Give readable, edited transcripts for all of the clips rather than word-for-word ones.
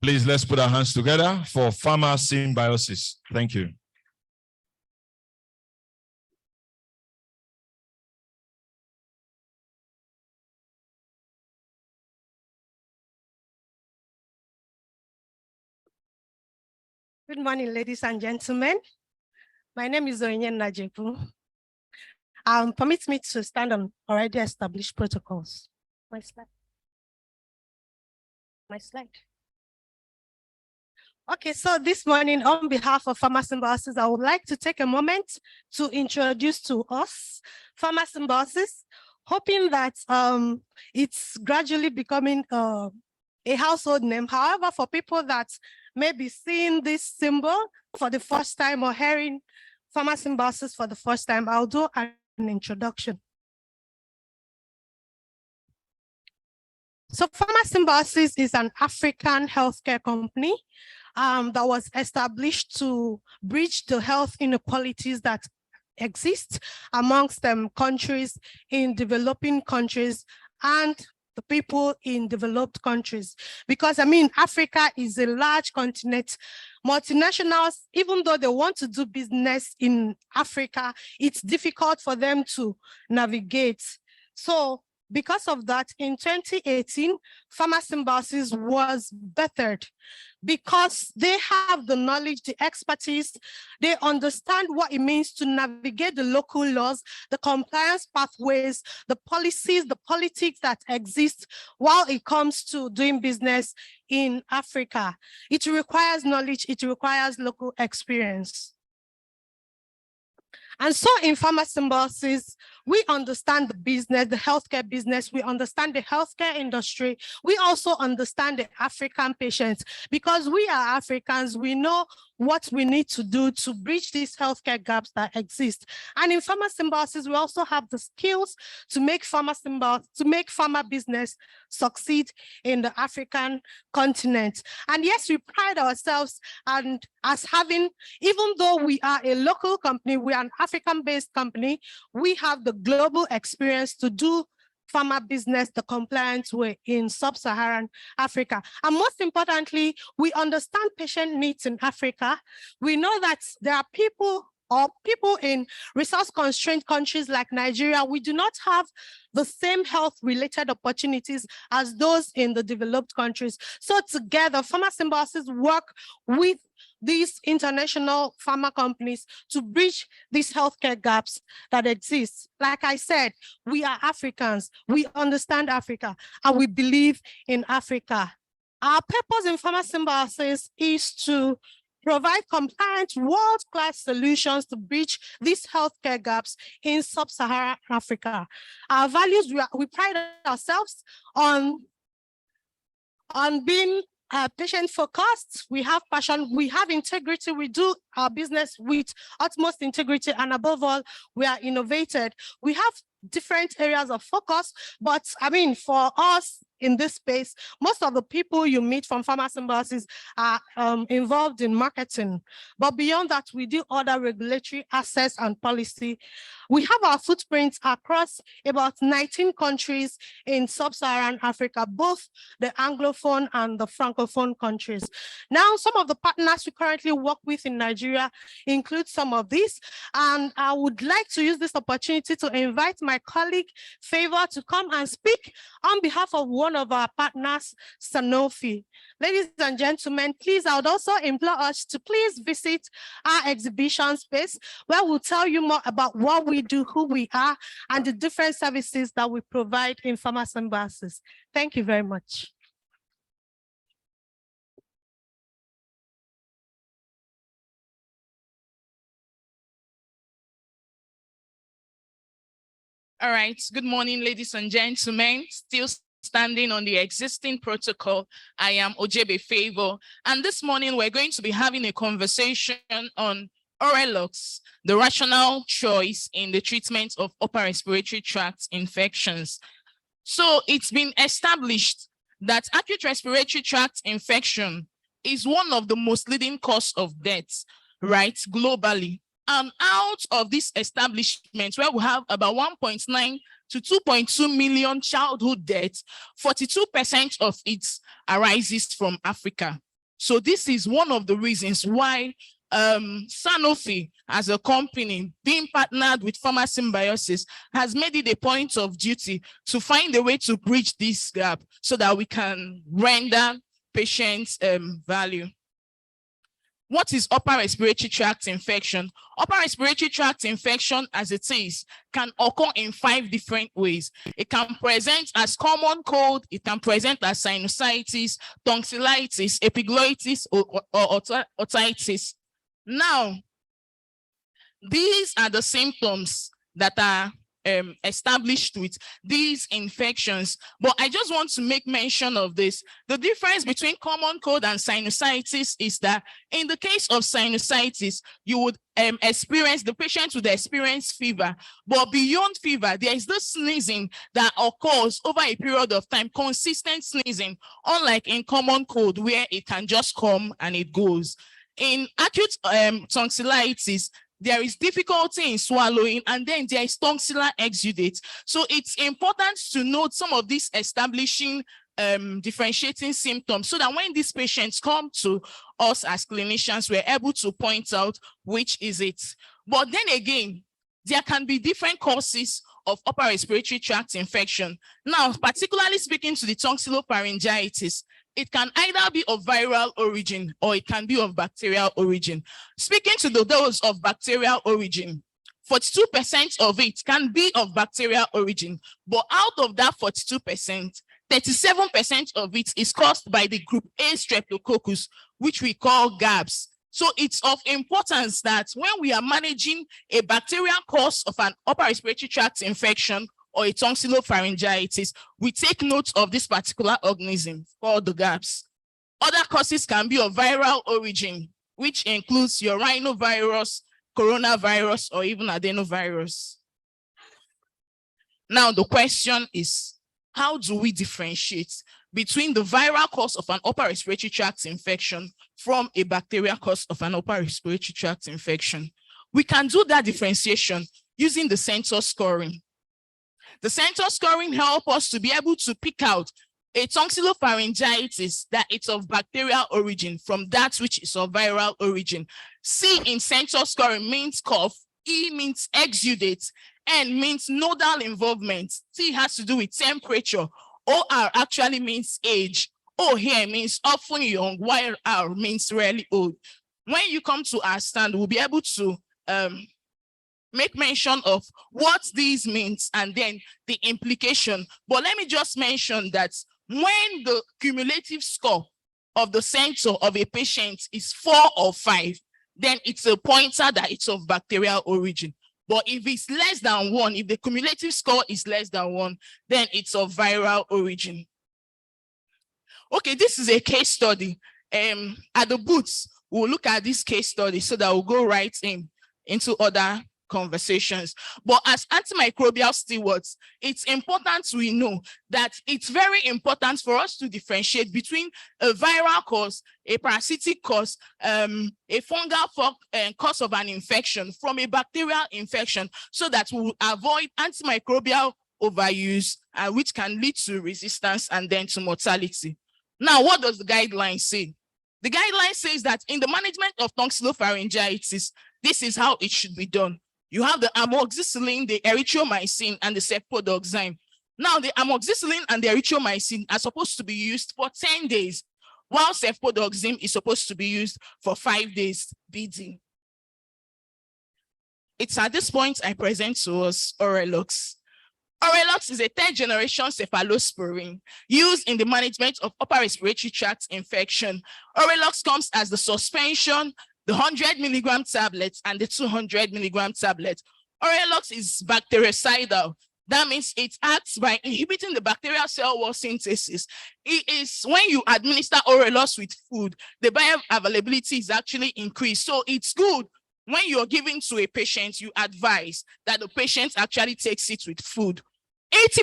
Please, let's put our hands together for Pharma Symbiosis. Thank you. Good morning, ladies and gentlemen. My name is Nzebunwa. Permit me to stand on already established protocols. My slide. Okay, so this morning, on behalf of Pharma Symbiosis, I would like to take a moment to introduce to us Pharma Symbiosis, hoping that it's gradually becoming a household name. However, for people that may be seeing this symbol for the first time or hearing Pharma Symbiosis for the first time, I'll do an introduction. So Pharma Symbiosis is an African healthcare company that was established to bridge the health inequalities that exist amongst countries in developing countries and the people in developed countries. Because, I mean, Africa is a large continent. Multinationals, even though they want to do business in Africa, it's difficult for them to navigate. So because of that, in 2018, Pharma Symbiosis was bettered because they have the knowledge, the expertise, they understand what it means to navigate the local laws, the compliance pathways, the policies, the politics that exist while it comes to doing business in Africa. It requires knowledge, it requires local experience. And so in Pharma Symbiosis, we understand the business, the healthcare business, we understand the healthcare industry, we also understand the African patients. Because we are Africans, we know what we need to do to bridge these healthcare gaps that exist. And in Pharma Symbiosis, we also have the skills to make pharma business succeed in the African continent. And yes, we pride ourselves and as having, even though we are a local company, we are an African-based company, we have the global experience to do pharma business the compliant way in sub-Saharan Africa. And most importantly, we understand patient needs in Africa. We know that there are people in resource-constrained countries like Nigeria, we do not have the same health-related opportunities as those in the developed countries. So together, Pharma Symbiosis work with these international pharma companies to bridge these healthcare gaps that exist. Like I said, we are Africans, we understand Africa, and we believe in Africa. Our purpose in Pharma Symbiosis is to provide compliant world-class solutions to bridge these healthcare gaps in sub-Saharan Africa. Our values, we pride ourselves on being patient-focused, we have passion, we have integrity, we do our business with utmost integrity, and above all, we are innovative. We have different areas of focus, but I mean, for us in this space, most of the people you meet from Pharma Symbiosis are involved in marketing. But beyond that, we do other regulatory access and policy. We have our footprints across about 19 countries in sub-Saharan Africa, both the Anglophone and the Francophone countries. Now, some of the partners we currently work with in Nigeria include some of these, and I would like to use this opportunity to invite my colleague, Favor, to come and speak on behalf of one of our partners, Sanofi. Ladies and gentlemen, please, I would also implore us to please visit our exhibition space where we'll tell you more about what we do, who we are, and the different services that we provide in Pharma Symbiosis. Thank you very much. All right, good morning, ladies and gentlemen. Still standing on the existing protocol, I am Ojebe Favor, and this morning we're going to be having a conversation on Orelux, the rational choice in the treatment of upper respiratory tract infections. So it's been established that acute respiratory tract infection is one of the most leading causes of death, right, globally. And out of this establishment, where we have about 1.9 to 2.2 million childhood deaths, 42% of it arises from Africa. So this is one of the reasons why Sanofi as a company being partnered with Pharmacists has made it a point of duty to find a way to bridge this gap so that we can render patients value. What is upper respiratory tract infection? Upper respiratory tract infection, as it is, can occur in 5 different ways. It can present as common cold, it can present as sinusitis, tonsillitis, epiglottitis, or otitis. Now, these are the symptoms that are established with these infections, but I just want to make mention of this. The difference between common cold and sinusitis is that in the case of sinusitis, you would the patient would experience fever, but beyond fever, there is this sneezing that occurs over a period of time, consistent sneezing, unlike in common cold where it can just come and it goes. In acute tonsillitis, there is difficulty in swallowing, and then there is tonsillar exudate. So it's important to note some of these establishing differentiating symptoms so that when these patients come to us as clinicians, we're able to point out which is it. But then again, there can be different causes of upper respiratory tract infection. Now, particularly speaking to the tonsillopharyngitis, it can either be of viral origin or it can be of bacterial origin. Speaking to the dose of bacterial origin, 42% of it can be of bacterial origin, but out of that 42%, 37% of it is caused by the group A streptococcus, which we call GABS. So it's of importance that when we are managing a bacterial cause of an upper respiratory tract infection or a tonsillopharyngitis, we take note of this particular organism called the GABS. Other causes can be of viral origin, which includes your rhinovirus, coronavirus, or even adenovirus. Now, the question is, how do we differentiate between the viral cause of an upper respiratory tract infection from a bacterial cause of an upper respiratory tract infection? We can do that differentiation using the sensor scoring. The sensor scoring helps us to be able to pick out a tonsillopharyngitis that is of bacterial origin from that which is of viral origin. C in sensor scoring means cough, E means exudate, N means nodal involvement, T has to do with temperature, OR actually means age, O here means often young, while R means rarely old. When you come to our stand, we'll be able to make mention of what these means and then the implication. But let me just mention that when the cumulative score of the sensor of a patient is 4 or 5, then it's a pointer that it's of bacterial origin. But if it's less than 1, if the cumulative score is less than 1, then it's of viral origin. Okay, this is a case study. At the booths, we'll look at this case study so that we'll go right into other conversations. But as antimicrobial stewards, it's important we know that it's very important for us to differentiate between a viral cause, a parasitic cause, a fungal cause of an infection from a bacterial infection, so that we will avoid antimicrobial overuse, which can lead to resistance and then to mortality. Now, what does the guideline say? The guideline says that in the management of tonsillopharyngitis, this is how it should be done. You have the amoxicillin, the erythromycin, and the cefpodoxime. Now, the amoxicillin and the erythromycin are supposed to be used for 10 days, while cefpodoxime is supposed to be used for 5 days BD. It's at this point I present to us Orelox. Orelox is a 3rd-generation cephalosporin used in the management of upper respiratory tract infection. Orelox comes as the suspension, the 100 milligram tablets, and the 200 milligram tablet. Orelox is bactericidal. That means it acts by inhibiting the bacterial cell wall synthesis. It is when you administer Orelox with food, the bioavailability is actually increased. So it's good when you're giving to a patient, you advise that the patient actually takes it with food.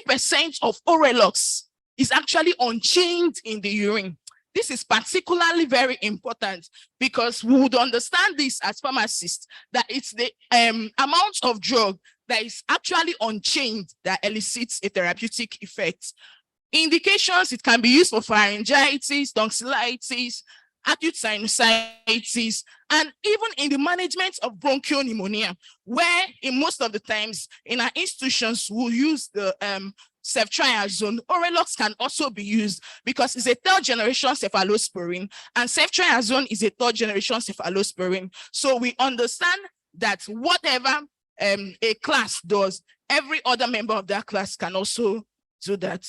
80% of Orelox is actually unchanged in the urine. This is particularly very important because we would understand this as pharmacists, that it's the amount of drug that is actually unchanged that elicits a therapeutic effect. Indications, it can be used for pharyngitis, tonsillitis, acute sinusitis, and even in the management of bronchial pneumonia, where in most of the times in our institutions we'll use the ceftriaxone. Orelox can also be used because it's a third-generation cephalosporin, and ceftriaxone is a third-generation cephalosporin. So we understand that whatever a class does, every other member of that class can also do that.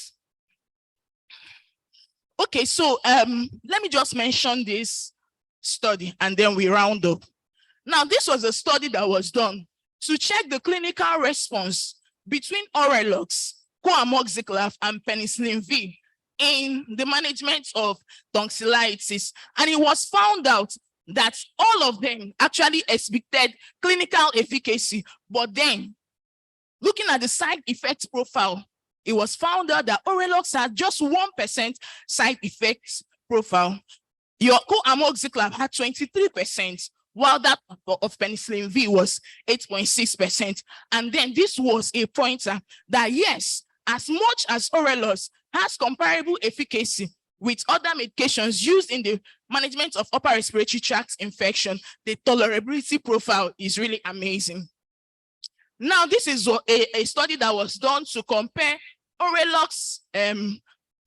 Okay, so let me just mention this study and then we round up. Now, this was a study that was done to check the clinical response between Orelox, coamoxiclav, and penicillin V in the management of tonsillitis. And it was found out that all of them actually exhibited clinical efficacy, but then looking at the side effect profile, it was found out that Orelox had just 1% side effects profile. Your coamoxiclav had 23%, while that of penicillin V was 8.6%. And then this was a pointer that yes, as much as Orelox has comparable efficacy with other medications used in the management of upper respiratory tract infection, the tolerability profile is really amazing. Now, this is a study that was done to compare Orelox,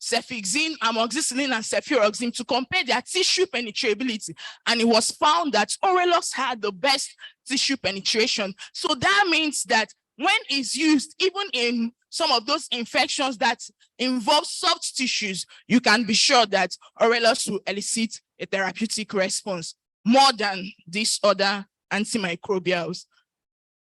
cefixime, amoxicillin, and cefuroxime to compare their tissue penetrability. And it was found that Orelox had the best tissue penetration. So that means that when it's used, even in some of those infections that involve soft tissues, you can be sure that Orelox will elicit a therapeutic response more than these other antimicrobials.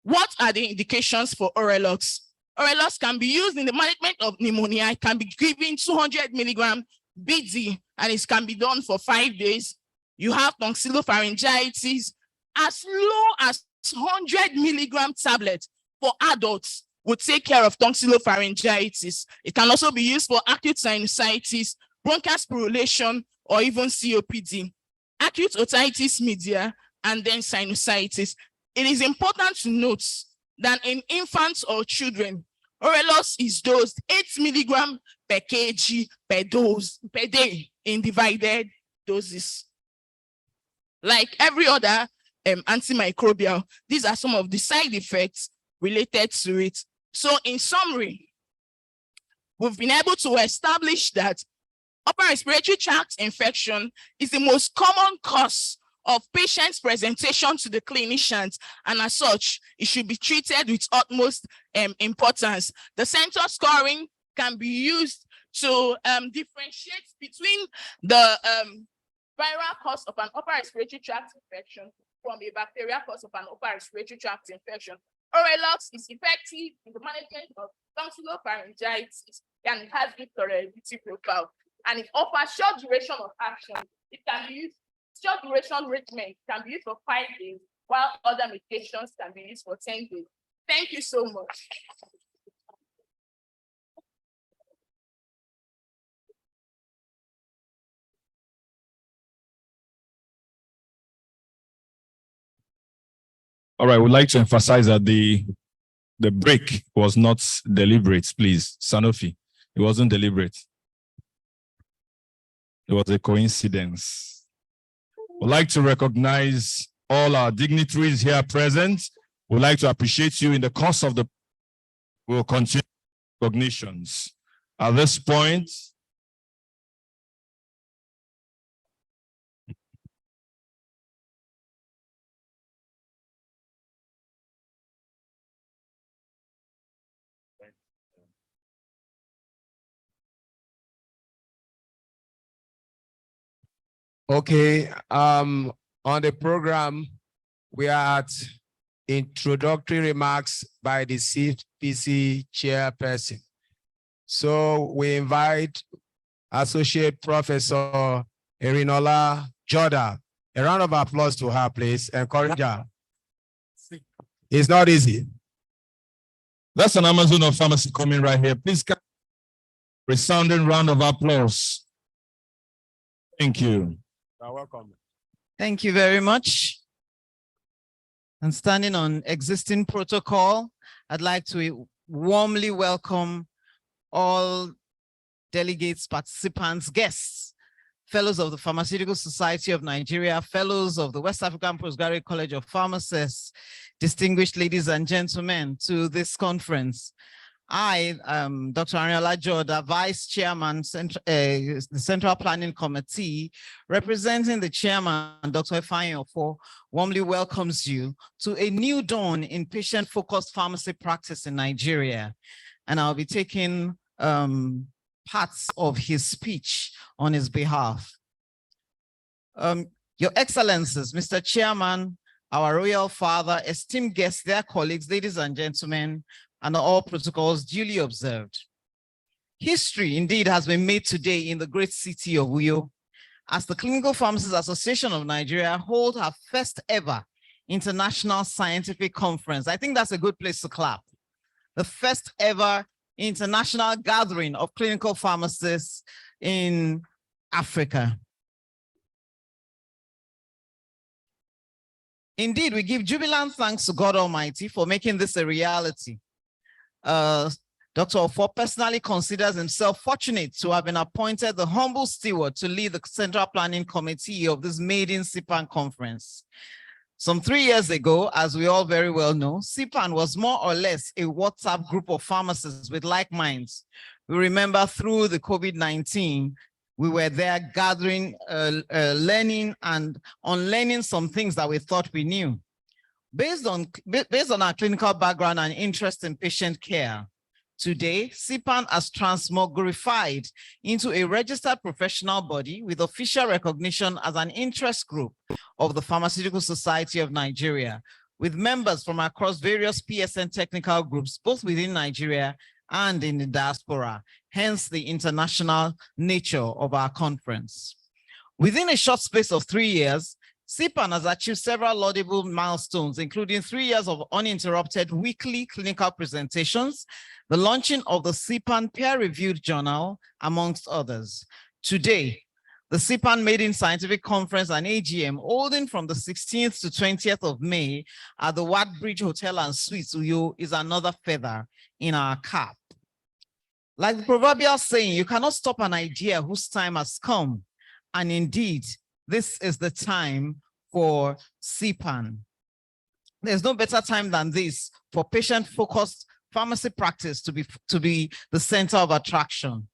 What are the indications for Orelox? Orelox can be used in the management of pneumonia. It can be given 200 milligram BD, and it can be done for 5 days. You have tonsilopharyngitis, as low as 100 milligram tablet for adults will take care of tonsilopharyngitis. It can also be used for acute sinusitis, bronchial spiroration, or even COPD, acute otitis media, and then sinusitis. It is important to note that in infants or children, Orelox is dosed 8 milligram per kg per dose per day in divided doses. Like every other antimicrobial, these are some of the side effects related to it. So in summary, we've been able to establish that upper respiratory tract infection is the most common cause of patients' presentation to the clinicians, and as such, it should be treated with utmost importance. The center scoring can be used to differentiate between the viral cause of an upper respiratory tract infection from a bacterial cause of an upper respiratory tract infection. Orelox is effective in the management of tonsilopharyngitis, and it has good tolerability profile, and it offers short duration of action. It can be used, short duration regimen can be used for 5 days, while other medications can be used for 10 days. Thank you so much. All right, we'd like to emphasize that the break was not deliberate, please. Sanofi, it wasn't deliberate. It was a coincidence. We'd like to recognize all our dignitaries here present. We'd like to appreciate you in the course of the, we'll continue recognitions. At this point, okay, on the program, we are at introductory remarks by the CPC chairperson. So we invite Associate Professor Erinola Jordan. A round of applause to her, please. Encourage her. It's not easy. that's an Amazon of pharmacy coming right here. Please, resounding round of applause. Thank you. You're welcome. Thank you very much. And standing on existing protocol, I'd like to warmly welcome all delegates, participants, guests fellows of the Pharmaceutical Society of Nigeria, fellows of the West African Postgraduate College of Pharmacists, distinguished ladies and gentlemen, to this conference. I, Dr. Ariola Joda, Vice Chairman, the Central Planning Committee, representing the Chairman, Dr. Ifeanyi, warmly welcomes you to a new dawn in patient-focused pharmacy practice in Nigeria. And I'll be taking parts of his speech on his behalf. Your Excellencies, Mr. Chairman, our Royal Father, esteemed guests, their colleagues, ladies and gentlemen, and all protocols duly observed. History indeed has been made today in the great city of Uyo, as the Clinical Pharmacists Association of Nigeria hold her first ever international scientific conference. I think that's a good place to clap. The first ever international gathering of clinical pharmacists in Africa. Indeed, we give jubilant thanks to God Almighty for making this a reality. Dr. Ofo personally considers himself fortunate to have been appointed the humble steward to lead the Central Planning Committee of this maiden CPAN conference. Some 3 years ago, as we all very well know, CPAN was more or less a WhatsApp group of pharmacists with like minds. We remember through the COVID-19, we were there gathering, learning and unlearning some things that we thought we knew. Based on our clinical background and interest in patient care, today, CPAN has transmogrified into a registered professional body with official recognition as an interest group of the Pharmaceutical Society of Nigeria, with members from across various PSN technical groups, both within Nigeria and in the diaspora, hence the international nature of our conference. Within a short space of 3 years, CPAN has achieved several laudable milestones, including 3 years of uninterrupted weekly clinical presentations, the launching of the CPAN peer-reviewed journal, amongst others. Today, the CPAN Maiden Scientific Conference and AGM, holding from the 16th to 20th of May at the Wadbridge Hotel and Suites, Uyo, is another feather in our cap. Like the proverbial saying, you cannot stop an idea whose time has come. And indeed, this is the time for CPAN. There's no better time than this for patient-focused pharmacy practice to be the center of attraction.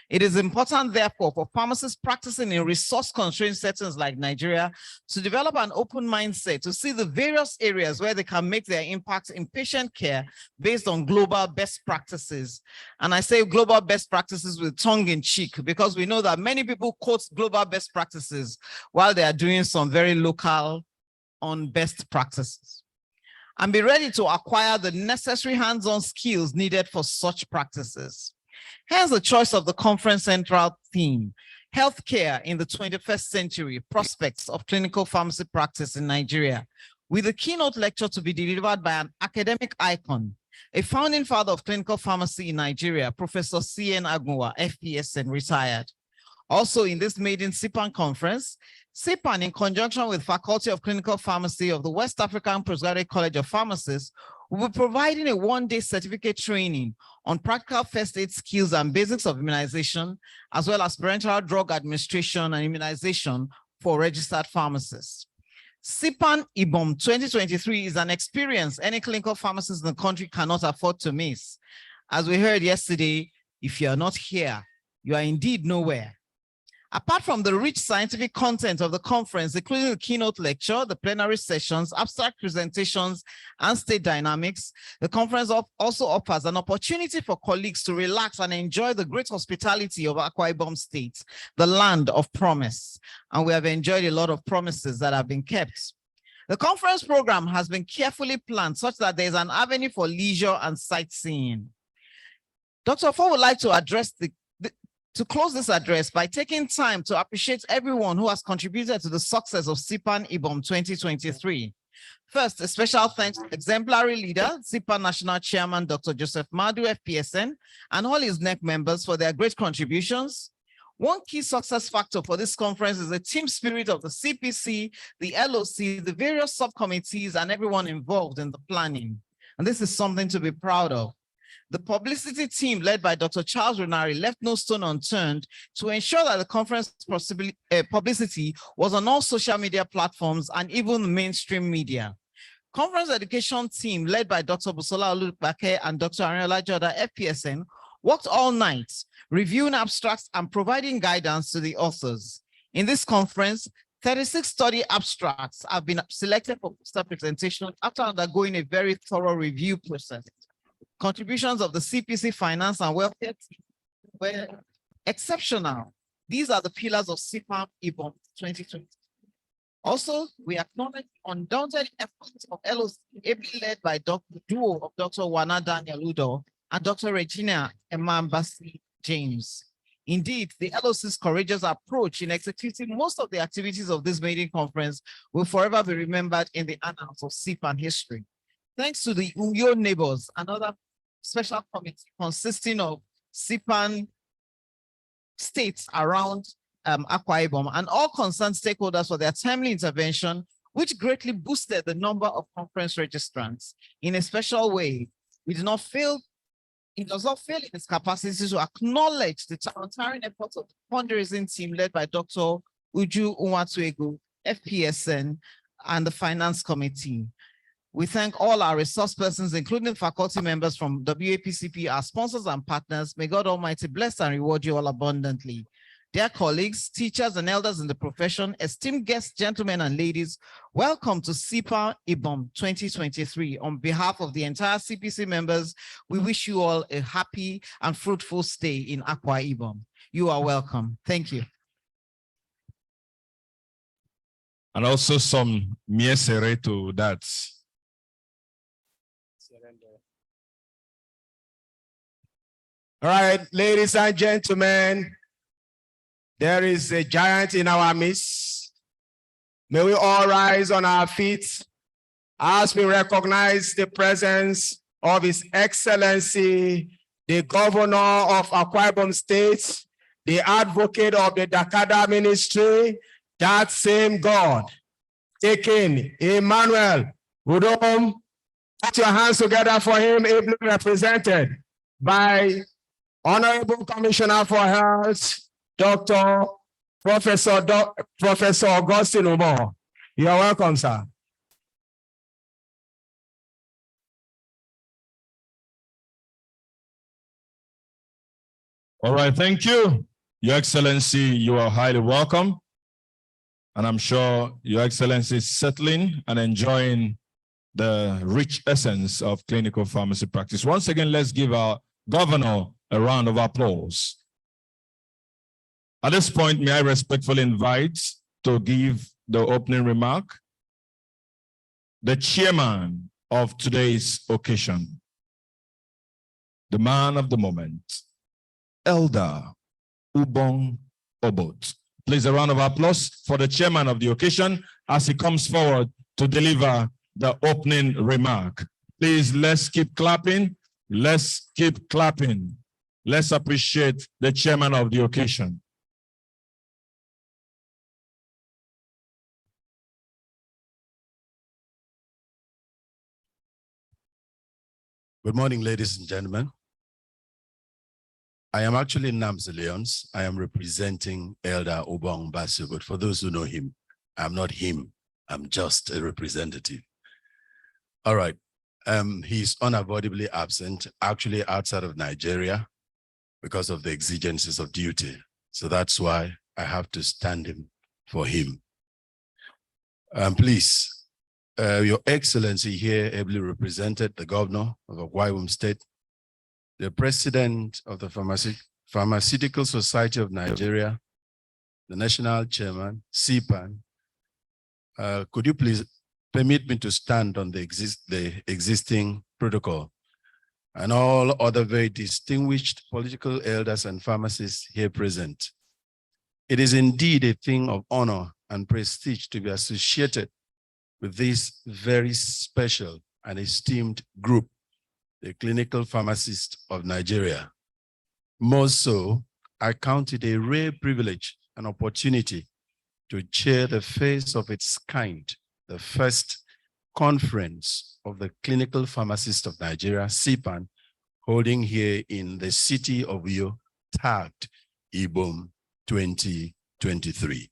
It is important, therefore, for pharmacists practicing in resource-constrained settings like Nigeria to develop an open mindset to see the various areas where they can make their impact in patient care based on global best practices. And I say global best practices with tongue in cheek, because we know that many people quote global best practices while they are doing some very local on best practices. And be ready to acquire the necessary hands-on skills needed for such practices. Here's the choice of the conference central theme: healthcare in the 21st century, prospects of clinical pharmacy practice in Nigeria, with a keynote lecture to be delivered by an academic icon, a founding father of clinical pharmacy in Nigeria, Professor C.N. Aguwa, FPSN, retired. Also in this maiden CPAN conference, CPAN, in conjunction with Faculty of Clinical Pharmacy of the West African Postgraduate College of Pharmacists, will be providing a one-day certificate training on practical first aid skills and basics of immunization, as well as parenteral drug administration and immunization for registered pharmacists. CPAN IBOM 2023 is an experience any clinical pharmacist in the country cannot afford to miss. As we heard yesterday, if you are not here, you are indeed nowhere. Apart from the rich scientific content of the conference, including the keynote lecture, the plenary sessions, abstract presentations, and state dynamics, the conference also offers an opportunity for colleagues to relax and enjoy the great hospitality of Akwa Ibom State, the land of promise. And we have enjoyed a lot of promises that have been kept. The conference program has been carefully planned such that there is an avenue for leisure and sightseeing. Dr. Fo would like to address to close this address by taking time to appreciate everyone who has contributed to the success of CPAN IBOM 2023. First, a special thanks to exemplary leader, CPAN National Chairman, Dr. Joseph Madu, FPSN, and all his NEC members for their great contributions. One key success factor for this conference is the team spirit of the CPC, the LOC, the various subcommittees, and everyone involved in the planning. And this is something to be proud of. The publicity team led by Dr. Charles Renari left no stone unturned to ensure that the conference publicity was on all social media platforms and even mainstream media. Conference education team led by Dr. Busola Olubake and Dr. Ariola Joda, FPSN, worked all night, reviewing abstracts and providing guidance to the authors. In this conference, 36 study abstracts have been selected for poster presentation after undergoing a very thorough review process. Contributions of the CPC Finance and Welfare team were exceptional. These are the pillars of FPCPharm IBOM 2020. Also, we acknowledge undaunted efforts of LOC, ably led by the duo of Dr. Wana Daniel Udo and Dr. Regina Emambasi James. Indeed, the LOC's courageous approach in executing most of the activities of this maiden conference will forever be remembered in the annals of FPCPharm history. Thanks to the Uyo neighbors, another special committee consisting of FPCPharm states around Akwa Ibom and all concerned stakeholders for their timely intervention, which greatly boosted the number of conference registrants. In a special way, it does not fail in its capacity to acknowledge the untiring efforts of the fundraising team led by Dr. Uju Unwatuegu, FPSN, and the finance committee. We thank all our resource persons, including faculty members from WAPCP, our sponsors and partners. May God Almighty bless and reward you all abundantly. Dear colleagues, teachers and elders in the profession, esteemed guests, gentlemen and ladies, welcome to FPCPharm IBOM 2023. On behalf of the entire CPC members, we wish you all a happy and fruitful stay in Akwa Ibom. You are welcome. Thank you. And also some miesere to that. All right, ladies and gentlemen, there is a giant in our midst. May we all rise on our feet as we recognize the presence of His Excellency, the Governor of Akwa Ibom State, the advocate of the Dakada Ministry, that same God, taking Emmanuel Udom. Put your hands together for him, ably represented by Honorable Commissioner for Health, Professor Augustine Umo. You are welcome, sir. All right, thank you. Your Excellency, you are highly welcome. And I'm sure Your Excellency is settling and enjoying the rich essence of clinical pharmacy practice. Once again, let's give our governor a round of applause. At this point, may I respectfully invite to give the opening remark the chairman of today's occasion, the man of the moment, Elder Ubong Obot. Please, a round of applause for the chairman of the occasion as he comes forward to deliver the opening remark. Please, let's keep clapping. Let's keep clapping. Let's appreciate the chairman of the occasion. Good morning, ladies and gentlemen. I am actually Namse Leons. I am representing Elder Ubong Basu, but for those who know him, I'm not him. I'm just a representative. All right. He's unavoidably absent, actually outside of Nigeria, because of the exigencies of duty. So that's why I have to stand in for him. Please, Your Excellency here ably represented the governor of Akwa Ibom State, the president of the Pharmaceutical Society of Nigeria, the national chairman, FPCPharm. Could you please permit me to stand on the existing protocol, and all other very distinguished political elders and pharmacists here present. It is indeed a thing of honor and prestige to be associated with this very special and esteemed group, the Clinical Pharmacists of Nigeria. More so, I count it a rare privilege and opportunity to chair the first of its kind, the first conference of the Clinical Pharmacists of Nigeria, FPCPharm, holding here in the city of Uyo, tagged IBOM 2023.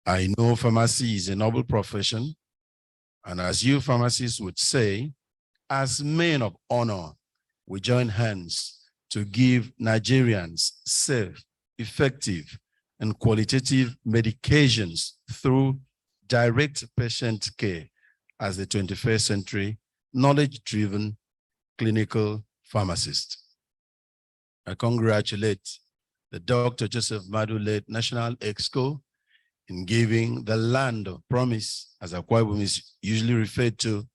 I know pharmacy is a noble profession, and as you pharmacists would say, as men of honor, we join hands to give Nigerians safe, effective, and qualitative medications through direct patient care as the 21st century knowledge-driven clinical pharmacist. I congratulate the Dr. Joseph Madu-led National Exco in giving the land of promise, as Akwa Ibom is usually referred to,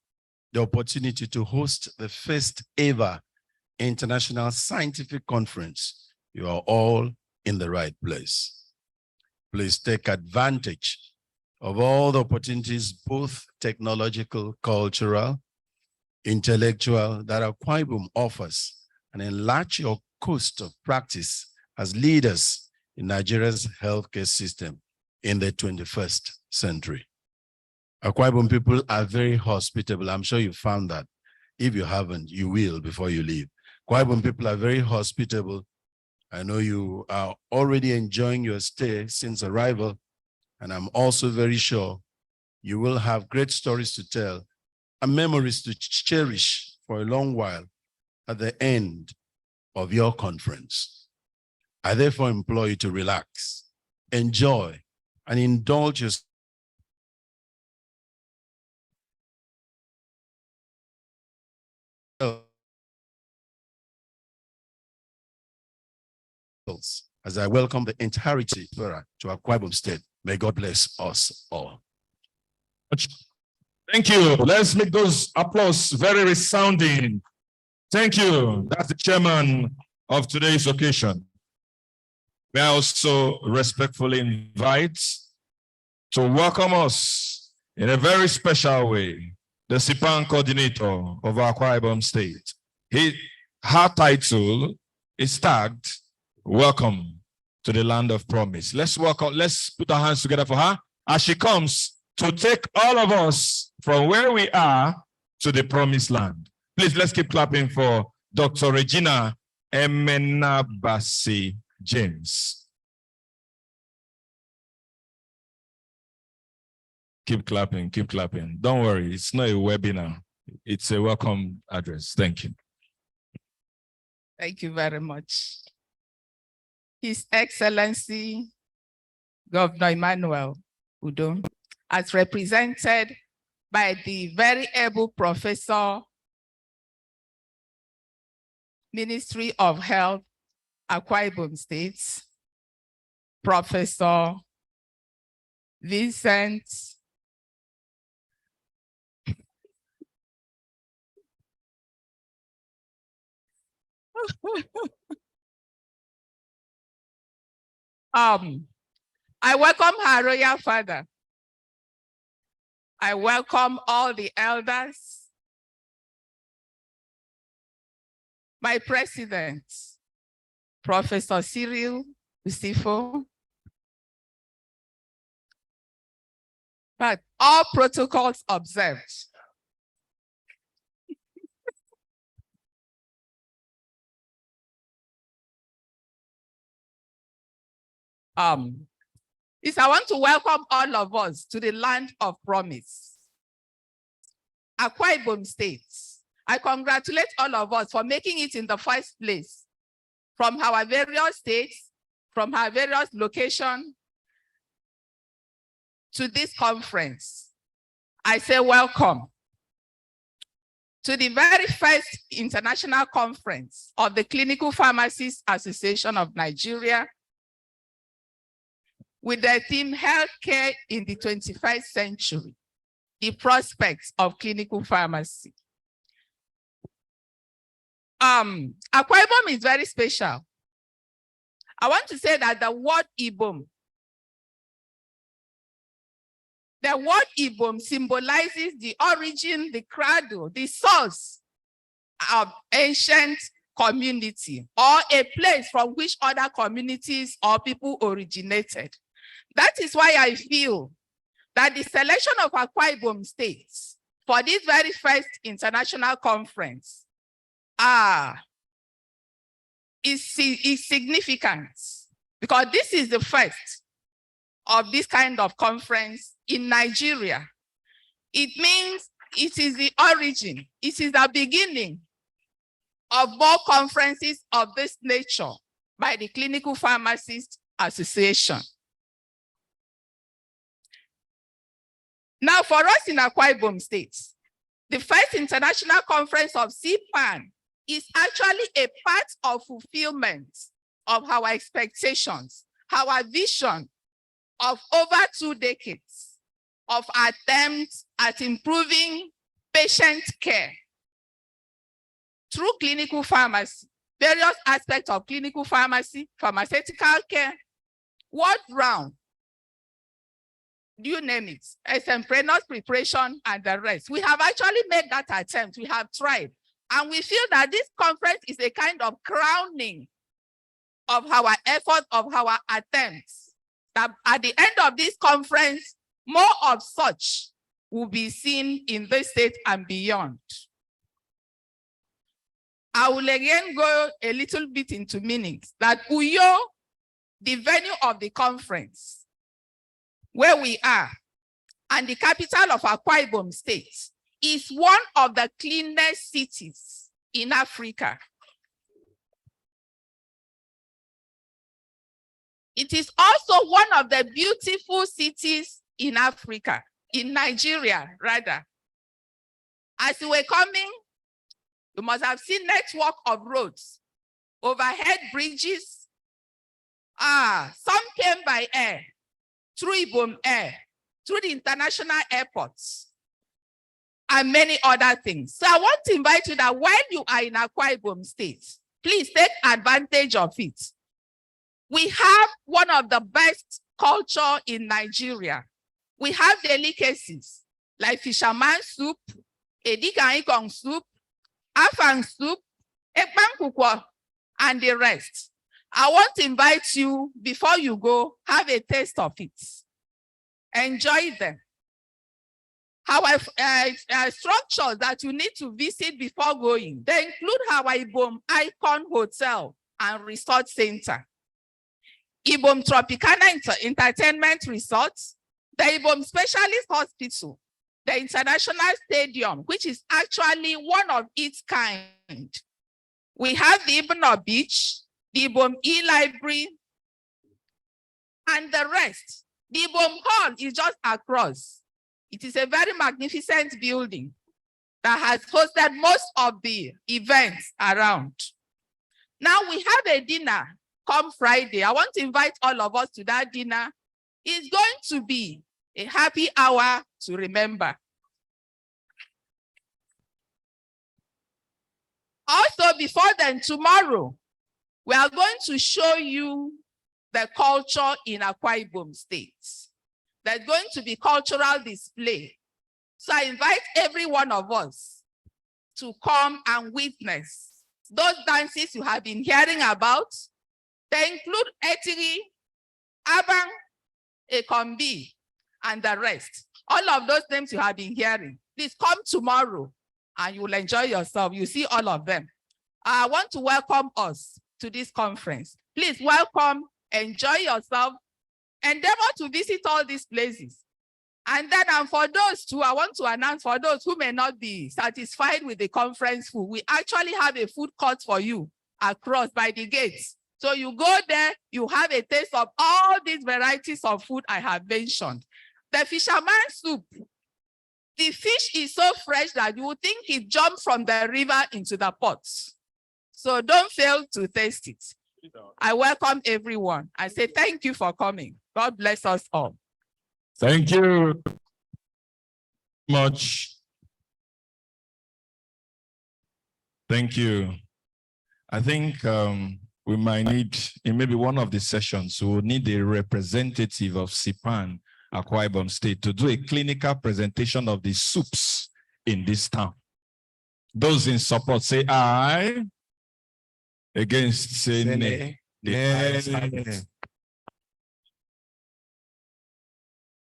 the opportunity to host the first ever international scientific conference. You are all in the right place. Please take advantage of all the opportunities, both technological, cultural, intellectual, that Akwa Ibom offers, and enlarge your coast of practice as leaders in Nigeria's healthcare system in the 21st century. Akwa Ibom people are very hospitable. I'm sure you found that. If you haven't, you will before you leave. Akwa Ibom people are very hospitable. I know you are already enjoying your stay since arrival, and I'm also very sure you will have great stories to tell and memories to cherish for a long while at the end of your conference. I therefore implore you to relax, enjoy, and indulge yourself as I welcome the entirety to Akwa Ibom State. May God bless us all. Thank you. Let's make those applause very resounding. Thank you. That's the chairman of today's occasion. May I also respectfully invite to welcome us in a very special way, the SIPAN coordinator of Akwa Ibom State. Her title is tagged, Welcome to the Land of Promise. Let's put our hands together for her as she comes to take all of us from where we are to the promised land. Please, let's keep clapping for Dr. Regina Emenabasi James. Keep clapping, keep clapping. Don't worry, it's not a webinar. It's a welcome address. Thank you. Thank you very much. His Excellency, Governor Emmanuel Udom, as represented by the very able Professor, Ministry of Health, Akwa Ibom State, Professor Vincent I welcome her royal father. I welcome all the elders, my president, Professor Cyril Usifo, but all protocols observed. I want to welcome all of us to the land of promise. Akwa Ibom State. I congratulate all of us for making it in the first place from our various states, from our various locations to this conference. I say welcome to the very first international conference of the Clinical Pharmacists Association of Nigeria, with the theme Healthcare in the 21st Century, the Prospects of Clinical Pharmacy. Akwa Ibom is very special. I want to say that the word Ibom symbolizes the origin, the cradle, the source of ancient community, or a place from which other communities or people originated. That is why I feel that the selection of Akwa Ibom State for this very first international conference is significant because this is the first of this kind of conference in Nigeria. It means it is the origin, it is the beginning of more conferences of this nature by the Clinical Pharmacists Association. Now, for us in Akwa Ibom State, the first international conference of CPAN is actually a part of fulfillment of our expectations, our vision of over 2 decades of attempts at improving patient care through clinical pharmacy, various aspects of clinical pharmacy, pharmaceutical care, world round, you name it, extemporaneous preparation and the rest. We have actually made that attempt, we have tried. And we feel that this conference is a kind of crowning of our effort, of our attempts. That at the end of this conference, more of such will be seen in this state and beyond. I will again go a little bit into meanings. That Uyo, the venue of the conference, where we are, and the capital of Akwa Ibom State, is one of the cleanest cities in Africa. It is also one of the beautiful cities in Africa, in Nigeria, rather. As you were coming, you must have seen network of roads, overhead bridges. Some came by air, through Ibom Air, through the international airports, and many other things. So I want to invite you that while you are in Akwa Ibom State, please take advantage of it. We have one of the best culture in Nigeria. We have delicacies like fisherman soup, edikaikong soup, afang soup, ekpankukwa, and the rest. I want to invite you, before you go, have a taste of it. Enjoy them. Our structures that you need to visit before going, they include our Ibom Icon Hotel and Resort Center, Ibom Tropicana Entertainment Resort, the Ibom Specialist Hospital, the International Stadium, which is actually one of its kind. We have the Ibom Beach, the Ibom E-Library, and the rest. The Ibom Hall is just across. It is a very magnificent building that has hosted most of the events around. Now we have a dinner come Friday. I want to invite all of us to that dinner. It's going to be a happy hour to remember. Also, before then, tomorrow, we are going to show you the culture in Akwa Ibom State. There's going to be cultural display. So I invite every one of us to come and witness those dances you have been hearing about. They include Etiri, Abang, Ekombi, and the rest. All of those names you have been hearing. Please come tomorrow and you will enjoy yourself. You see all of them. I want to welcome us to this conference. Please welcome, enjoy yourself, endeavor to visit all these places. And then for those too, I want to announce, for those who may not be satisfied with the conference food, we actually have a food court for you across by the gates. So you go there, you have a taste of all these varieties of food I have mentioned. The fisherman soup, the fish is so fresh that you would think it jumped from the river into the pot. So don't fail to taste it. I welcome everyone. I say thank you for coming. God bless us all. Thank you much. Thank you. I think we might need, in maybe one of the sessions, we will need a representative of CPAN, Akwa Ibom State, to do a clinical presentation of the soups in this town. Those in support say aye. Against say nay.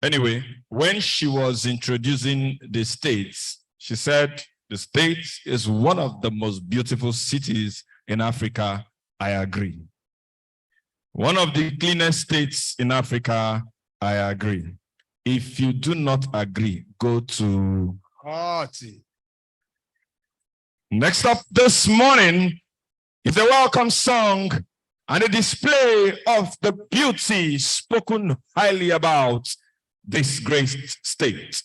Anyway, when she was introducing the states, she said the state is one of the most beautiful cities in Africa I agree. One of the cleanest states in Africa, I agree. If you do not agree, go to... Next up this morning is a welcome song and a display of the beauty spoken highly about this great state.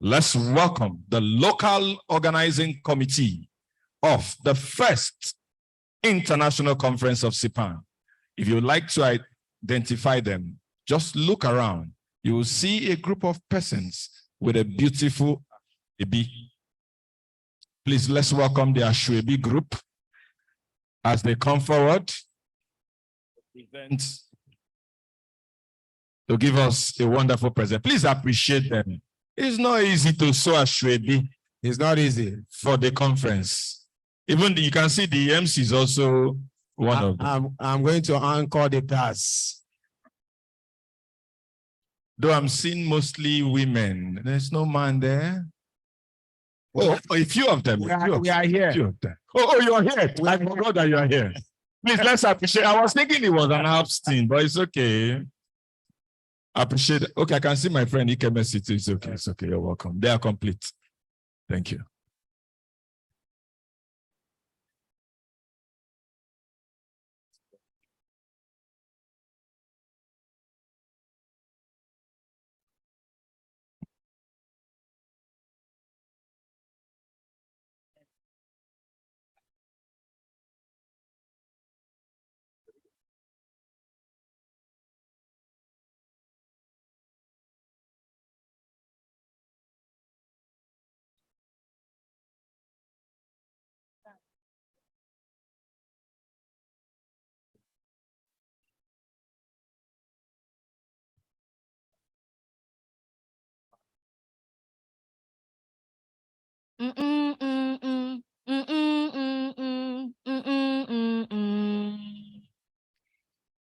Let's welcome the local organizing committee of the first International Conference of CPAN. If you would like to identify them, just look around. You will see a group of persons with a beautiful baby. Please, let's welcome the Ashwebi group as they come forward to give us a wonderful present. Please appreciate them. It's not easy to sew Ashwebi. It's not easy. For the conference. Even you can see the MC is also one of them. I'm going to anchor the pass. Though I'm seeing mostly women. There's no man there. Oh, a few of them. We are here. Few of them. Oh, you are here. I forgot that you are here. Please, let's appreciate. I was thinking it was an abstain, but it's okay. Appreciate it. Okay, I can see my friend Ikeme too. It's okay. It's okay. You're welcome. They are complete. Thank you.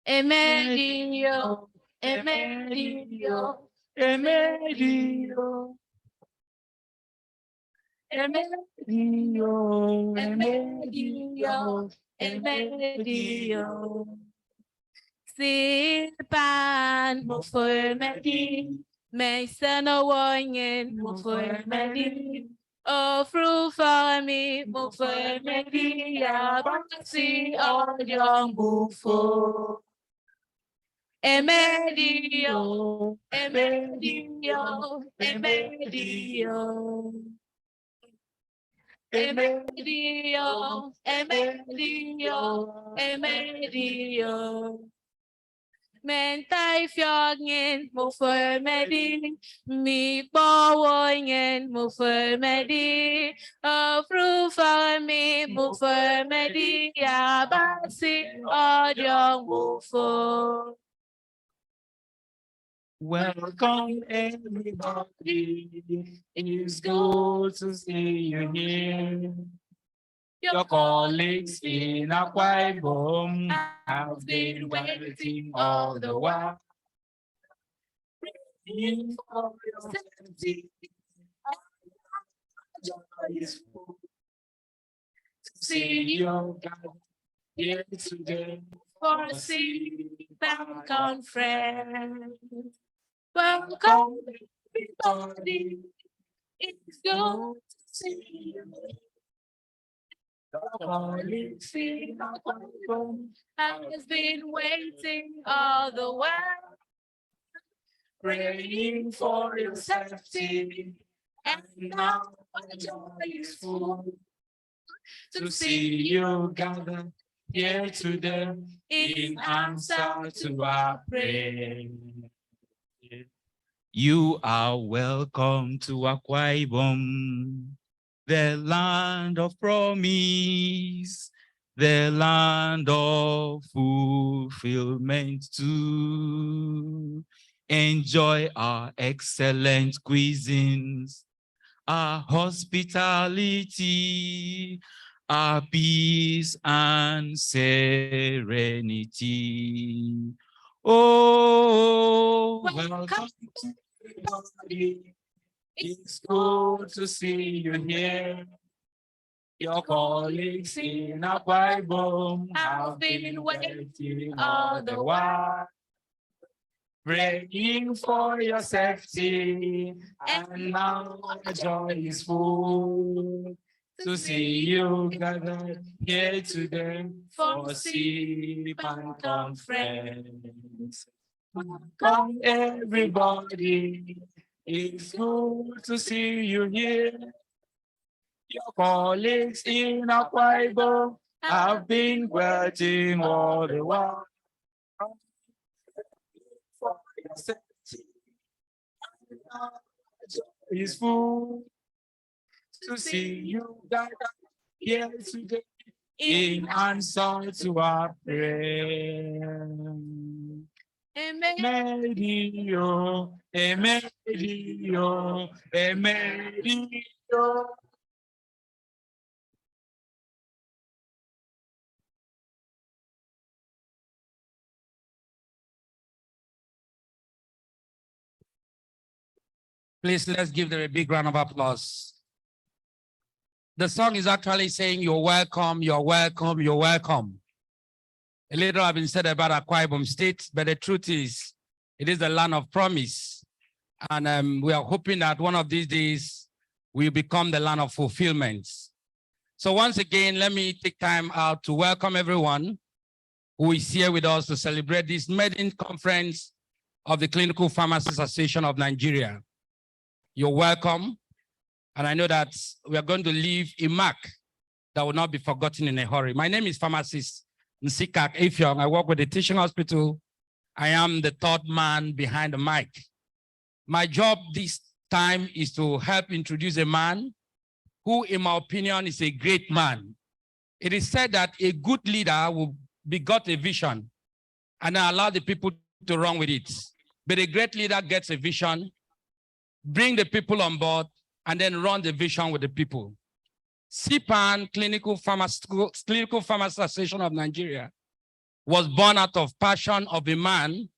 Emedio, Emedio, Emedio, Emedio, Emedio, Emedio. Silpan mo for medi, may sana wanyen mo for medi. Oh, through for me, mo for medi, abasi all young bufo. Emedio, Emedio, Emedio. Emedio, Emedio, Emedio. Mentai fjoggen mo for medi, mi bowoingen mo for medi, fru for me mo for medi, abasi odyong mo for. Welcome everybody, it's good to see you here. Your colleagues in Akwa Ibom have been waiting all the while. Praying for your safety. Joy is full to see you here today For a CPAN conference. Welcome everybody, it's good to see you. Has been waiting all the while, praying for your safety, and now my joy is full to see you gather here today in answer to our prayer. You are welcome to Akwa Ibom, the land of promise, the land of fulfillment too. Enjoy our excellent cuisines, our hospitality, our peace and serenity. Oh, welcome to everybody. It's good to see you here. Your colleagues in Aguwa Ibom have been waiting all the while, praying for your safety, and now the joy is full to see you gathered here today for CPAN conference. Come everybody, it's good to see you here. Your colleagues in Aguwa Ibom have been waiting all the while for your safety. It's full to see you gathered here today in answer to our prayer. Emedio, Emedio, Emedio. Please, let's give them a big round of applause. The song is actually saying, you're welcome, you're welcome, you're welcome. A little has been said about Akwa Ibom State, but the truth is, it is the land of promise. And we are hoping that one of these days will become the land of fulfillment. So once again, let me take time out to welcome everyone who is here with us to celebrate this maiden conference of the Clinical Pharmacists Association of Nigeria. You're welcome. And I know that we are going to leave a mark that will not be forgotten in a hurry. My name is Pharmacist Nsuka. I work with the teaching hospital. I am the third man behind the mic. My job this time is to help introduce a man who, in my opinion, is a great man. It is said that a good leader will begot a vision and allow the people to run with it. But a great leader gets a vision, bring the people on board, and then run the vision with the people. CPAN, Clinical Pharmacists Association of Nigeria, was born out of passion of a man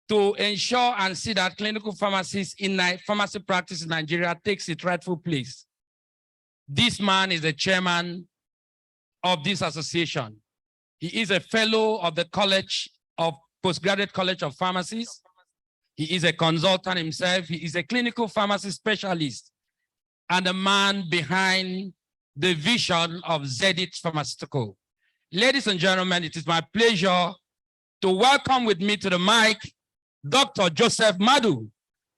to ensure and see that clinical pharmacists in pharmacy practice in Nigeria takes its rightful place. This man is the chairman of this association. He is a fellow of the College of Postgraduate College of Pharmacists. He is a consultant himself. He is a clinical pharmacy specialist and the man behind the vision of Zedit Pharmaceutical. Ladies and gentlemen, it is my pleasure to welcome with me to the mic Dr. Joseph Madu,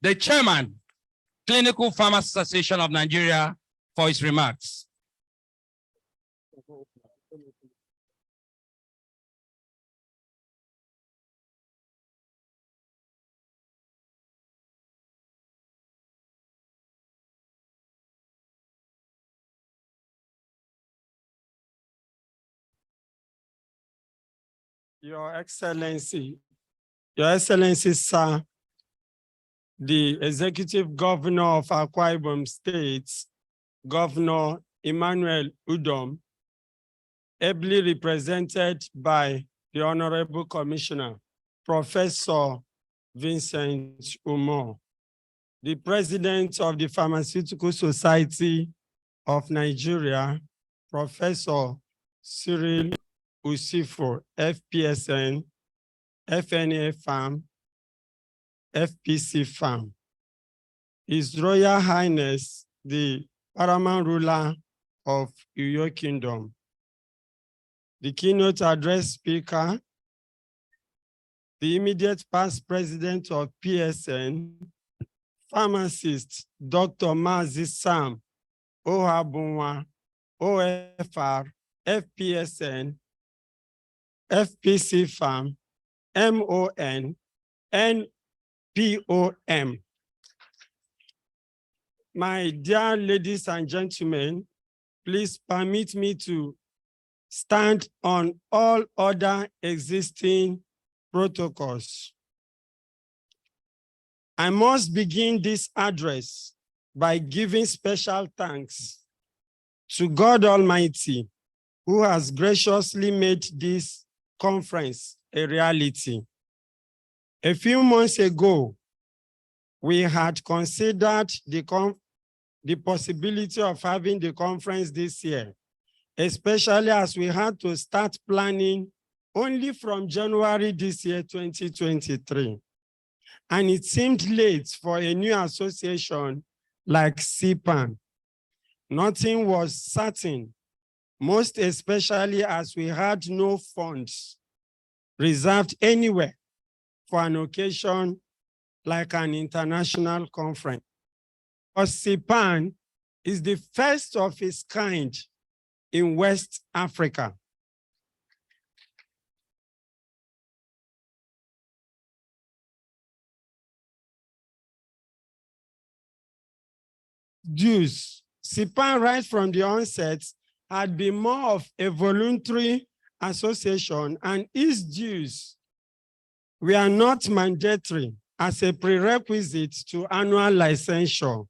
the chairman, Clinical Pharmacists Association of Nigeria, for his remarks. Your Excellency, sir, the Executive Governor of Akwa Ibom State, Governor Emmanuel Udom, ably represented by the Honorable Commissioner, Professor Vincent Umo, the President of the Pharmaceutical Society of Nigeria, Professor Cyril Usifo, FPSN, FPCPharm, FPCPharm. His Royal Highness, the paramount ruler of Uyo Kingdom, the keynote address speaker, the immediate past president of PSN, pharmacist, Dr. Mazi Sam Ohabunwa, OFR, FPSN, FPCPharm, MON, NPOM. My dear ladies and gentlemen, please permit me to stand on all other existing protocols. I must begin this address by giving special thanks to God Almighty, who has graciously made this conference a reality. A few months ago, we had considered the the possibility of having the conference this year, especially as we had to start planning only from January this year, 2023. And it seemed late for a new association like CPAN. Nothing was certain, most especially as we had no funds reserved anywhere for an occasion like an international conference. Because CPAN is the first of its kind in West Africa. Dues. CPAN right from the onset had been more of a voluntary association, and its dues were not mandatory as a prerequisite to annual licensure.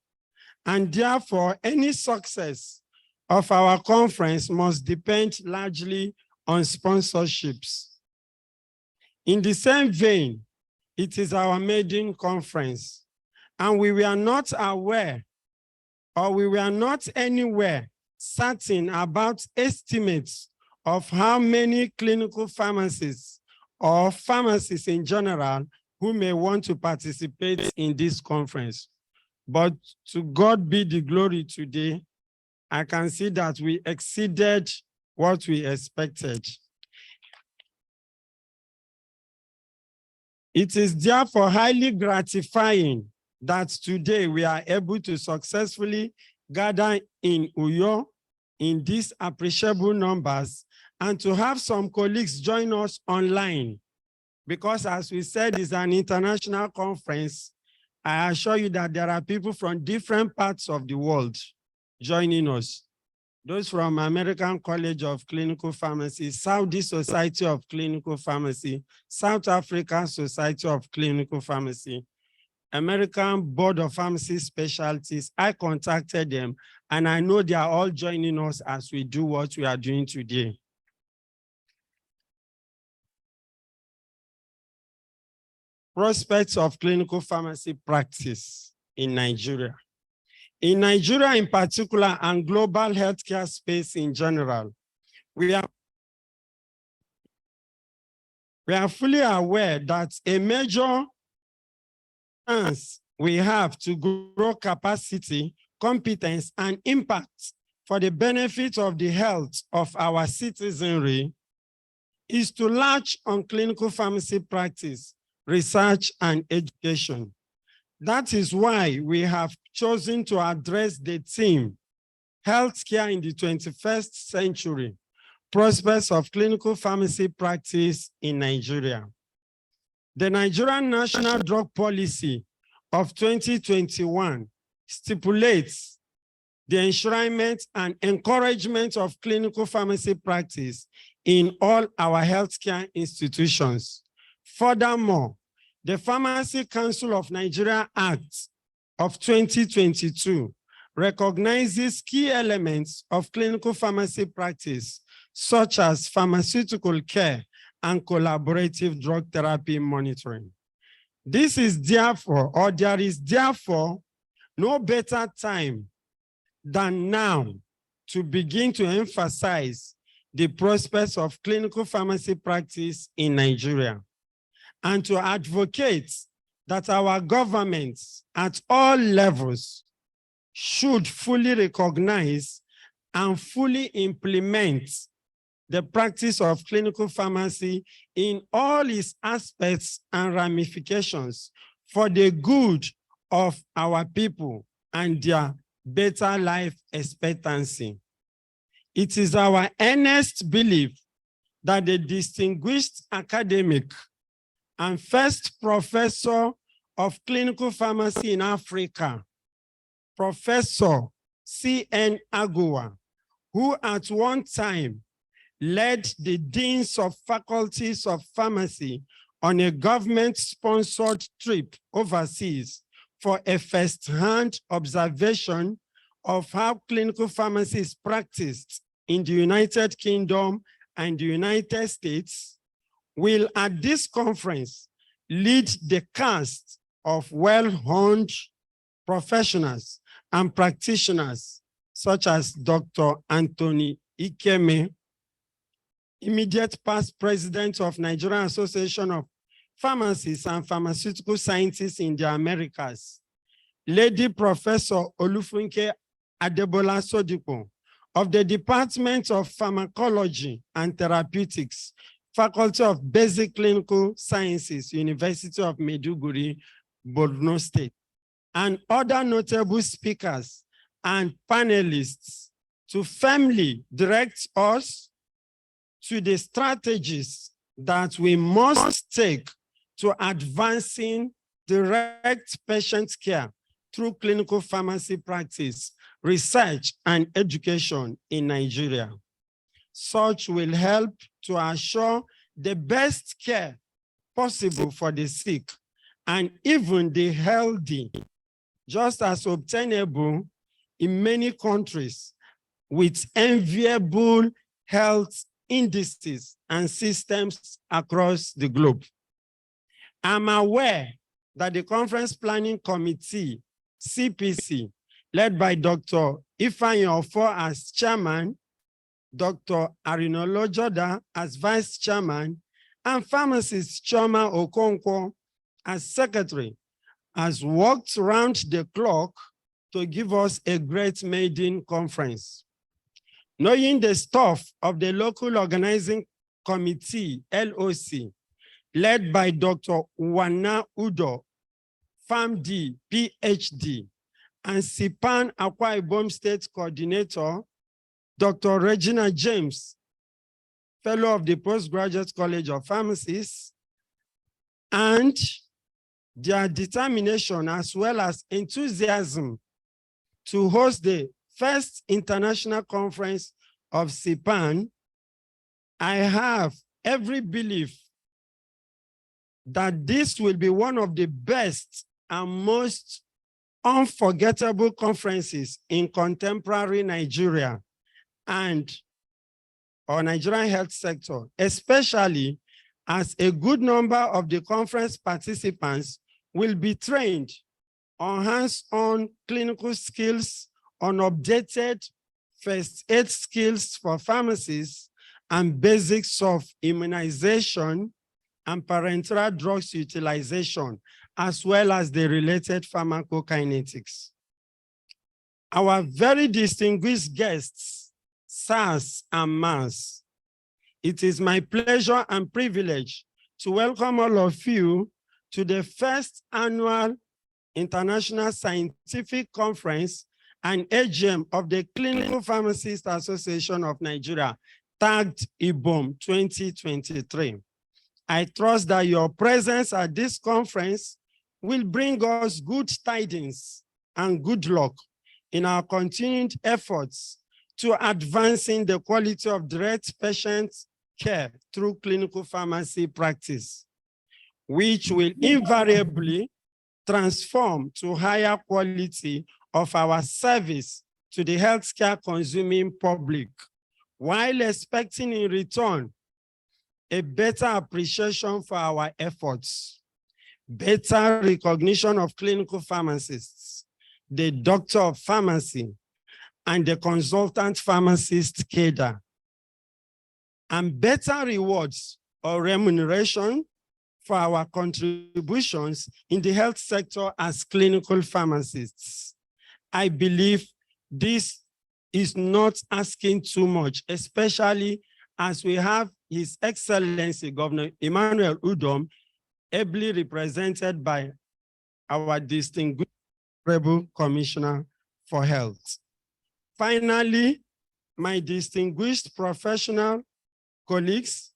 And therefore, any success of our conference must depend largely on sponsorships. In the same vein, it is our maiden conference, and we were not aware, or we were not anywhere certain about estimates of how many clinical pharmacists or pharmacists in general who may want to participate in this conference. But to God be the glory today, I can see that we exceeded what we expected. It is therefore highly gratifying that today we are able to successfully gather in Uyo in these appreciable numbers and to have some colleagues join us online. Because as we said, it's an international conference. I assure you that there are people from different parts of the world joining us. Those from American College of Clinical Pharmacy, Saudi Society of Clinical Pharmacy, South African Society of Clinical Pharmacy, American Board of Pharmacy Specialties. I contacted them, and I know they are all joining us as we do what we are doing today. Prospects of clinical pharmacy practice in Nigeria. In Nigeria in particular, and global healthcare space in general, we are fully aware that a major chance we have to grow capacity, competence, and impact for the benefit of the health of our citizenry is to latch on clinical pharmacy practice, research, and education. That is why we have chosen to address the theme, Healthcare in the 21st Century, Prospects of Clinical Pharmacy Practice in Nigeria. The Nigerian National Drug Policy of 2021 stipulates the enshrinement and encouragement of clinical pharmacy practice in all our healthcare institutions. Furthermore, the Pharmacy Council of Nigeria Act of 2022 recognizes key elements of clinical pharmacy practice, such as pharmaceutical care and collaborative drug therapy monitoring. This is therefore, or there is therefore, no better time than now to begin to emphasize the prospects of clinical pharmacy practice in Nigeria, and to advocate that our governments at all levels should fully recognize and fully implement the practice of clinical pharmacy in all its aspects and ramifications for the good of our people and their better life expectancy. It is our earnest belief that the distinguished academic and first professor of clinical pharmacy in Africa, Professor C.N. Aguwa, who at one time led the deans of faculties of pharmacy on a government-sponsored trip overseas for a first-hand observation of how clinical pharmacy is practiced in the United Kingdom and the United States, will at this conference lead the cast of well-honed professionals and practitioners such as Dr. Anthony Ikeme, immediate past president of Nigerian Association of Pharmacists and Pharmaceutical Scientists in the Americas, Lady Professor Olufunke Adebola Sodipo of the Department of Pharmacology and Therapeutics, Faculty of Basic Clinical Sciences, University of Maiduguri, Borno State, and other notable speakers and panelists to firmly direct us to the strategies that we must take to advancing direct patient care through clinical pharmacy practice, research, and education in Nigeria. Such will help to assure the best care possible for the sick and even the healthy, just as obtainable in many countries with enviable health indices and systems across the globe. I'm aware that the Conference Planning Committee, CPC, led by Dr. Ifeanyi Offor as chairman, Dr. Arinolo Joda as vice chairman, and pharmacist Choma Okonkwo as secretary, has worked round the clock to give us a great maiden conference. Knowing the staff of the local organizing committee, LOC, led by Dr. Wana Udo, PharmD, PhD, and Sipan Akwa Ibom State Coordinator, Dr. Regina James, Fellow of the Postgraduate College of Pharmacists, and their determination as well as enthusiasm to host the first international conference of Sipan, I have every belief that this will be one of the best and most unforgettable conferences in contemporary Nigeria and our Nigerian health sector, especially as a good number of the conference participants will be trained on hands-on clinical skills, on updated first aid skills for pharmacists, and basics of immunization and parenteral drugs utilization, as well as the related pharmacokinetics. Our very distinguished guests, SARS and MAS, it is my pleasure and privilege to welcome all of you to the first annual International Scientific Conference and AGM of the Clinical Pharmacists Association of Nigeria, tagged IBOM 2023. I trust that your presence at this conference will bring us good tidings and good luck in our continued efforts to advancing the quality of direct patient care through clinical pharmacy practice, which will invariably transform to higher quality of our service to the healthcare consuming public, while expecting in return a better appreciation for our efforts, better recognition of clinical pharmacists, the doctor of pharmacy, and the consultant pharmacist cadre, and better rewards or remuneration for our contributions in the health sector as clinical pharmacists. I believe this is not asking too much, especially as we have His Excellency Governor Emmanuel Udom, ably represented by our distinguished Honorable Commissioner for Health. Finally, my distinguished professional colleagues,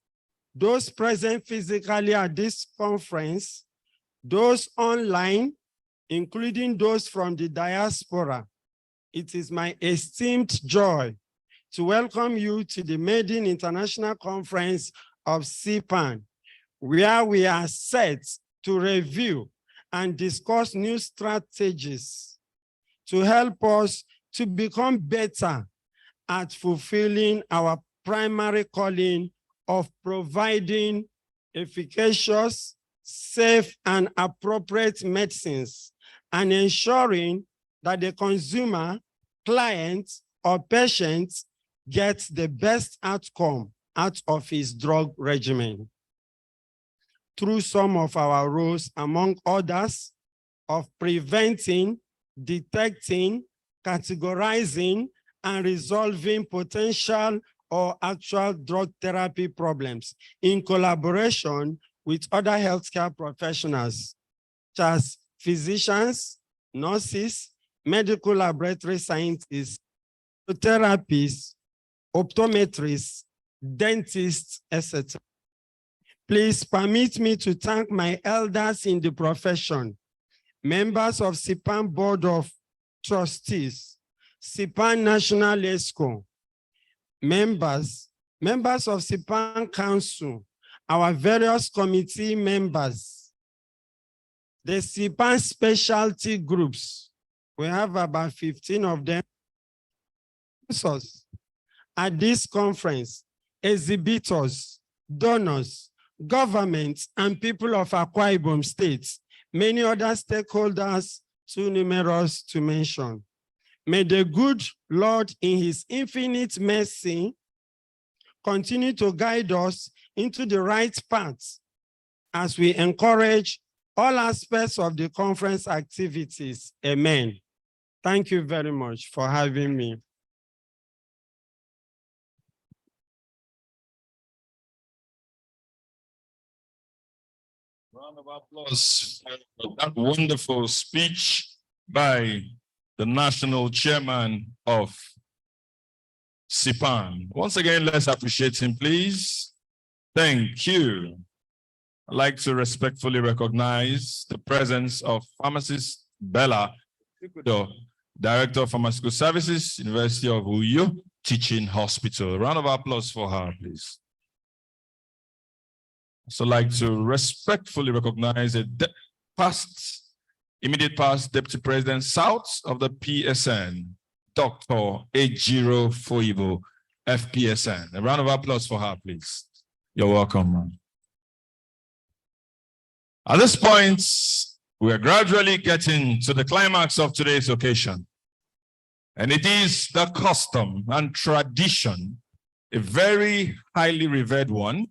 those present physically at this conference, those online, including those from the diaspora, it is my esteemed joy to welcome you to the maiden International Conference of CPAN, where we are set to review and discuss new strategies to help us to become better at fulfilling our primary calling of providing efficacious, safe, and appropriate medicines, and ensuring that the consumer, client, or patient gets the best outcome out of his drug regimen. Through some of our roles, among others, of preventing, detecting, categorizing, and resolving potential or actual drug therapy problems in collaboration with other healthcare professionals, such as physicians, nurses, medical laboratory scientists, therapists, optometrists, dentists, etc. Please permit me to thank my elders in the profession, members of CPAN Board of Trustees, CPAN National ESCO, members of CPAN Council, our various committee members, the CPAN specialty groups. We have about 15 of them. At this conference, exhibitors, donors, governments, and people of Akwa Ibom State, many other stakeholders too numerous to mention. May the good Lord in his infinite mercy continue to guide us into the right path as we encourage all aspects of the conference activities. Amen. Thank you very much for having me. Round of applause for that wonderful speech by the national chairman of CPAN. Once again, let's appreciate him, please. Thank you. I'd like to respectfully recognize the presence of Pharmacist Bella, Director of Pharmaceutical Services, University of Uyo Teaching Hospital. A round of applause for her, please. So I'd like to respectfully recognize a immediate past Deputy President South of the PSN, Dr. Ejiro Foibo, FPSN. A round of applause for her, please. You're welcome, man. At this point, we are gradually getting to the climax of today's occasion. And it is the custom and tradition, a very highly revered one,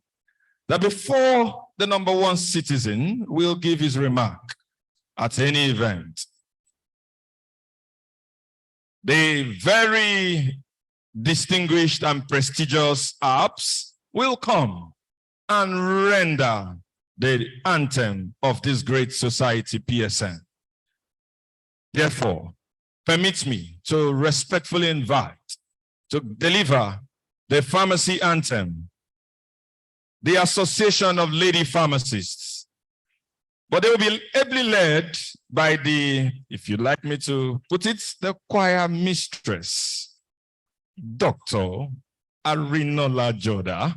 that before the number one citizen will give his remark at any event, the very distinguished and prestigious apps will come and render the anthem of this great society, PSN. Therefore, permit me to respectfully invite to deliver the pharmacy anthem, the Association of Lady Pharmacists. But they will be ably led by the, if you'd like me to put it, the choir mistress, Dr. Arinola Joda.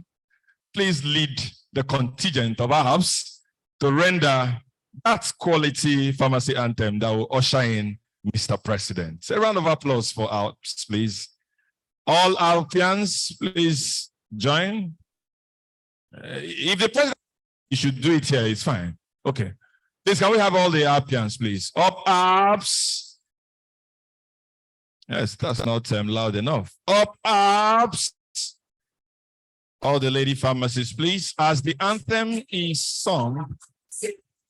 Please lead the contingent of apps to render that quality pharmacy anthem that will usher in Mr. President. A round of applause for apps, please. All Alpians, please join. If the president, you should do it here, it's fine. Okay. Please, can we have all the Alpians, please? Up, apps. Yes, that's not loud enough. Up, apps. All the lady pharmacists, please. As the anthem is sung,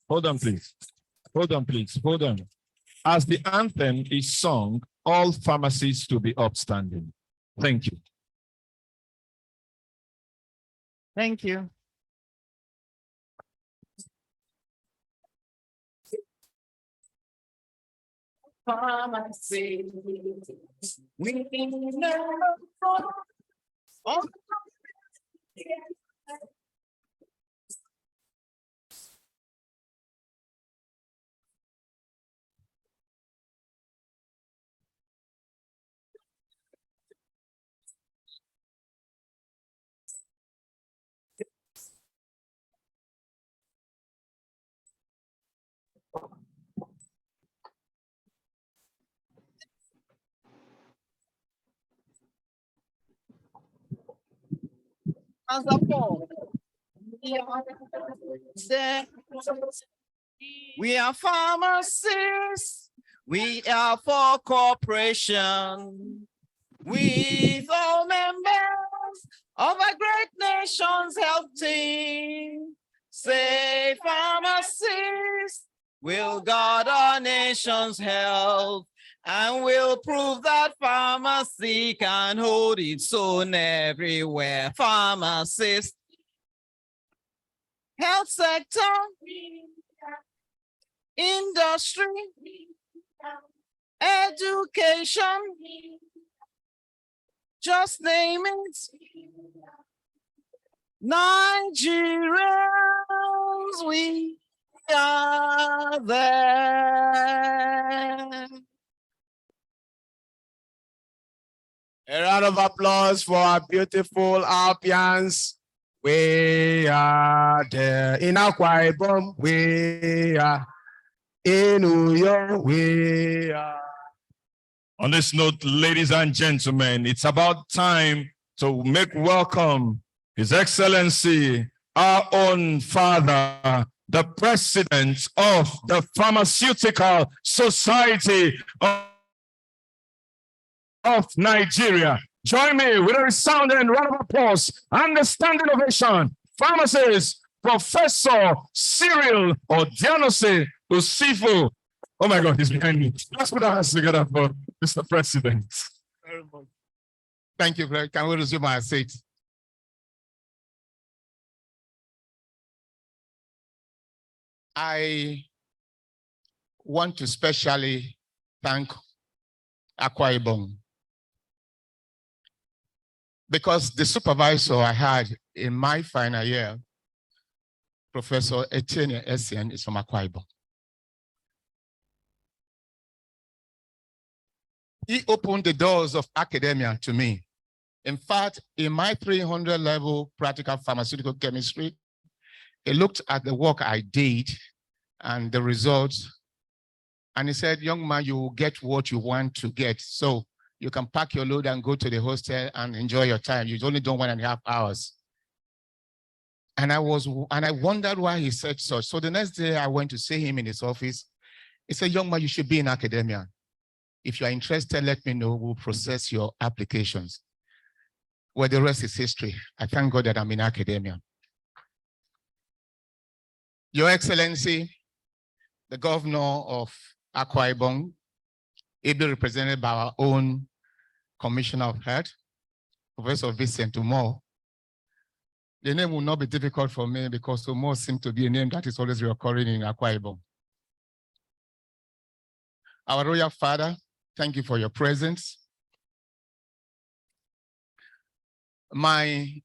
hold on, please. Hold on, please. Hold on. As the anthem is sung, all pharmacists to be upstanding. Thank you. Thank you. Pharmacy, we know all. We are pharmacists. We are for cooperation with all members of a great nation's health team. Say, pharmacists will guard our nation's health and will prove that pharmacy can hold its own everywhere. Pharmacists, health sector, industry, education, just name it. Nigerians, we are there. A round of applause for our beautiful Alpians. We are there in Akwa Ibom. We are in New York. We are. On this note, ladies and gentlemen, it's about time to make welcome His Excellency, our own father, the President of the Pharmaceutical Society of Nigeria. Join me with a resounding round of applause and a standing ovation. Pharmacist, Professor Cyril Odianosi Usifu. Oh my God, he's behind me. Let's put our hands together for Mr. President. Thank you, Greg. Can we resume our seat? I want to specially thank Akwa Ibom because the supervisor I had in my final year, Professor Etienne Essien, is from Akwa Ibom. He opened the doors of academia to me. In fact, in my 300 level practical pharmaceutical chemistry, he looked at the work I did and the results, and he said, young man, you will get what you want to get. So you can pack your load and go to the hostel and enjoy your time. You've only done 1.5 hours. And I wondered why he said such. So the next day I went to see him in his office. He said, young man, you should be in academia. If you are interested, let me know. We'll process your applications. Well, the rest is history. I thank God that I'm in academia. Your Excellency, the Governor of Akwa Ibom, ably represented by our own Commissioner of Health, Professor Vincent Umo. The name will not be difficult for me because Umo seems to be a name that is always recurring in Akwa Ibom. Our Royal Father, thank you for your presence. My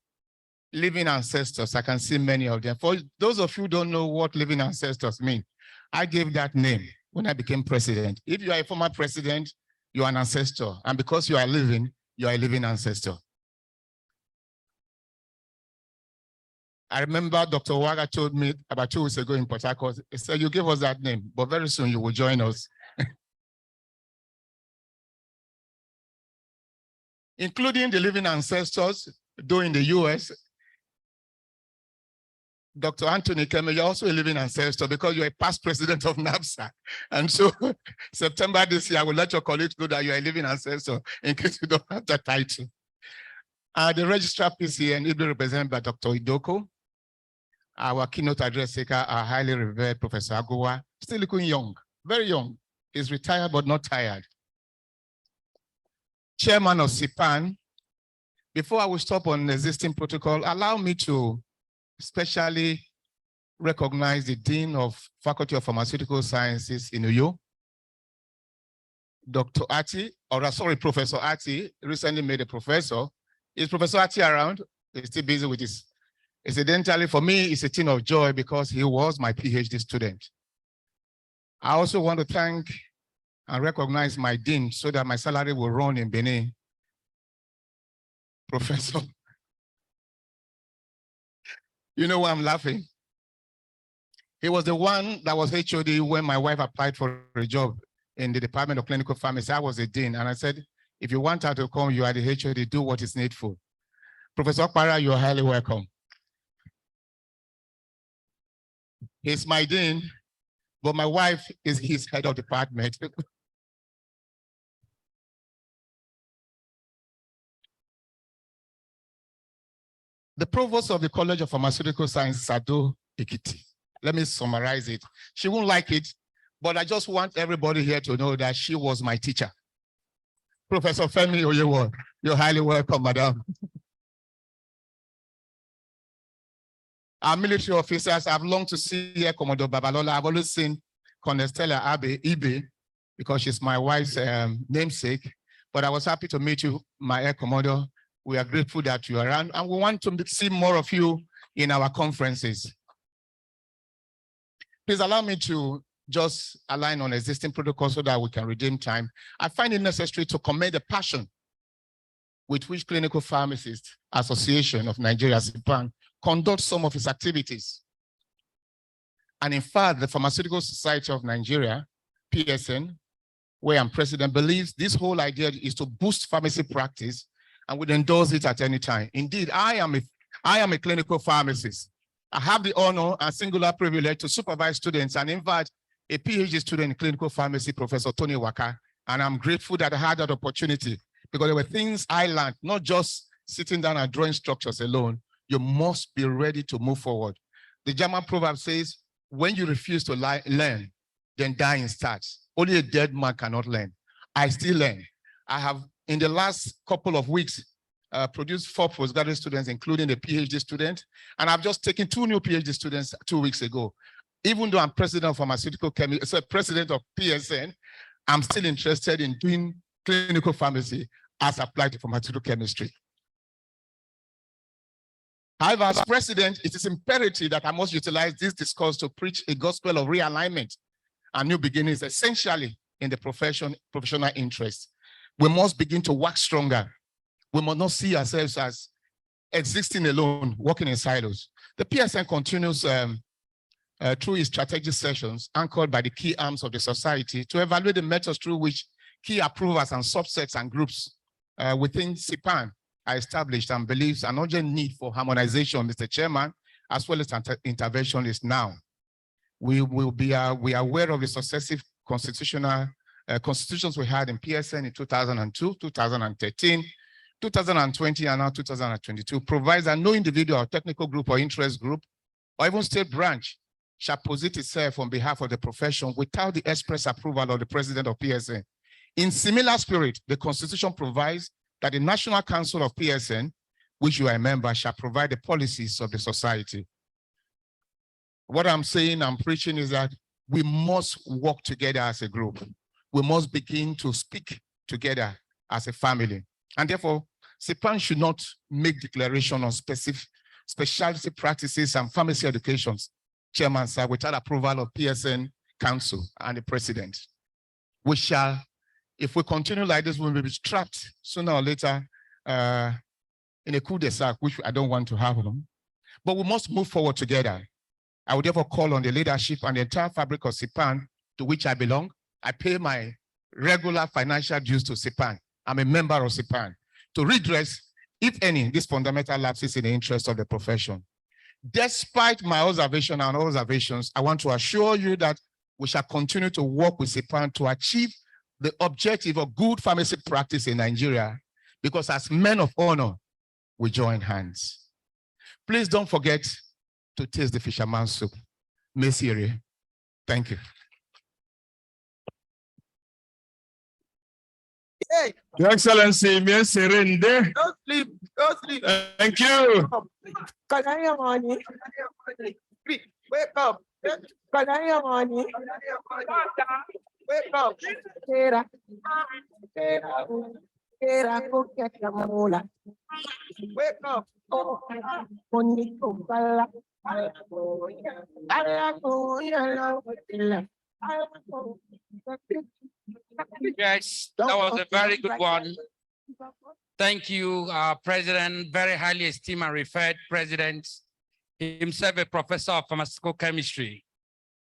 living ancestors, I can see many of them. For those of you who don't know what living ancestors mean, I gave that name when I became president. If you are a former president, you are an ancestor. And because you are a living ancestor. I remember Dr. Waga told me about 2 weeks ago in Port Harcourt, he said, you gave us that name, but very soon you will join us. Including the living ancestors, though in the US, Dr. Anthony Keme, you're also a living ancestor because you're a past president of NAPSA. And so September this year, I will let your colleagues know that you're a living ancestor in case you don't have that title. The registrar PCN, ably represented by Dr. Idoko. Our keynote address taker, our highly revered Professor Aguwa, still looking young, very young. He's retired but not tired. Chairman of CPAN, before I will stop on existing protocol, allow me to especially recognize the Dean of Faculty of Pharmaceutical Sciences in Uyo, Dr. Ati, Professor Ati, recently made a professor. Is Professor Ati around? He's still busy with his. Incidentally, for me, it's a thing of joy because he was my PhD student. I also want to thank and recognize my dean so that my salary will run in Benin. Professor, you know why I'm laughing? He was the one that was HOD when my wife applied for a job in the Department of Clinical Pharmacy. I was the dean, and I said, if you want her to come, you are the HOD, do what is needful. Professor Okpara, you are highly welcome. He's my dean, but my wife is his head of department. The provost of the College of Pharmaceutical Sciences, Sado Ikiti. Let me summarize it. She won't like it, but I just want everybody here to know that she was my teacher. Professor Femi Oyewo, you're highly welcome, madam. Our military officers, I've longed to see here Commodore Babalola. I've always seen Colonel Stella Ibe, because she's my wife's namesake. But I was happy to meet you, my Air Commodore. We are grateful that you are around, and we want to see more of you in our conferences. Please allow me to just align on existing protocols so that we can redeem time. I find it necessary to commend the passion with which Clinical Pharmacists Association of Nigeria, CPHAN, conducts some of its activities. And in fact, the Pharmaceutical Society of Nigeria, PSN, where I'm president, believes this whole idea is to boost pharmacy practice and would endorse it at any time. Indeed, I am a clinical pharmacist. I have the honor and singular privilege to supervise students and invite a PhD student in clinical pharmacy, Professor Tony Waka, and I'm grateful that I had that opportunity because there were things I learned, not just sitting down and drawing structures alone. You must be ready to move forward. The German proverb says, when you refuse to learn, then dying starts. Only a dead man cannot learn. I still learn. I have, in the last couple of weeks, produced 4 postgraduate students, including a PhD student, and I've just taken 2 new PhD students 2 weeks ago. Even though I'm president of pharmaceutical chemistry, so president of PSN, I'm still interested in doing clinical pharmacy as applied to pharmaceutical chemistry. However, as president, it is imperative that I must utilize this discourse to preach a gospel of realignment and new beginnings, essentially in the professional interest. We must begin to work stronger. We must not see ourselves as existing alone, working in silos. The PSN continues through its strategic sessions, anchored by the key arms of the society, to evaluate the methods through which key approvers and subsets and groups within CPHAN are established and believes an urgent need for harmonization, Mr. Chairman, as well as intervention is now. We are aware of the successive constitutions we had in PSN in 2002, 2013, 2020, and now 2022, provides that no individual or technical group or interest group or even state branch shall posit itself on behalf of the profession without the express approval of the president of PSN. In similar spirit, the Constitution provides that the National Council of PSN, which you are a member, shall provide the policies of the society. What I'm saying, I'm preaching is that we must work together as a group. We must begin to speak together as a family. And therefore, CPHAN should not make declaration on specialty practices and pharmacy educations, Chairman, sir, without approval of PSN Council and the President. We shall, if we continue like this, we will be trapped sooner or later in a cul-de-sac, which I don't want to have them. But we must move forward together. I would therefore call on the leadership and the entire fabric of CPHAN, to which I belong. I pay my regular financial dues to CPHAN. I'm a member of CPHAN, to redress, if any, these fundamental lapses in the interest of the profession. Despite my observation and observations, I want to assure you that we shall continue to work with CPHAN to achieve the objective of good pharmacy practice in Nigeria, because as men of honor, we join hands. Please don't forget to taste the fisherman's soup. Messier, thank you. Hey. Your Excellency, Messier, don't sleep, don't sleep. Thank you. Can I have money? Wake up. Can I have money? Wake up. Wake up. Yes, that was a very good one. Thank you, President, very highly esteemed and referred President, himself a professor of pharmaceutical chemistry.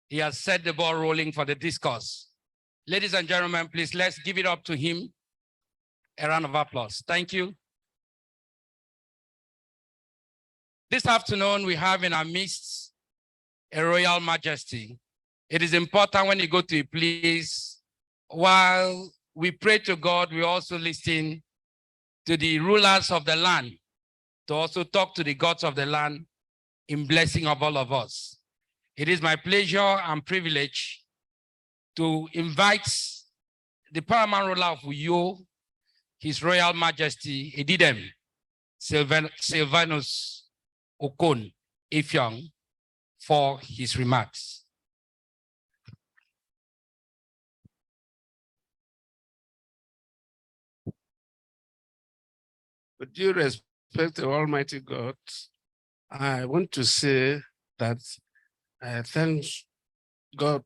He has set the ball rolling for the discourse. Ladies and gentlemen, please, let's give it up to him. A round of applause. Thank you. This afternoon, we have in our midst a royal majesty. It is important when you go to a place, while we pray to God, we also listen to the rulers of the land. to also talk to the gods of the land in blessing of all of us. It is my pleasure and privilege to invite the paramount ruler of Uyo, His Royal Majesty Edidem Sylvanus Okon Ifyong, for his remarks. With due respect to Almighty God, I want to say that I thank God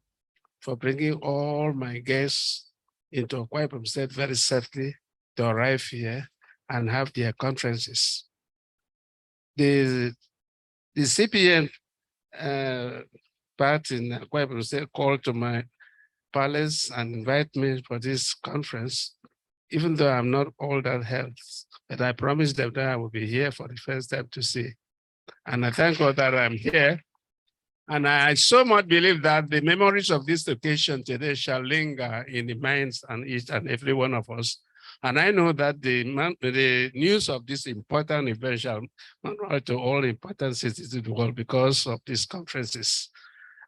for bringing all my guests into Akwa Ibom State very safely to arrive here and have their conferences. The CPN part in Akwa Ibom State called to my palace and invite me for this conference, even though I'm not all that health, but I promised them that I will be here for the first time to see. And I thank God that I'm here. And I so much believe that the memories of this occasion today shall linger in the minds and each and every one of us. And I know that the news of this important event shall run to all important cities in the world because of these conferences.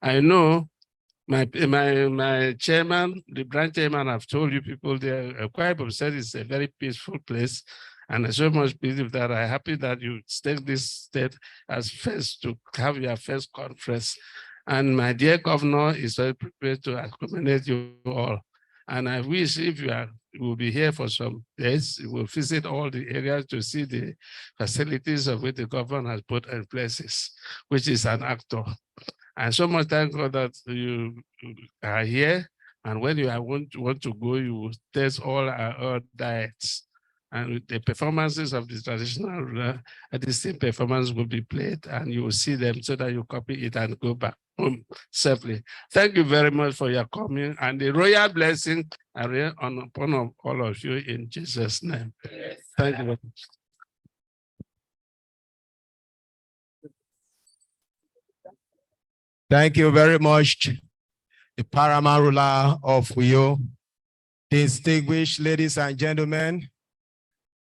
I know my chairman, the branch chairman, I've told you people there, Akwa Ibom State is a very peaceful place. And I so much believe that I'm happy that you take this state as first to have your first conference. And my dear governor is very prepared to accommodate you all. And I wish if you will be here for some days, you will visit all the areas to see the facilities of which the government has put in places, which is an actor. And so much thank God that you are here. And when you want to go, you will taste all our diets. And the performances of the traditional the same performance will be played, and you will see them so that you copy it and go back home safely. Thank you very much for your coming, and the royal blessing upon all of you in Jesus' name. Thank you very much. Thank you very much, the paramount ruler of Uyo. Distinguished ladies and gentlemen,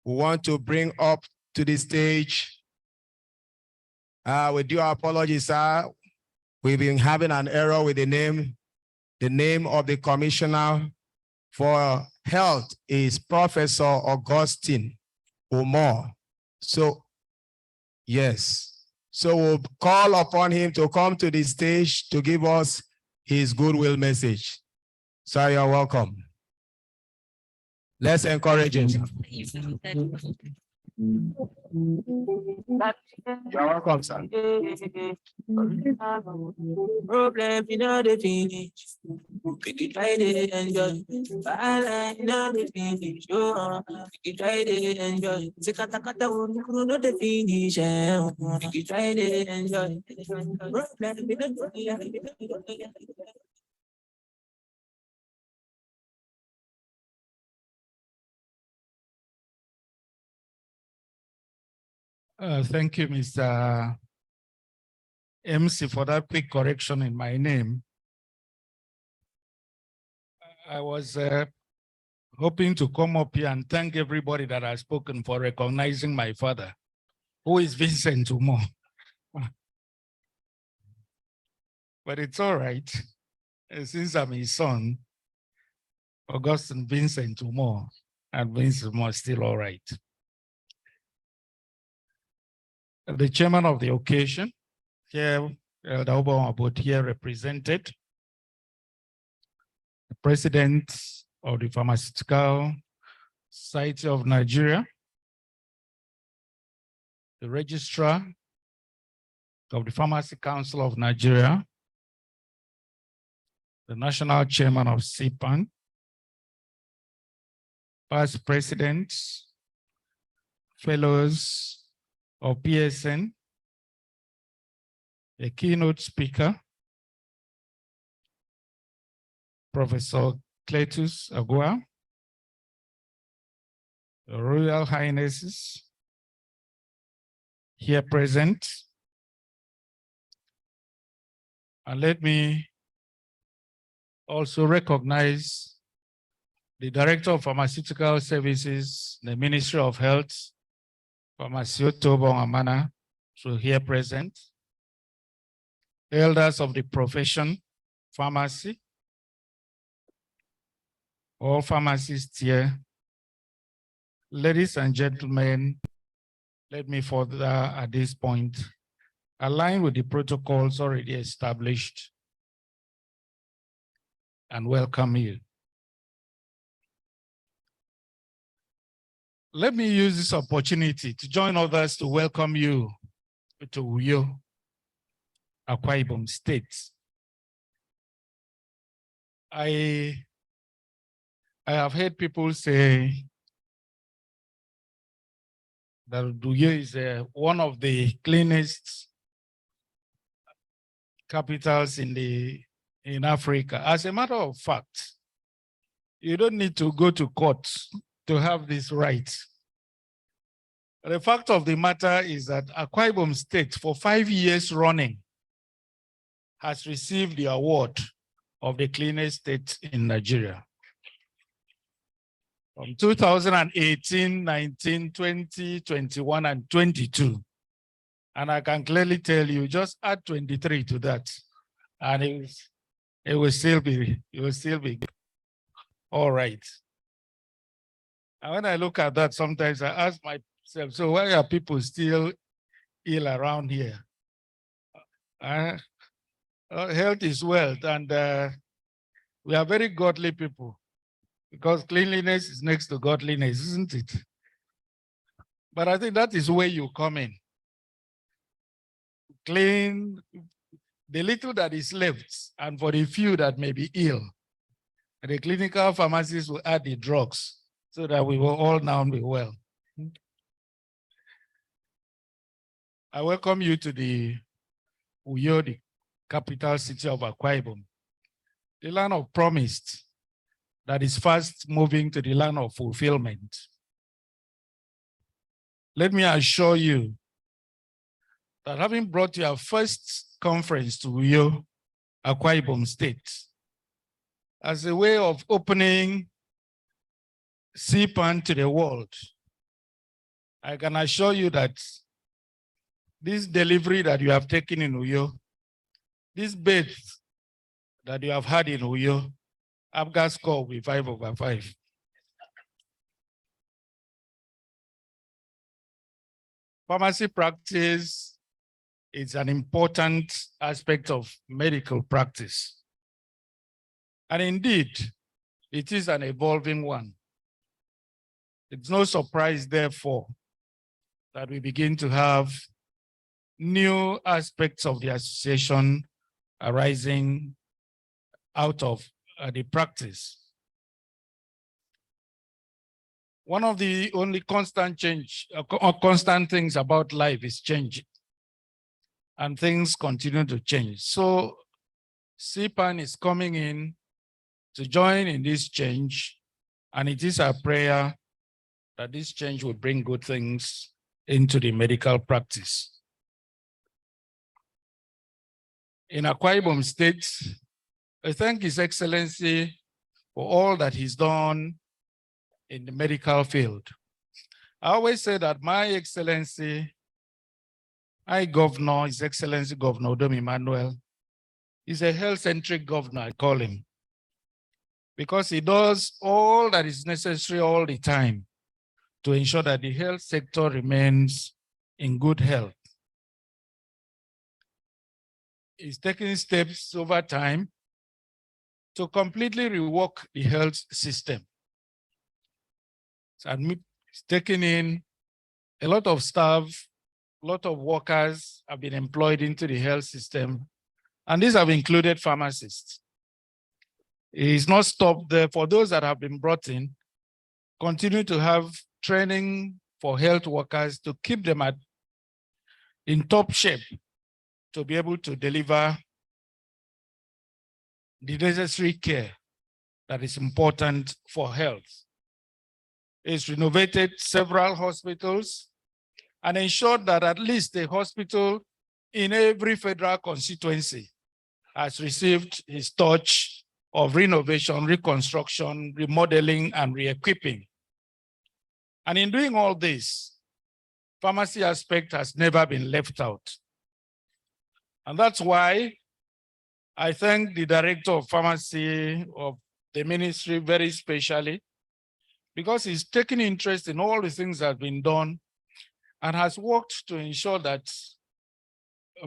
we want to bring up to the stage. With your apologies, sir. We've been having an error with the name. The name of the commissioner for health is Professor Augustine Umar. So, yes. So we'll call upon him to come to the stage to give us his goodwill message. Sir, you're welcome. Let's encourage him. You're welcome, sir. Problem, you know the finish. We can try to enjoy. Bye, you know the finish. We can try to enjoy. Sekata we know the finish. We can try to enjoy. Problem, you know the Thank you, Mr. MC, for that quick correction in my name. I was hoping to come up here and thank everybody that has spoken for recognizing my father, who is Vincent Umo. But it's all right. Since I'm his son, Augustine Vincent Umo, and Vincent Umo is still all right. The chairman of the occasion, here, Elder Obama here represented, the president of the Pharmaceutical Society of Nigeria, the registrar of the Pharmacy Council of Nigeria, the national chairman of CPAN, past presidents, fellows of PSN, a keynote speaker, Professor Cletus Aguwa, the Royal Highnesses here present. And let me also recognize the Director of Pharmaceutical Services, the Ministry of Health, Pharmacists Amana, so here present, elders of the profession, pharmacy, all pharmacists here, ladies and gentlemen, let me further at this point align with the protocols already established and welcome you. Let me use this opportunity to join others to welcome you to Uyo, Akwa Ibom State. I have heard people say that Uyo is one of the cleanest capitals in Africa. As a matter of fact, you don't need to go to court to have this right. The fact of the matter is that Akwa Ibom State, for 5 years running, has received the award of the cleanest state in Nigeria. From 2018, 19, 20, 21, and 22. And I can clearly tell you, just add 23 to that, and it will still be all right. And when I look at that, sometimes I ask myself, so why are people still ill around here? Health is wealth, and we are very godly people because cleanliness is next to godliness, isn't it? But I think that is where you come in. Clean the little that is left, and for the few that may be ill, the clinical pharmacists will add the drugs so that we will all now be well. I welcome you to the Uyo, the capital city of Akwa Ibom, the land of promise that is fast moving to the land of fulfillment. Let me assure you that having brought your first conference to Uyo, Akwa Ibom State, as a way of opening CPAN to the world, I can assure you that this delivery that you have taken in Uyo, this bed that you have had in Uyo, ABGA score will be 5/5. Pharmacy practice is an important aspect of medical practice. And indeed, it is an evolving one. It's no surprise, therefore, that we begin to have new aspects of the association arising out of the practice. One of the only constant things about life is change, and things continue to change. So CPAN is coming in to join in this change, and it is our prayer that this change will bring good things into the medical practice. In Akwa Ibom State, I thank His Excellency for all that he's done in the medical field. I always say that my Excellency, my governor, His Excellency Governor Odom Emmanuel, is a health-centric governor, I call him, because he does all that is necessary all the time to ensure that the health sector remains in good health. He's taking steps over time to completely rework the health system. And he's taking in a lot of staff, a lot of workers have been employed into the health system, and these have included pharmacists. He's not stopped there. For those that have been brought in, continue to have training for health workers to keep them in top shape to be able to deliver the necessary care that is important for health. It's renovated several hospitals and ensured that at least a hospital in every federal constituency has received his touch of renovation, reconstruction, remodeling, and re-equipping. And in doing all this, pharmacy aspect has never been left out. And that's why I thank the director of pharmacy of the ministry very specially, because he's taken interest in all the things that have been done and has worked to ensure that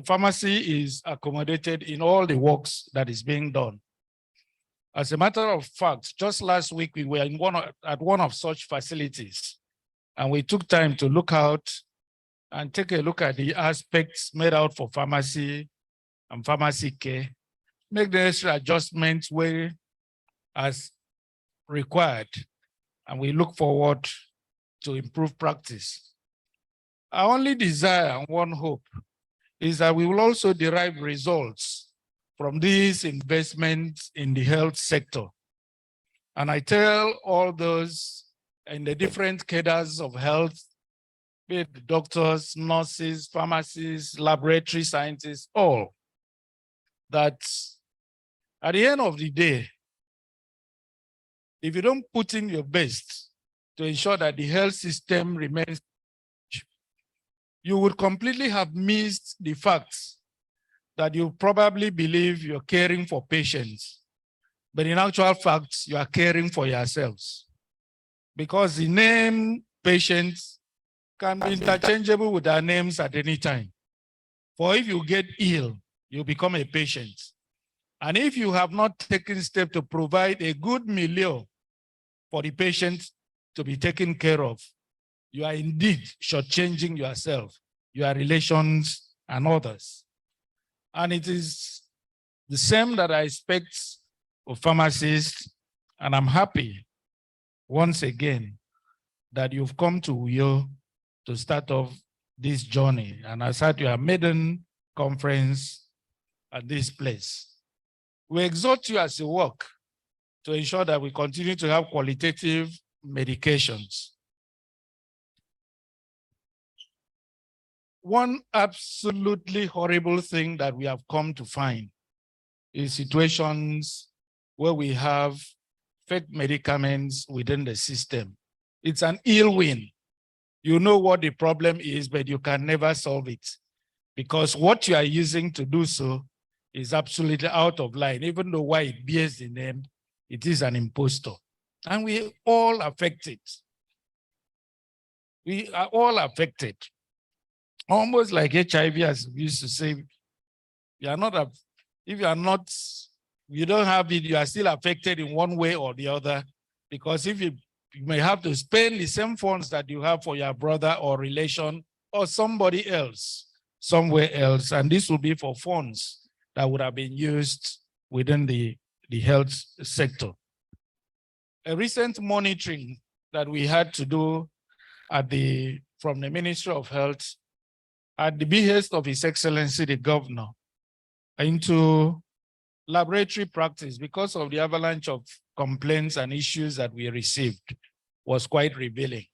pharmacy is accommodated in all the works that is being done. As a matter of fact, just last week, we were at one of such facilities, and we took time to look out and take a look at the aspects made out for pharmacy and pharmacy care, make the necessary adjustments where as required, and we look forward to improve practice. Our only desire and one hope is that we will also derive results from these investments in the health sector. And I tell all those in the different cadres of health, be it doctors, nurses, pharmacists, laboratory scientists, all, that at the end of the day, if you don't put in your best to ensure that the health system remains, you would completely have missed the facts that you probably believe you're caring for patients, but in actual fact, you are caring for yourselves. Because the name patients can be interchangeable with our names at any time. For if you get ill, you become a patient. And if you have not taken steps to provide a good milieu for the patient to be taken care of, you are indeed shortchanging yourself, your relations, and others. And it is the same that I expect of pharmacists, and I'm happy once again that you've come to Uyo to start off this journey. And as at your maiden conference at this place, we exhort you as you work to ensure that we continue to have qualitative medications. One absolutely horrible thing that we have come to find is situations where we have fake medicaments within the system. It's an ill win. You know what the problem is, but you can never solve it because what you are using to do so is absolutely out of line. Even though why it bears the name, it is an impostor. And we all affected. We are all affected. Almost like HIV, as we used to say, you are not, if you are not, you don't have it, you are still affected in one way or the other. Because if you may have to spend the same funds that you have for your brother or relation or somebody else, somewhere else, and this will be for funds that would have been used within the health sector. A recent monitoring that we had to do from the Ministry of Health at the behest of His Excellency the Governor into laboratory practice because of the avalanche of complaints and issues that we received was quite revealing.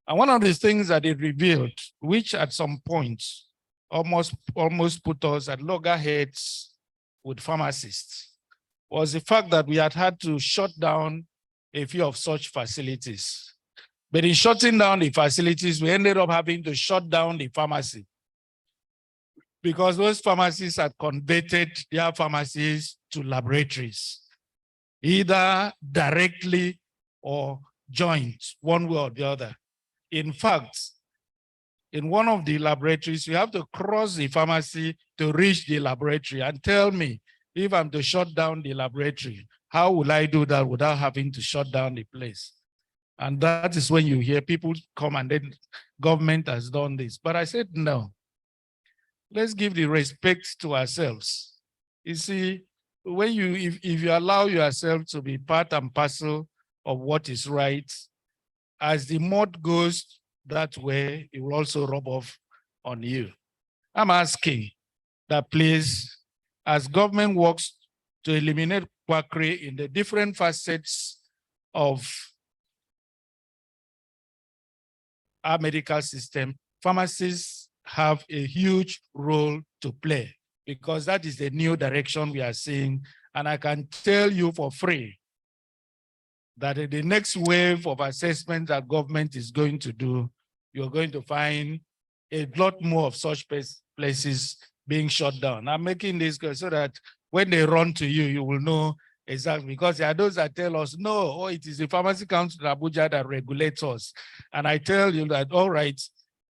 And one of the things that it revealed, which at some point almost put us at loggerheads with pharmacists, was the fact that we had to shut down a few of such facilities. But in shutting down the facilities, we ended up having to shut down the pharmacy because those pharmacies had converted their pharmacies to laboratories, either directly or joint, one way or the other. In fact, in one of the laboratories, you have to cross the pharmacy to reach the laboratory. And tell me, if I'm to shut down the laboratory, how will I do that without having to shut down the place? And that is when you hear people come and then government has done this. But I said, no, let's give the respect to ourselves. You see, when if you allow yourself to be part and parcel of what is right, as the mud goes that way, it will also rub off on you. I'm asking that please, as government works to eliminate quackery in the different facets of our medical system, pharmacists have a huge role to play because that is the new direction we are seeing. And I can tell you for free that the next wave of assessment that government is going to do you're going to find a lot more of such places being shut down. I'm making this so that when they run to you, you will know exactly, because there are those that tell us, no, it is the Pharmacy Council in Abuja that regulates us. And I tell you that, all right,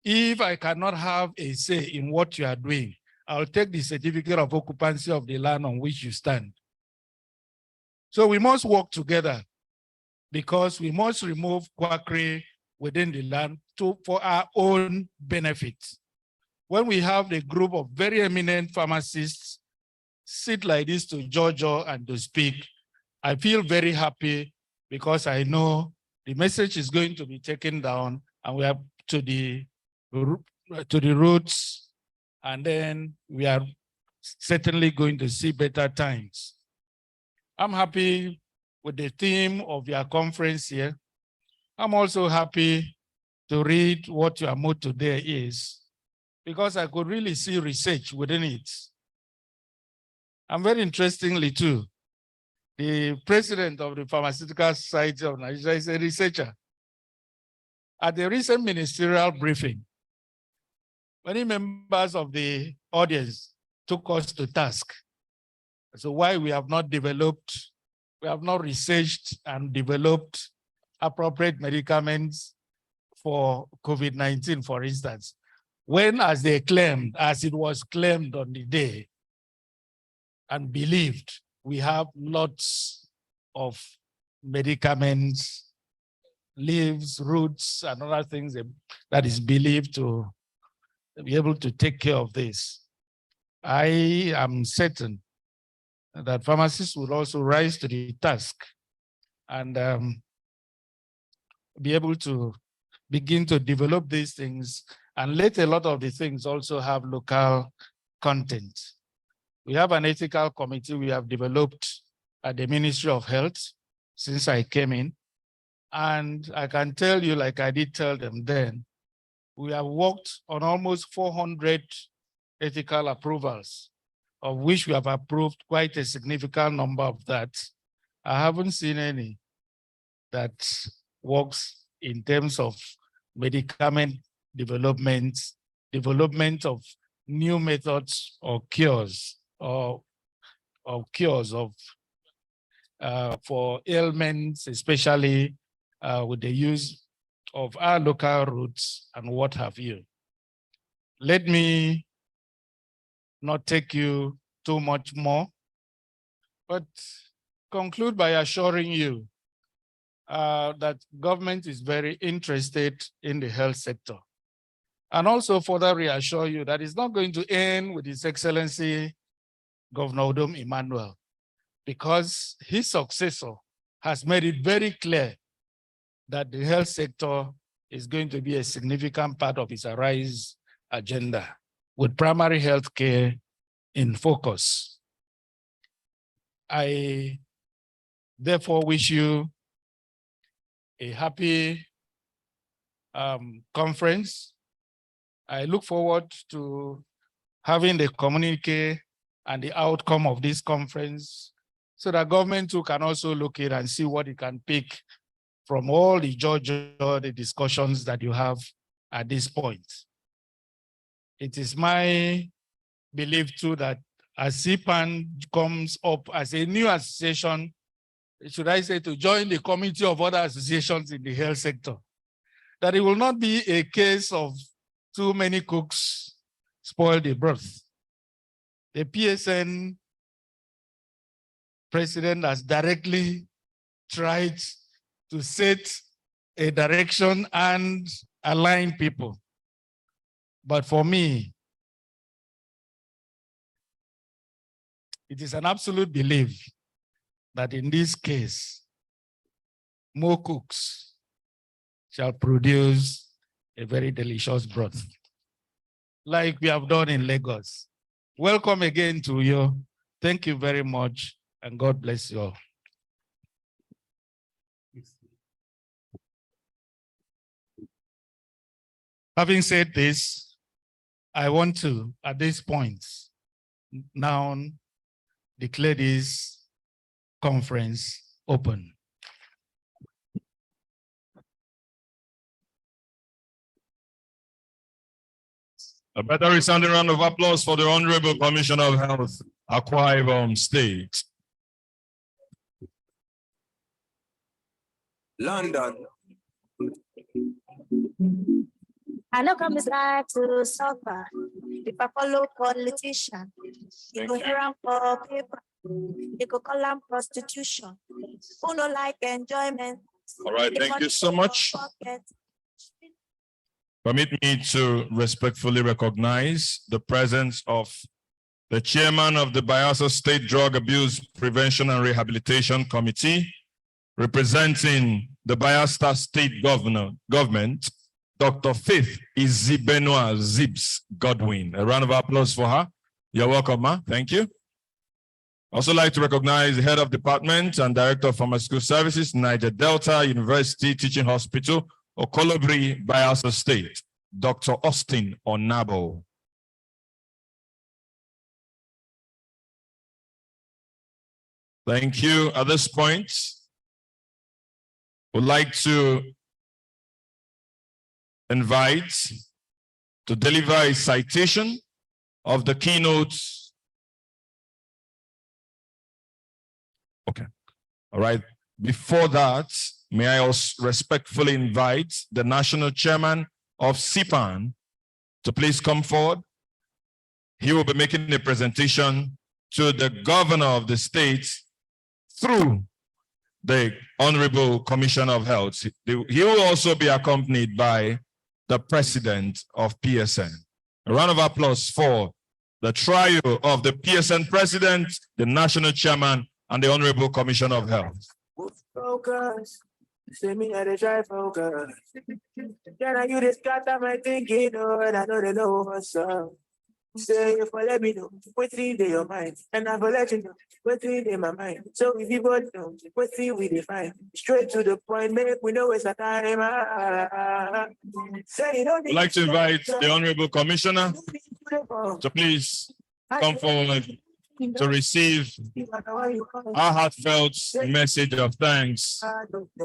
if I cannot have a say in what you are doing, I'll take the certificate of occupancy of the land on which you stand. So we must work together, because we must remove quackery within the land for our own benefit. When we have a group of very eminent pharmacists sit like this to judge and to speak, I feel very happy, because I know the message is going to be taken down and we are to the roots, and then we are certainly going to see better times. I'm happy with the theme of your conference here. I'm also happy to read what your motto there is, because I could really see research within it. And very interestingly too, the president of the Pharmaceutical Society of Nigeria is a researcher. At the recent ministerial briefing, many members of the audience took us to task. So why we have not developed, we have not researched and developed appropriate medicaments for COVID-19, for instance, when, as they claimed, as it was claimed on the day and believed, we have lots of medicaments, leaves, roots, and other things that is believed to be able to take care of this. I am certain that pharmacists will also rise to the task and be able to begin to develop these things, and let a lot of the things also have local content. We have an ethical committee we have developed at the Ministry of Health since I came in. And I can tell you, like I did tell them then, we have worked on almost 400 ethical approvals, of which we have approved quite a significant number of that. I haven't seen any that works in terms of medicament development of new methods or cures, or cures of for ailments, especially with the use of our local roots and what have you. Let me not take you too much more, but conclude by assuring you that government is very interested in the health sector. And also further reassure you that it's not going to end with His Excellency Governor Udom Emmanuel, because his successor has made it very clear that the health sector is going to be a significant part of his Arise agenda, with primary health care in focus. I therefore wish you a happy conference. I look forward to having the communique and the outcome of this conference, so that government too can also look at and see what it can pick from all the the discussions that you have at this point. It is my belief too that as CPAN comes up as a new association, should I say, to join the committee of other associations in the health sector, that it will not be a case of too many cooks spoil the broth. The PSN president has directly tried to set a direction and align people. But for me, it is an absolute belief that in this case, more cooks shall produce a very delicious broth, like we have done in Lagos. Welcome again to you. Thank you very much, and God bless you all. Having said this, I want to, at this point, now declare this conference open. A better resounding round of applause for the Honorable Commissioner of Health, Akwa Ibom State. London. I know come like to suffer. If I follow politician, you go hear am for paper. You go call them prostitution. Who no like enjoyment? All right, thank you so much. Permit me to respectfully recognize the presence of the chairman of the Bayelsa State Drug Abuse Prevention and Rehabilitation Committee, representing the Bayelsa State government, Dr. Faith Nzebunwa Zibs Godwin. A round of applause for her. You're welcome, ma. Thank you. Also like to recognize the head of department and director of pharmaceutical services, Niger Delta University Teaching Hospital, Okolobri, Bayelsa State, Dr. Austin Onabo. Thank you. At this point, would like to invite to deliver a citation of the keynote. Okay. All right. Before that, may I also respectfully invite the national chairman of FPSN to please come forward. He will be making a presentation to the governor of the state through the Honorable Commissioner of Health. He will also be accompanied by the president of PSN. A round of applause for the trio of the PSN president, the national chairman, and the Honorable Commissioner of Health. Focus. Say me how to try focus. Can I you just got my thinking, and I know they know what's up. Say if I let me know what's in your mind, and I will let you know what's in my mind. So if you both know what's in we define, straight to the point, make we know it's a time. Say I'd like to invite the Honorable Commissioner to please come forward to receive our heartfelt message of thanks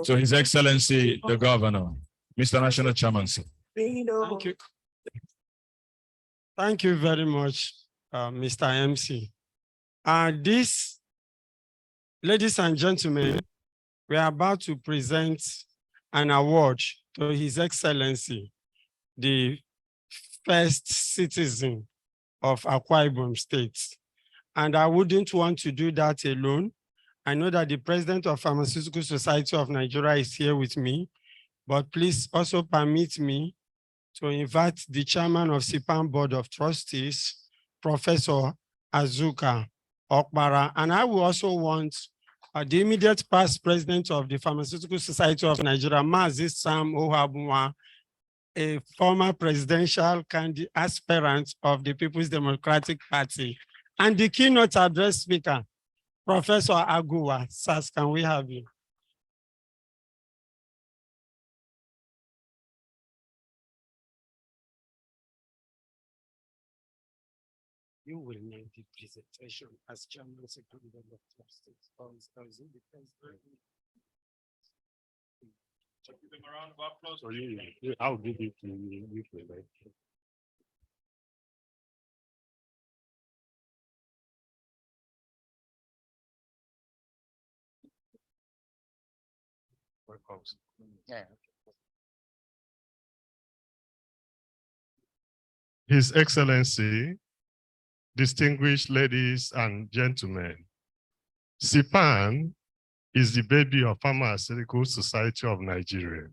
to His Excellency, the Governor. Mr. National Chairman, sir. Thank you. Thank you very much, Mr. MC. This, ladies and gentlemen, we are about to present an award to His Excellency, the first citizen of Akwa Ibom State. And I wouldn't want to do that alone. I know that the president of Pharmaceutical Society of Nigeria is here with me, but please also permit me to invite the chairman of FPCPharm Board of Trustees, Professor Nsuka Okbara. And I will also want the immediate past president of the Pharmaceutical Society of Nigeria, Mazi Sam Ohabunwa, a former presidential candidate aspirant of the People's Democratic Party. And the keynote address speaker, Professor Aguwa. Sas, can we have you? You will make the presentation as Chairman Secretary of Trustees. Give them a round of applause. I'll give it to you. His Excellency, distinguished ladies and gentlemen, FPSN is the baby of Pharmaceutical Society of Nigeria.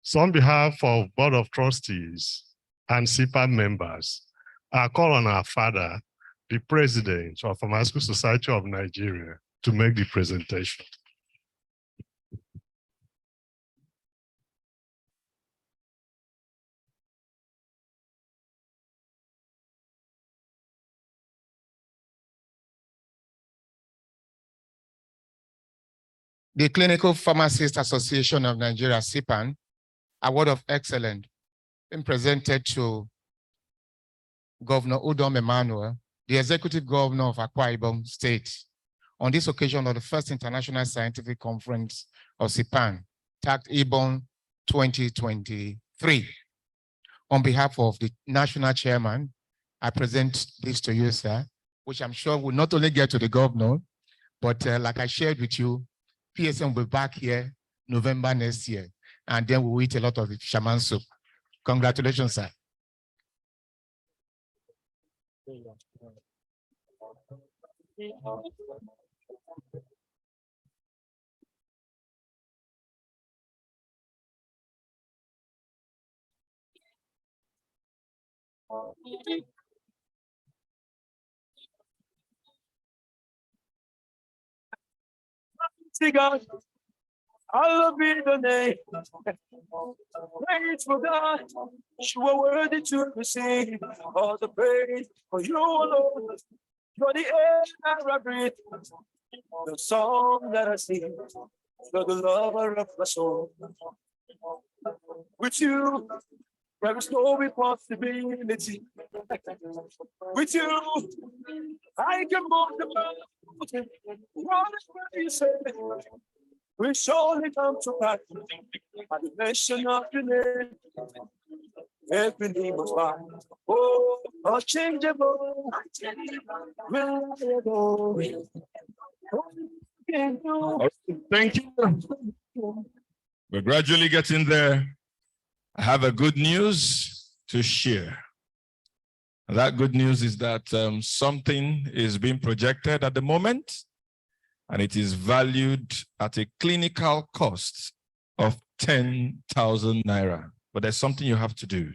So on behalf of Board of Trustees and FPSN members, I call on our father, the president of Pharmaceutical Society of Nigeria, to make the presentation. The Clinical Pharmacists Association of Nigeria, FPSN, Award of Excellence, been presented to Governor Udom Emmanuel, the Executive Governor of Akwa Ibom State, on this occasion of the first International Scientific Conference of FPSN, tagged Ibom 2023. On behalf of the national chairman, I present this to you, sir, which I'm sure will not only get to the governor, but like I shared with you, PSN will be back here November next year, and then we'll eat a lot of shaman soup. Congratulations, sir. God, I'll be the name. Praise for God, you are worthy to receive all the praise for you alone. You're the air that I breathe, the song that I sing. You're the lover of my soul. With you, there is no impossibility. With you, I can move the mountain. Whatever you say, will surely come to pass. At the mention of your name, every knee must bow. Oh, unchangeable, reliable. Thank you. We're gradually getting there. I have a good news to share. That good news is that something is being projected at the moment, and it is valued at a clinical cost of 10,000 naira. But there's something you have to do.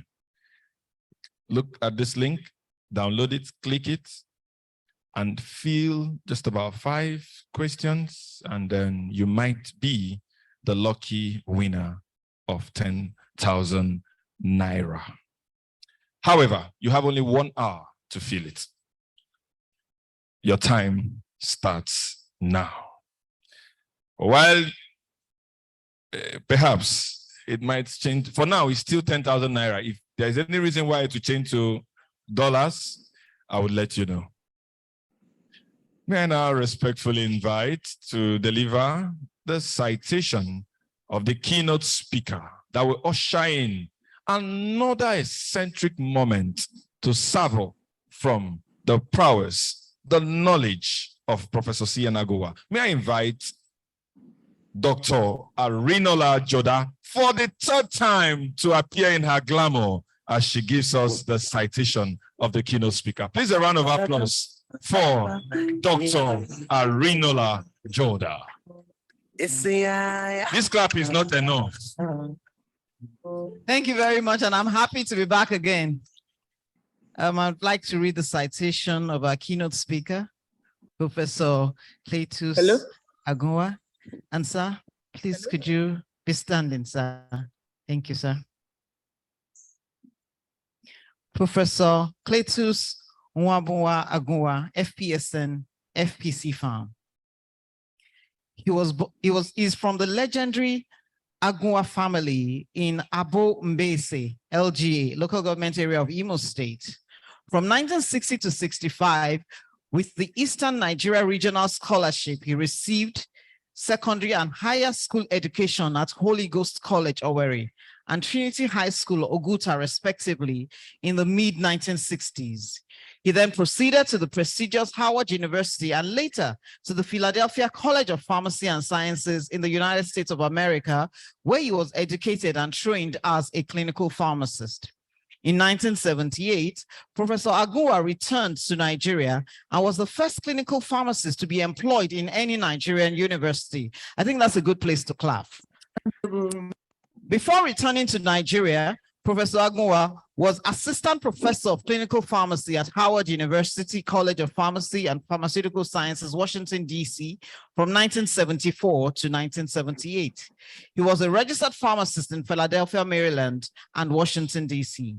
Look at this link, download it, click it, and fill just about 5 questions, and then you might be the lucky winner of 10,000 naira. However, you have only 1 hour to fill it. Your time starts now. While perhaps it might change, for now it's still 10,000 naira. If there is any reason why to change to dollars, I would let you know. May I now respectfully invite to deliver the citation of the keynote speaker that will usher in another eccentric moment to savor from the prowess, the knowledge of Professor Aguwa. May I invite Dr. Arinola Joda for the 3rd time to appear in her glamour as she gives us the citation of the keynote speaker. Please a round of applause for Dr. Arinola Joda. This clap is not enough. Thank you very much, and I'm happy to be back again. I'd like to read the citation of our keynote speaker, Professor Cletus Aguwa. And sir, please could you be standing, sir? Thank you, sir. Professor Cletus Nzebunwa Aguwa, FPSN, FPCPharm. He's from the legendary Aguwa family in Abo Mbese, LGA, local government area of Imo State. From 1960 to 65, with the Eastern Nigeria Regional Scholarship, he received secondary and higher school education at Holy Ghost College, Owerri, and Trinity High School, Oguta, respectively, in the mid-1960s. He then proceeded to the prestigious Howard University and later to the Philadelphia College of Pharmacy and Sciences in the United States of America, where he was educated and trained as a clinical pharmacist. In 1978, Professor Aguwa returned to Nigeria and was the first clinical pharmacist to be employed in any Nigerian university. I think that's a good place to clap. Before returning to Nigeria, Professor Aguwa was assistant professor of clinical pharmacy at Howard University College of Pharmacy and Pharmaceutical Sciences, Washington, D.C. from 1974 to 1978. He was a registered pharmacist in Philadelphia, Maryland, and Washington, D.C.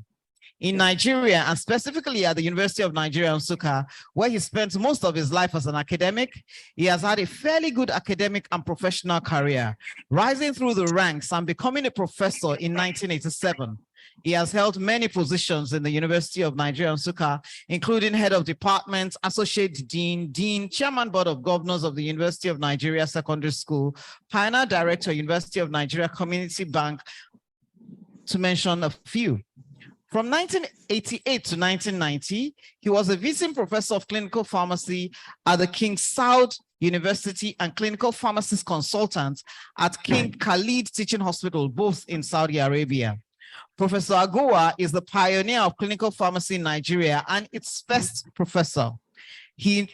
In Nigeria, and specifically at the University of Nigeria, Nsuka, where he spent most of his life as an academic, he has had a fairly good academic and professional career, rising through the ranks and becoming a professor in 1987. He has held many positions in the University of Nigeria, Nsuka, including head of department, associate dean, chairman board of governors of the University of Nigeria Secondary School, pioneer director, University of Nigeria Community Bank, to mention a few. From 1988 to 1990, he was a visiting professor of clinical pharmacy at the King Saud University and clinical pharmacist consultant at King Khalid Teaching Hospital, both in Saudi Arabia. Professor Aguwa is the pioneer of clinical pharmacy in Nigeria and its first professor. He,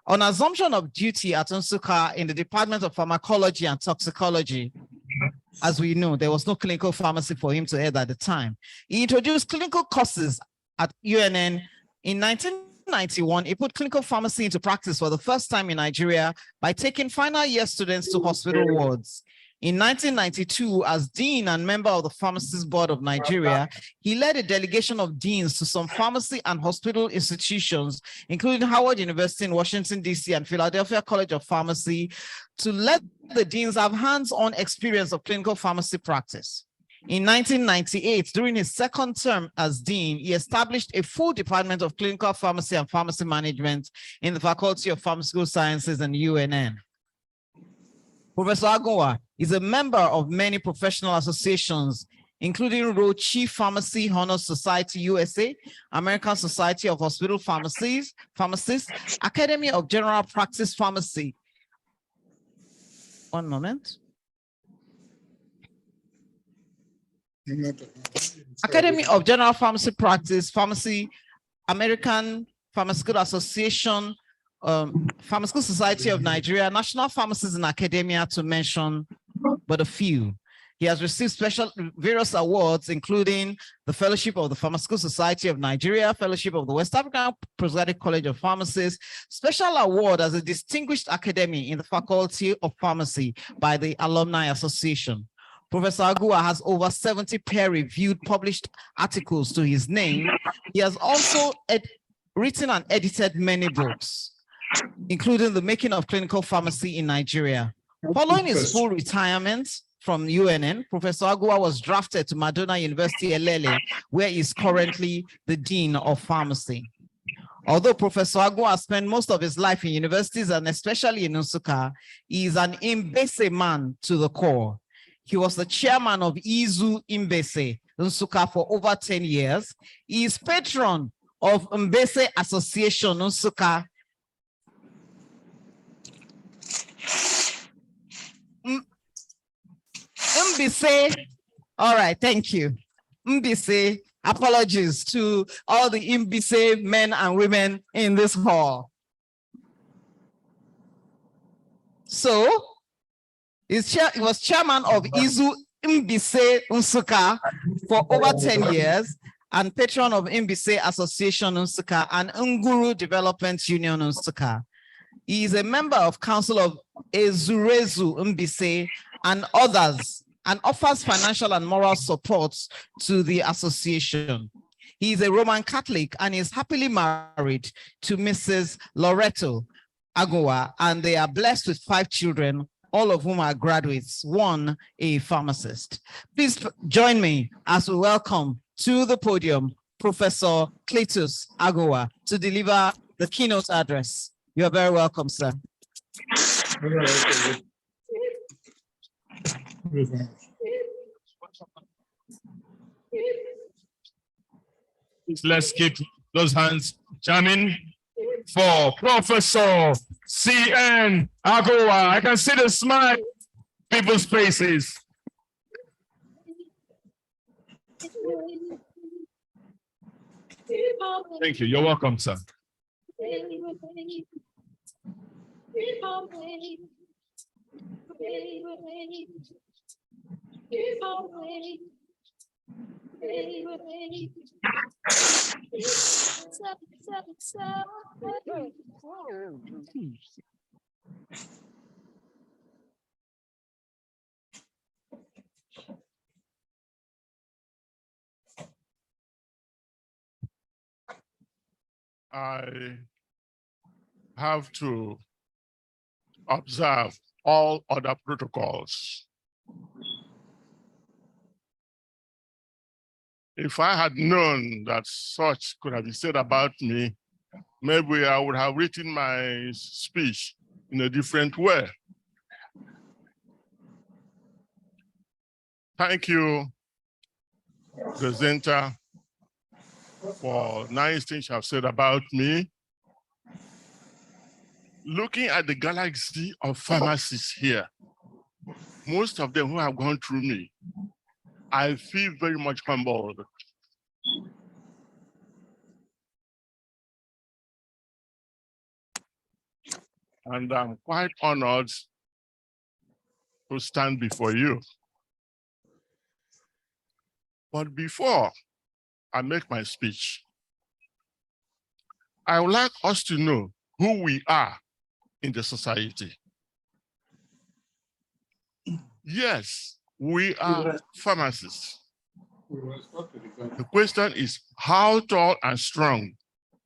on assumption of duty at Nsuka in the Department of Pharmacology and Toxicology, as we know, there was no clinical pharmacy for him to head at the time. He introduced clinical courses at UNN. In 1991, he put clinical pharmacy into practice for the first time in Nigeria by taking final year students to hospital wards. In 1992, as dean and member of the Pharmacists Board of Nigeria, he led a delegation of deans to some pharmacy and hospital institutions, including Howard University in Washington, D.C. and Philadelphia College of Pharmacy, to let the deans have hands-on experience of clinical pharmacy practice. In 1998, during his second term as dean, he established a full department of clinical pharmacy and pharmacy management in the Faculty of Pharmaceutical Sciences and UNN. Professor Aguwa is a member of many professional associations, including Roche Pharmacy Honor Society USA, American Society of Hospital Pharmacists, Academy of General Practice Pharmacy. One moment. Academy of General Pharmacy Practice, Pharmacy, American Pharmaceutical Association, Pharmaceutical Society of Nigeria, National Pharmacists in Academia, to mention but a few. He has received various awards, including the Fellowship of the Pharmaceutical Society of Nigeria, Fellowship of the West African Postgraduate College of Pharmacists, Special Award as a Distinguished Academy in the Faculty of Pharmacy by the Alumni Association. Professor Aguwa has over 70 peer-reviewed published articles to his name. He has also written and edited many books, including The Making of Clinical Pharmacy in Nigeria. Following his full retirement from UNN, Professor Aguwa was drafted to Madonna University, Elele, where he is currently the Dean of Pharmacy. Although Professor Aguwa spent most of his life in universities and especially in Nsuka, he is an Mbese man to the core. He was the chairman of Izu Mbese, Nsuka, for over 10 years. He is patron of Mbese Association, Nsuka. Mbese, all right, thank you. Mbese, apologies to all the Mbese men and women in this hall. So, he was chairman of Izu Mbese Nsuka for over 10 years and patron of Mbese Association Nsuka and Nguru Development Union Nsuka. He is a member of Council of Ezurezu Mbese and others, and offers financial and moral support to the association. He is a Roman Catholic and is happily married to Mrs. Loreto Aguwa, and they are blessed with 5 children, all of whom are graduates, one a pharmacist. Please join me as we welcome to the podium Professor Cletus Aguwa to deliver the keynote address. You are very welcome, sir. Let's keep those hands jamming for Professor C.N. Aguwa. I can see the smile on people's faces. Thank you. You're welcome, sir. I have to observe all other protocols. If I had known that such could have been said about me, maybe I would have written my speech in a different way. Thank you, presenter, for nice things you have said about me. Looking at the galaxy of pharmacists here, most of them who have gone through me, I feel very much humbled. And I'm quite honored to stand before you. But before I make my speech, I would like us to know who we are in the society. Yes, we are pharmacists. The question is, how tall and strong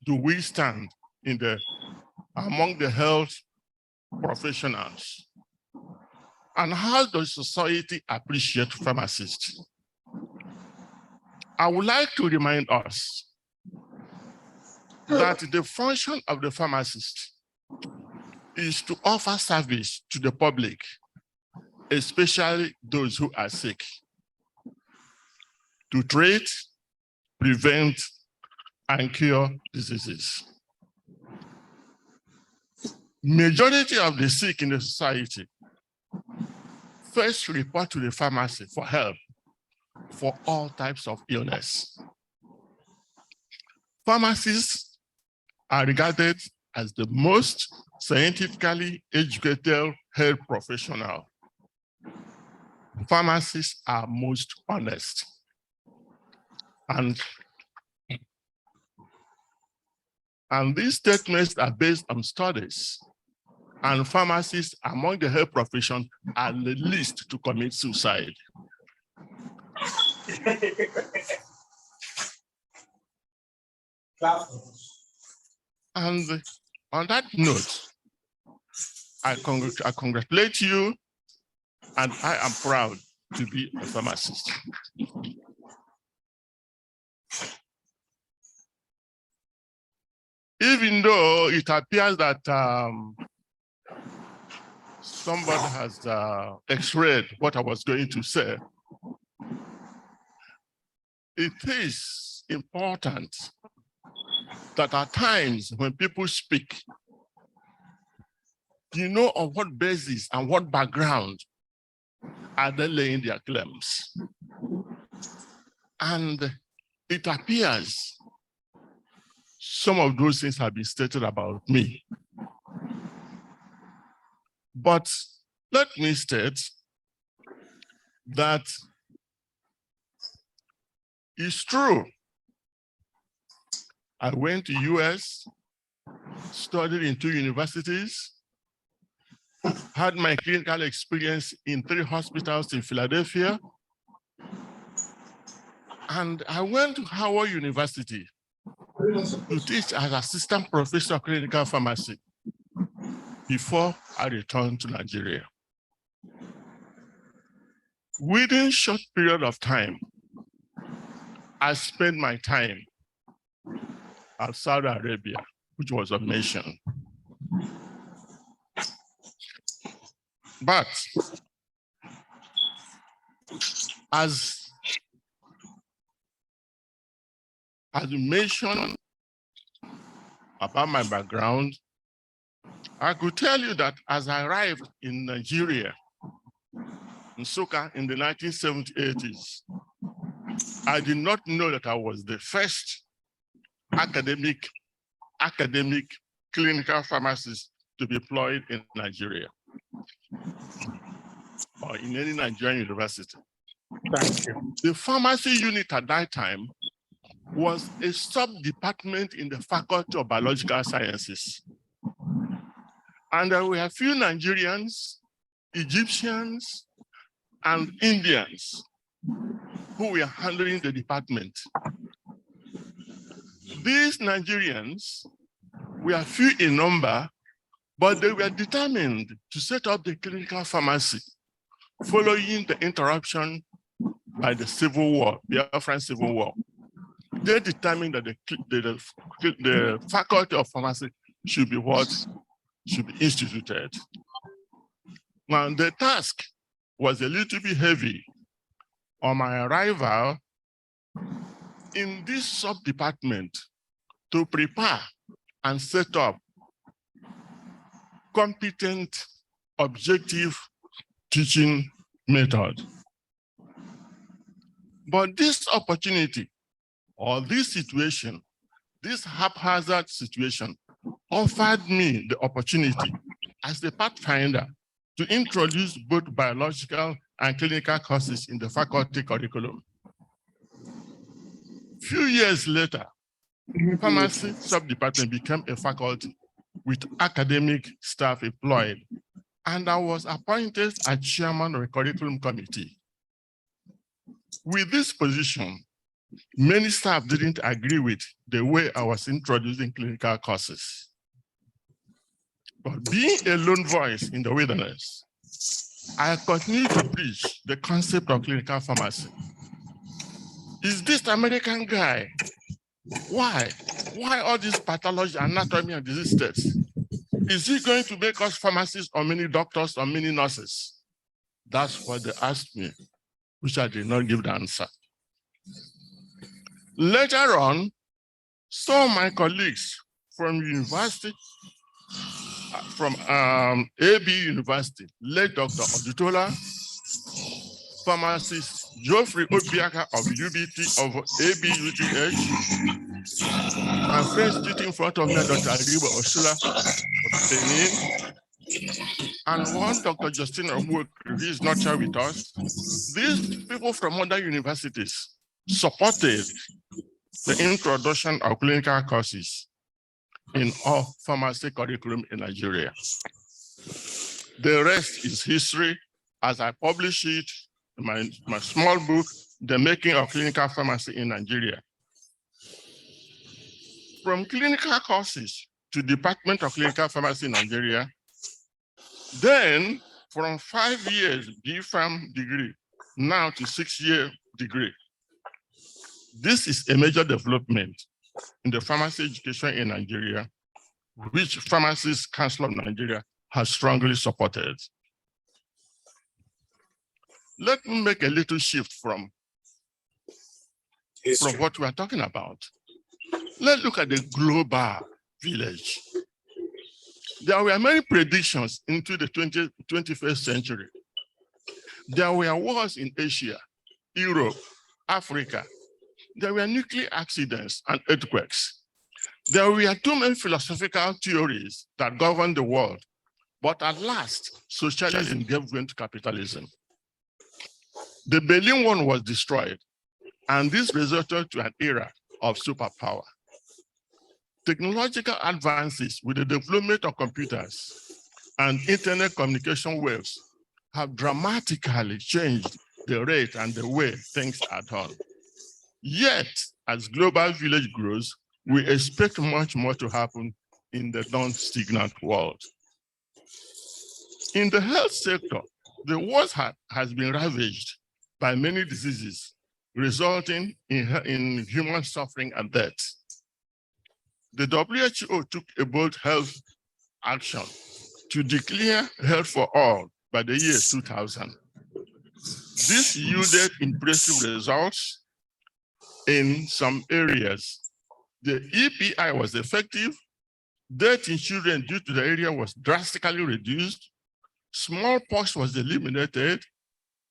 do we stand among the health professionals? And how does society appreciate pharmacists? I would like to remind us that the function of the pharmacist is to offer service to the public, especially those who are sick, to treat, prevent, and cure diseases. Majority of the sick in the society first report to the pharmacy for help for all types of illness. Pharmacists are regarded as the most scientifically educated health professional. Pharmacists are most honest. And these statements are based on studies. And pharmacists among the health profession are the least to commit suicide. And on that note, I congratulate you, and I am proud to be a pharmacist. Even though it appears that somebody has x-rayed what I was going to say, it is important that at times when people speak, you know on what basis and what background are they laying their claims. And it appears some of those things have been stated about me. But let me state that it's true. I went to US, studied in 2 universities, had my clinical experience in 3 hospitals in Philadelphia, and I went to Howard University to teach as assistant professor of clinical pharmacy before I returned to Nigeria. Within a short period of time, I spent my time at Saudi Arabia, which was a nation. But as you mentioned about my background, I could tell you that as I arrived in Nigeria, Nsuka, in the 1970s, I did not know that I was the first academic clinical pharmacist to be employed in Nigeria or in any Nigerian university. Thank you. The pharmacy unit at that time was a sub-department in the Faculty of Biological Sciences. And there were a few Nigerians, Egyptians, and Indians who were handling the department. These Nigerians were few in number, but they were determined to set up the clinical pharmacy following the interruption by the Civil War, the Biafran Civil War. They determined that the Faculty of Pharmacy should be instituted. Now, the task was a little bit heavy. On my arrival in this sub-department to prepare and set up competent, objective teaching method. But this opportunity or this situation, this haphazard situation, offered me the opportunity as the pathfinder to introduce both biological and clinical courses in the faculty curriculum. Few years later, pharmacy sub-department became a faculty with academic staff employed, and I was appointed as chairman of the curriculum committee. With this position, many staff didn't agree with the way I was introducing clinical courses. But being a lone voice in the wilderness, I continue to preach the concept of clinical pharmacy. Is this American guy? Why? Why all this pathology, anatomy, and disease tests? Is he going to make us pharmacists or many doctors or many nurses? That's what they asked me, which I did not give the answer. Later on, some of my colleagues from university, from AB University, led Dr. Odutola, pharmacist Geoffrey Obiaka of UBT of ABUTH, my friends sitting in front of me, Dr. Aguwa Osula of Benin, and one Dr. Justina who is not here with us. These people from other universities supported the introduction of clinical courses in all pharmacy curriculum in Nigeria. The rest is history, as I publish it in my small book, The Making of Clinical Pharmacy in Nigeria. From clinical courses to Department of Clinical Pharmacy in Nigeria, then from 5 years PharmD degree, now to 6-year degree. This is a major development in the pharmacy education in Nigeria, which Pharmacists Council of Nigeria has strongly supported. Let me make a little shift from what we are talking about. Let's look at the global village. There were many predictions into the 21st century. There were wars in Asia, Europe, Africa. There were nuclear accidents and earthquakes. There were too many philosophical theories that governed the world, but at last, socialism gave way to capitalism. The Berlin Wall was destroyed, and this resulted to an era of superpower. Technological advances with the development of computers and internet communication waves have dramatically changed the rate and the way things are done. Yet, as global village grows, we expect much more to happen in the non-stagnant world. In the health sector, the world has been ravaged by many diseases, resulting in human suffering and death. The WHO took a bold health action to declare health for all by the year 2000. This yielded impressive results in some areas. The EPI was effective, death in children due to the area was drastically reduced, smallpox was eliminated,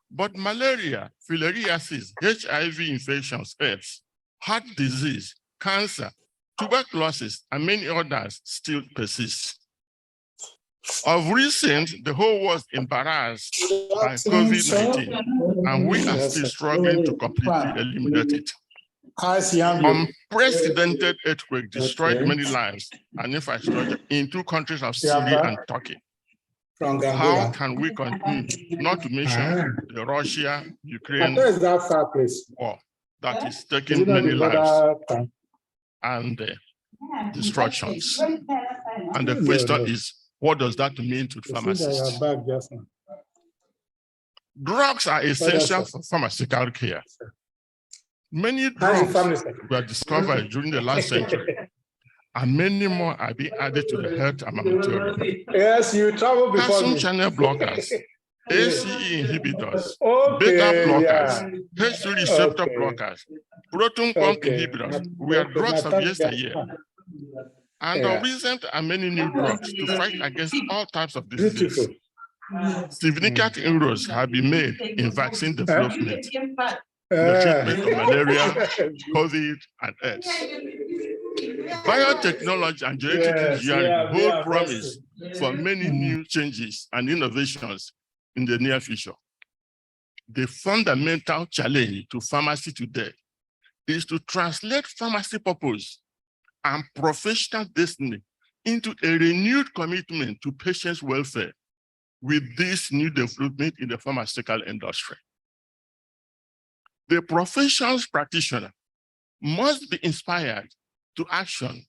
but malaria, filariasis, HIV infections, AIDS, heart disease, cancer, tuberculosis, and many others still persist. Of recent, the whole world is embarrassed by COVID-19, and we are still struggling to completely eliminate it. Unprecedented earthquake destroyed many lives and infrastructure in 2 countries of Syria and Turkey. How can we continue, not to mention the Russia-Ukraine war that is taking many lives and destructions? And the question is, what does that mean to pharmacists? Drugs are essential for pharmaceutical care. Many drugs were discovered during the last century, and many more are being added to the health armamentarium. Yes, you travel before Calcium me. channel blockers ACE inhibitors, beta blockers, H2 receptor blockers, proton pump inhibitors were drugs of yesteryear. And of recent are many new drugs to fight against all types of diseases. Significant inroads have been made in vaccine development, the treatment of malaria, COVID, and AIDS. Biotechnology and genetic engineering hold promise for many new changes and innovations in the near future. The fundamental challenge to pharmacy today is to translate pharmacy purpose and professional destiny into a renewed commitment to patients' welfare with this new development in the pharmaceutical industry. The profession's practitioner must be inspired to action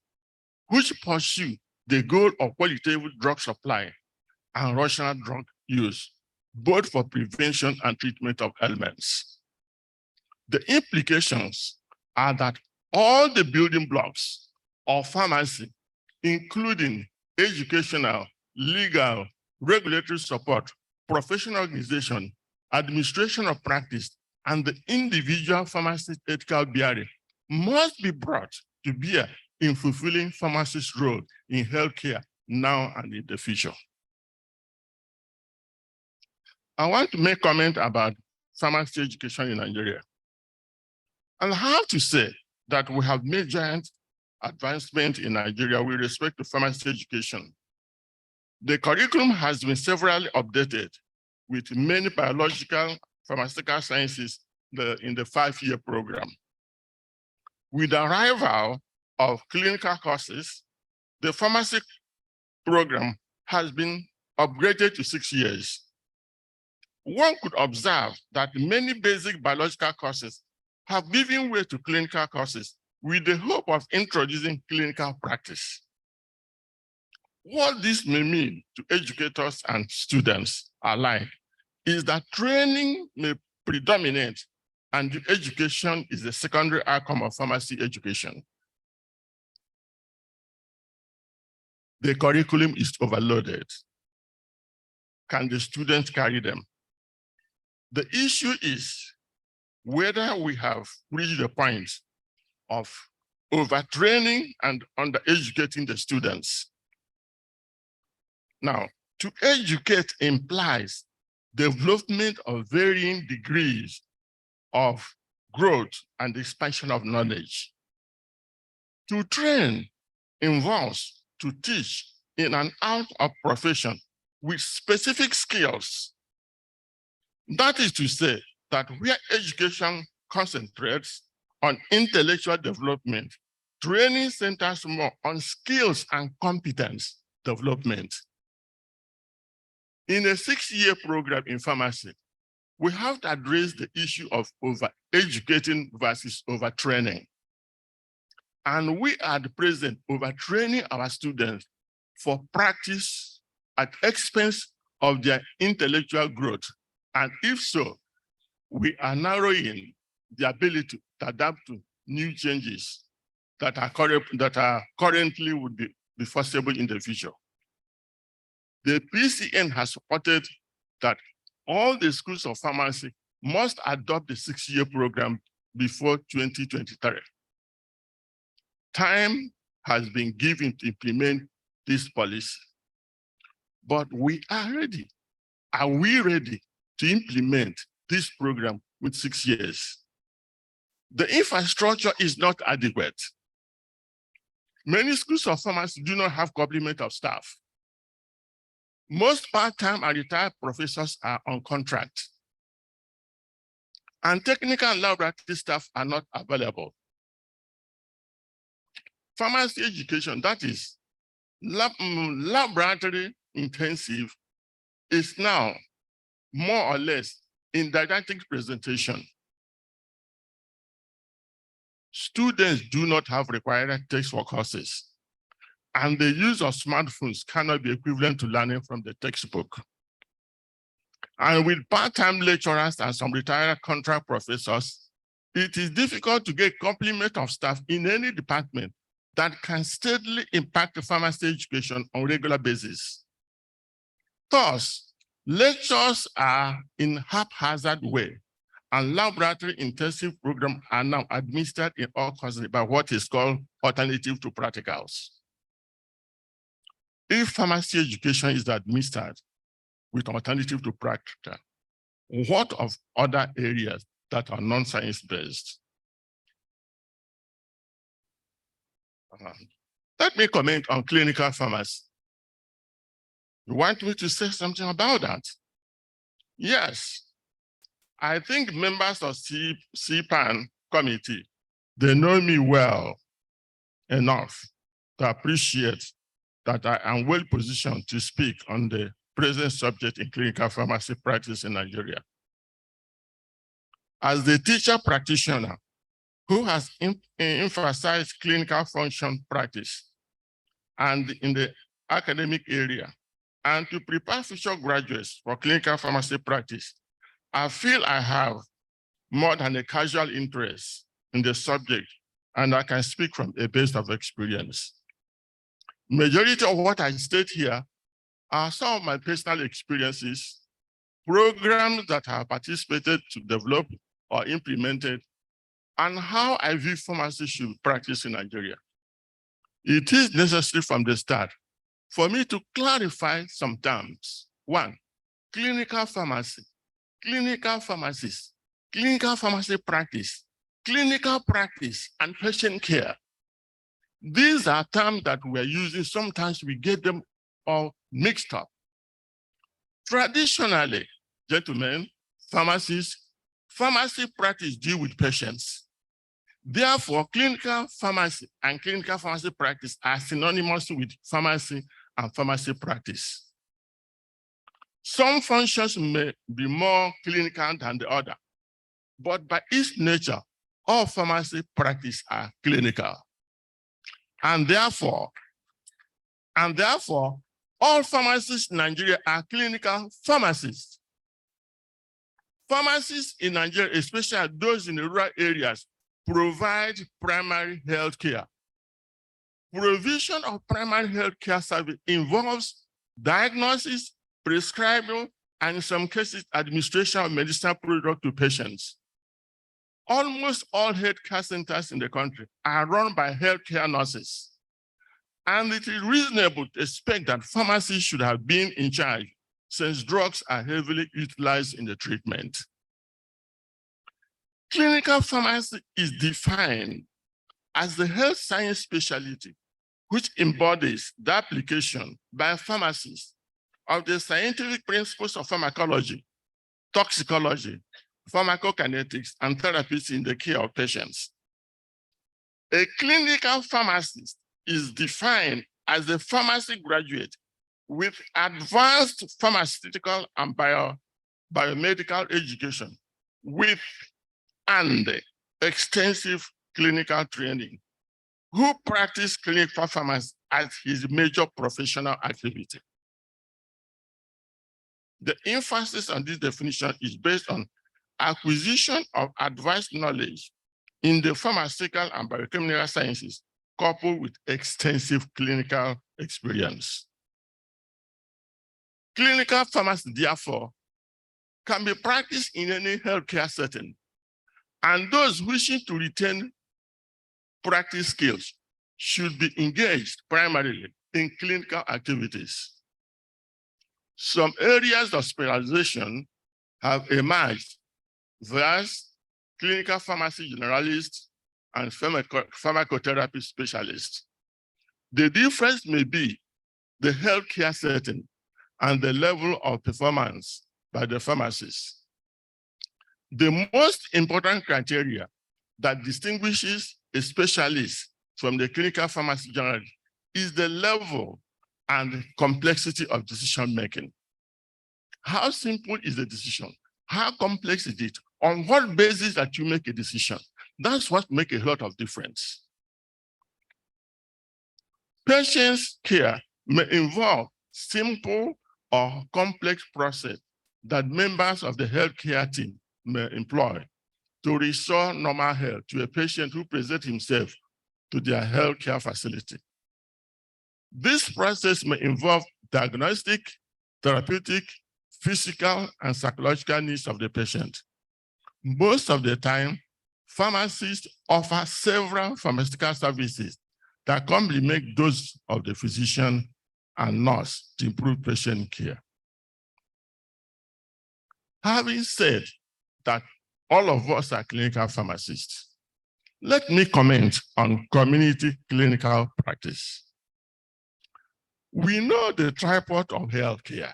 which pursue the goal of qualitative drug supply and rational drug use, both for prevention and treatment of ailments. The implications are that all the building blocks of pharmacy, including educational, legal, regulatory support, professional organization, administration of practice, and the individual pharmacist ethical bearing must be brought to bear in fulfilling pharmacist's role in healthcare now and in the future. I want to make comment about pharmacy education in Nigeria. And I have to say that we have made giant advancement in Nigeria with respect to pharmacy education. The curriculum has been severally updated with many biological, pharmaceutical sciences in the 5-year program. With the arrival of clinical courses, the pharmacy program has been upgraded to 6 years. One could observe that many basic biological courses have given way to clinical courses with the hope of introducing clinical practice. What this may mean to educators and students alike is that training may predominate and the education is the secondary outcome of pharmacy education. The curriculum is overloaded. Can the students carry them? The issue is whether we have reached the point of overtraining and undereducating the students. Now, to educate implies development of varying degrees of growth and expansion of knowledge. To train involves to teach in and out of profession with specific skills. That is to say that where education concentrates on intellectual development, training centers more on skills and competence development. In a 6-year program in pharmacy, we have to address the issue of over-educating versus overtraining. And we are at present overtraining our students for practice at expense of their intellectual growth. And if so, we are narrowing the ability to adapt to new changes that are currently would be foreseeable in the future. The PCN has supported that all the schools of pharmacy must adopt the 6-year program before 2023. Time has been given to implement this policy, but we are ready. Are we ready to implement this program with 6 years? The infrastructure is not adequate. Many schools of pharmacy do not have complement of staff. Most part-time and retired professors are on contract. And technical and laboratory staff are not available. Pharmacy education, that is laboratory intensive, is now more or less in didactic presentation. Students do not have required text for courses, and the use of smartphones cannot be equivalent to learning from the textbook. And with part-time lecturers and some retired contract professors, it is difficult to get complement of staff in any department that can steadily impact the pharmacy education on a regular basis. Thus, Lectures are in haphazard way, and laboratory intensive programs are now administered in all courses by what is called alternative to practicals. If pharmacy education is administered with alternative to practical, what of other areas that are non-science based? Let me comment on clinical pharmacy. You want me to say something about that? Yes. I think members of FPCPharm committee, they know me well enough to appreciate that I am well positioned to speak on the present subject in clinical pharmacy practice in Nigeria. As the teacher practitioner who has emphasized clinical function practice and in the academic area, and to prepare future graduates for clinical pharmacy practice, I feel I have more than a casual interest in the subject, and I can speak from a base of experience. Majority of what I state here are some of my personal experiences, programs that I have participated to develop or implemented, and how I view pharmacy should practice in Nigeria. It is necessary from the start for me to clarify some terms. One, clinical pharmacy, clinical pharmacists, clinical pharmacy practice, clinical practice, and patient care. These are terms that we're using. Sometimes we get them all mixed up. Traditionally, gentlemen, pharmacy practice deal with patients. Therefore, clinical pharmacy and clinical pharmacy practice are synonymous with pharmacy and pharmacy practice. Some functions may be more clinical than the other, but by its nature, all pharmacy practice are clinical. And therefore, all pharmacists in Nigeria are clinical pharmacists. Pharmacists in Nigeria, especially those in the rural areas, provide primary health care. Provision of primary health care service involves diagnosis, prescribing, and in some cases, administration of medicinal products to patients. Almost all healthcare centers in the country are run by healthcare nurses. And it is reasonable to expect that pharmacists should have been in charge since drugs are heavily utilized in the treatment. Clinical pharmacy is defined as the health science specialty which embodies the application by pharmacists of the scientific principles of pharmacology, toxicology, pharmacokinetics, and therapies in the care of patients. A clinical pharmacist is defined as a pharmacy graduate with advanced pharmaceutical and biomedical education and extensive clinical training, who practice clinical pharmacy as his major professional activity. The emphasis on this definition is based on acquisition of advanced knowledge in the pharmaceutical and biochemical sciences, coupled with extensive clinical experience. Clinical pharmacy, therefore, can be practiced in any healthcare setting, and those wishing to retain practice skills should be engaged primarily in clinical activities. Some areas of specialization have emerged, thus clinical pharmacy generalists and pharmacotherapy specialists. The difference may be the healthcare setting and the level of performance by the pharmacists. The most important criteria that distinguishes a specialist from the clinical pharmacy generalist is the level and complexity of decision-making. How simple is the decision? How complex is it? On what basis that you make a decision? That's what makes a lot of difference. Patient's care may involve simple or complex process that members of the healthcare team may employ to restore normal health to a patient who presents himself to their healthcare facility. This process may involve diagnostic, therapeutic, physical and psychological needs of the patient. Most of the time, pharmacists offer several pharmaceutical services that complement those of the physician and nurse to improve patient care. Having said that all of us are clinical pharmacists, let me comment on community clinical practice. We know the tripod of healthcare,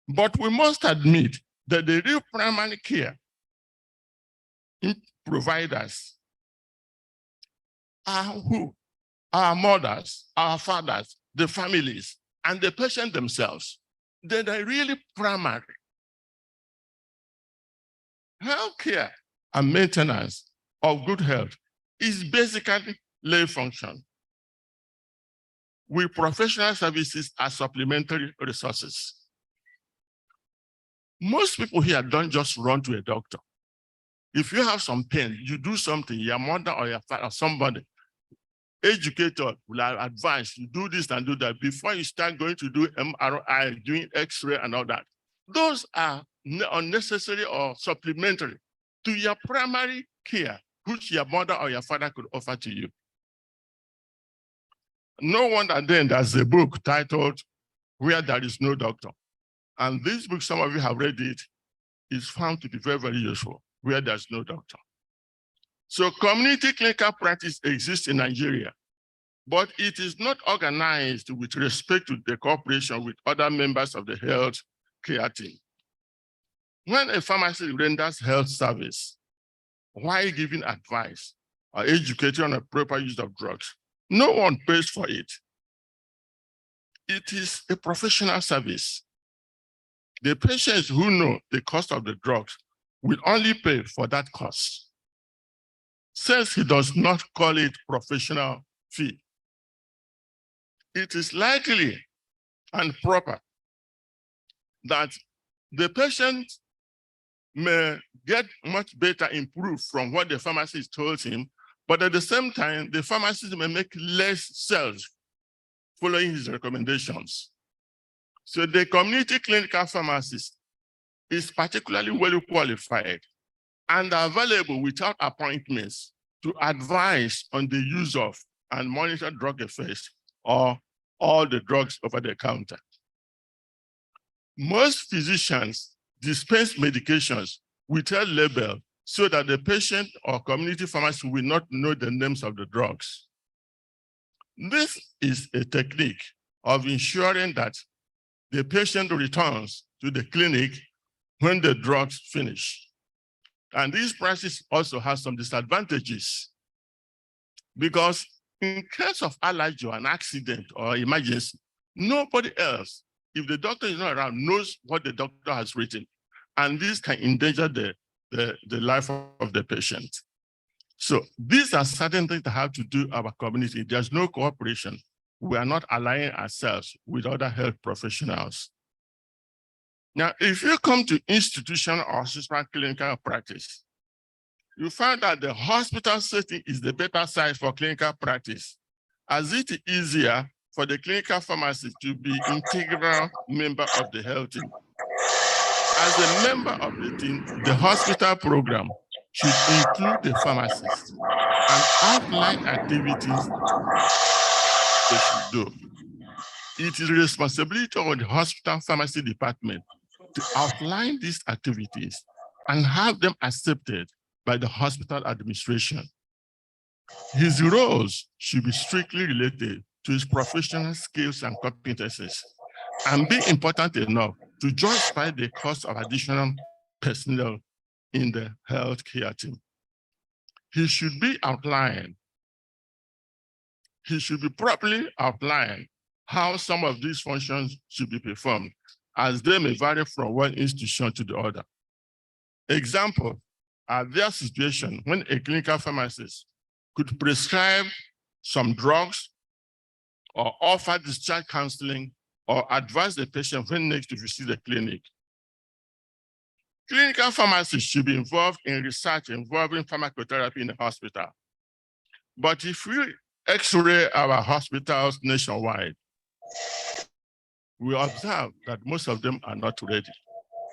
but we must admit that the real primary care providers are who? Our mothers, our fathers, the families, and the patient themselves. They're really primary. Healthcare and maintenance of good health is basically lay function, with professional services as supplementary resources. Most people here don't just run to a doctor. If you have some pain, you do something, your mother or your father or somebody, educator will advise you do this and do that before you start going to do MRI, doing X-ray and all that. Those are unnecessary or supplementary to your primary care, which your mother or your father could offer to you. No wonder then there's a book titled Where There Is No Doctor. And this book, some of you have read it, is found to be very, very useful, where there's no doctor. So community clinical practice exists in Nigeria, but it is not organized with respect to the cooperation with other members of the health care team. When a pharmacist renders health service, while giving advice or educating on the proper use of drugs, no one pays for it. It is a professional service. The patients who know the cost of the drugs will only pay for that cost, since he does not call it professional fee. It is likely and proper that the patient may get much better improved from what the pharmacist told him, but at the same time, the pharmacist may make less sales following his recommendations. So the community clinical pharmacist is particularly well qualified and available without appointments to advise on the use of and monitor drug effects or all the drugs over the counter. Most physicians dispense medications without label so that the patient or community pharmacist will not know the names of the drugs. This is a technique of ensuring that the patient returns to the clinic when the drugs finish. And this practice also has some disadvantages, because in case of allergy or an accident or emergency, nobody else, if the doctor is not around, knows what the doctor has written. And this can endanger the life of the patient. So these are certain things that have to do with our community. There's no cooperation. We are not aligning ourselves with other health professionals. Now, if you come to institutional or assistant clinical practice, you find that the hospital setting is the better site for clinical practice, as it is easier for the clinical pharmacist to be an integral member of the health team. As a member of the team, the hospital program should include the pharmacist and outline activities they should do. It is the responsibility of the hospital pharmacy department to outline these activities and have them accepted by the hospital administration. His roles should be strictly related to his professional skills and competencies and be important enough to justify the cost of additional personnel in the healthcare team. He should be outlined. He should be properly outlined how some of these functions should be performed, as they may vary from one institution to the other. Example, are there situations when a clinical pharmacist could prescribe some drugs or offer discharge counseling or advise the patient when next to visit the clinic. Clinical pharmacists should be involved in research involving pharmacotherapy in the hospital. But if we X-ray our hospitals nationwide, we observe that most of them are not ready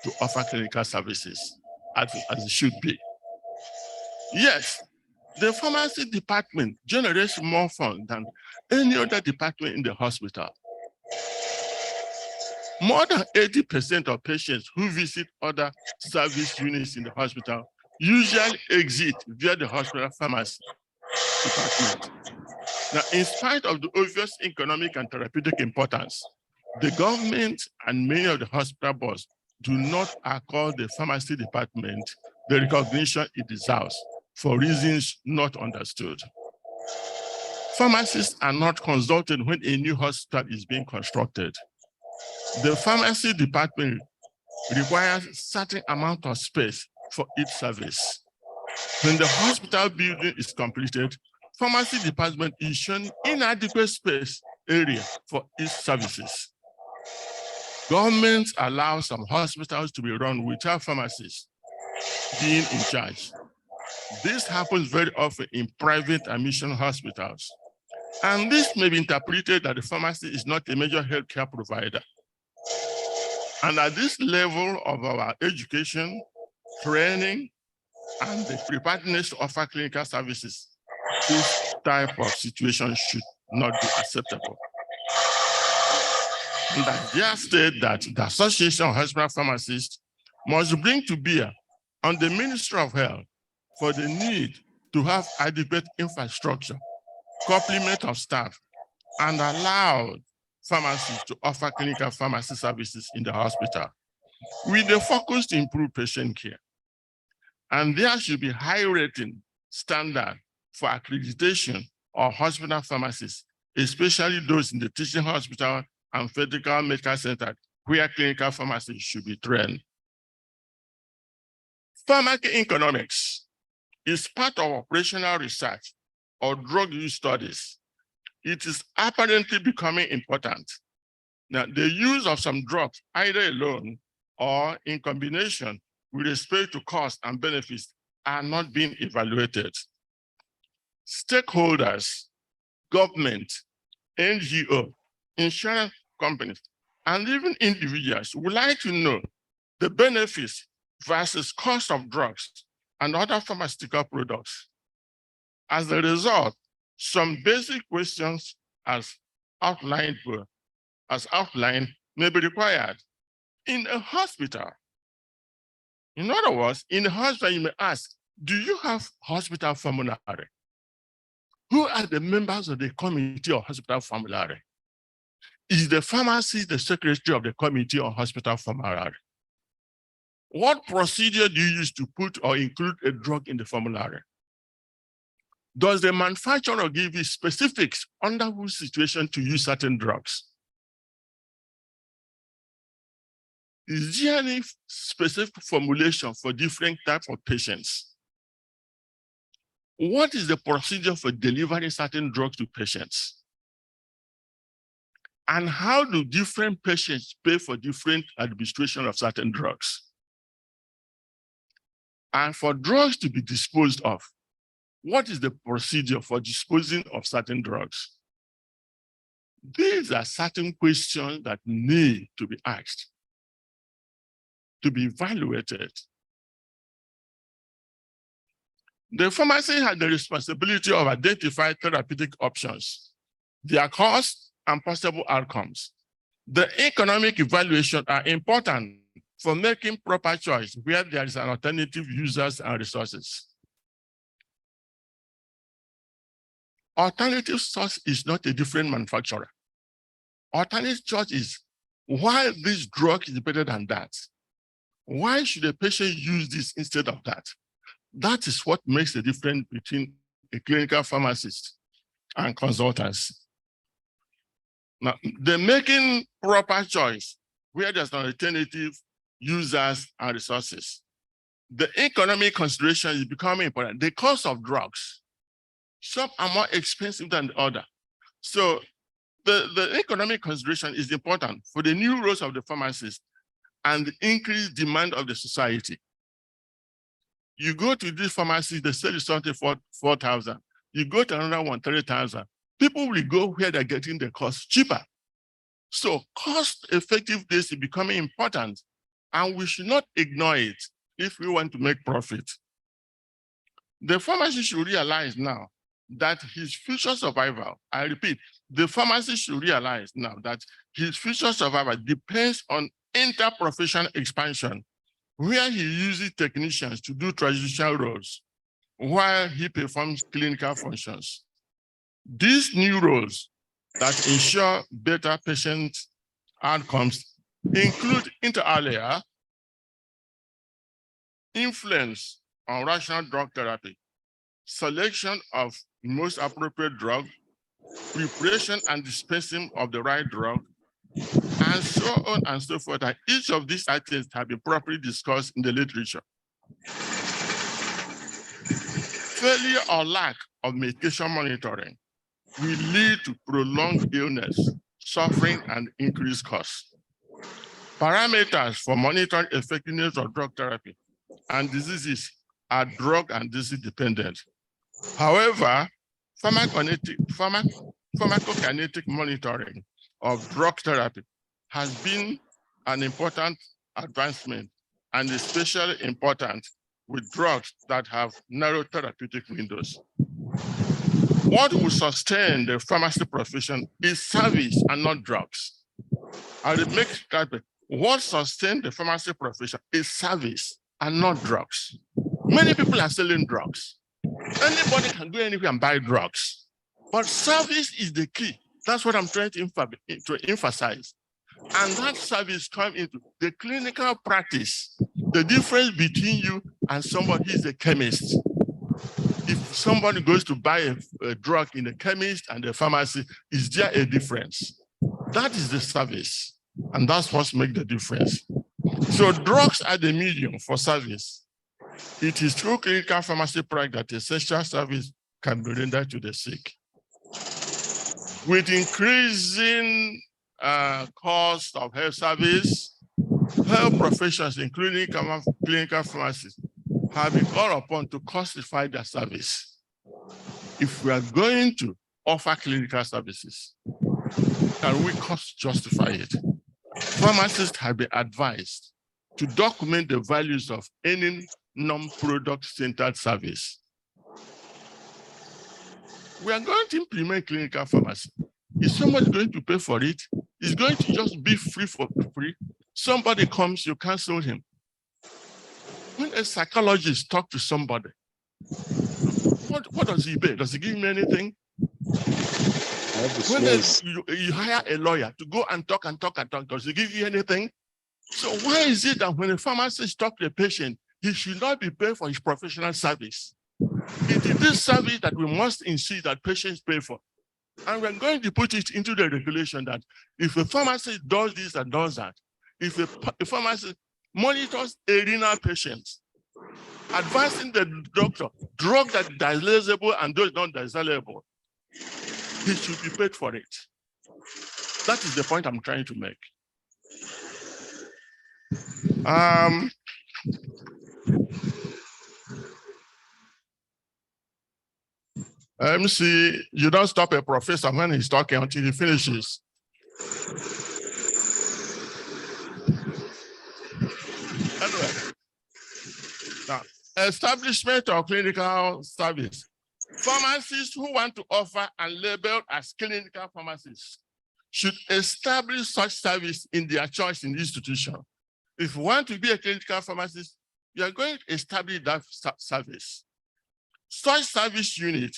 to offer clinical services as it should be. Yes, the pharmacy department generates more funds than any other department in the hospital. More than 80% of patients who visit other service units in the hospital usually exit via the hospital pharmacy department. Now, in spite of the obvious economic and therapeutic importance, the government and many of the hospital boards do not accord the pharmacy department the recognition it deserves for reasons not understood. Pharmacists are not consulted when a new hospital is being constructed. The pharmacy department requires a certain amount of space for each service. When the hospital building is completed, pharmacy department is shown inadequate space area for each services. Governments allow some hospitals to be run without pharmacists being in charge. This happens very often in private and mission hospitals. And this may be interpreted that the pharmacy is not a major healthcare provider. And at this level of our education, training, and the preparedness to offer clinical services, this type of situation should not be acceptable. And that they state that the Association of Hospital Pharmacists must bring to bear on the Ministry of Health for the need to have adequate infrastructure, complement of staff, and allow pharmacists to offer clinical pharmacy services in the hospital with the focus to improve patient care. And there should be high rating standard for accreditation of hospital pharmacists, especially those in the teaching hospital and federal medical center where clinical pharmacists should be trained. Pharmacoeconomics is part of operational research or drug use studies. It is apparently becoming important. Now, the use of some drugs, either alone or in combination with respect to cost and benefits, are not being evaluated. Stakeholders, government, NGO, insurance companies, and even individuals would like to know the benefits versus cost of drugs and other pharmaceutical products. As a result, some basic questions as outlined may be required in a hospital. In other words, in a hospital, you may ask, do you have hospital formulary? Who are the members of the committee of hospital formulary? Is the pharmacist the secretary of the committee on hospital formulary? What procedure do you use to put or include a drug in the formulary? Does the manufacturer give you specifics under whose situation to use certain drugs? Is there any specific formulation for different types of patients? What is the procedure for delivering certain drugs to patients? And how do different patients pay for different administration of certain drugs? And for drugs to be disposed of, what is the procedure for disposing of certain drugs? These are certain questions that need to be asked, to be evaluated. The pharmacy has the responsibility of identifying therapeutic options, their costs and possible outcomes. The economic evaluation are important for making proper choice where there is an alternative users and resources. Alternative source is not a different manufacturer. Alternative choice is, why this drug is better than that? Why should a patient use this instead of that? That is what makes the difference between a clinical pharmacist and consultants. Now, they're making proper choice where there's an alternative users and resources. The economic consideration is becoming important. The cost of drugs, some are more expensive than the other. So the economic consideration is important for the new roles of the pharmacist and the increased demand of the society. You go to this pharmacy, they sell you something for 4,000. You go to another one, 30,000. People will go where they're getting the cost cheaper. So cost effectiveness is becoming important, and we should not ignore it if we want to make profit. The pharmacist should realize now that his future survival, I repeat, the pharmacist should realize now that his future survival depends on interprofessional expansion, where he uses technicians to do traditional roles while he performs clinical functions. These new roles that ensure better patient outcomes include, inter alia, influence on rational drug therapy, selection of most appropriate drug, preparation and dispensing of the right drug, and so on and so forth. And each of these items have been properly discussed in the literature. Failure or lack of medication monitoring will lead to prolonged illness, suffering, and increased costs. Parameters for monitoring effectiveness of drug therapy and diseases are drug and disease dependent. However, pharmacokinetic monitoring of drug therapy has been an important advancement, and especially important with drugs that have narrow therapeutic windows. What will sustain the pharmacy profession is service and not drugs. I will make it clear. What sustains the pharmacy profession is service and not drugs. Many people are selling drugs. Anybody can go anywhere and buy drugs, but service is the key. That's what I'm trying to emphasize. And that service comes into the clinical practice, the difference between you and somebody who is a chemist. If somebody goes to buy a drug in a chemist and a pharmacy, is there a difference? That is the service, and that's what makes the difference. So drugs are the medium for service. It is through clinical pharmacy practice that essential service can be rendered to the sick. With increasing cost of health service, health professionals, including clinical pharmacists, have been called upon to costify their service. If we are going to offer clinical services, can we cost justify it? Pharmacists have been advised to document the values of any non-product centered service. We are going to implement clinical pharmacy. Is somebody going to pay for it? It's going to just be free for free. Somebody comes, you cancel him. When a psychologist talks to somebody, what does he pay? Does he give me anything? When you hire a lawyer to go and talk, does he give you anything? So why is it that when a pharmacist talks to a patient, he should not be paid for his professional service? It is this service that we must insist that patients pay for. And we're going to put it into the regulation that if a pharmacist does this and does that, if a pharmacist monitors a renal patient, advising the doctor, drug that is dilazable and those not dilazable, he should be paid for it. That is the point I'm trying to make. MC, you don't stop a professor when he's talking until he finishes. Anyway, now, establishment of clinical service. Pharmacists who want to offer and label as clinical pharmacists should establish such service in their choice in the institution. If you want to be a clinical pharmacist, you are going to establish that service. Such service unit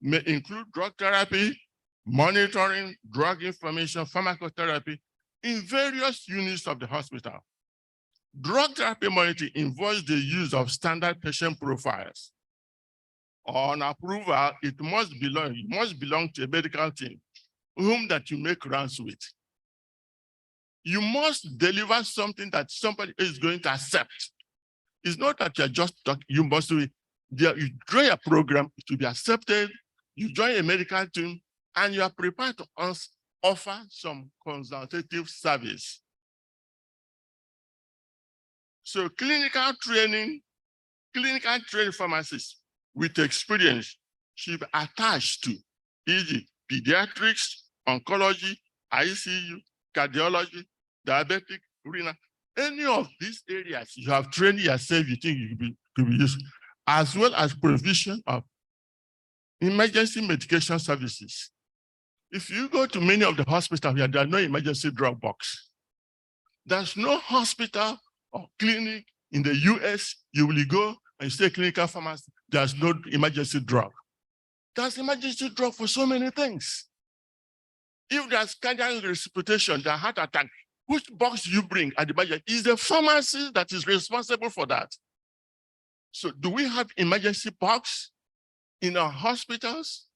may include drug therapy, monitoring, drug information, pharmacotherapy in various units of the hospital. Drug therapy monitoring involves the use of standard patient profiles. On approval, it must belong to a medical team whom that you make rounds with. You must deliver something that somebody is going to accept. It's not that you're just talking, you must do it. You join a program to be accepted, you join a medical team, and you are prepared to offer some consultative service. So clinical trained pharmacists with experience should be attached to, e.g., pediatrics, oncology, ICU, cardiology, diabetic, renal, any of these areas you have trained yourself, you think you could be used, as well as provision of emergency medication services. If you go to many of the hospitals here, there are no emergency drug box. There's no hospital or clinic in the US, you will go and say clinical pharmacy, there's no emergency drug. There's emergency drug for so many things. If there's cardiac resuscitation, the heart attack, which box you bring at the budget is the pharmacy that is responsible for that. So do we have emergency box in our hospitals?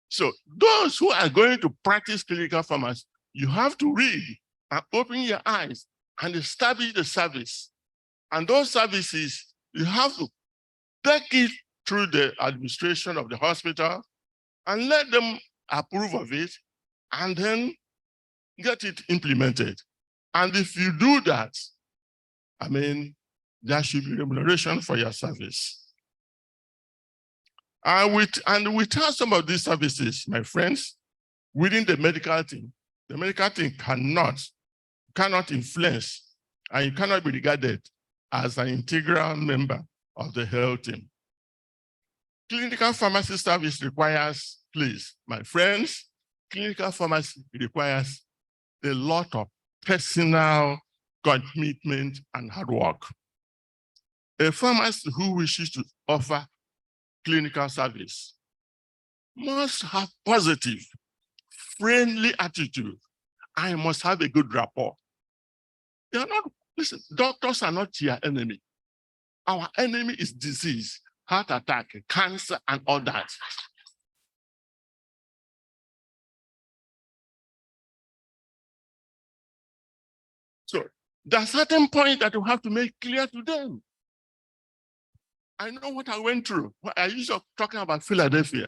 So those who are going to practice clinical pharmacy, you have to read and open your eyes and establish the service. And those services, you have to take it through the administration of the hospital and let them approve of it and then get it implemented. And if you do that, I mean, there should be remuneration for your service. And without some of these services, my friends, within the medical team cannot influence, and you cannot be regarded as an integral member of the health team. Clinical pharmacy service requires, please, my friends, clinical pharmacy requires a lot of personal commitment and hard work. A pharmacist who wishes to offer clinical service must have positive, friendly attitude. I must have a good rapport. They are not, listen, doctors are not your enemy. Our enemy is disease, heart attack, cancer, and all that. So there's a certain point that you have to make clear to them. I know what I went through. I used to talking about Philadelphia.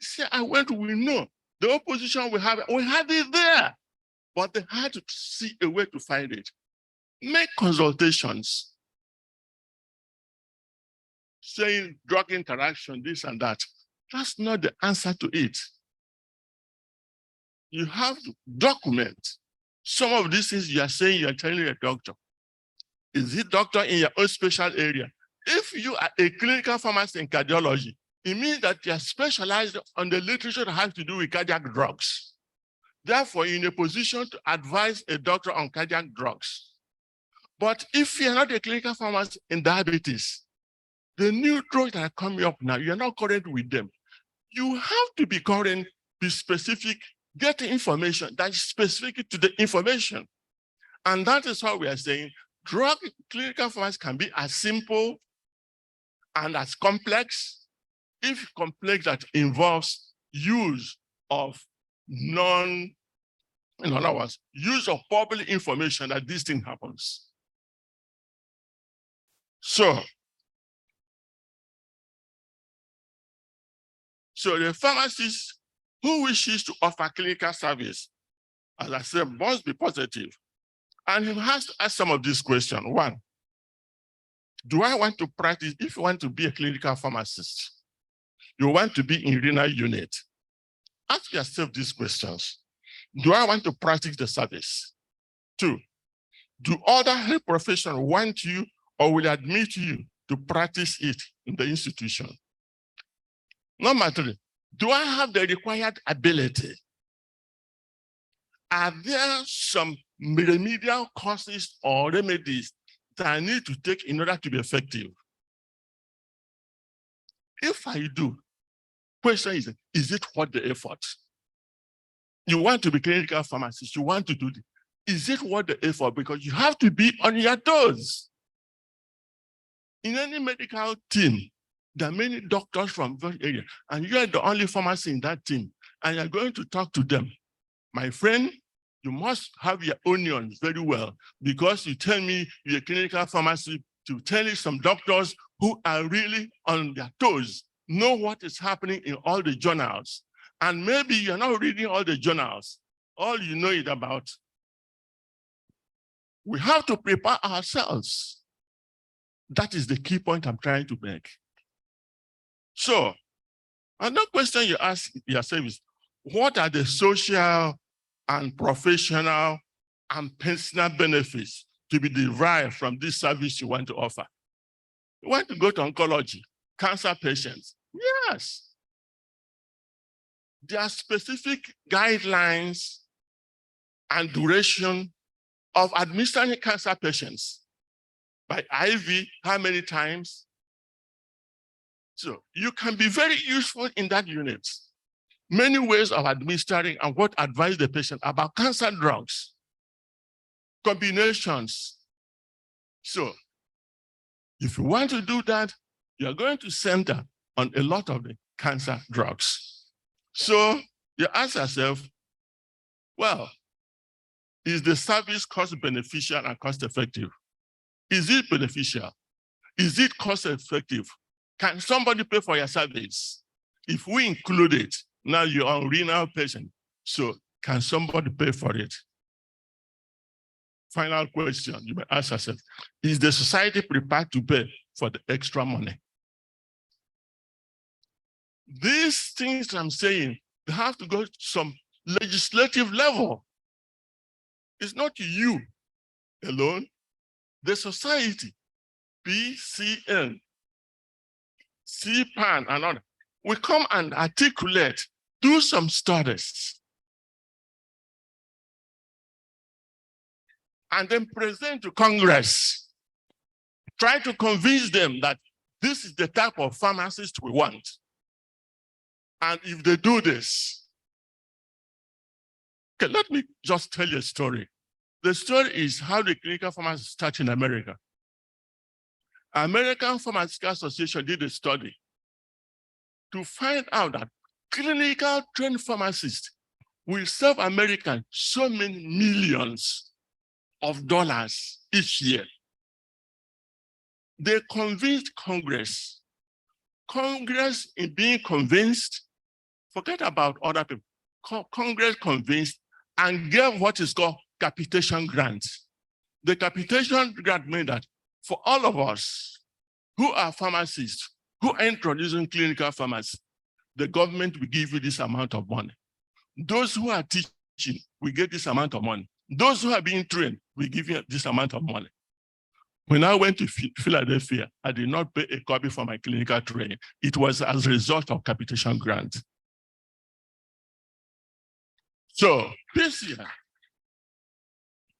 See, we know the opposition we had it there, but they had to see a way to find it. Make consultations, saying drug interaction, this and that. That's not the answer to it. You have to document some of these things you are saying, you are telling a doctor. Is it doctor in your own special area? If you are a clinical pharmacist in cardiology, it means that you are specialized on the literature that has to do with cardiac drugs. Therefore, you're in a position to advise a doctor on cardiac drugs. But if you're not a clinical pharmacist in diabetes, the new drugs that are coming up now, you're not current with them. You have to be current, be specific, get information that is specific to the information. And that is why we are saying clinical pharmacy can be as simple and as complex, if complex that involves use of in other words, use of public information that this thing happens. So the pharmacist who wishes to offer clinical service, as I said, must be positive. And he has to ask some of these questions. One, do I want to practice? If you want to be a clinical pharmacist, you want to be in renal unit, ask yourself these questions. Do I want to practice the service? Two, do other health professionals want you or will admit you to practice it in the institution? Number three, do I have the required ability? Are there some remedial courses or remedies that I need to take in order to be effective? If I do, question is it worth the effort? You want to be clinical pharmacist, you want to do this. Is it worth the effort? Because you have to be on your toes. In any medical team, there are many doctors from various areas, and you are the only pharmacist in that team, and you're going to talk to them. My friend, you must have your onions very well, because you tell me you're a clinical pharmacist, to tell you some doctors who are really on their toes, know what is happening in all the journals. And maybe you're not reading all the journals. All you know is about. We have to prepare ourselves. That is the key point I'm trying to make. So, another question you ask yourself is, what are the social and professional and personal benefits to be derived from this service you want to offer. You want to go to oncology, cancer patients? Yes. There are specific guidelines and duration of administering cancer patients by IV, how many times? So you can be very useful in that unit. Many ways of administering and what advise the patient about cancer drugs, combinations. So if you want to do that, you're going to center on a lot of the cancer drugs. So you ask yourself, well, is the service cost beneficial and cost effective? Is it beneficial? Is it cost effective? Can somebody pay for your service? If we include it, now you're on renal patient. So can somebody pay for it? Final question you may ask yourself, is the society prepared to pay for the extra money? These things I'm saying, they have to go to some legislative level. It's not you alone, the society, PCN, CPAN, and other. We come and articulate, do some studies, and then present to Congress. Try to convince them that this is the type of pharmacist we want. And if they do this, okay, let me just tell you a story. The story is how the clinical pharmacists start in America. American Pharmaceutical Association did a study to find out that clinical trained pharmacists will save Americans so many millions of dollars each year. They convinced Congress. Congress, in being convinced, forget about other people. Congress convinced and gave what is called capitation grants. The capitation grant meant that for all of us who are pharmacists, who are introducing clinical pharmacy, the government will give you this amount of money. Those who are teaching will get this amount of money. Those who are being trained will give you this amount of money. When I went to Philadelphia, I did not pay a copy for my clinical training. It was as a result of capitation grant. So this year,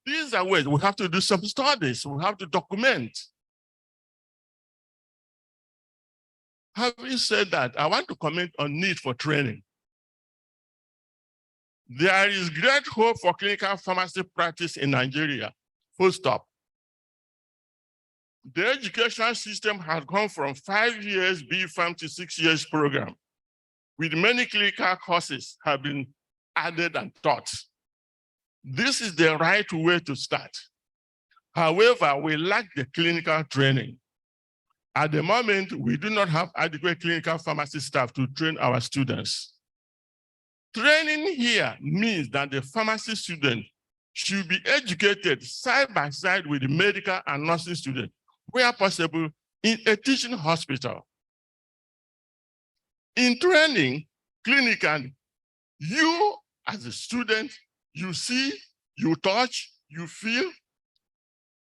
these are ways we have to do some studies, we have to document. Having said that, I want to comment on need for training. There is great hope for clinical pharmacy practice in Nigeria, full stop. The education system has gone from 5 years B.Pharm to 6 years program, with many clinical courses have been added and taught. This is the right way to start. However, we lack the clinical training. At the moment, we do not have adequate clinical pharmacy staff to train our students. Training here means that the pharmacy student should be educated side by side with the medical and nursing student, where possible, in a teaching hospital. In training, clinically, you as a student, you see, you touch, you feel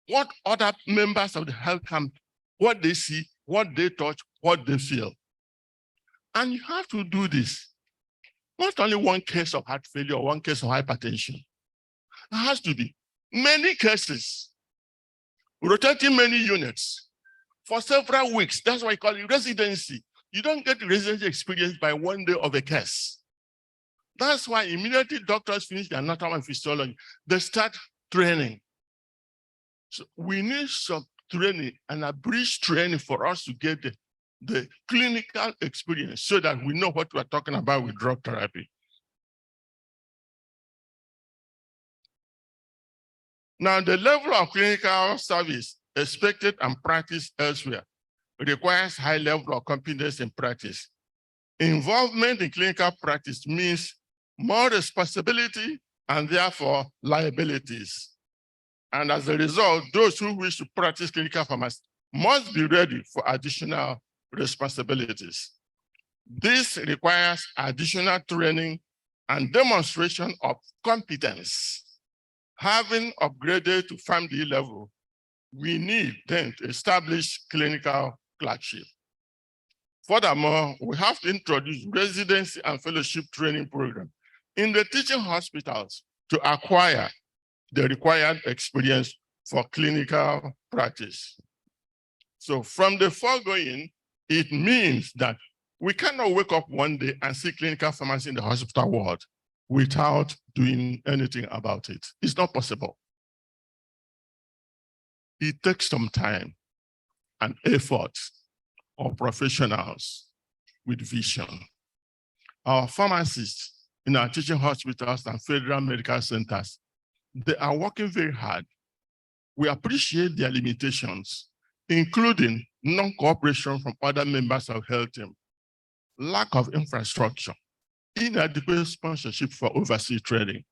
what other members of the health camp, what they see, what they touch, what they feel. And you have to do this. Not only one case of heart failure or one case of hypertension. It has to be many cases, rotating many units for several weeks. That's why I call it residency. You don't get residency experience by one day of a case. That's why immediately doctors finish their anatomy and physiology, they start training. So we need some training and a bridge training for us to get the clinical experience so that we know what we're talking about with drug therapy. Now, the level of clinical service expected and practiced elsewhere requires high level of competence in practice. Involvement in clinical practice means more responsibility and therefore liabilities. And as a result, those who wish to practice clinical pharmacy must be ready for additional responsibilities. This requires additional training and demonstration of competence. Having upgraded to PharmD level, we need then to establish clinical clerkship. Furthermore, we have to introduce residency and fellowship training program in the teaching hospitals to acquire the required experience for clinical practice. So from the foregoing, it means that we cannot wake up one day and see clinical pharmacy in the hospital ward without doing anything about it. It's not possible. It takes some time and effort of professionals with vision. Our pharmacists in our teaching hospitals and federal medical centers, they are working very hard. We appreciate their limitations, including non-cooperation from other members of health team, lack of infrastructure, inadequate sponsorship for overseas training.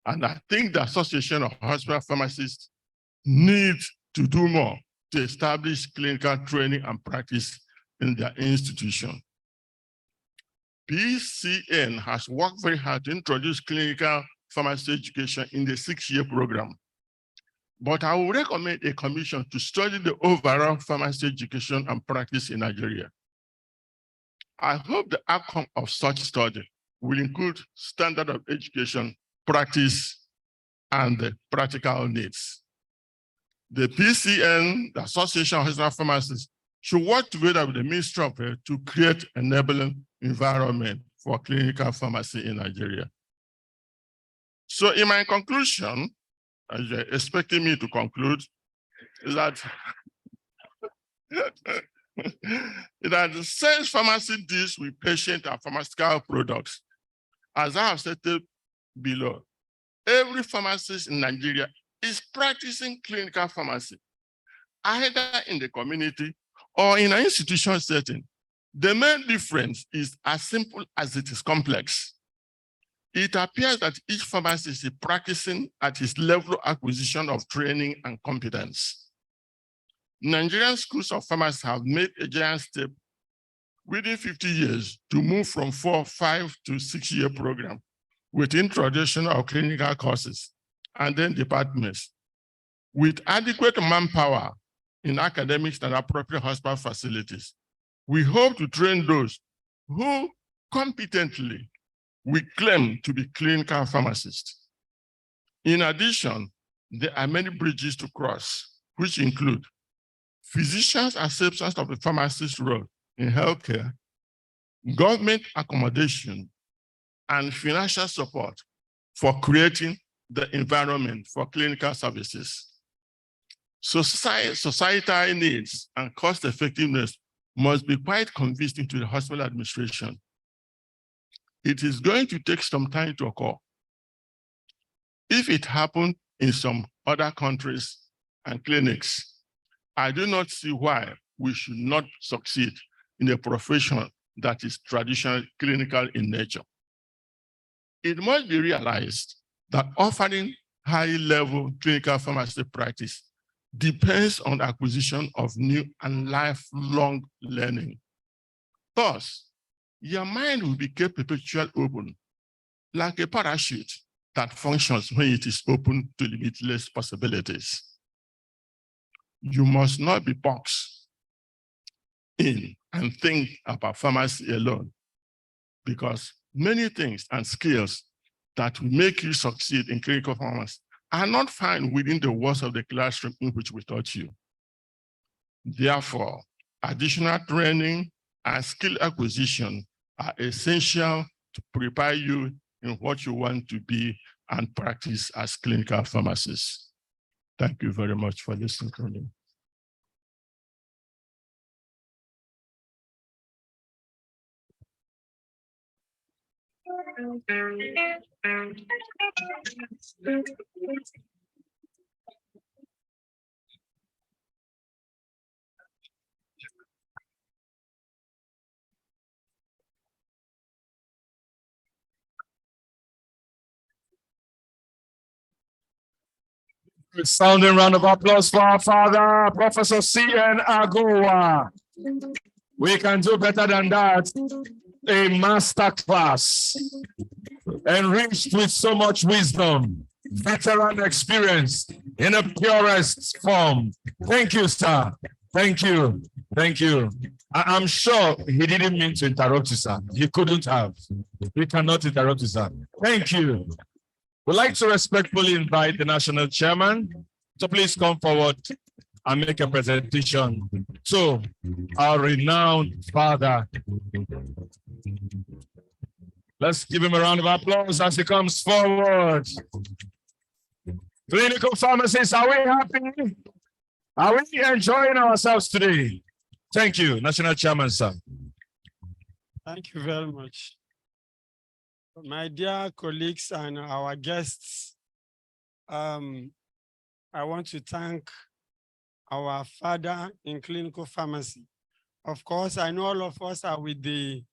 And I think the Association of Hospital Pharmacists needs to do more to establish clinical training and practice in their institution. PCN has worked very hard to introduce clinical pharmacy education in the 6-year program. But I would recommend a commission to study the overall pharmacy education and practice in Nigeria. I hope the outcome of such study will include standard of education, practice, and the practical needs. The PCN, the Association of Hospital Pharmacists, should work together with the Ministry of Health to create an enabling environment for clinical pharmacy in Nigeria. So in my conclusion, as you're expecting me to conclude, is that, that the sales pharmacy deals with patient and pharmaceutical products. As I have stated below, every pharmacist in Nigeria is practicing clinical pharmacy, either in the community or in an institution setting. The main difference is as simple as it is complex. It appears that each pharmacist is practicing at his level of acquisition of training and competence. Nigerian schools of pharmacy have made a giant step within 50 years to move from 4, 5 to 6-year program with introduction of clinical courses and then departments. With adequate manpower in academics and appropriate hospital facilities, we hope to train those who competently we claim to be clinical pharmacists. In addition, there are many bridges to cross, which include physicians' acceptance of the pharmacist's role in healthcare, government accommodation, and financial support for creating the environment for clinical services. Societal needs and cost effectiveness must be quite convincing to the hospital administration. It is going to take some time to occur. If it happened in some other countries and clinics, I do not see why we should not succeed in a profession that is traditionally clinical in nature. It must be realized that offering high-level clinical pharmacy practice depends on the acquisition of new and lifelong learning. Thus, your mind will be kept perpetually open, like a parachute that functions when it is open to limitless possibilities. You must not be boxed in and think about pharmacy alone, because many things and skills that will make you succeed in clinical pharmacy are not found within the walls of the classroom in which we taught you. Therefore, additional training and skill acquisition are essential to prepare you in what you want to be and practice as clinical pharmacists. Thank you very much for listening to me. Sounding round of applause for our father, Professor C.N. Aguwa. We can do better than that. A master class. enriched with so much wisdom, veteran experience in the purest form. Thank you, sir. Thank you. Thank you. I'm sure he didn't mean to interrupt you, sir. He couldn't have. He cannot interrupt you, sir. Thank you. We'd like to respectfully invite the national chairman to please come forward and make a presentation to our renowned father. Let's give him a round of applause as he comes forward. Clinical pharmacists, are we happy? Are we enjoying ourselves today? Thank you, National Chairman, sir. Thank you very much. My dear colleagues and our guests, I want to thank our father in clinical pharmacy. Of course, I know all of us are with the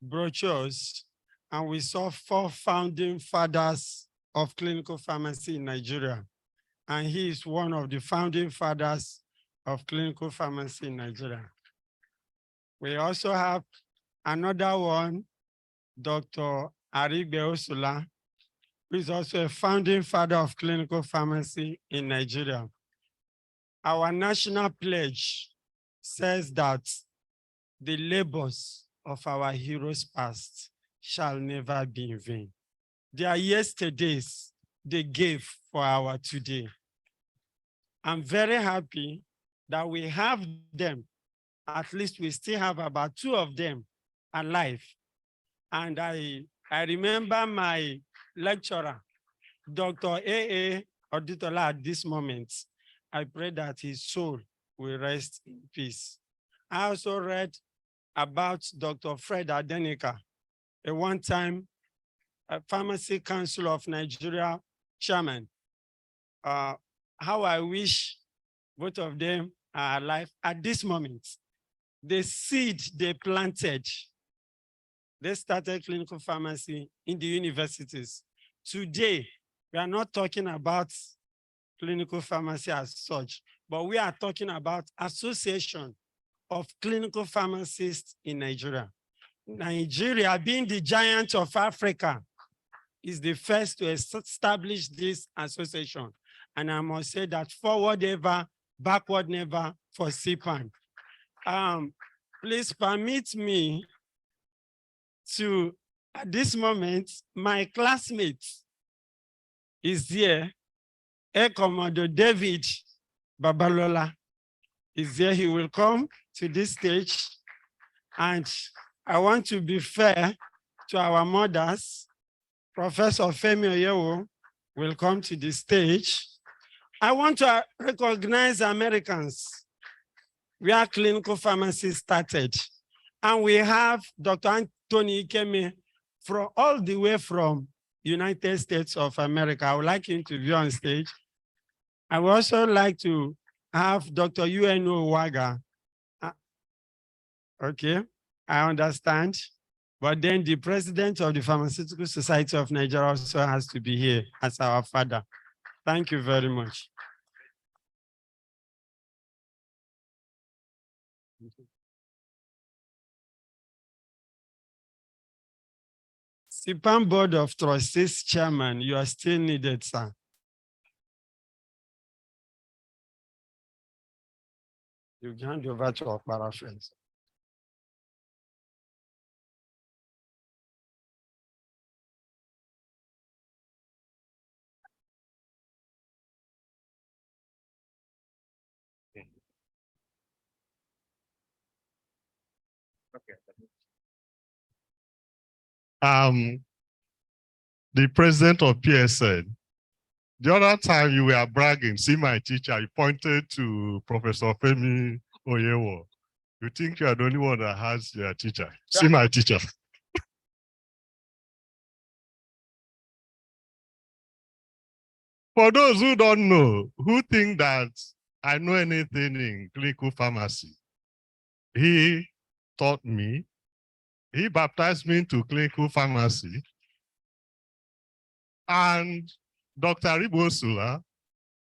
brochures, and we saw 4 founding fathers of clinical pharmacy in Nigeria. And he is one of the founding fathers of clinical pharmacy in Nigeria. We also have another one, Dr. Arigbe Osula, who is also a founding father of clinical pharmacy in Nigeria. Our national pledge says that the labors of our heroes past shall never be in vain. Their yesterdays they gave for our today. I'm very happy that we have them. At least we still have about 2 of them alive. And I remember my lecturer, Dr. A.A. Oditola, at this moment. I pray that his soul will rest in peace. I also read about Dr. Fred Adenika, a one-time Pharmacy Council of Nigeria chairman. How I wish both of them are alive at this moment. The seed they planted, they started clinical pharmacy in the universities. Today, we are not talking about clinical pharmacy as such, but we are talking about association of clinical pharmacists in Nigeria. Nigeria, being the giant of Africa, is the first to establish this association. And I must say that forward ever, backward never for CPAN. Please permit me to, at this moment, my classmate is here. Air Commodore David Babalola is here. He will come to this stage. And I want to be fair to our mothers. Professor Femi Oyewo will come to the stage. I want to recognize Americans. We are clinical pharmacy started. And we have Dr. Anthony Ikeme from all the way from United States of America. I would like him to be on stage. I would also like to have Dr. UNO Waga. Okay, I understand. But then the president of the Pharmaceutical Society of Nigeria also has to be here as our father. Thank you very much. CPAN Board of Trustees Chairman, you are still needed, sir. You hand over to our paraphrase. The president of PSN, the other time you were bragging, see my teacher, you pointed to Professor Femi Oyewo. You think you are the only one that has your teacher. See my teacher. For those who don't know, who think that I know anything in clinical pharmacy, he taught me, he baptized me into clinical pharmacy, and Dr. Ribosula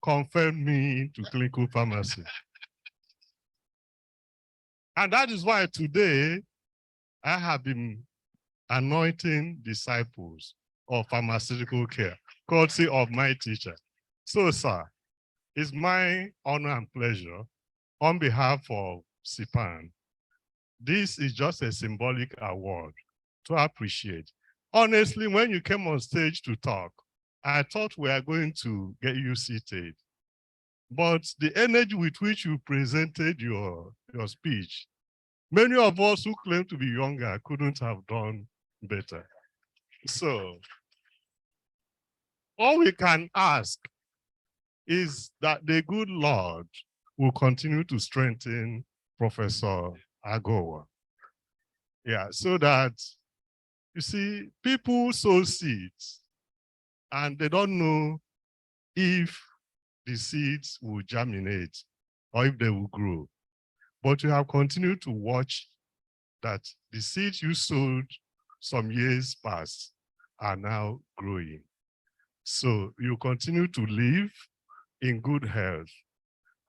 confirmed me to clinical pharmacy. And that is why today I have been anointing disciples of pharmaceutical care, courtesy of my teacher. So, sir, it's my honor and pleasure on behalf of CPAN. This is just a symbolic award to appreciate. Honestly, when you came on stage to talk, I thought we are going to get you seated. But the energy with which you presented your speech, many of us who claim to be younger couldn't have done better. So, all we can ask is that the good Lord will continue to strengthen Professor Aguwa. Yeah, so that, you see, people sow seeds and they don't know if the seeds will germinate or if they will grow. But you have continued to watch that the seeds you sowed some years past are now growing. So you continue to live in good health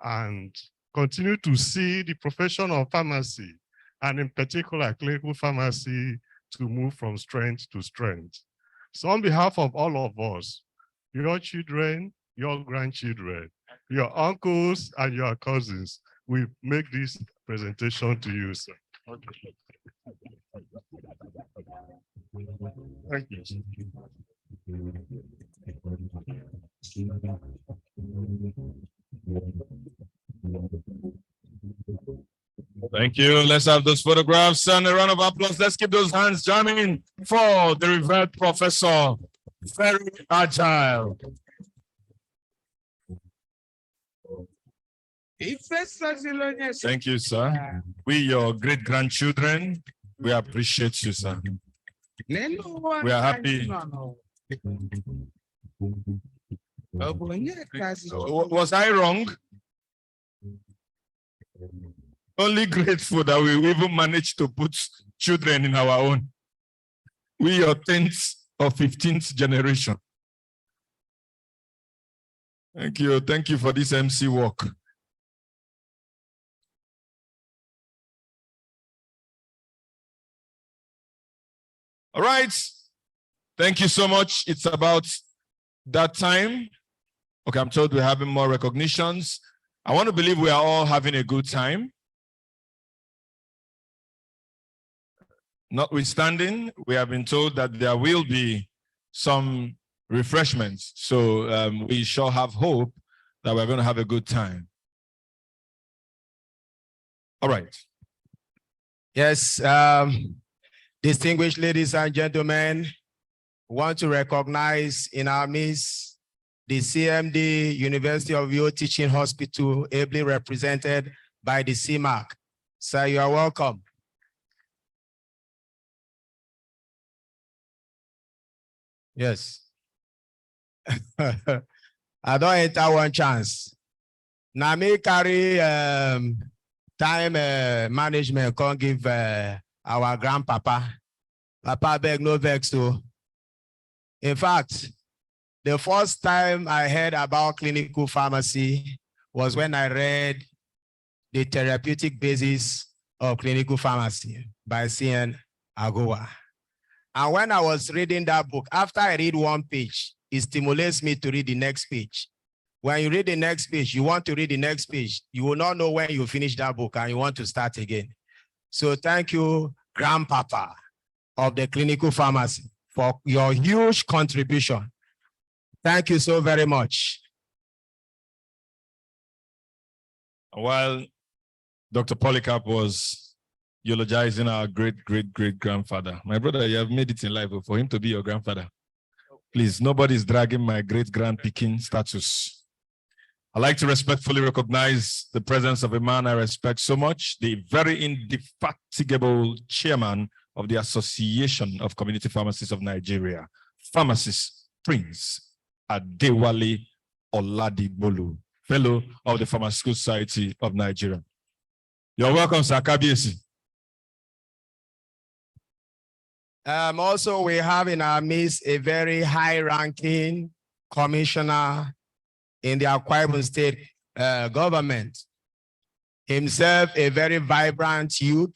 and continue to see the profession of pharmacy, and in particular clinical pharmacy, to move from strength to strength. So on behalf of all of us, your children, your grandchildren, your uncles and your cousins, we make this presentation to you, sir. Okay. Thank you. Thank you. Let's have those photographs and a round of applause. Let's keep those hands jamming for the revered professor. Very agile. Thank you, sir. We, your great-grandchildren, we appreciate you, sir. We are happy. Was I wrong? Only grateful that we even managed to put children in our own. We, your 10th or 15th generation. Thank you. Thank you for this MC work. All right. Thank you so much. It's about that time. Okay, I'm told we're having more recognitions. I want to believe we are all having a good time. Notwithstanding, we have been told that there will be some refreshments. So we sure have hope that we're going to have a good time. All right. Yes, distinguished ladies and gentlemen, want to recognize in our midst the CMD University of Uyo Teaching Hospital, ably represented by the CMAC. Sir, you are welcome. Yes. I don't enter one chance. Now me carry time management can't give our grandpapa. Papa beg no vex so. In fact, the first time I heard about clinical pharmacy was when I read The Therapeutic Basis of Clinical Pharmacy by C.N. Aguwa. And when I was reading that book, after I read one page, it stimulates me to read the next page. When you read the next page, you want to read the next page. You will not know when you finish that book and you want to start again. So thank you, Grandpapa of the clinical pharmacy, for your huge contribution. Thank you so very much. While Dr. Polycarp was eulogizing our great-great-great-grandfather, my brother, you have made it in life for him to be your grandfather. Please, nobody's dragging my great-grand-picking status. I'd like to respectfully recognize the presence of a man I respect so much, the very indefatigable chairman of the Association of Community Pharmacists of Nigeria, Pharmacist Prince Adewale Oladibolu, fellow of the Pharmaceutical Society of Nigeria. You're welcome, Sir Kabiesi. Also, we have in our midst a very high-ranking commissioner in the Akwa Ibom State government. Himself a very vibrant youth,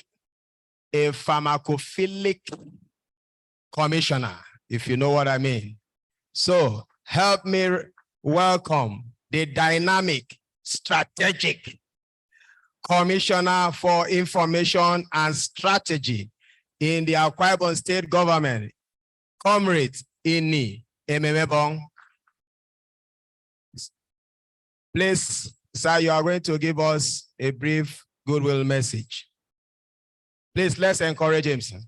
a pharmacophilic commissioner, if you know what I mean. So help me welcome the dynamic, strategic Commissioner for Information and Strategy in the Akwa Ibom State Government, Comrade Ini Ememebong. Please, sir, you are going to give us a brief goodwill message. Please, let's encourage him, sir.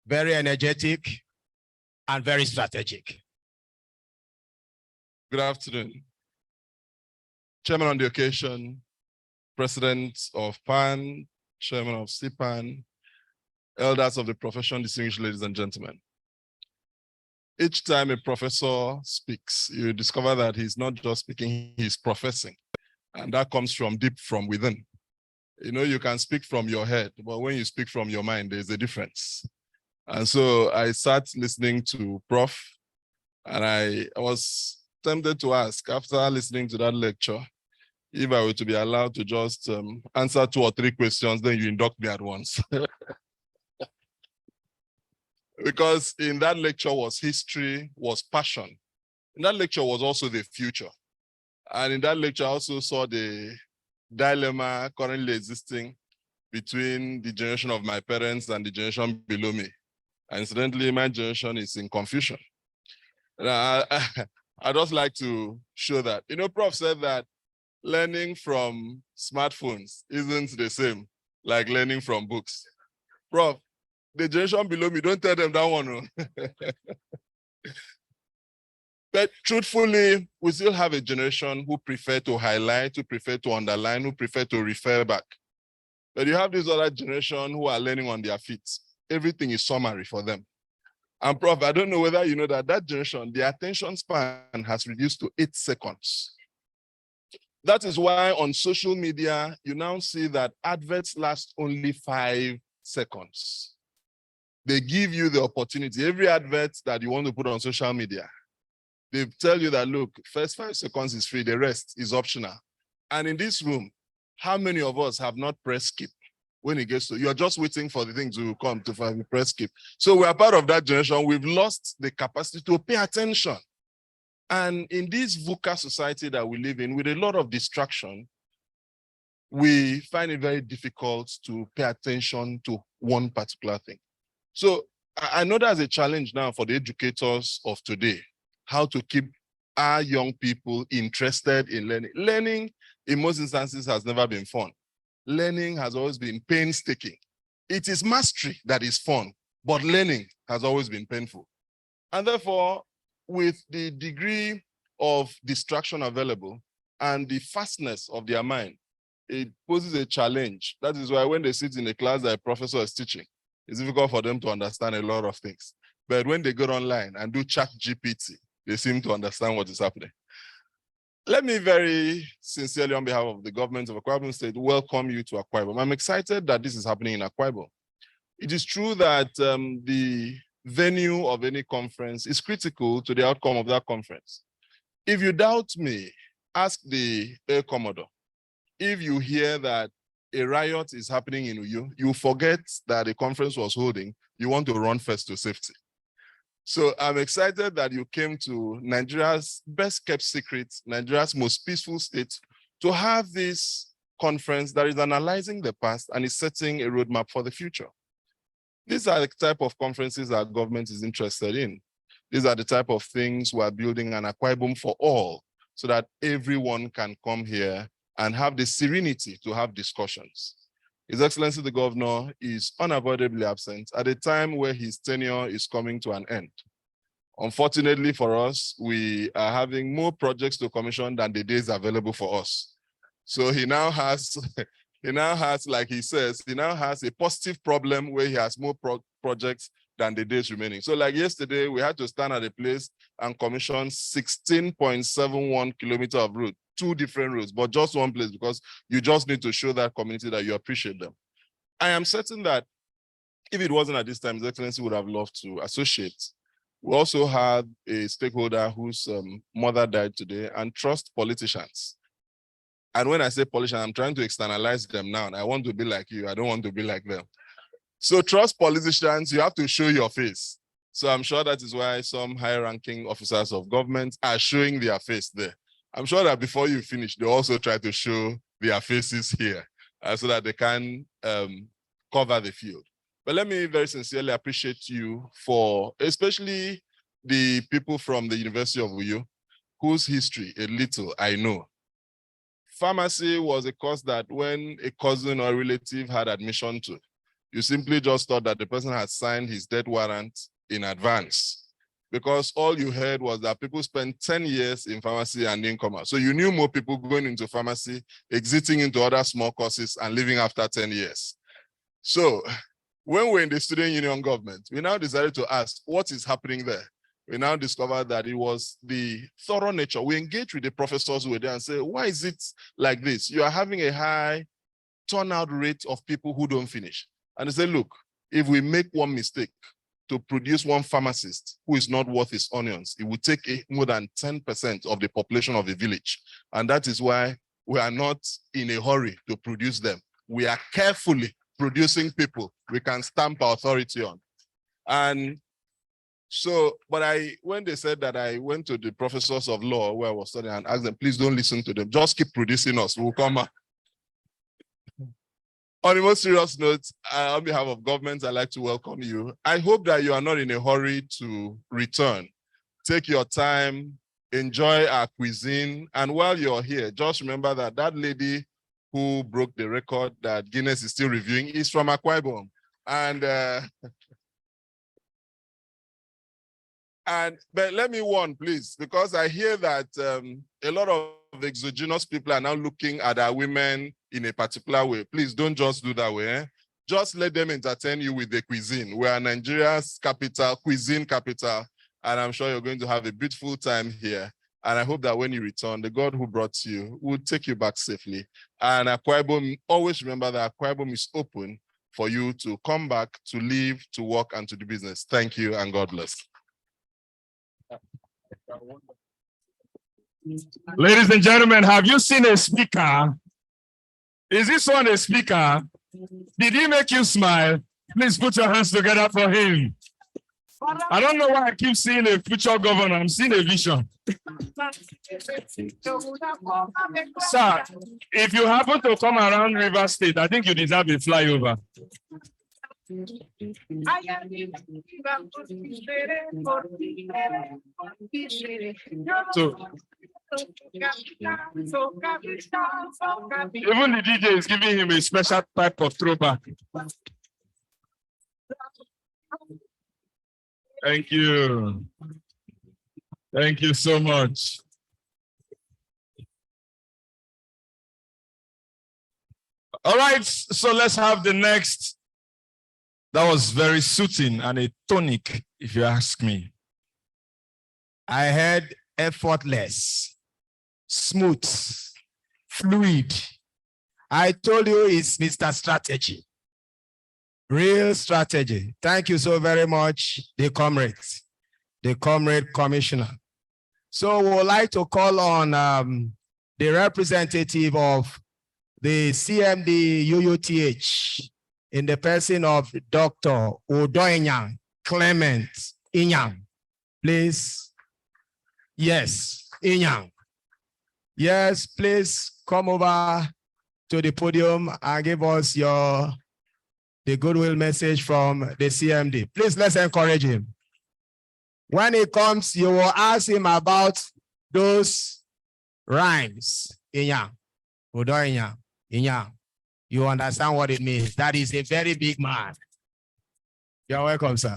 Very energetic and very strategic. Good afternoon. Chairman on the occasion, President of PAN, Chairman of CPAN, elders of the profession, distinguished ladies and gentlemen. Each time a professor speaks, you discover that he's not just speaking, he's professing. And that comes from deep from within. You know, you can speak from your head, but when you speak from your mind, there's a difference. And so I sat listening to Prof, and I was tempted to ask, after listening to that lecture, if I were to be allowed to just answer 2 or 3 questions, then you induct me at once. Because in that lecture was history, was passion. In that lecture was also the future. And in that lecture, I also saw the dilemma currently existing between the generation of my parents and the generation below me. And incidentally, my generation is in confusion. I'd just like to show that. You know, Prof said that learning from smartphones isn't the same like learning from books. Prof, the generation below me, don't tell them that one. But truthfully, we still have a generation who prefer to highlight, who prefer to underline, who prefer to refer back. But you have this other generation who are learning on their feet. Everything is summary for them. And Prof, I don't know whether you know that that generation, the attention span has reduced to 8 seconds. That is why on social media, you now see that adverts last only 5 seconds. They give you the opportunity. Every advert that you want to put on social media, they tell you that, look, first 5 seconds is free, the rest is optional. And in this room, how many of us have not pressed skip? When it gets to, you're just waiting for the thing to come to find press skip. So we are part of that generation. We've lost the capacity to pay attention. And in this VUCA society that we live in, with a lot of distraction, we find it very difficult to pay attention to one particular thing. So I know there's a challenge now for the educators of today, how to keep our young people interested in learning. Learning, in most instances, has never been fun. Learning has always been painstaking. It is mastery that is fun, but learning has always been painful. And therefore, with the degree of distraction available and the fastness of their mind, it poses a challenge. That is why when they sit in a class that a professor is teaching, it's difficult for them to understand a lot of things. But when they go online and do chat GPT, they seem to understand what is happening. Let me very sincerely, on behalf of the government of Akwa Ibom State, welcome you to Akwa Ibom. I'm excited that this is happening in Akwa Ibom. It is true that the venue of any conference is critical to the outcome of that conference. If you doubt me, ask the Air Commodore. If you hear that a riot is happening in Uyo, you forget that the conference was holding, you want to run first to safety. So I'm excited that you came to Nigeria's best kept secret, Nigeria's most peaceful state, to have this conference that is analyzing the past and is setting a roadmap for the future. These are the type of conferences our government is interested in. These are the type of things we are building an Akwa Ibom for all, so that everyone can come here and have the serenity to have discussions. His Excellency the Governor is unavoidably absent at a time where his tenure is coming to an end. Unfortunately for us, we are having more projects to commission than the days available for us. So he now has, like he says, he now has a positive problem where he has more projects than the days remaining. So like yesterday, we had to stand at a place and commission 16.71 kilometers of route, 2 different routes, but just one place, because you just need to show that community that you appreciate them. I am certain that if it wasn't at this time, His Excellency would have loved to associate. We also had a stakeholder whose mother died today, and trust politicians. And when I say polish, I'm trying to externalize them now. And I want to be like you. I don't want to be like them. So trust politicians, you have to show your face. So I'm sure that is why some high-ranking officers of government are showing their face there. I'm sure that before you finish, they also try to show their faces here so that they can cover the field. But let me very sincerely appreciate you for, especially the people from the University of Uyo, whose history a little I know. Pharmacy was a course that when a cousin or relative had admission to, you simply just thought that the person had signed his death warrant in advance, because all you heard was that people spent 10 years in pharmacy and didn't come out. So you knew more people going into pharmacy, exiting into other small courses and leaving after 10 years. So when we're in the student union government, we now decided to ask, what is happening there? We now discovered that it was the thorough nature. We engaged with the professors who were there and said, why is it like this? You are having a high turnout rate of people who don't finish. And they said, look, if we make one mistake to produce one pharmacist who is not worth his onions, it would take more than 10% of the population of the village. And that is why we are not in a hurry to produce them. We are carefully producing people we can stamp our authority on. And so, but when they said that, I went to the professors of law where I was studying and asked them, please don't listen to them. Just keep producing us. We'll come out. On a more serious note, on behalf of government, I'd like to welcome you. I hope that you are not in a hurry to return. Take your time, enjoy our cuisine. And while you're here, just remember that that lady who broke the record that Guinness is still reviewing is from Akwa Ibom. But let me warn, please, because I hear that a lot of exogenous people are now looking at our women in a particular way. Please don't just do that way. Eh? Just let them entertain you with the cuisine. We are Nigeria's capital, cuisine capital, and I'm sure you're going to have a beautiful time here. And I hope that when you return, the God who brought you will take you back safely. And Akwa Ibom, always remember that Akwa Ibom is open for you to come back, to live, to work, and to do business. Thank you, and God bless. Ladies and gentlemen, have you seen a speaker? Is this one a speaker? Did he make you smile? Please put your hands together for him. I don't know why I keep seeing a future governor. I'm seeing a vision. Sir, if you happen to come around River State, I think you deserve a flyover. So, even the DJ is giving him a special type of throwback. Thank you. Thank you so much. All right, so let's have the next. That was very soothing and a tonic, if you ask me. I heard effortless, smooth, fluid. I told you it's Mr. Strategy. Real strategy. Thank you so very much, the comrade commissioner. So we would like to call on the representative of the CMD UUTH in the person of Dr. Odoinyang Clement Inyang. Please. Yes, Inyang. Yes, please come over to the podium and give us the goodwill message from the CMD. Please, let's encourage him. When he comes, you will ask him about those rhymes. Inyang, Odoinyang, Inyang. You understand what it means. That is a very big man. You're welcome, sir.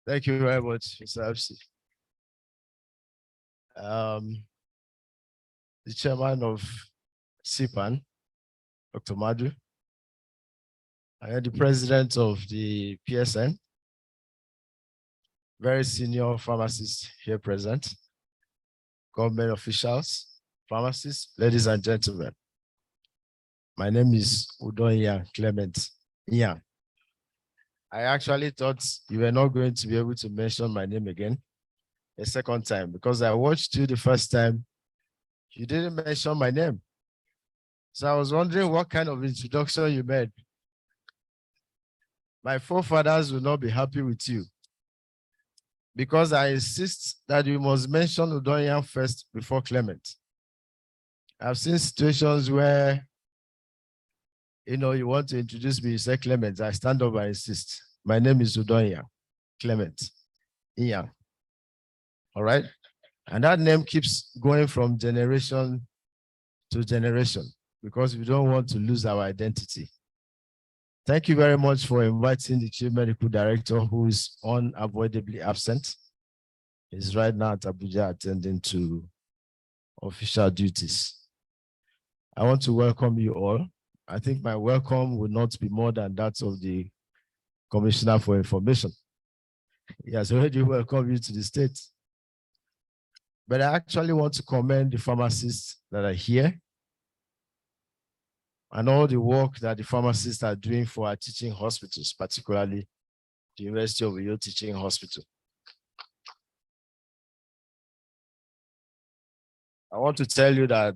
Thank you very much, Mr. FC. The chairman of CPAN, Dr. Madu. I am the president of the PSN. Very senior pharmacists here present, government officials, pharmacists, ladies and gentlemen. My name is Odoinyang Clement Inyang. I actually thought you were not going to be able to mention my name again, a second time because I watched you the first time. You didn't mention my name. So I was wondering what kind of introduction you made. My forefathers will not be happy with you because I insist that you must mention Udoyan first before Clement. I've seen situations where, you want to introduce me, you say Clement, I stand up and insist. My name is Udoyan, Clement, Iyan. All right? And that name keeps going from generation to generation because we don't want to lose our identity. Thank you very much for inviting the Chief Medical Director, who is unavoidably absent. He's right now at Abuja attending to official duties. I want to welcome you all. I think my welcome will not be more than that of the Commissioner for Information. He has already welcomed you to the state. But I actually want to commend the pharmacists that are here and all the work that the pharmacists are doing for our teaching hospitals, particularly the University of Uyo Teaching Hospital. I want to tell you that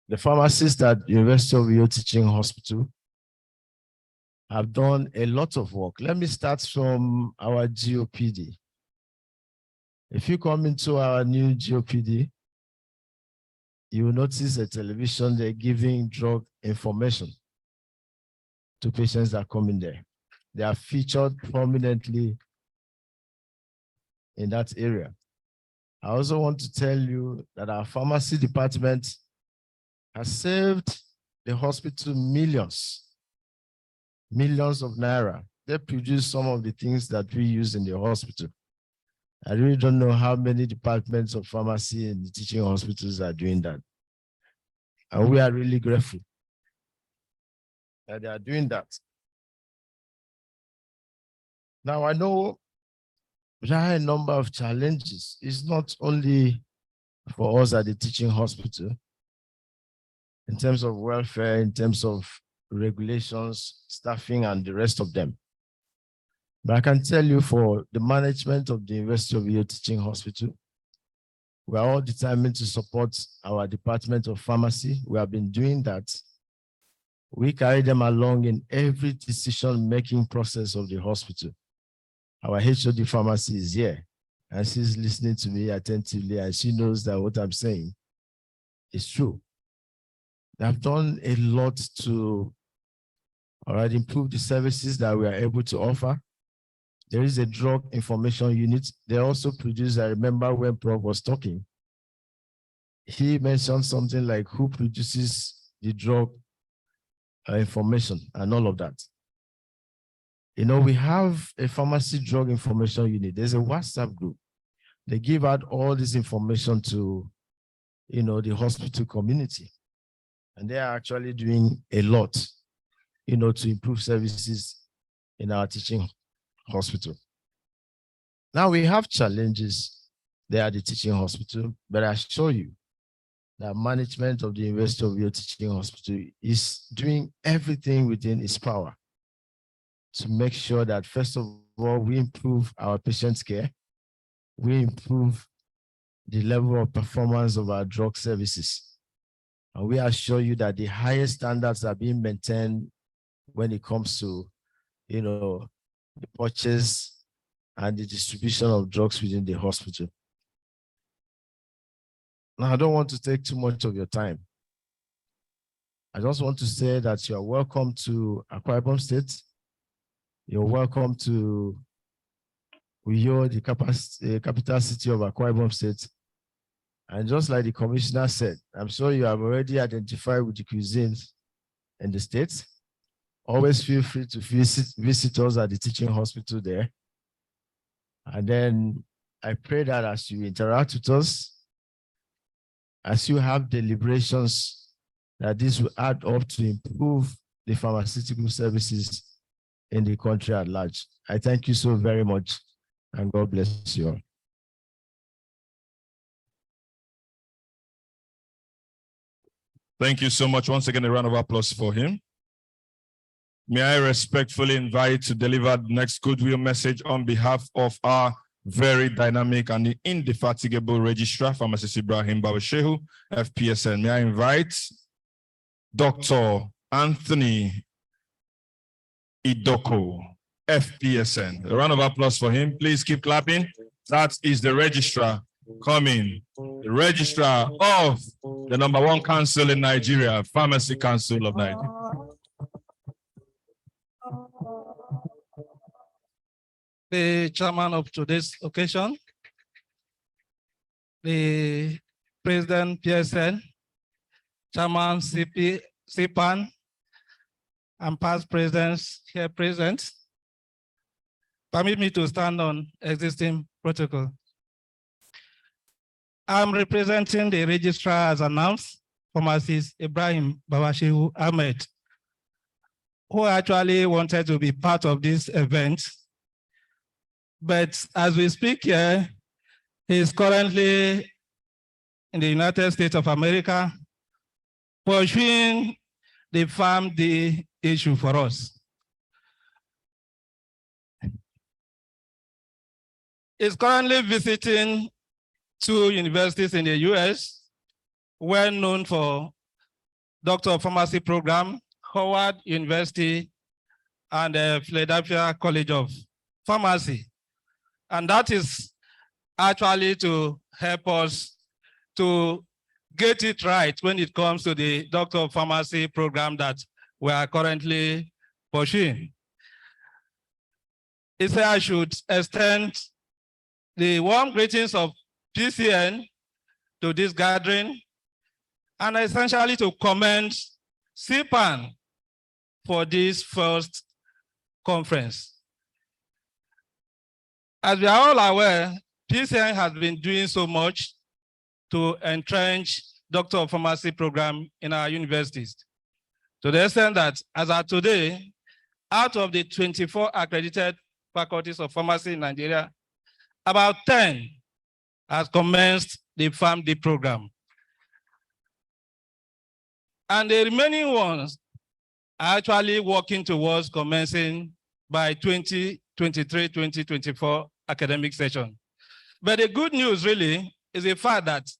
the pharmacists at the University of Uyo Teaching Hospital have done a lot of work. Let me start from our GOPD. If you come into our new GOPD, you will notice a television, they're giving drug information to patients that come in there. They are featured prominently in that area. I also want to tell you that our pharmacy department has saved the hospital millions of naira. They produce some of the things that we use in the hospital. I really don't know how many departments of pharmacy in the teaching hospitals are doing that. And we are really grateful that they are doing that. Now, I know there are a number of challenges. It's not only for us at the teaching hospital, in terms of welfare, in terms of regulations, staffing, and the rest of them. But I can tell you for the management of the University of Uyo Teaching Hospital, we are all determined to support our Department of Pharmacy. We have been doing that. We carry them along in every decision-making process of the hospital. Our HOD pharmacy is here, and she's listening to me attentively, and she knows that what I'm saying is true. They have done a lot to improve the services that we are able to offer. There is a drug information unit. They also produce, I remember when Prof was talking, he mentioned something like who produces the drug information and all of that. We have a pharmacy drug information unit. There's a WhatsApp group. They give out all this information to, the hospital community. And they are actually doing a lot, to improve services in our teaching hospital. Now we have challenges there at the teaching hospital, but I assure you that management of the University of Uyo Teaching Hospital is doing everything within its power to make sure that, first of all, we improve our patients' care, we improve the level of performance of our drug services. And we assure you that the highest standards are being maintained when it comes to, the purchase and the distribution of drugs within the hospital. Now, I don't want to take too much of your time. I just want to say that you are welcome to Akwa Ibom State. You're welcome to Uyo, the capital city of Akwa Ibom State. And just like the commissioner said, I'm sure you have already identified with the cuisines in the States. Always feel free to visit us at the teaching hospital there. And then I pray that as you interact with us, as you have deliberations, that this will add up to improve the pharmaceutical services in the country at large. I thank you so very much, and God bless you all. Thank you so much. Once again, a round of applause for him. May I respectfully invite to deliver the next goodwill message on behalf of our very dynamic and indefatigable registrar, Pharmacist Ibrahim Babashehu, FPSN. May I invite Dr. Anthony Idoko, FPSN. A round of applause for him. Please keep clapping. That is the registrar coming. The registrar of the #1 council in Nigeria, Pharmacy Council of Nigeria. The chairman of today's occasion, the President PSN, Chairman CPAN, and past presidents here present. Permit me to stand on existing protocol. I'm representing the registrar as announced, Pharmacist Ibrahim Babashehu Ahmed, who actually wanted to be part of this event. But as we speak here, he is currently in the United States of America pursuing the PharmD issue for us. He's currently visiting 2 universities in the US, well known for Doctor of Pharmacy program, Howard University and Philadelphia College of Pharmacy. And that is actually to help us to get it right when it comes to the Doctor of Pharmacy program that we are currently pursuing. He said I should extend the warm greetings of PCN to this gathering and essentially to commend CPAN for this first conference. As we are all aware, PCN has been doing so much to entrench Doctor of Pharmacy program in our universities, to the extent that as of today, out of the 24 accredited faculties of pharmacy in Nigeria, about 10 has commenced the PharmD program. And the remaining ones are actually working towards commencing by 2023-2024 academic session. But the good news really is the fact that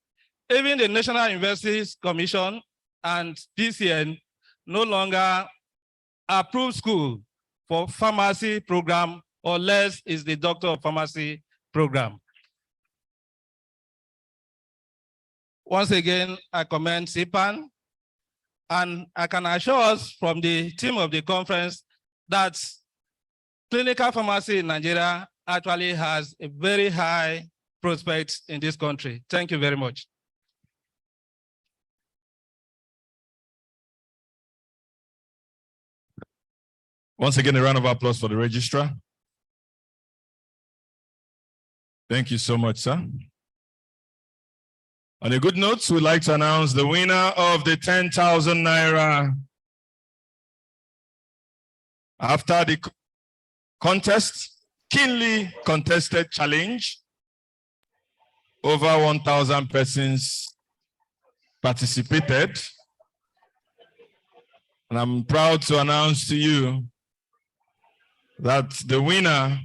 even the National Universities Commission and PCN no longer approve school for pharmacy program unless it's the Doctor of Pharmacy program. Once again, I commend CPAN, and I can assure us from the team of the conference that clinical pharmacy in Nigeria actually has a very high prospect in this country. Thank you very much. Once again, a round of applause for the registrar. Thank you so much, sir. On a good note, we'd like to announce the winner of the 10,000 Naira. After the contest, keenly contested challenge, over 1,000 persons participated. And I'm proud to announce to you that the winner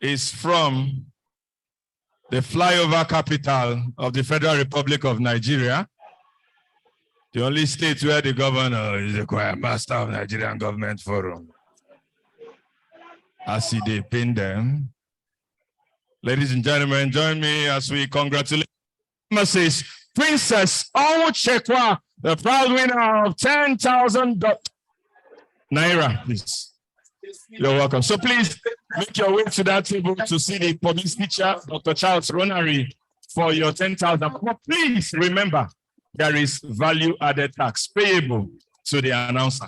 is from the flyover capital of the Federal Republic of Nigeria, the only state where the governor is the choir master of Nigerian Government Forum. I see they pin them. Ladies and gentlemen, join me as we congratulate Mrs. Princess Onwuchekwa, the proud winner of 10,000 Naira, please. You're welcome. So please make your way to that table to see the police teacher, Dr. Charles Ronari, for your 10,000. But please remember, there is value-added tax payable to the announcer.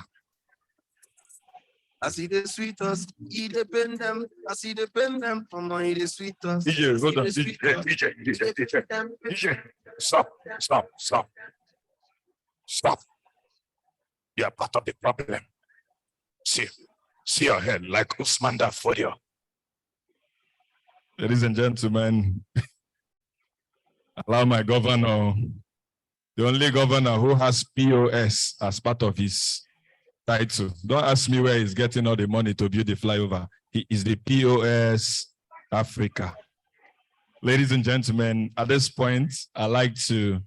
I see the sweetest, eat the pen them. I see the pen them from my the sweetest. DJ, hold on, DJ, stop. You are part of the problem. See your head like Usman Dafodio. Ladies and gentlemen, allow my governor, the only governor who has POS as part of his title. Don't ask me where he's getting all the money to build the flyover. He is the POS Africa. Ladies and gentlemen, at this point, I'd like to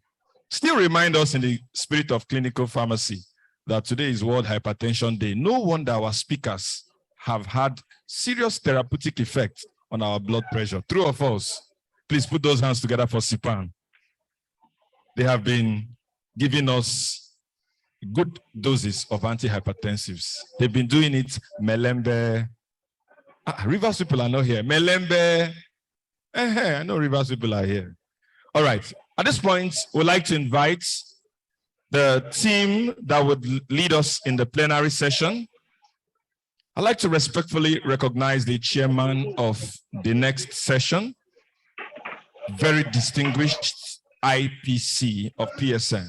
still remind us in the spirit of clinical pharmacy that today is World Hypertension Day. No wonder our speakers have had serious therapeutic effect on our blood pressure. True or false? Please put those hands together for CPAN. They have been giving us good doses of antihypertensives. They've been doing it Melembe. Rivers people are not here. Melembe. I know Rivers people are here. All right. At this point, we'd like to invite the team that would lead us in the plenary session. I'd like to respectfully recognize the chairman of the next session, very distinguished IPC of PSN,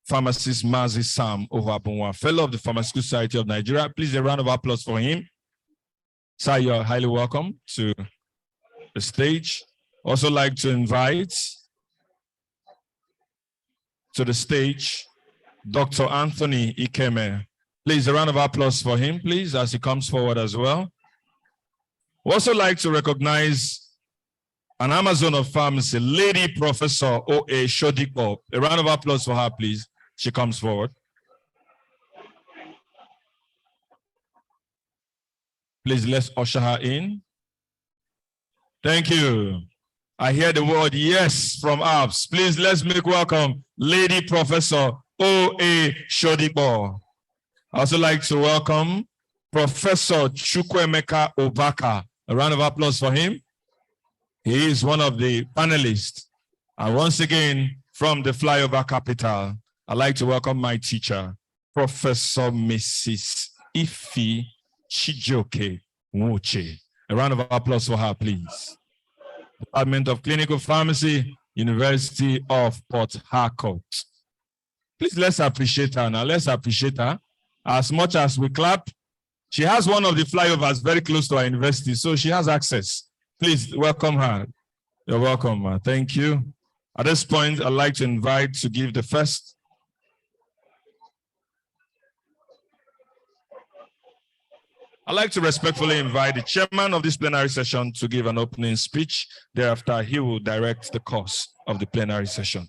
Pharmacist Mazi Sam Nzebunwa, fellow of the Pharmaceutical Society of Nigeria. Please a round of applause for him. Sir, you're highly welcome to the stage. Also like to invite to the stage Dr. Anthony Ikeme. Please a round of applause for him, please, as he comes forward as well. We also like to recognize an Amazon of pharmacy, Lady Professor O.A. Shodipo. A round of applause for her, please. She comes forward. Please, let's usher her in. Thank you. I hear the word yes from Alps. Please, let's make welcome Lady Professor O.A. Shodipo. I also like to welcome Professor Chukwemeka Obaka. A round of applause for him. He is one of the panelists. And once again, from the flyover capital, I'd like to welcome my teacher, Professor Mrs. Ifi Chijoke Nwoche. A round of applause for her, please. Department of Clinical Pharmacy, University of Port Harcourt. Please, let's appreciate her now. Let's appreciate her. As much as we clap, she has one of the flyovers very close to our university, so she has access. Please welcome her. You're welcome. Thank you. At this point, I'd like to invite to give the first. I'd like to respectfully invite the chairman of this plenary session to give an opening speech. Thereafter, he will direct the course of the plenary session.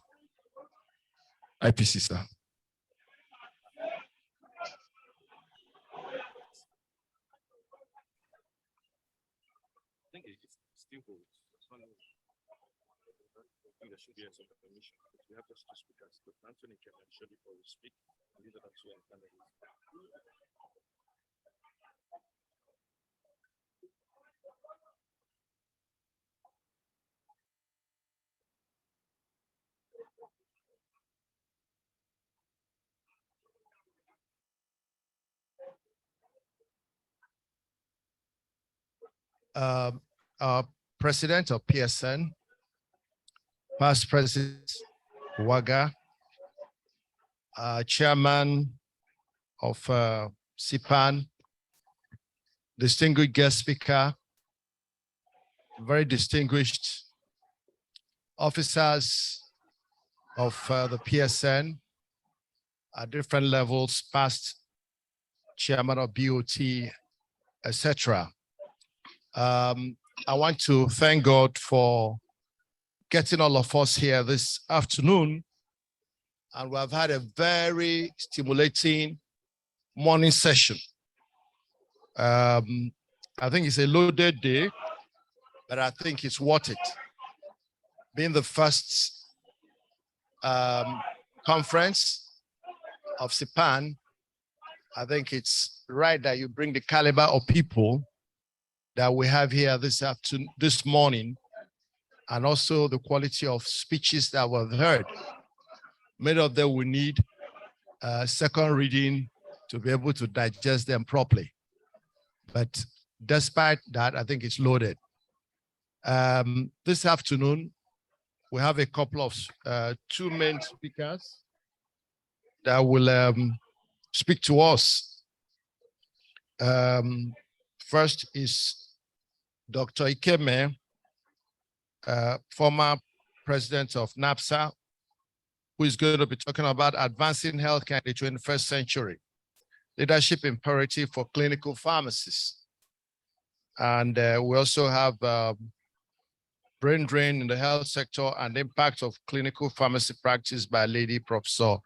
IPC, sir. There should be some permission. We have just two speakers, Dr. Anthony can show before we speak. These are the two panelists. Our president of PSN, past president Waga, chairman of CPAN, distinguished guest speaker, very distinguished officers of the PSN at different levels, past chairman of BOT, etc. I want to thank God for getting all of us here this afternoon. And we have had a very stimulating morning session. I think it's a loaded day, but I think it's worth it. Being the first conference of CPAN, I think it's right that you bring the caliber of people that we have here this afternoon, this morning, and also the quality of speeches that were heard. Many of them will need a second reading to be able to digest them properly. But despite that, I think it's loaded. This afternoon, we have a couple of two main speakers that will speak to us. First is Dr. Ikeme, former president of NAPSA, who is going to be talking about advancing healthcare in the 21st century, leadership imperative for clinical pharmacists. And we also have brain drain in the health sector and impact of clinical pharmacy practice by Lady Professor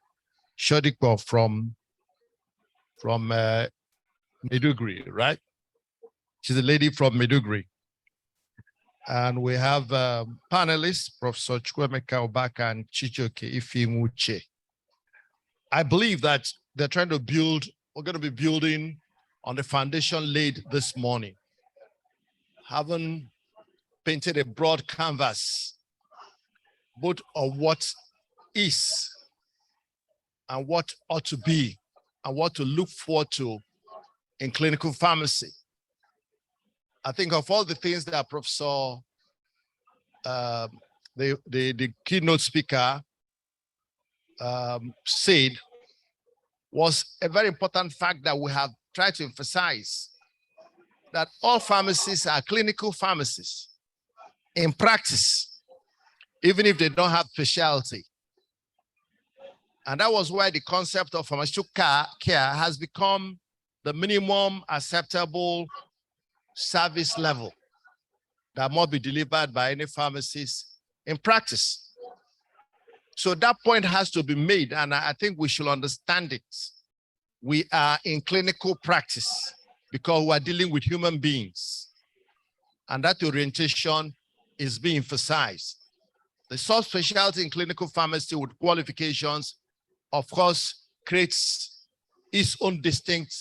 Shodikpo from Maiduguri, right? She's a lady from Maiduguri. And we have panelists, Professor Chukwemeka Obaka and Chijoke Ifimuche. I believe that they're trying to build, we're going to be building on the foundation laid this morning. Having painted a broad canvas, both of what is and what ought to be and what to look forward to in clinical pharmacy. I think of all the things that Professor, the keynote speaker said was a very important fact that we have tried to emphasize, that all pharmacies are clinical pharmacies in practice, even if they don't have specialty. And that was why the concept of pharmaceutical care has become the minimum acceptable service level that must be delivered by any pharmacist in practice. So that point has to be made, and I think we should understand it. We are in clinical practice because we are dealing with human beings, and that orientation is being emphasized. The subspecialty in clinical pharmacy with qualifications, of course, creates its own distinct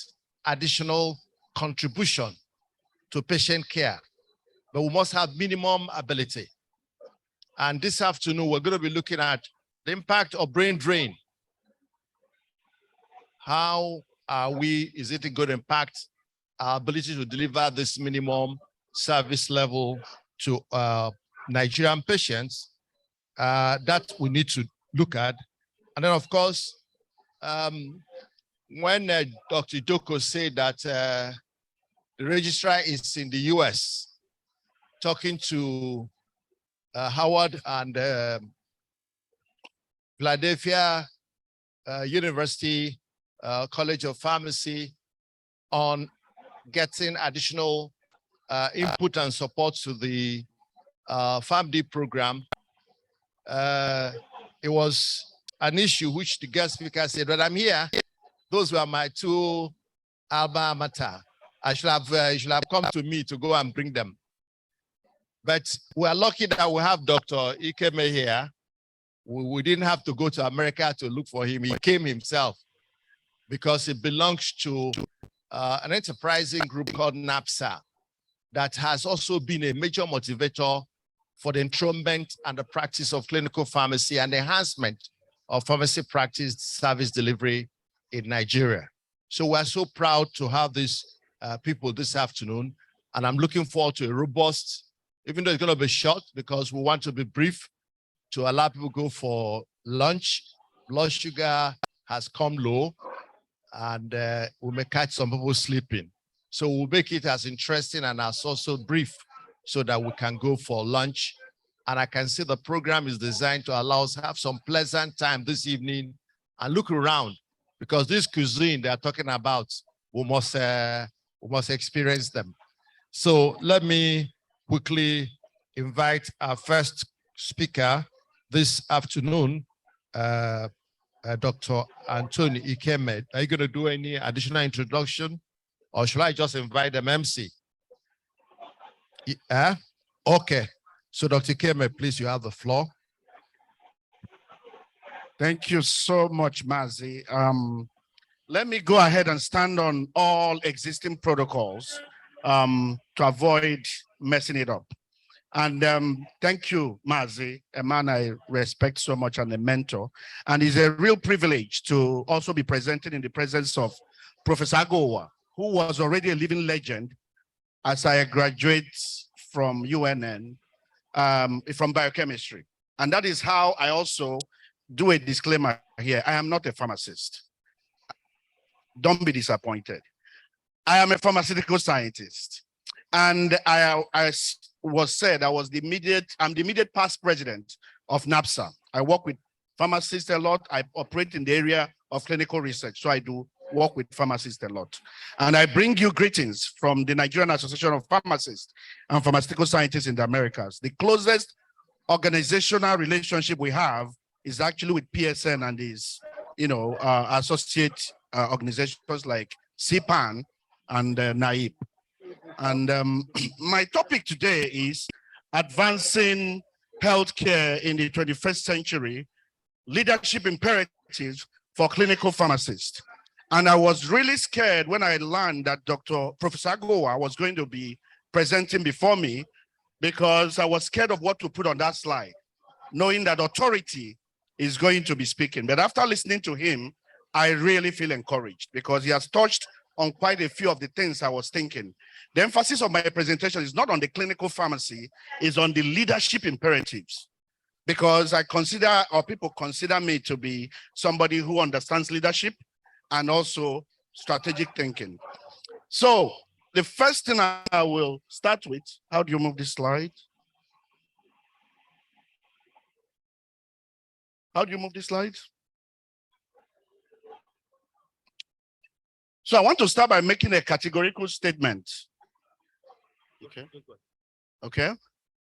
additional contribution to patient care, but we must have minimum ability. And this afternoon, we're going to be looking at the impact of brain drain. How is it going to impact our ability to deliver this minimum service level to Nigerian patients? That we need to look at. And then, of course, when Dr. Idoko said that the registrar is in the US talking to Howard and Philadelphia University College of Pharmacy on getting additional input and support to the PharmD program. It was an issue which the guest speaker said, but I'm here. Those were my two alma mater. You should have come to me to go and bring them. But we are lucky that we have Dr. Ikeme here. We didn't have to go to America to look for him. He came himself because it belongs to an enterprising group called NAPSA that has also been a major motivator for the enthronement and the practice of clinical pharmacy and enhancement of pharmacy practice service delivery in Nigeria. So we're so proud to have these people this afternoon, and I'm looking forward to a robust, even though it's going to be short because we want to be brief to allow people to go for lunch. Blood sugar has come low, and we may catch some people sleeping. So we'll make it as interesting and as also brief so that we can go for lunch. And I can see the program is designed to allow us to have some pleasant time this evening and look around, because this cuisine they're talking about, we must experience them. So let me quickly invite our first speaker this afternoon, Dr. Anthony Ikeme. Are you going to do any additional introduction, or should I just invite them, MC? Yeah? Okay. So Dr. Ikeme, please, you have the floor. Thank you so much, Mazi. Let me go ahead and stand on all existing protocols to avoid messing it up. And thank you, Mazi, a man I respect so much and a mentor. And it's a real privilege to also be presented in the presence of Professor Aguwa, who was already a living legend as I graduate from UNN, from biochemistry. And that is how I also do a disclaimer here. I am not a pharmacist. Don't be disappointed. I am a pharmaceutical scientist. And I'm the immediate past president of NAPSA. I work with pharmacists a lot. I operate in the area of clinical research. So I do work with pharmacists a lot. And I bring you greetings from the Nigerian Association of Pharmacists and Pharmaceutical Scientists in the Americas. The closest organizational relationship we have is actually with PSN and his, associate organizations like CPAN and NAIP. And my topic today is advancing healthcare in the 21st century, leadership imperatives for clinical pharmacists. And I was really scared when I learned that Professor Aguwa was going to be presenting before me, because I was scared of what to put on that slide, knowing that authority is going to be speaking. But after listening to him, I really feel encouraged because he has touched on quite a few of the things I was thinking. The emphasis of my presentation is not on the clinical pharmacy, it's on the leadership imperatives. Because I consider, or people consider me to be somebody who understands leadership and also strategic thinking. So the first thing I will start with, how do you move this slide? How do you move this slide? So I want to start by making a categorical statement. Okay.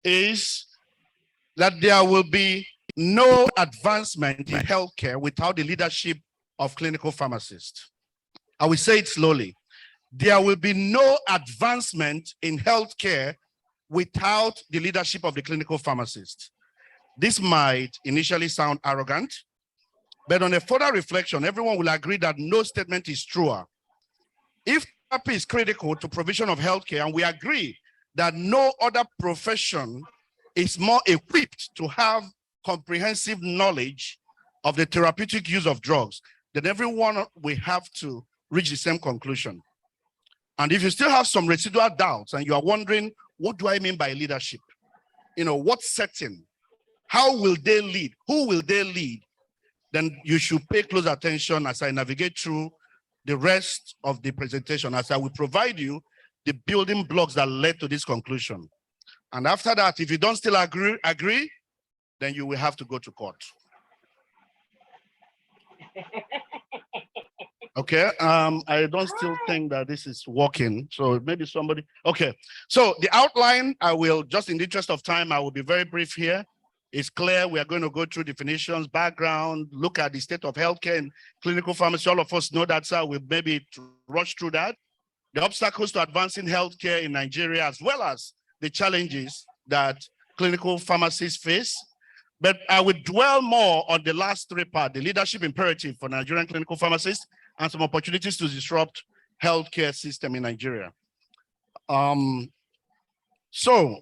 Is that there will be no advancement in healthcare without the leadership of clinical pharmacists. I will say it slowly. There will be no advancement in healthcare without the leadership of the clinical pharmacist. This might initially sound arrogant, but on a further reflection, everyone will agree that no statement is truer. If therapy is critical to provision of healthcare, and we agree that no other profession is more equipped to have comprehensive knowledge of the therapeutic use of drugs, then everyone will have to reach the same conclusion. And if you still have some residual doubts and you are wondering, what do I mean by leadership? What setting? How will they lead? Who will they lead? Then you should pay close attention as I navigate through the rest of the presentation, as I will provide you the building blocks that led to this conclusion. And after that, if you don't still agree, then you will have to go to court. Okay, I don't still think that this is working. So maybe somebody, okay. So the outline, I will, just in the interest of time, I will be very brief here. It's clear we are going to go through definitions, background, look at the state of healthcare and clinical pharmacy. All of us know that, so we'll maybe rush through that. The obstacles to advancing healthcare in Nigeria, as well as the challenges that clinical pharmacists face. But I will dwell more on the last three parts, the leadership imperative for Nigerian clinical pharmacists and some opportunities to disrupt healthcare system in Nigeria. So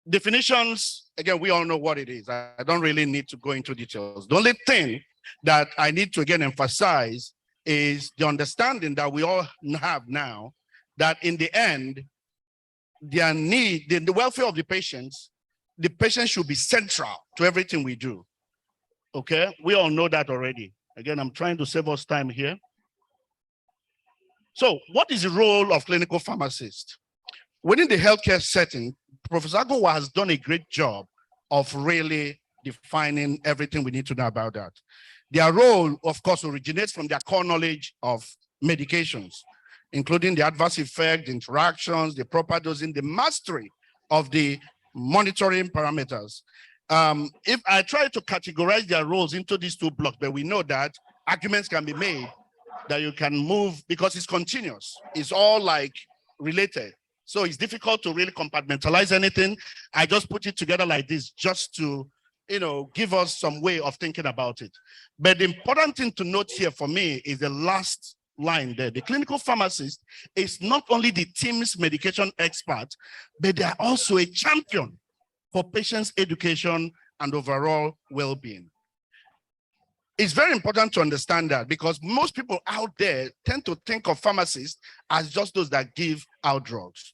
definitions, again, we all know what it is. I don't really need to go into details. The only thing that I need to again emphasize is the understanding that we all have now that in the end, their need, the welfare of the patient should be central to everything we do. Okay, we all know that already. Again, I'm trying to save us time here. So what is the role of clinical pharmacists? Within the healthcare setting, Professor Aguwa has done a great job of really defining everything we need to know about that. Their role, of course, originates from their core knowledge of medications, including the adverse effect, the interactions, the proper dosing, the mastery of the monitoring parameters. If I try to categorize their roles into these two blocks, but we know that arguments can be made that you can move because it's continuous. It's all like related. So it's difficult to really compartmentalize anything. I just put it together like this just to, give us some way of thinking about it. But the important thing to note here for me is the last line there. The clinical pharmacist is not only the team's medication expert, but they are also a champion for patients' education and overall well-being. It's very important to understand that because most people out there tend to think of pharmacists as just those that give out drugs.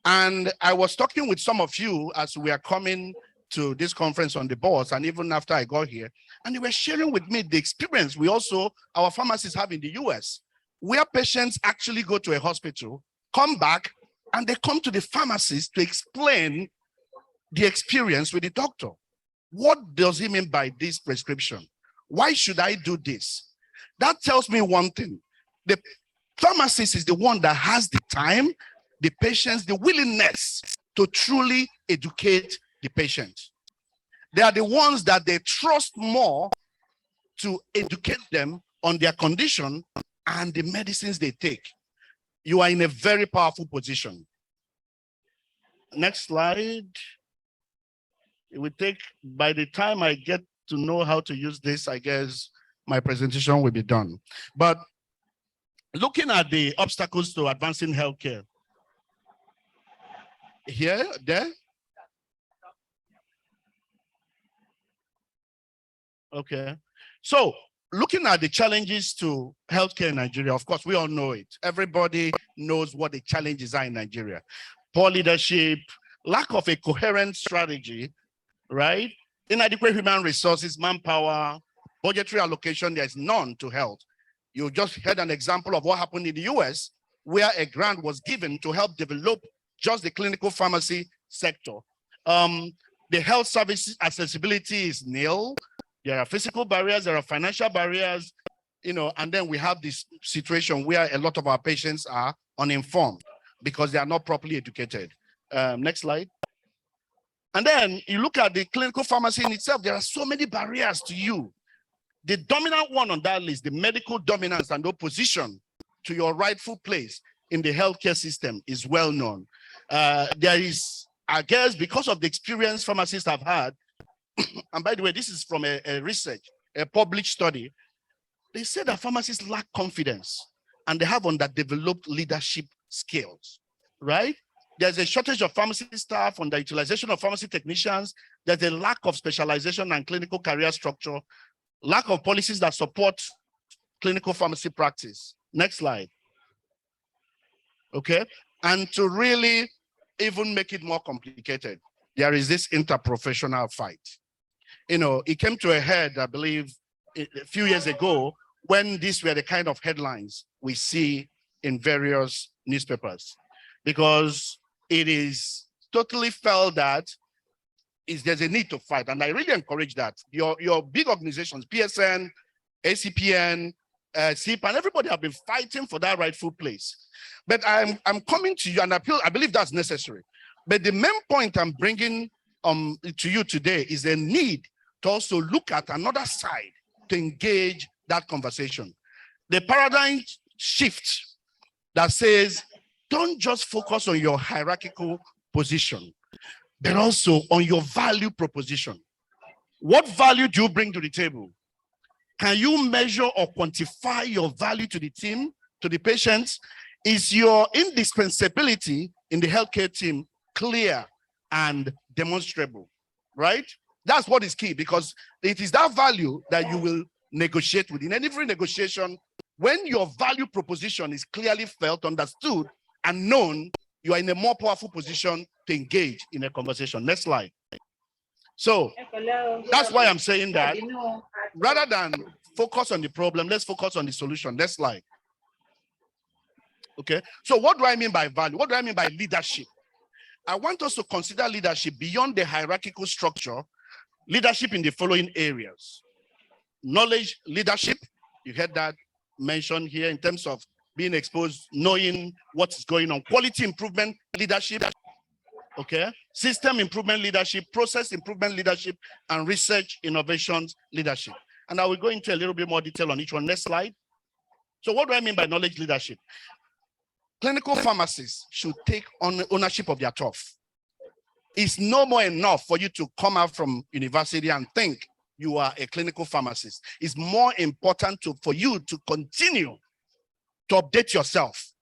And I was talking with some of you as we are coming to this conference on the boards, and even after I got here, and they were sharing with me the experience our pharmacists have in the US, where patients actually go to a hospital, come back, and they come to the pharmacist to explain the experience with the doctor. What does he mean by this prescription? Why should I do this? That tells me one thing. The pharmacist is the one that has the time, the patience, the willingness to truly educate the patient. They are the ones that they trust more to educate them on their condition and the medicines they take. You are in a very powerful position. Next slide. It will take, by the time I get to know how to use this, I guess my presentation will be done. But looking at the obstacles to advancing healthcare, here, there. Okay. So looking at the challenges to healthcare in Nigeria, of course, we all know it. Everybody knows what the challenges are in Nigeria. Poor leadership, lack of a coherent strategy, right? Inadequate human resources, manpower, budgetary allocation, there's none to health. You just heard an example of what happened in the US, where a grant was given to help develop just the clinical pharmacy sector. The health services accessibility is nil. There are physical barriers, there are financial barriers, you know, and then we have this situation where a lot of our patients are uninformed because they are not properly educated. Next slide. And then you look at the clinical pharmacy in itself, there are so many barriers to you. The dominant one on that list, the medical dominance and opposition to your rightful place in the healthcare system is well known. There is, I guess, because of the experience pharmacists have had, and by the way, this is from a research, a published study, they say that pharmacists lack confidence and they have underdeveloped leadership skills, right? There's a shortage of pharmacy staff, underutilization of pharmacy technicians. There's a lack of specialization and clinical career structure, lack of policies that support clinical pharmacy practice. Next slide. Okay. And to really even make it more complicated, there is this interprofessional fight. You know, it came to a head, I believe, a few years ago, when these were the kind of headlines we see in various newspapers, because it is totally felt that there's a need to fight. And I really encourage that. Your big organizations, PSN, ACPN, CPAN, everybody have been fighting for that rightful place. But I'm coming to you, and I believe that's necessary. But the main point I'm bringing to you today is a need to also look at another side to engage that conversation. The paradigm shift that says, don't just focus on your hierarchical position, but also on your value proposition. What value do you bring to the table? Can you measure or quantify your value to the team, to the patients? Is your indispensability in the healthcare team clear and demonstrable, right? That's what is key, because it is that value that you will negotiate with. In every negotiation, when your value proposition is clearly felt, understood, and known, you are in a more powerful position to engage in a conversation. Next slide. So that's why I'm saying that rather than focus on the problem, let's focus on the solution. Next slide. Okay. So what do I mean by value? What do I mean by leadership? I want us to consider leadership beyond the hierarchical structure, leadership in the following areas. Knowledge leadership, you heard that mentioned here in terms of being exposed, knowing what's going on. Quality improvement leadership, okay? System improvement leadership, process improvement leadership, and research innovations leadership. And I will go into a little bit more detail on each one. Next slide. So what do I mean by knowledge leadership? Clinical pharmacists should take on ownership of their turf. It's no more enough for you to come out from university and think you are a clinical pharmacist. It's more important for you to continue to update yourself.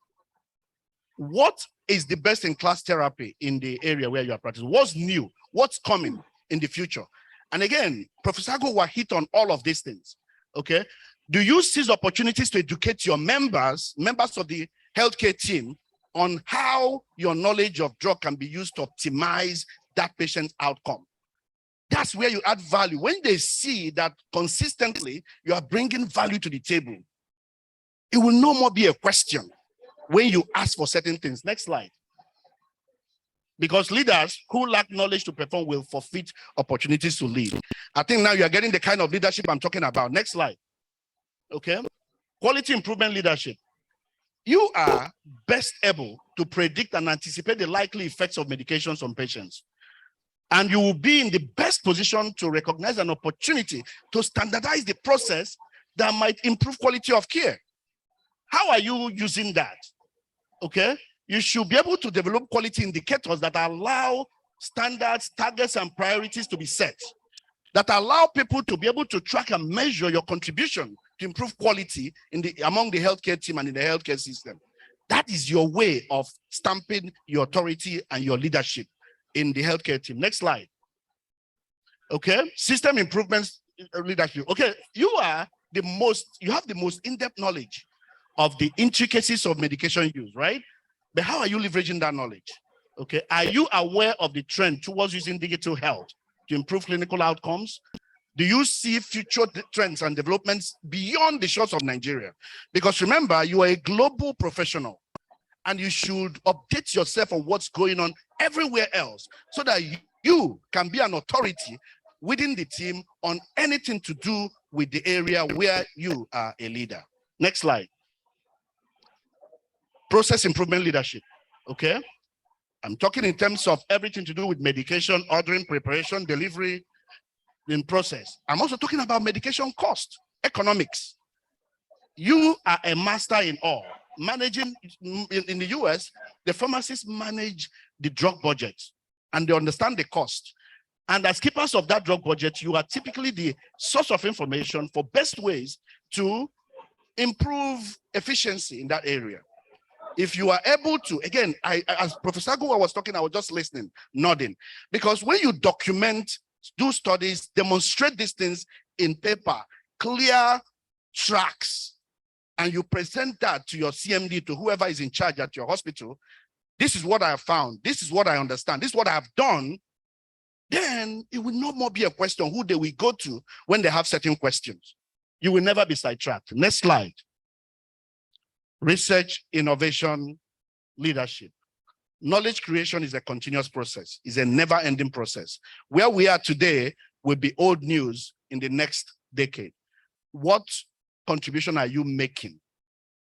What is the best in class therapy in the area where you are practicing? What's new? What's coming in the future? And again, Professor Aguwa hit on all of these things, okay? Do you seize opportunities to educate your members of the healthcare team on how your knowledge of drug can be used to optimize that patient's outcome? That's where you add value. When they see that consistently you are bringing value to the table, it will no more be a question when you ask for certain things. Next slide. Because leaders who lack knowledge to perform will forfeit opportunities to lead. I think now you are getting the kind of leadership I'm talking about. Next slide. Okay. Quality improvement leadership. You are best able to predict and anticipate the likely effects of medications on patients. And you will be in the best position to recognize an opportunity to standardize the process that might improve quality of care. How are you using that? Okay, you should be able to develop quality indicators that allow standards, targets, and priorities to be set, that allow people to be able to track and measure your contribution to improve quality among the healthcare team and in the healthcare system. That is your way of stamping your authority and your leadership in the healthcare team. Next slide. Okay, system improvements leadership. Okay, you have the most in-depth knowledge of the intricacies of medication use, right? But how are you leveraging that knowledge? Okay, are you aware of the trend towards using digital health to improve clinical outcomes? Do you see future trends and developments beyond the shores of Nigeria? Because remember, you are a global professional and you should update yourself on what's going on everywhere else so that you can be an authority within the team on anything to do with the area where you are a leader. Next slide. Process improvement leadership, okay? I'm talking in terms of everything to do with medication, ordering, preparation, delivery, in process. I'm also talking about medication cost, economics. You are a master in all. Managing, in the US, the pharmacists manage the drug budget and they understand the cost. And as keepers of that drug budget, you are typically the source of information for best ways to improve efficiency in that area. If you are able to, again, as Professor Aguwa was talking, I was just listening, nodding. Because when you document, do studies, demonstrate these things in paper, clear tracks, and you present that to your CMD, to whoever is in charge at your hospital, this is what I have found, this is what I understand, this is what I have done, then it will no more be a question who they will go to when they have certain questions. You will never be sidetracked. Next slide. Research, innovation, leadership. Knowledge creation is a continuous process, is a never-ending process. Where we are today will be old news in the next decade. What contribution are you making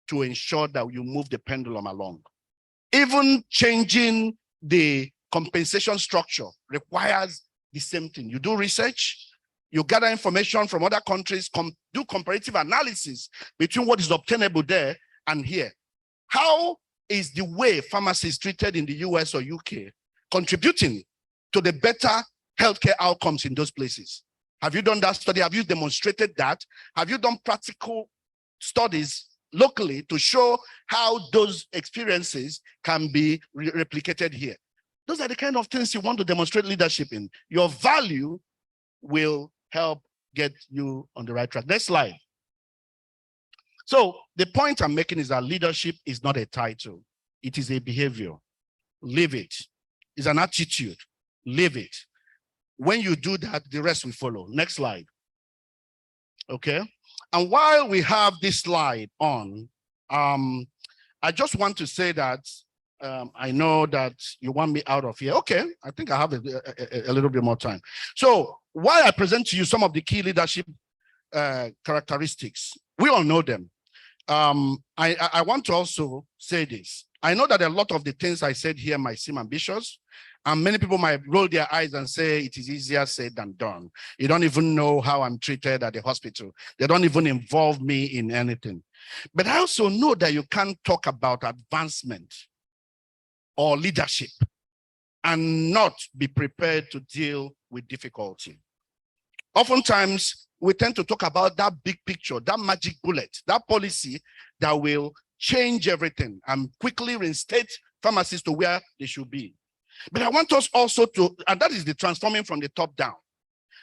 to ensure that you move the pendulum along? Even changing the compensation structure requires the same thing. You do research, you gather information from other countries, do comparative analysis between what is obtainable there and here. How is the way pharmacists treated in the US or UK contributing to the better healthcare outcomes in those places? Have you done that study? Have you demonstrated that? Have you done practical studies locally to show how those experiences can be replicated here? Those are the kind of things you want to demonstrate leadership in. Your value will help get you on the right track. Next slide. So the point I'm making is that leadership is not a title. It is a behavior. Live it. It's an attitude. Live it. When you do that, the rest will follow. Next slide. Okay. And while we have this slide on, I just want to say that I know that you want me out of here. Okay, I think I have a little bit more time. So while I present to you some of the key leadership characteristics, we all know them. I want to also say this. I know that a lot of the things I said here might seem ambitious, and many people might roll their eyes and say it is easier said than done. You don't even know how I'm treated at the hospital. They don't even involve me in anything. But I also know that you can't talk about advancement or leadership and not be prepared to deal with difficulty. Oftentimes, we tend to talk about that big picture, that magic bullet, that policy that will change everything and quickly reinstate pharmacists to where they should be. But I want us also to, and that is the transforming from the top down.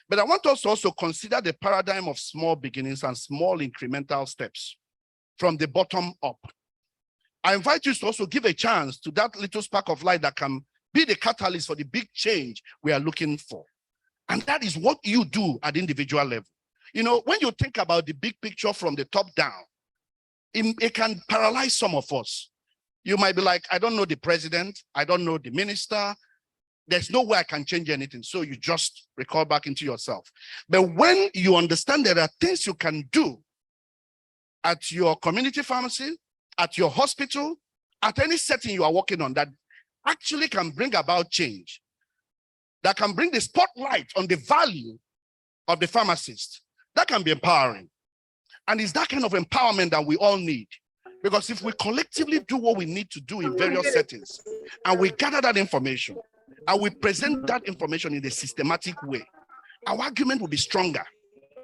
But I want us to also consider the paradigm of small beginnings and small incremental steps from the bottom up. I invite you to also give a chance to that little spark of light that can be the catalyst for the big change we are looking for. And that is what you do at the individual level. You know, when you think about the big picture from the top down, it can paralyze some of us. You might be like, I don't know the president, I don't know the minister, there's no way I can change anything. So you just recall back into yourself. But when you understand there are things you can do at your community pharmacy, at your hospital, at any setting you are working on that actually can bring about change, that can bring the spotlight on the value of the pharmacist, that can be empowering. And it's that kind of empowerment that we all need. Because if we collectively do what we need to do in various settings, and we gather that information, and we present that information in a systematic way, our argument will be stronger.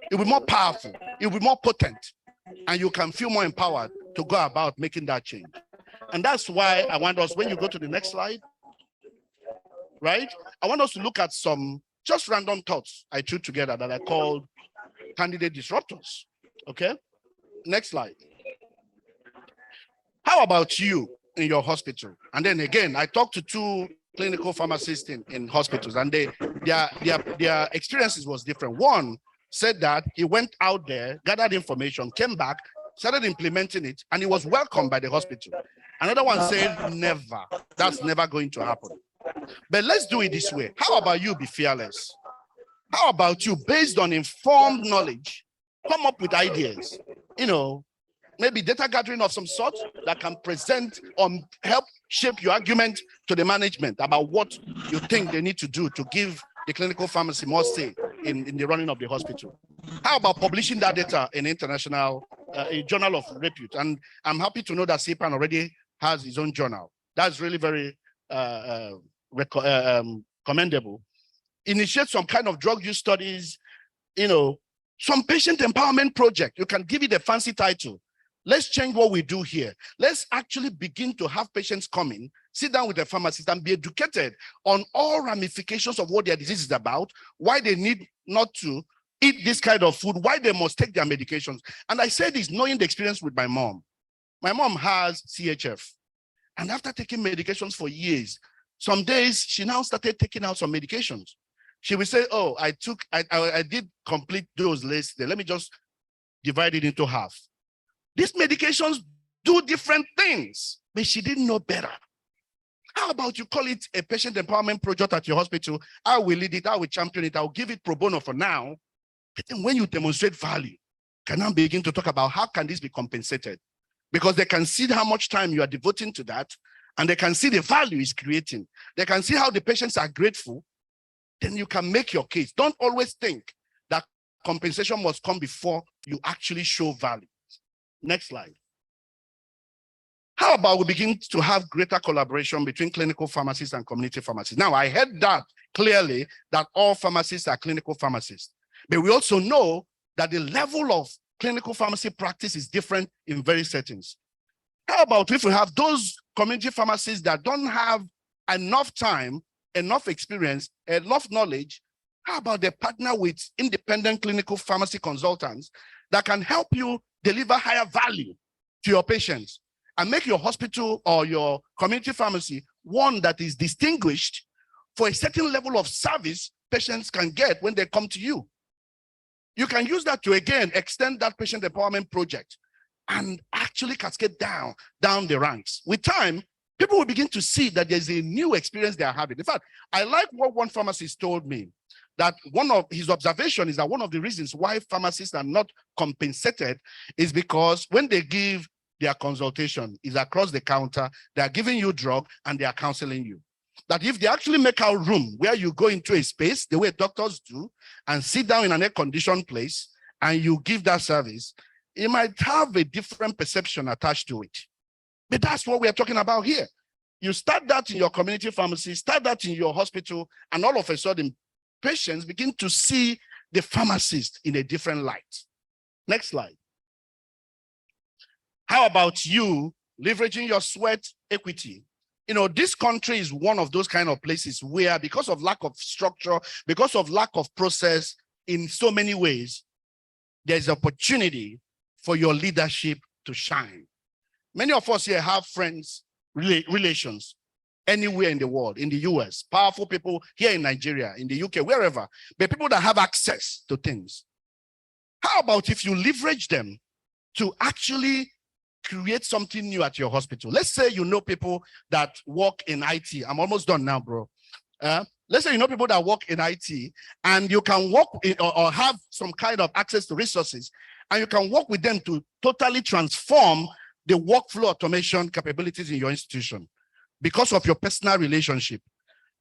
It will be more powerful. It will be more potent. And you can feel more empowered to go about making that change. And that's why I want us, when you go to the next slide, right? I want us to look at some just random thoughts I threw together that I called candidate disruptors. Okay? Next slide. How about you in your hospital? And then again, I talked to two clinical pharmacists in hospitals, and their experiences was different. One said that he went out there, gathered information, came back, started implementing it, and he was welcomed by the hospital. Another one said, never. That's never going to happen. But let's do it this way. How about you be fearless? How about you, based on informed knowledge, come up with ideas? You know, maybe data gathering of some sort that can present or help shape your argument to the management about what you think they need to do to give the clinical pharmacy more say in the running of the hospital. How about publishing that data in international, a journal of repute? And I'm happy to know that CPAN already has his own journal. That's really very commendable. Initiate some kind of drug use studies, you know, some patient empowerment project. You can give it a fancy title. Let's change what we do here. Let's actually begin to have patients come in, sit down with the pharmacist and be educated on all ramifications of what their disease is about, why they need not to eat this kind of food, why they must take their medications. And I say this knowing the experience with my mom. My mom has CHF. And after taking medications for years, some days she now started taking out some medications. She will say, oh, I did complete those lists. Let me just divide it into half. These medications do different things, but she didn't know better. How about you call it a patient empowerment project at your hospital? I will lead it, I will champion it, I will give it pro bono for now. But then when you demonstrate value, can now begin to talk about how can this be compensated? Because they can see how much time you are devoting to that, and they can see the value it's creating. They can see how the patients are grateful. Then you can make your case. Don't always think that compensation must come before you actually show value. Next slide. How about we begin to have greater collaboration between clinical pharmacists and community pharmacists? Now, I heard that clearly that all pharmacists are clinical pharmacists. But we also know that the level of clinical pharmacy practice is different in various settings. How about if we have those community pharmacists that don't have enough time, enough experience, enough knowledge? How about they partner with independent clinical pharmacy consultants that can help you deliver higher value to your patients and make your hospital or your community pharmacy one that is distinguished for a certain level of service patients can get when they come to you? You can use that to, again, extend that patient empowerment project and actually cascade down the ranks. With time, people will begin to see that there's a new experience they are having. In fact, I like what one pharmacist told me, that one of his observations is that one of the reasons why pharmacists are not compensated is because when they give their consultation is across the counter, they are giving you drug and they are counseling you. That if they actually make out room where you go into a space the way doctors do and sit down in an air-conditioned place and you give that service, it might have a different perception attached to it. But that's what we are talking about here. You start that in your community pharmacy, start that in your hospital, and all of a sudden, patients begin to see the pharmacist in a different light. Next slide. How about you leveraging your sweat equity? You know, this country is one of those kind of places where, because of lack of structure, because of lack of process in so many ways, there's opportunity for your leadership to shine. Many of us here have friends, relations, anywhere in the world, in the US, powerful people here in Nigeria, in the UK, wherever, but people that have access to things. How about if you leverage them to actually create something new at your hospital? Let's say you know people that work in IT. I'm almost done now, bro. Let's say you know people that work in IT and you can work in, or have some kind of access to resources, and you can work with them to totally transform the workflow automation capabilities in your institution because of your personal relationship.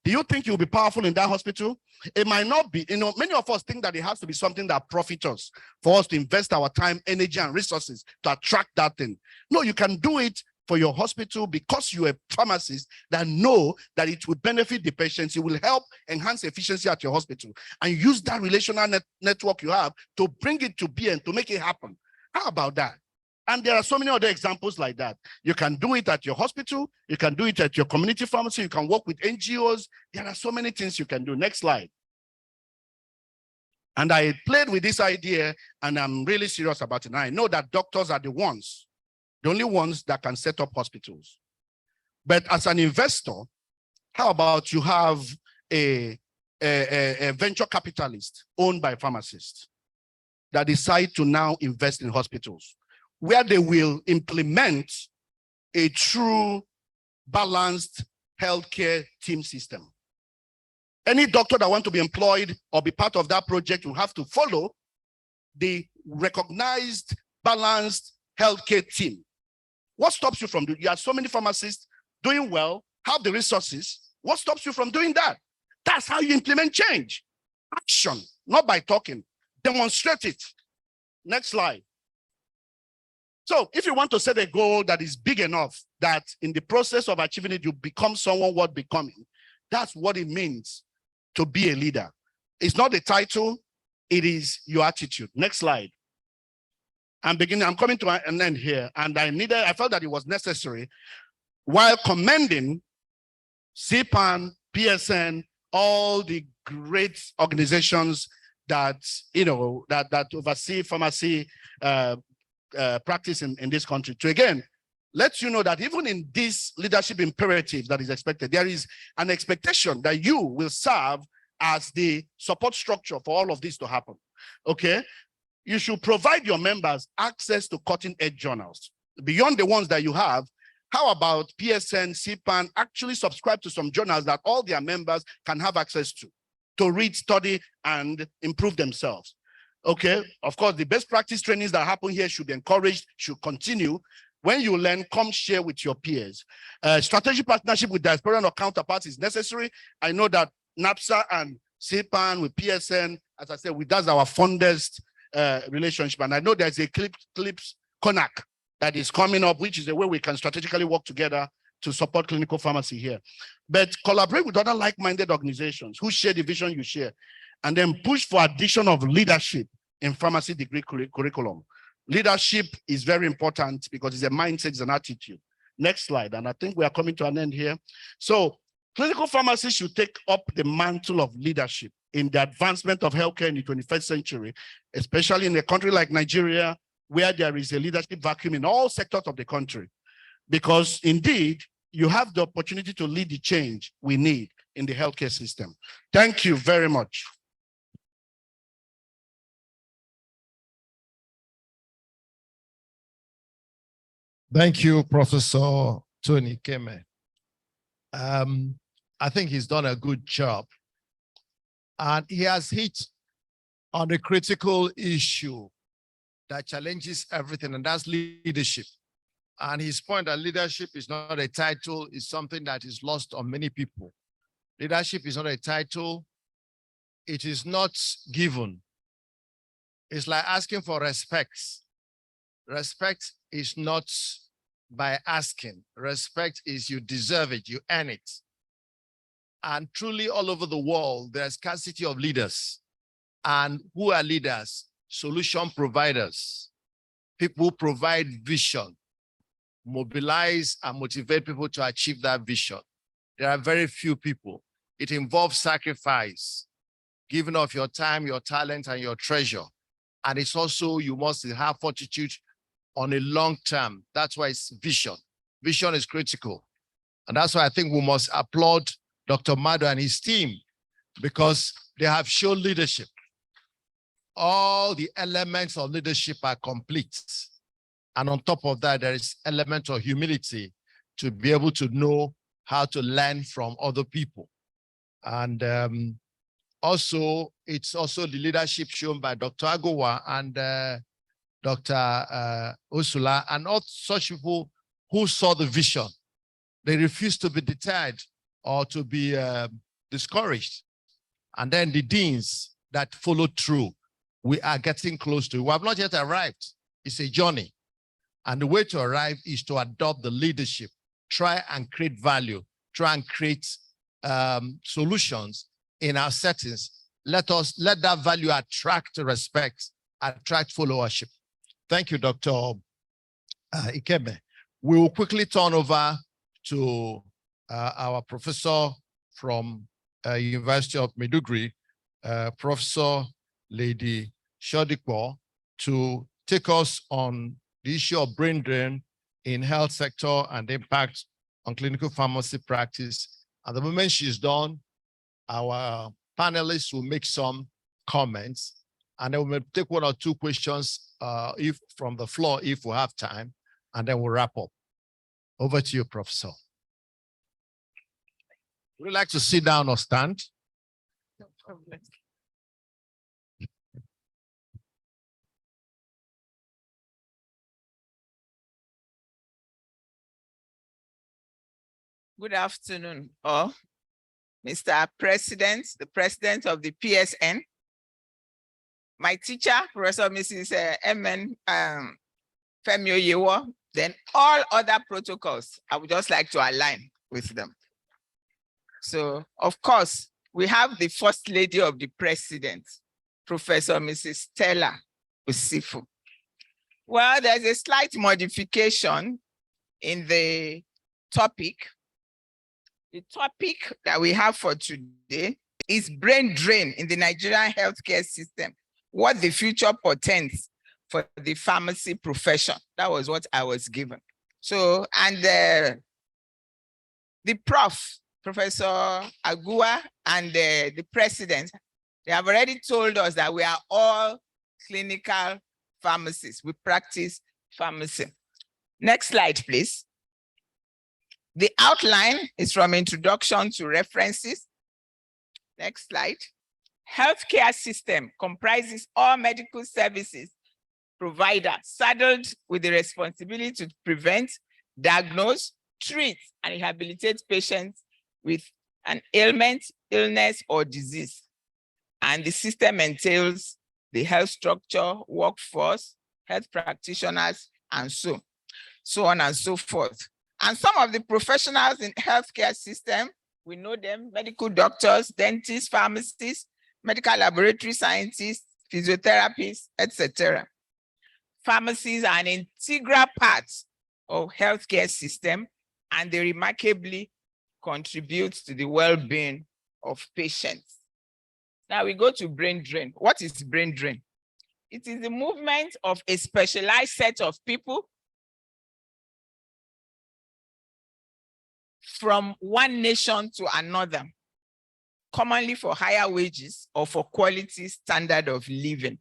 Do you think you'll be powerful in that hospital? It might not be. You know, many of us think that it has to be something that profits us for us to invest our time, energy, and resources to attract that thing. No, you can do it for your hospital because you're a pharmacist that know that it will benefit the patients. It will help enhance efficiency at your hospital, and use that relational network you have to bring it to be and to make it happen. How about that? And there are so many other examples like that. You can do it at your hospital. You can do it at your community pharmacy. You can work with NGOs. There are so many things you can do. Next slide. And I played with this idea, and I'm really serious about it. And I know that doctors are the only ones that can set up hospitals. But as an investor, how about you have a venture capitalist owned by pharmacists that decide to now invest in hospitals, where they will implement a true balanced healthcare team system. Any doctor that wants to be employed or be part of that project will have to follow the recognized balanced healthcare team. What stops you from doing? You have so many pharmacists doing well, have the resources. What stops you from doing that? That's how you implement change. Action, not by talking. Demonstrate it. Next slide. So if you want to set a goal that is big enough that in the process of achieving it, you become someone worth becoming, that's what it means to be a leader. It's not the title, it is your attitude. Next slide. I'm coming to an end here, and I felt that it was necessary, while commending CPAN, PSN, all the great organizations that oversee pharmacy practice in this country, to again let you know that even in this leadership imperative that is expected, there is an expectation that you will serve as the support structure for all of this to happen. Okay, you should provide your members access to cutting-edge journals beyond the ones that you have. How about PSN, CPAN actually subscribe to some journals that all their members can have access to read, study, and improve themselves? Okay, of course, the best practice trainings that happen here should be encouraged, should continue. When you learn, come share with your peers. Strategic partnership with diaspora or counterparts is necessary. I know that NAPSA and CPAN with PSN, as I said, that's our fondest relationship. And I know there's a CLIPS CONAC that is coming up, which is a way we can strategically work together to support clinical pharmacy here. But collaborate with other like-minded organizations who share the vision you share, and then push for addition of leadership in pharmacy degree curriculum. Leadership is very important because it's a mindset, it's an attitude. Next slide, and I think we are coming to an end here. So clinical pharmacy should take up the mantle of leadership in the advancement of healthcare in the 21st century, especially in a country like Nigeria, where there is a leadership vacuum in all sectors of the country. Because indeed, you have the opportunity to lead the change we need in the healthcare system. Thank you very much. Thank you, Professor Tony Keme. I think he's done a good job. And he has hit on a critical issue that challenges everything, and that's leadership. And his point that leadership is not a title is something that is lost on many people. Leadership is not a title. It is not given. It's like asking for respect. Respect is not by asking. Respect is you deserve it, you earn it. And truly all over the world, there's scarcity of leaders. And who are leaders? Solution providers. People who provide vision, mobilize and motivate people to achieve that vision. There are very few people. It involves sacrifice, giving of your time, your talent, and your treasure. And it's also, you must have fortitude on a long term. That's why it's vision. Vision is critical. And that's why I think we must applaud Dr. Mado and his team, because they have shown leadership. All the elements of leadership are complete. And on top of that, there is element of humility to be able to know how to learn from other people. And also, it's also the leadership shown by Dr. Aguwa and Dr. Ursula, and all such people who saw the vision. They refused to be deterred or to be discouraged. And then the deans that followed through, we are getting close to. We have not yet arrived. It's a journey. And the way to arrive is to adopt the leadership, try and create value, try and create solutions in our settings. Let that value attract respect, attract followership. Thank you, Dr. Ikeme. We will quickly turn over to our professor from University of Maiduguri, Professor Lady Shodikwo, to take us on the issue of brain drain in health sector and the impact on clinical pharmacy practice. At the moment she's done, our panelists will make some comments, and then we'll take one or two questions if from the floor, if we have time, and then we'll wrap up. Over to you, Professor. Would you like to sit down or stand? No problem. Good afternoon, all. Mr. President, the President of the PSN, my teacher, Professor Mrs. M.N. Femio, then all other protocols, I would just like to align with them. So, of course, we have the First Lady of the President, Professor Mrs. Stella Usifu. Well, there's a slight modification in the topic. The topic that we have for today is brain drain in the Nigerian healthcare system, what the future portends for the pharmacy profession. That was what I was given. So, and the Prof, Professor Aguwa, and the President, they have already told us that we are all clinical pharmacists. We practice pharmacy. Next slide, please. The outline is from introduction to references. Next slide. Healthcare system comprises all medical services providers saddled with the responsibility to prevent, diagnose, treat, and rehabilitate patients with an ailment, illness, or disease. And the system entails the health structure, workforce, health practitioners, and so on and so forth. And some of the professionals in healthcare system, we know them: medical doctors, dentists, pharmacists, medical laboratory scientists, physiotherapists, etc. Pharmacies are an integral part of healthcare system, and they remarkably contribute to the well-being of patients. Now we go to brain drain. What is brain drain? It is the movement of a specialized set of people from one nation to another, commonly for higher wages or for quality standard of living.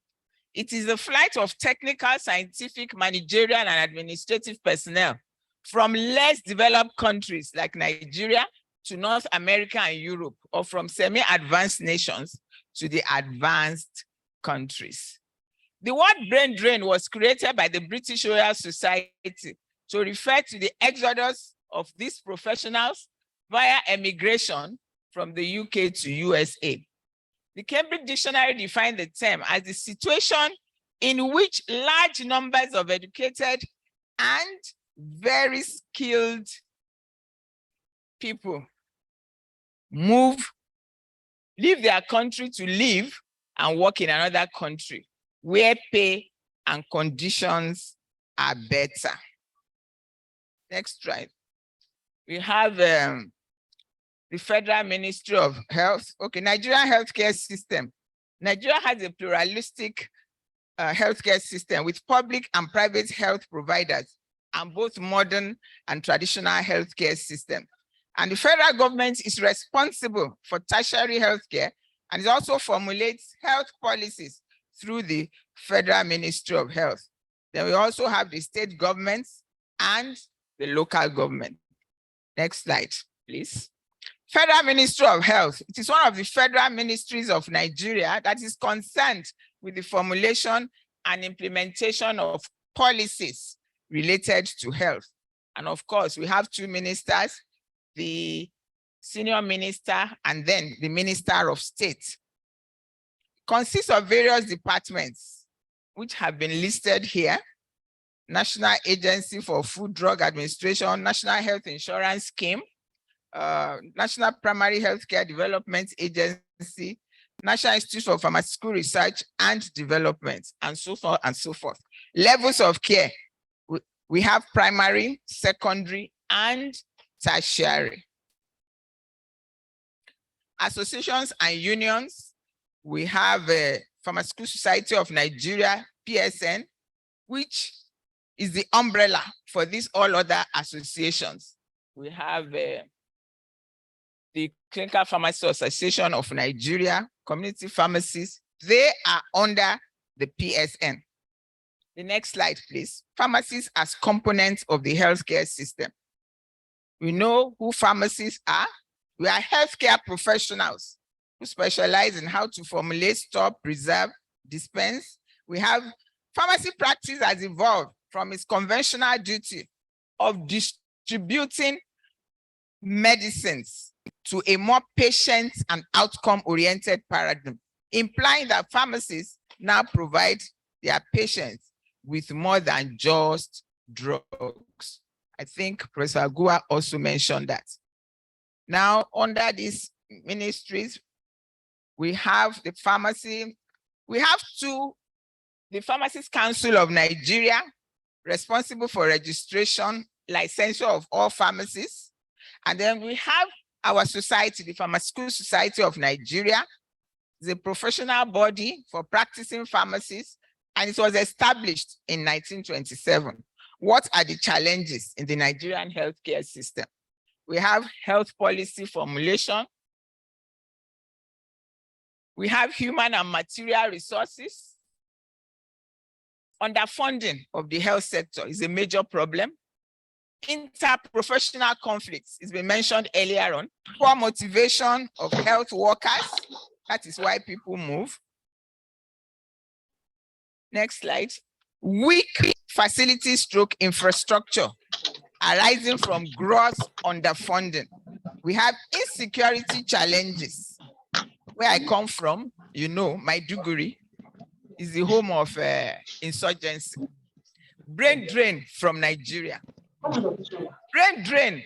It is the flight of technical, scientific, managerial, and administrative personnel from less developed countries like Nigeria to North America and Europe, or from semi-advanced nations to the advanced countries. The word brain drain was created by the British Royal Society to refer to the exodus of these professionals via emigration from the UK to USA. The Cambridge Dictionary defined the term as the situation in which large numbers of educated and very skilled people leave their country to live and work in another country where pay and conditions are better. Next slide. We have the Federal Ministry of Health. Okay, Nigerian healthcare system. Nigeria has a pluralistic healthcare system with public and private health providers, and both modern and traditional healthcare system. And the federal government is responsible for tertiary healthcare, and it also formulates health policies through the Federal Ministry of Health. Then we also have the state governments and the local government. Next slide, please. Federal Ministry of Health. It is one of the federal ministries of Nigeria that is concerned with the formulation and implementation of policies related to health. And of course, we have two ministers, the senior minister and then the minister of state. Consists of various departments which have been listed here: National Agency for Food Drug Administration, National Health Insurance Scheme, National Primary Healthcare Development Agency, National Institute for Pharmaceutical Research and Development, and so forth and so forth. Levels of care: we have primary, secondary, and tertiary. Associations and unions: we have a Pharmaceutical Society of Nigeria, PSN, which is the umbrella for these all other associations. We have the Clinical Pharmacy Association of Nigeria, Community Pharmacists. They are under the PSN. The next slide, please. Pharmacists as components of the healthcare system. We know who pharmacists are. We are healthcare professionals who specialize in how to formulate, store, preserve, dispense. We have pharmacy practice has evolved from its conventional duty of distributing medicines to a more patient and outcome-oriented paradigm, implying that pharmacists now provide their patients with more than just drugs. I think Professor Aguwa also mentioned that. Now, under these ministries, we have the pharmacy. We have the Pharmacists Council of Nigeria, responsible for registration, licensure of all pharmacists. And then we have our society, the Pharmaceutical Society of Nigeria, the professional body for practicing pharmacists, and it was established in 1927. What are the challenges in the Nigerian healthcare system? We have health policy formulation. We have human and material resources. Underfunding of the health sector is a major problem. Interprofessional conflicts has been mentioned earlier on. Poor motivation of health workers. That is why people move. Next slide. Weak facility stroke infrastructure arising from gross underfunding. We have insecurity challenges. Where I come from, you know, Maiduguri is the home of insurgency. Brain drain from Nigeria. Brain drain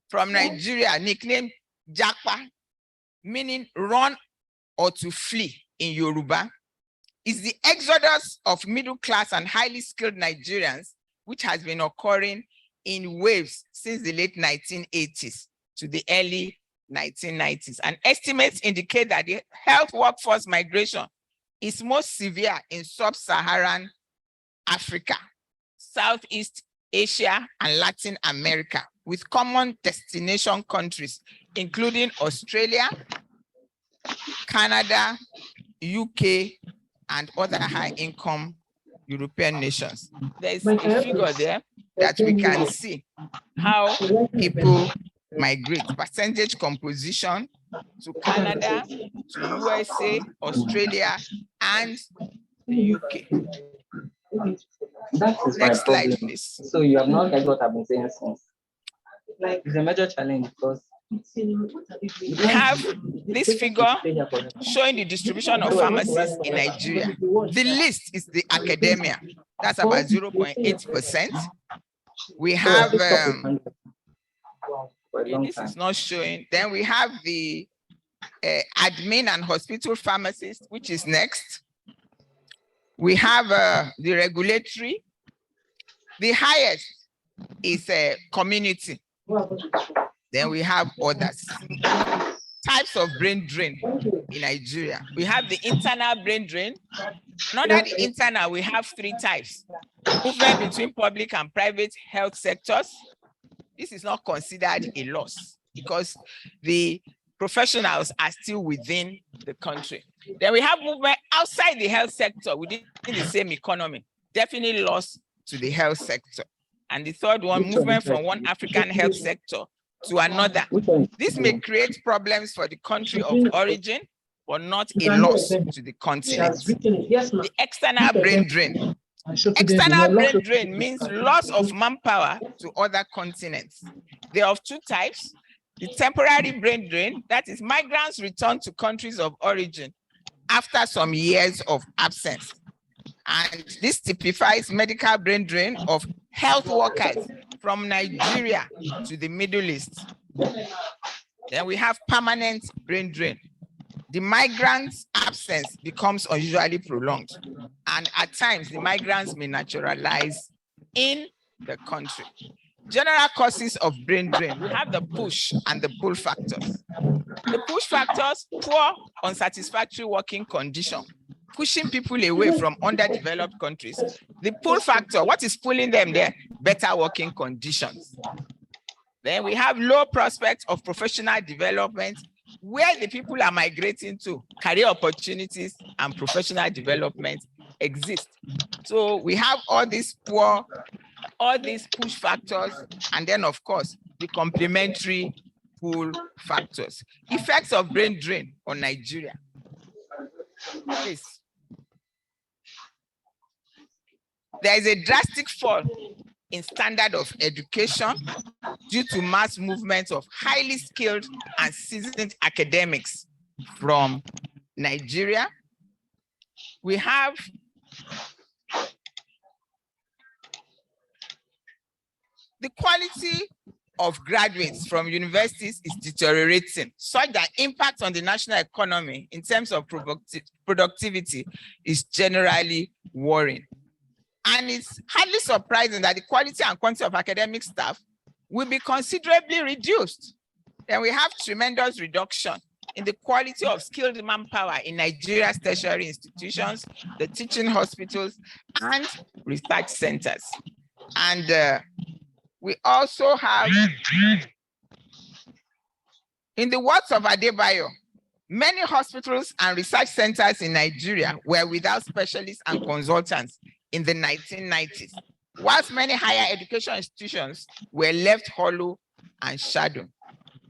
from Nigeria, nicknamed Japa, meaning run or to flee in Yoruba, is the exodus of middle-class and highly skilled Nigerians, which has been occurring in waves since the late 1980s to the early 1990s. And estimates indicate that the health workforce migration is most severe in sub-Saharan Africa, Southeast Asia, and Latin America, with common destination countries, including Australia, Canada, UK, and other high-income European nations. There's a figure there that we can see how people migrate, percentage composition to Canada, to USA, Australia, and the UK. Next slide, please. So you have not heard what I've been saying since. Like, it's a major challenge because we have this figure showing the distribution of pharmacists in Nigeria. The list is the academia. That's about 0.8%. We have, this is not showing. Then we have the admin and hospital pharmacists, which is next. We have the regulatory. The highest is community. Then we have others. Types of brain drain in Nigeria. We have the internal brain drain. Under the internal, we have three types. Movement between public and private health sectors. This is not considered a loss because the professionals are still within the country. Then we have movement outside the health sector within the same economy. Definitely loss to the health sector. And the third one, movement from one African health sector to another. This may create problems for the country of origin but not a loss to the continent. The external brain drain. External brain drain means loss of manpower to other continents. They are of two types. The temporary brain drain, that is migrants return to countries of origin after some years of absence. And this typifies medical brain drain of health workers from Nigeria to the Middle East. Then we have permanent brain drain. The migrant's absence becomes unusually prolonged, and at times the migrants may naturalize in the country. General causes of brain drain, we have the push and the pull factors. The push factors, poor, unsatisfactory working condition, pushing people away from underdeveloped countries. The pull factor, what is pulling them there? Better working conditions. Then we have low prospects of professional development, where the people are migrating to, career opportunities and professional development exist. So we have all these poor, all these push factors, and then of course, the complementary pull factors. Effects of brain drain on Nigeria. Please. There is a drastic fall in standard of education due to mass movement of highly skilled and seasoned academics from Nigeria. We have the quality of graduates from universities is deteriorating, such that impact on the national economy in terms of productivity is generally worrying. And it's highly surprising that the quality and quantity of academic staff will be considerably reduced. Then we have tremendous reduction in the quality of skilled manpower in Nigeria's tertiary institutions, the teaching hospitals, and research centers. And we also have, in the words of Adebayo, many hospitals and research centers in Nigeria were without specialists and consultants in the 1990s, whilst many higher education institutions were left hollow and shadow.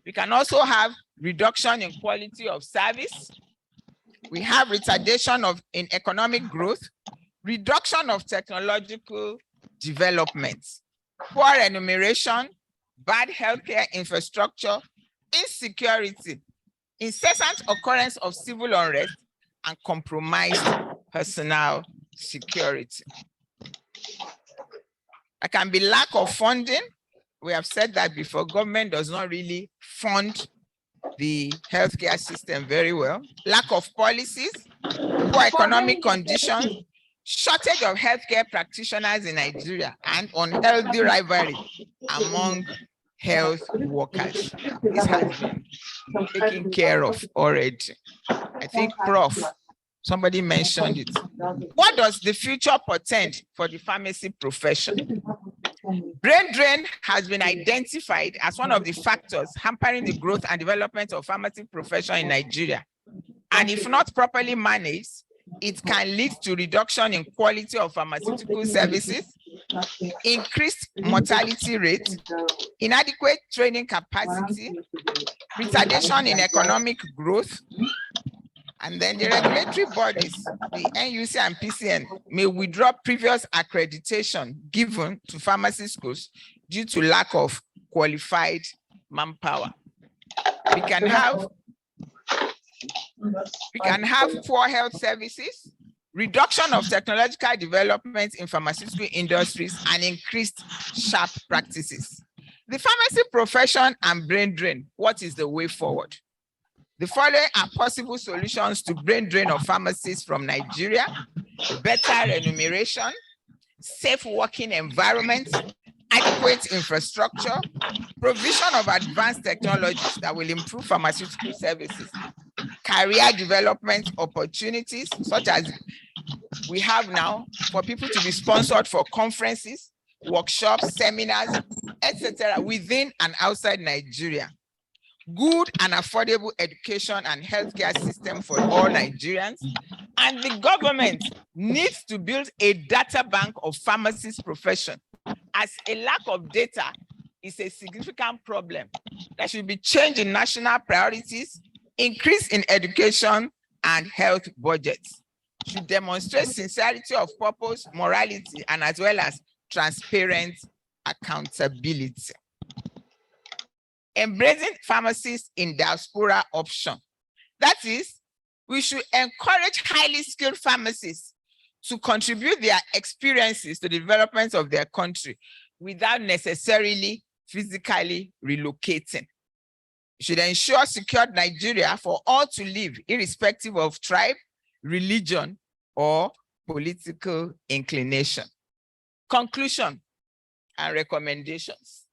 We can also have reduction in quality of service. We have retardation in economic growth, reduction of technological development, poor remuneration, bad healthcare infrastructure, insecurity, incessant occurrence of civil unrest, and compromised personal security. There can be lack of funding. We have said that before. Government does not really fund the healthcare system very well. Lack of policies, poor economic conditions, shortage of healthcare practitioners in Nigeria, and unhealthy rivalry among health workers. This has been taken care of already. I think Prof, somebody mentioned it. What does the future portend for the pharmacy profession? Brain drain has been identified as one of the factors hampering the growth and development of pharmacy profession in Nigeria. And if not properly managed, it can lead to reduction in quality of pharmaceutical services, increased mortality rate, inadequate training capacity, retardation in economic growth. And then the regulatory bodies, the NUC and PCN, may withdraw previous accreditation given to pharmacy schools due to lack of qualified manpower. We can have poor health services, reduction of technological development in pharmaceutical industries, and increased sharp practices. The pharmacy profession and brain drain, what is the way forward? The following are possible solutions to brain drain of pharmacists from Nigeria: better remuneration, safe working environment, adequate infrastructure, provision of advanced technologies that will improve pharmaceutical services, career development opportunities, such as we have now for people to be sponsored for conferences, workshops, seminars, etc., within and outside Nigeria. Good and affordable education and healthcare system for all Nigerians. And the government needs to build a data bank of pharmacist profession, as a lack of data is a significant problem. There should be change in national priorities, increase in education and health budgets should demonstrate sincerity of purpose, morality, and as well as transparent accountability. Embracing pharmacists in diaspora option. That is, we should encourage highly skilled pharmacists to contribute their experiences to the development of their country without necessarily physically relocating. We should ensure secured Nigeria for all to live, irrespective of tribe, religion, or political inclination. Conclusion and recommendations.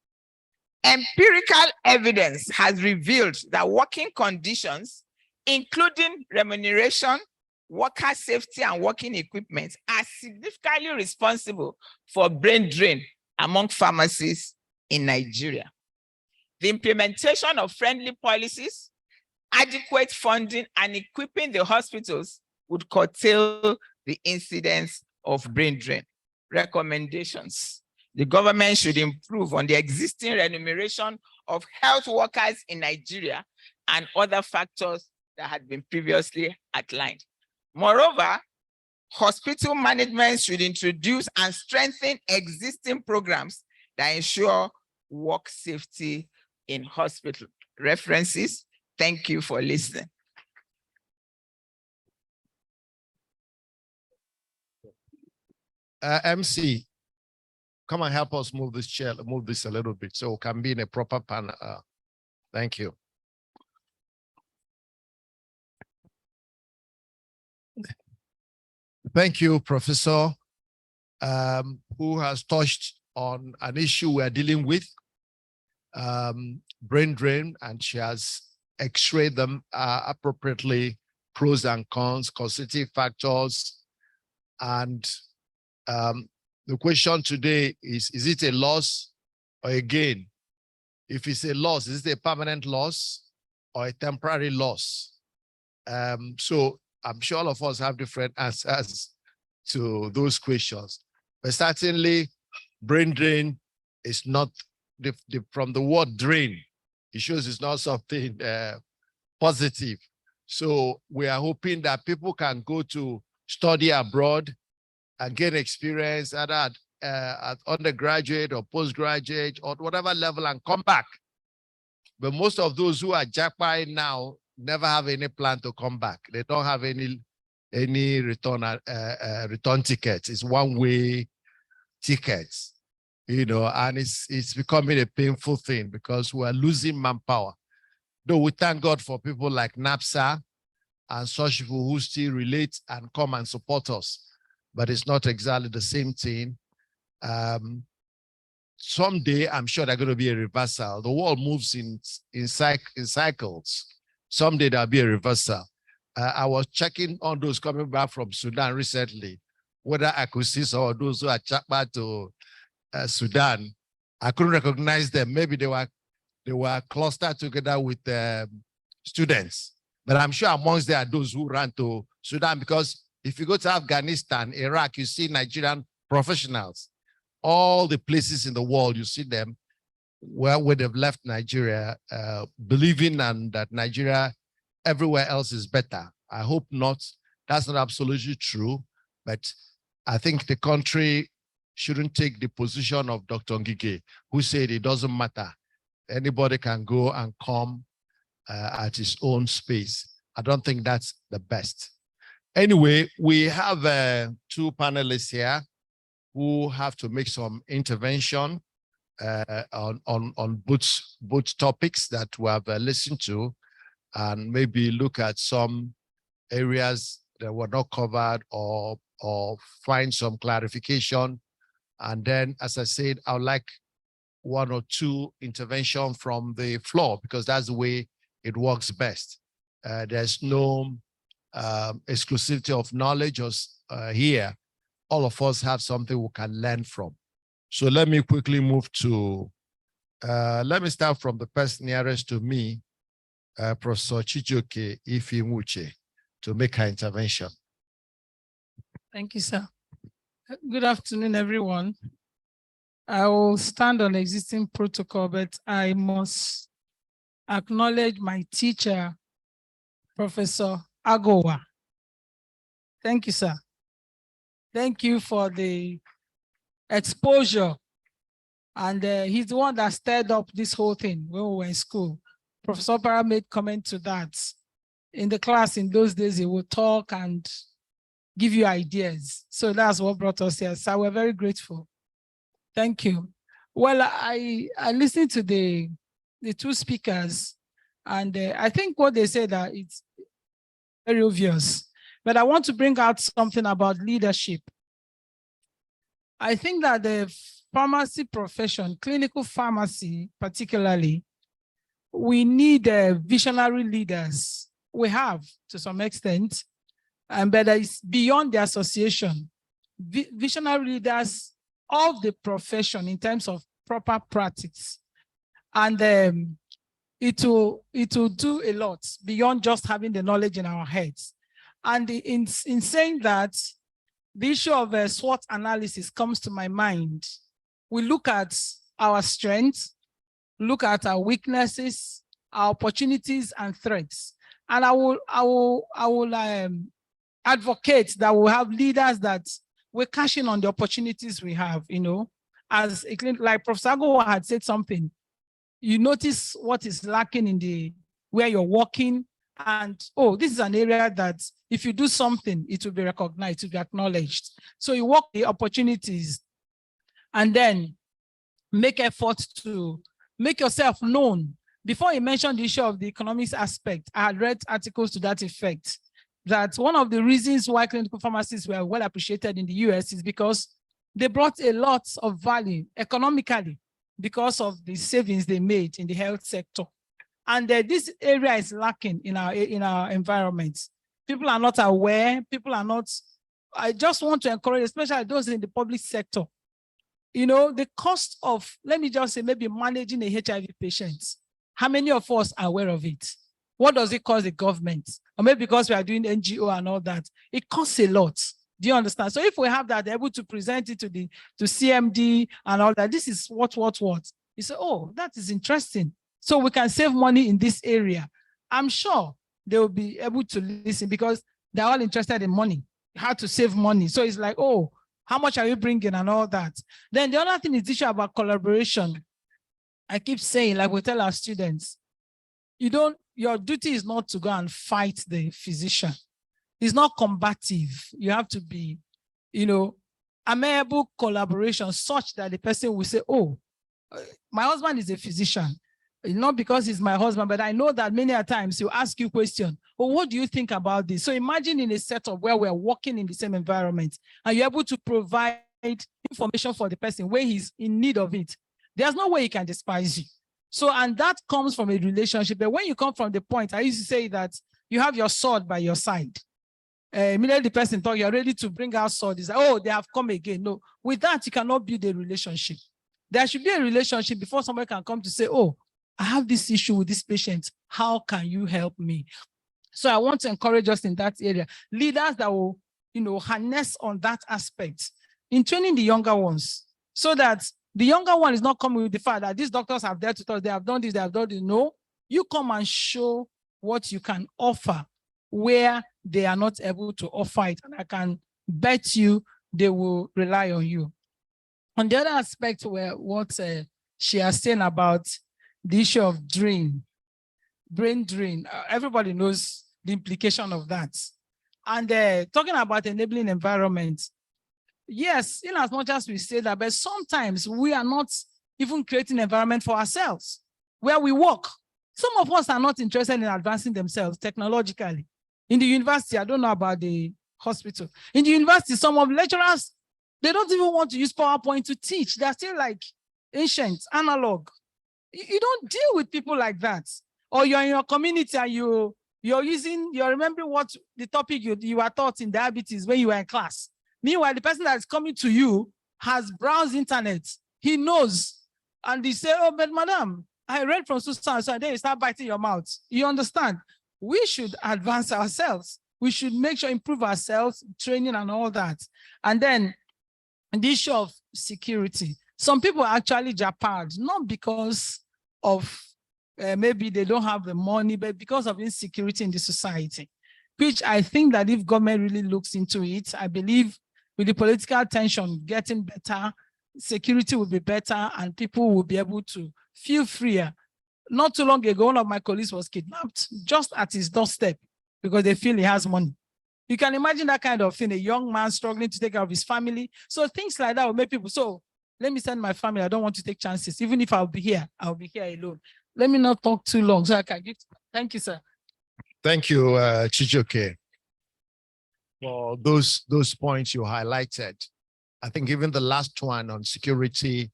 Empirical evidence has revealed that working conditions, including remuneration, worker safety, and working equipment, are significantly responsible for brain drain among pharmacists in Nigeria. The implementation of friendly policies, adequate funding, and equipping the hospitals would curtail the incidence of brain drain. Recommendations. The government should improve on the existing remuneration of health workers in Nigeria and other factors that had been previously outlined. Moreover, hospital management should introduce and strengthen existing programs that ensure work safety in hospital. References. Thank you for listening. MC, come and help us move this chair, move this a little bit so we can be in a proper panel. Thank you. Thank you, Professor, who has touched on an issue we're dealing with, brain drain, and she has x-rayed them appropriately, pros and cons, causative factors. And the question today is it a loss or a gain? If it's a loss, is it a permanent loss or a temporary loss? So I'm sure all of us have different answers to those questions. But certainly, brain drain is not, from the word drain, it shows it's not something positive. So we are hoping that people can go to study abroad and get experience at undergraduate or postgraduate or whatever level and come back. But most of those who are jackpot now never have any plan to come back. They don't have any return tickets. It's one-way tickets, you know, and it's becoming a painful thing because we're losing manpower. Though we thank God for people like NAPSA and such people who still relate and come and support us, but it's not exactly the same thing. Someday, I'm sure there's going to be a reversal. The world moves in cycles. Someday there'll be a reversal. I was checking on those coming back from Sudan recently, whether I could see some of those who are checked back to Sudan. I couldn't recognize them. Maybe they were clustered together with students. But I'm sure amongst them are those who ran to Sudan, because if you go to Afghanistan, Iraq, you see Nigerian professionals. All the places in the world, you see them where they've left Nigeria, believing that Nigeria, everywhere else is better. I hope not. That's not absolutely true. But I think the country shouldn't take the position of Dr. Ngige, who said it doesn't matter. Anybody can go and come at his own space. I don't think that's the best. Anyway, we have two panelists here who have to make some intervention on both topics that we have listened to, and maybe look at some areas that were not covered or find some clarification. And then, as I said, I would like one or two intervention from the floor, because that's the way it works best. There's no exclusivity of knowledge here. All of us have something we can learn from. So let me quickly move to, let me start from the person nearest to me, Professor Chijioke Ifimuche, to make her intervention. Thank you, sir. Good afternoon, everyone. I will stand on existing protocol, but I must acknowledge my teacher, Professor Aguwa. Thank you, sir. Thank you for the exposure. And he's the one that stirred up this whole thing when we were in school. Professor Para made comment to that. In the class in those days, he would talk and give you ideas. So that's what brought us here. So we're very grateful. Thank you. Well, I listened to the two speakers, and I think what they said that it's very obvious. But I want to bring out something about leadership. I think that the pharmacy profession, clinical pharmacy particularly, we need visionary leaders. We have to some extent, but it's beyond the association. Visionary leaders of the profession in terms of proper practice. And it will do a lot beyond just having the knowledge in our heads. And in saying that, the issue of SWOT analysis comes to my mind. We look at our strengths, look at our weaknesses, our opportunities and threats. And I will advocate that we have leaders that we're cashing on the opportunities we have, you know, as like Professor Aguwa had said something, you notice what is lacking in where you're working, and oh, this is an area that if you do something, it will be recognized, it will be acknowledged. So you work the opportunities and then make effort to make yourself known. Before you mentioned the issue of the economics aspect, I had read articles to that effect, that one of the reasons why clinical pharmacists were well appreciated in the US is because they brought a lot of value economically because of the savings they made in the health sector. And this area is lacking in our environment. People are not aware, people are not, I just want to encourage, especially those in the public sector, you know, the cost of, let me just say, maybe managing a HIV patient. How many of us are aware of it? What does it cost the government? Or maybe because we are doing NGO and all that, it costs a lot. Do you understand? So if we have that, they're able to present it to CMD and all that, this is what. You say, oh, that is interesting. So we can save money in this area. I'm sure they will be able to listen because they're all interested in money, how to save money. So it's like, oh, how much are you bringing and all that? Then the other thing is the issue about collaboration. I keep saying, like we tell our students, your duty is not to go and fight the physician. It's not combative. You have to be, you know, amiable collaboration such that the person will say, oh, my husband is a physician. Not because he's my husband, but I know that many times he'll ask you a question, well, what do you think about this? So imagine in a setup where we're working in the same environment and you're able to provide information for the person when he's in need of it. There's no way he can despise you. So, and that comes from a relationship. But when you come from the point, I used to say that you have your sword by your side. Immediately the person talk, you're ready to bring out sword. Is like, oh, they have come again. No, with that, you cannot build a relationship. There should be a relationship before somebody can come to say, oh, I have this issue with this patient. How can you help me? So I want to encourage us in that area. Leaders that will, you know, harness on that aspect in training the younger ones so that the younger one is not coming with the fact that these doctors have dealt with us, they have done this, they have done this. No, you come and show what you can offer where they are not able to offer it. And I can bet you they will rely on you. On the other aspect where what she has saying about the issue of brain drain, everybody knows the implication of that. And talking about enabling environment, yes, in as much as we say that, but sometimes we are not even creating environment for ourselves where we work. Some of us are not interested in advancing themselves technologically. In the university, I don't know about the hospital. In the university, some of the lecturers, they don't even want to use PowerPoint to teach. They're still like ancient, analog. You don't deal with people like that. Or you're in your community and you're remembering what the topic you were taught in diabetes when you were in class. Meanwhile, the person that is coming to you has browsed internet. He knows. And they say, oh, but madam, I read from Susan, so then you start biting your mouth. You understand? We should advance ourselves. We should make sure improve ourselves, training and all that. And then the issue of security. Some people are actually japped, not because of maybe they don't have the money, but because of insecurity in the society. which I think that if government really looks into it, I believe with the political tension getting better, security will be better and people will be able to feel freer. Not too long ago, one of my colleagues was kidnapped just at his doorstep because they feel he has money. You can imagine that kind of thing, a young man struggling to take care of his family. So things like that will make people, so let me send my family. I don't want to take chances. Even if I'll be here alone. Let me not talk too long so I can give. Thank you, sir. Thank you, Chijoke, for those points you highlighted. I think even the last one on security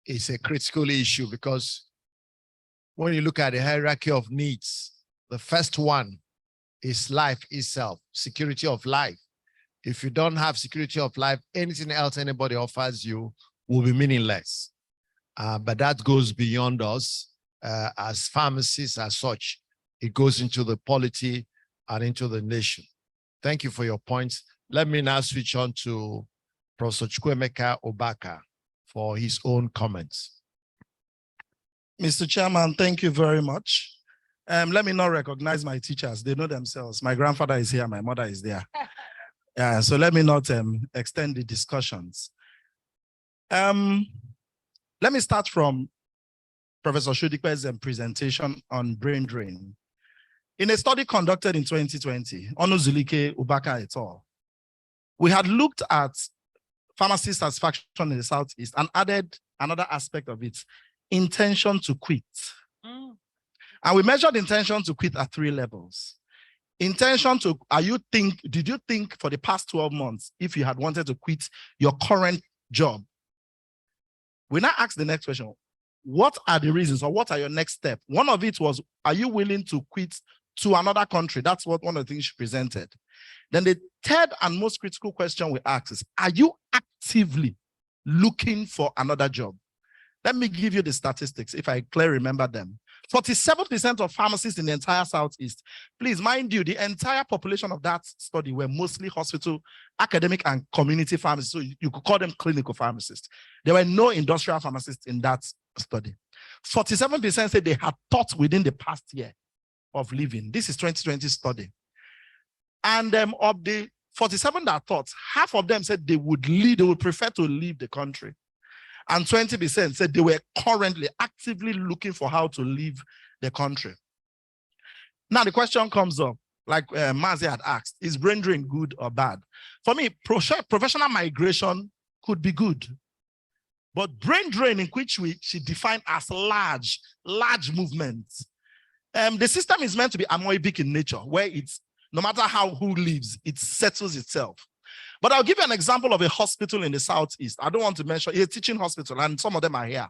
is a critical issue because when you look at the hierarchy of needs, the first one is life itself, security of life. If you don't have security of life, anything else anybody offers you will be meaningless. But that goes beyond us as pharmacists as such. It goes into the polity and into the nation. Thank you for your points. Let me now switch on to Professor Chukwemeka Obaka for his own comments. Mr. Chairman, thank you very much. Let me not recognize my teachers. They know themselves. My grandfather is here, my mother is there. So let me not extend the discussions. Let me start from Professor Shodikpe's presentation on brain drain. In a study conducted in 2020, Onuzulike, Ubaka et al., we had looked at pharmacy satisfaction in the Southeast and added another aspect of it, intention to quit. And we measured intention to quit at 3 levels. Intention to, did you think for the past 12 months, if you had wanted to quit your current job? We now ask the next question, what are the reasons or what are your next steps? One of it was, are you willing to quit to another country? That's what one of the things she presented. Then the third and most critical question we ask is, are you actively looking for another job? Let me give you the statistics, if I clearly remember them. 47% of pharmacists in the entire Southeast. Please, mind you, the entire population of that study were mostly hospital, academic, and community pharmacists. So you could call them clinical pharmacists. There were no industrial pharmacists in that study. 47% said they had thought within the past year of leaving. This is 2020 study. And of the 47 that thought, half of them said they would leave, they would prefer to leave the country. And 20% said they were currently actively looking for how to leave the country. Now the question comes up, like Mazi had asked, is brain drain good or bad? For me, professional migration could be good. But brain drain, in which she defined as large movements. The system is meant to be amoebic in nature, where it's, no matter who leaves, it settles itself. But I'll give you an example of a hospital in the Southeast. I don't want to mention, it's a teaching hospital, and some of them are here.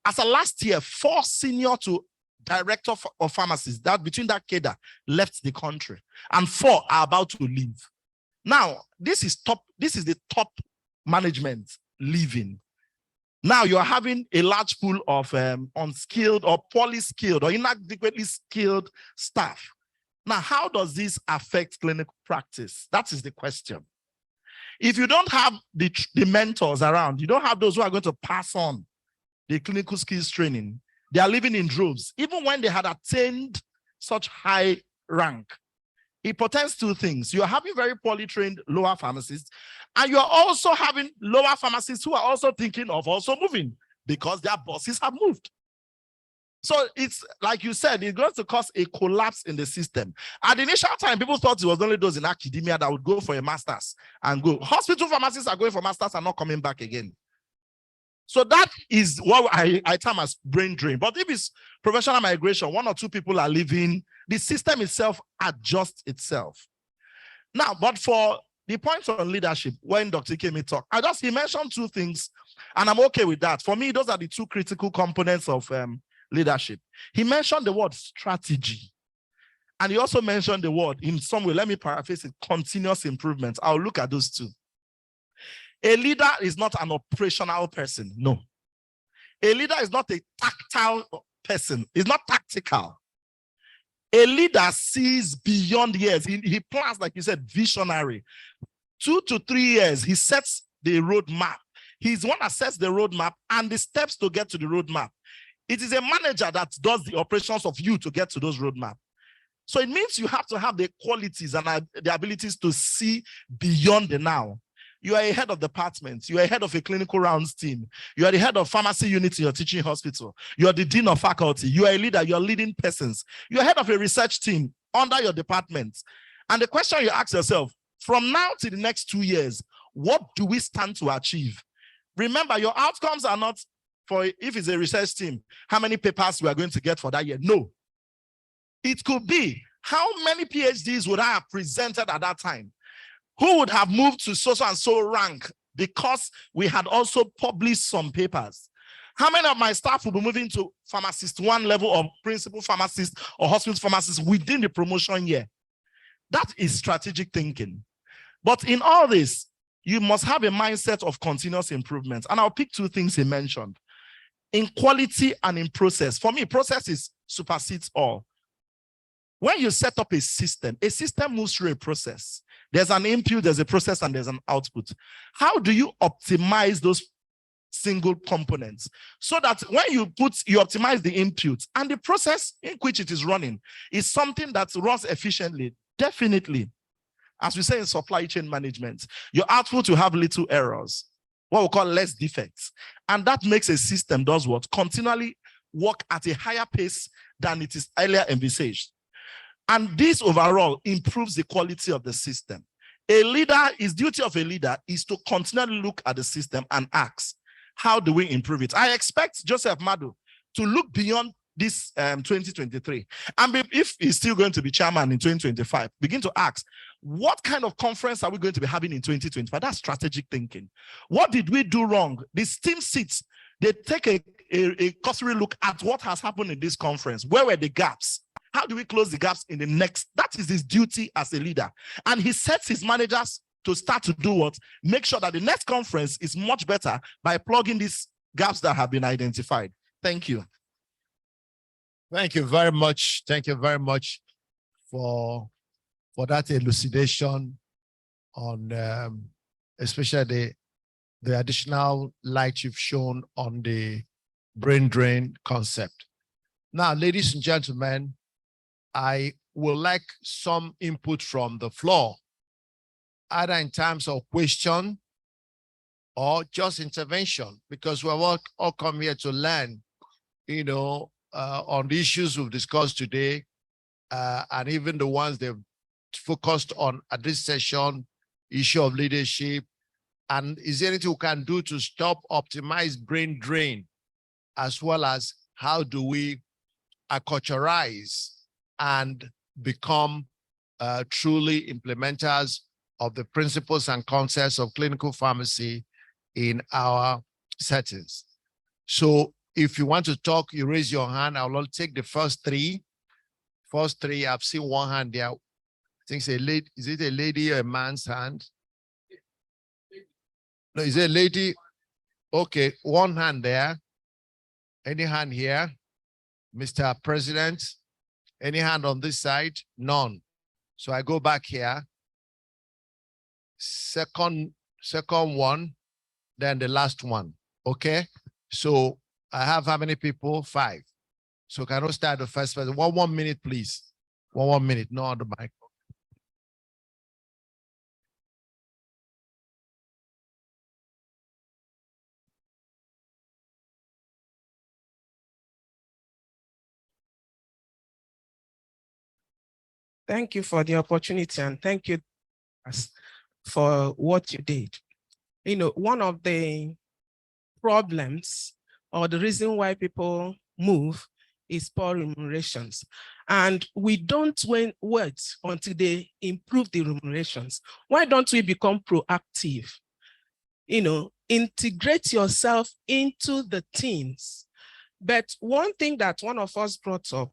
As of last year, 4 senior to director of pharmacies, that between that cadre, left the country, and 4 are about to leave. Now, this is the top management leaving. Now you're having a large pool of unskilled or poorly skilled or inadequately skilled staff. Now, how does this affect clinical practice? That is the question. If you don't have the mentors around, you don't have those who are going to pass on the clinical skills training, they are living in droves. Even when they had attained such high rank, it portends 2 things. You're having very poorly trained lower pharmacists, and you're also having lower pharmacists who are also thinking of also moving because their bosses have moved. So it's like you said, it's going to cause a collapse in the system. At the initial time, people thought it was only those in academia that would go for a master's and go. Hospital pharmacists are going for masters and not coming back again. So that is what I term as brain drain. But if it's professional migration, 1 or 2 people are leaving, the system itself adjusts itself. Now, but for the points on leadership, when Dr. Ikeme talked, he mentioned 2 things, and I'm okay with that. For me, those are the 2 critical components of leadership. He mentioned the word strategy. And he also mentioned the word, in some way, let me paraphrase it, continuous improvement. I'll look at those 2. A leader is not an operational person, no. A leader is not a tactile person, he's not tactical. A leader sees beyond years. He plans, like you said, visionary. 2 to 3 years, he sets the roadmap. He's the one that sets the roadmap and the steps to get to the roadmap. It is a manager that does the operations of you to get to those roadmap. So it means you have to have the qualities and the abilities to see beyond the now. You are a head of department. You are a head of a clinical rounds team. You are the head of pharmacy unit in your teaching hospital. You are the dean of faculty. You are a leader. You are leading persons. You are head of a research team under your department. And the question you ask yourself, from now to the next 2 years, what do we stand to achieve? Remember, your outcomes are not for, if it's a research team, how many papers we are going to get for that year. No. It could be, how many PhDs would I have presented at that time? Who would have moved to so and so rank because we had also published some papers? How many of my staff will be moving to pharmacist 1 level or principal pharmacist or hospital pharmacist within the promotion year? That is strategic thinking. But in all this, you must have a mindset of continuous improvement. And I'll pick 2 things he mentioned. In quality and in process. For me, process supersedes all. When you set up a system moves through a process. There's an input, there's a process, and there's an output. How do you optimize those single components so that when you optimize the input and the process in which it is running is something that runs efficiently? Definitely. As we say in supply chain management, your output will have little errors, what we call less defects. And that makes a system does what? Continually work at a higher pace than it is earlier envisaged. And this overall improves the quality of the system. Duty of a leader is to continually look at the system and ask, how do we improve it? I expect Joseph Madu to look beyond this 2023. And if he's still going to be chairman in 2025, begin to ask, what kind of conference are we going to be having in 2025? That's strategic thinking. What did we do wrong? These team sits, they take a cursory look at what has happened in this conference. Where were the gaps? How do we close the gaps in the next? That is his duty as a leader. And he sets his managers to start to do what? Make sure that the next conference is much better by plugging these gaps that have been identified. Thank you. Thank you very much. Thank you very much for that elucidation on especially the additional light you've shown on the brain drain concept. Now, ladies and gentlemen, I would like some input from the floor, either in terms of question or just intervention, because we're all come here to learn, on the issues we've discussed today, and even the ones they've focused on at this session, issue of leadership. And is there anything we can do to stop optimize brain drain, as well as how do we acculturize and become truly implementers of the principles and concepts of clinical pharmacy in our settings? So if you want to talk, you raise your hand. I'll take the first three. First three, I've seen one hand there. I think it's a lady. Is it a lady or a man's hand? No, is it a lady? Okay, one hand there. Any hand here? Mr. President, any hand on this side? None. So I go back here. Second one, then the last one. Okay. So I have how many people? 5. So can I start the first person? 1 minute, please. 1 minute. No on the mic. Thank you for the opportunity, and thank you for what you did. One of the problems or the reason why people move is poor remunerations. And we don't wait until they improve the remunerations. Why don't we become proactive? Integrate yourself into the teams. But one thing that one of us brought up,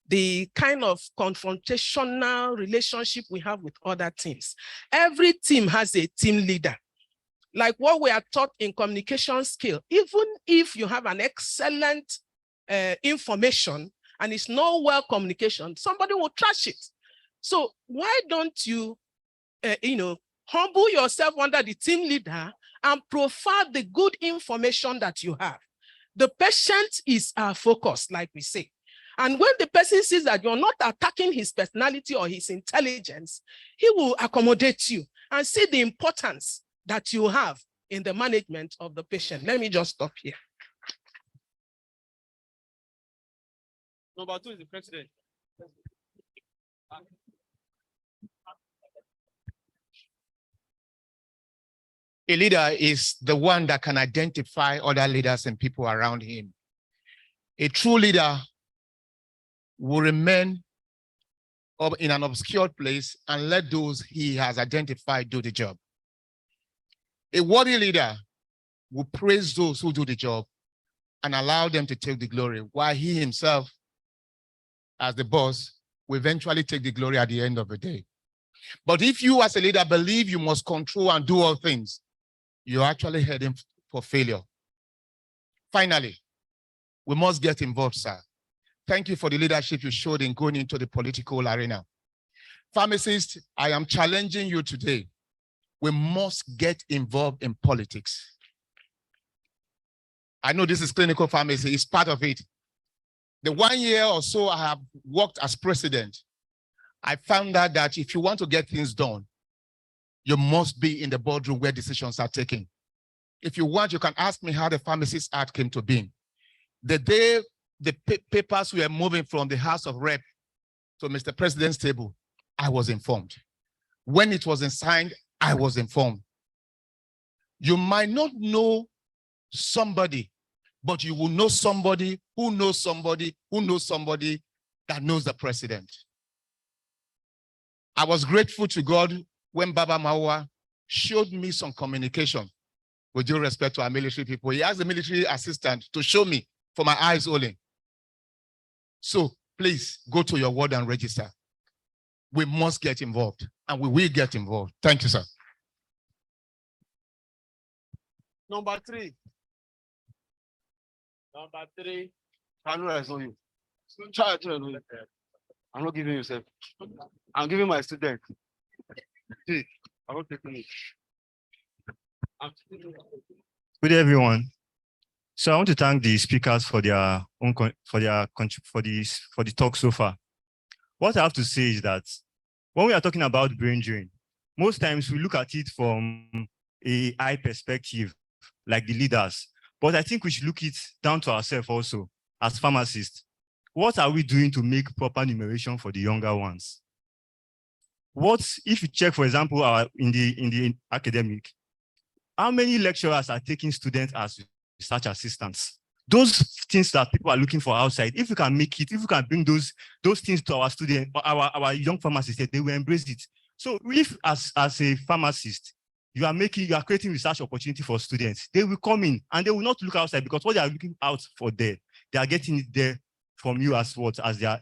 the kind of confrontational relationship we have with other teams. Every team has a team leader. Like what we are taught in communication skill, even if you have an excellent information and it's not well communication, somebody will trash it. So why don't you, humble yourself under the team leader and profile the good information that you have? The patient is our focus, like we say. And when the person sees that you're not attacking his personality or his intelligence, he will accommodate you and see the importance that you have in the management of the patient. Let me just stop here. Number 2 is the president. A leader is the one that can identify other leaders and people around him. A true leader will remain in an obscure place and let those he has identified do the job. A worthy leader will praise those who do the job and allow them to take the glory, while he himself, as the boss, will eventually take the glory at the end of the day. But if you as a leader believe you must control and do all things, you're actually heading for failure. Finally, we must get involved, sir. Thank you for the leadership you showed in going into the political arena. Pharmacists, I am challenging you today. We must get involved in politics. I know this is clinical pharmacy, it's part of it. The 1 year or so I have worked as president, I found out that if you want to get things done, you must be in the boardroom where decisions are taken. If you want, you can ask me how the Pharmacists Act came to be. The day the papers were moving from the House of Rep to Mr. President's table, I was informed. When it wasn't signed, I was informed. You might not know somebody, but you will know somebody who knows somebody who knows somebody that knows the president. I was grateful to God when Baba Mawa showed me some communication, with due respect to our military people. He asked the military assistant to show me for my eyes only. So please go to your ward and register. We must get involved, and we will get involved. Thank you, sir. Number 3. Number 3. I know I saw you. I'm not giving you, sir. I'm giving my student. See, I'm not taking it. Good day, everyone. So I want to thank the speakers for their own for the talk so far. What I have to say is that when we are talking about brain drain, most times we look at it from a high perspective, like the leaders. But I think we should look it down to ourselves also as pharmacists. What are we doing to make proper numeration for the younger ones? What if you check, for example, in the academic, how many lecturers are taking students as research assistants? Those things that people are looking for outside, if we can make it, if we can bring those things to our students, our young pharmacists, they will embrace it. So if as a pharmacist, you are creating research opportunity for students, they will come in and they will not look outside, because what they are looking out for there, they are getting it there from you as their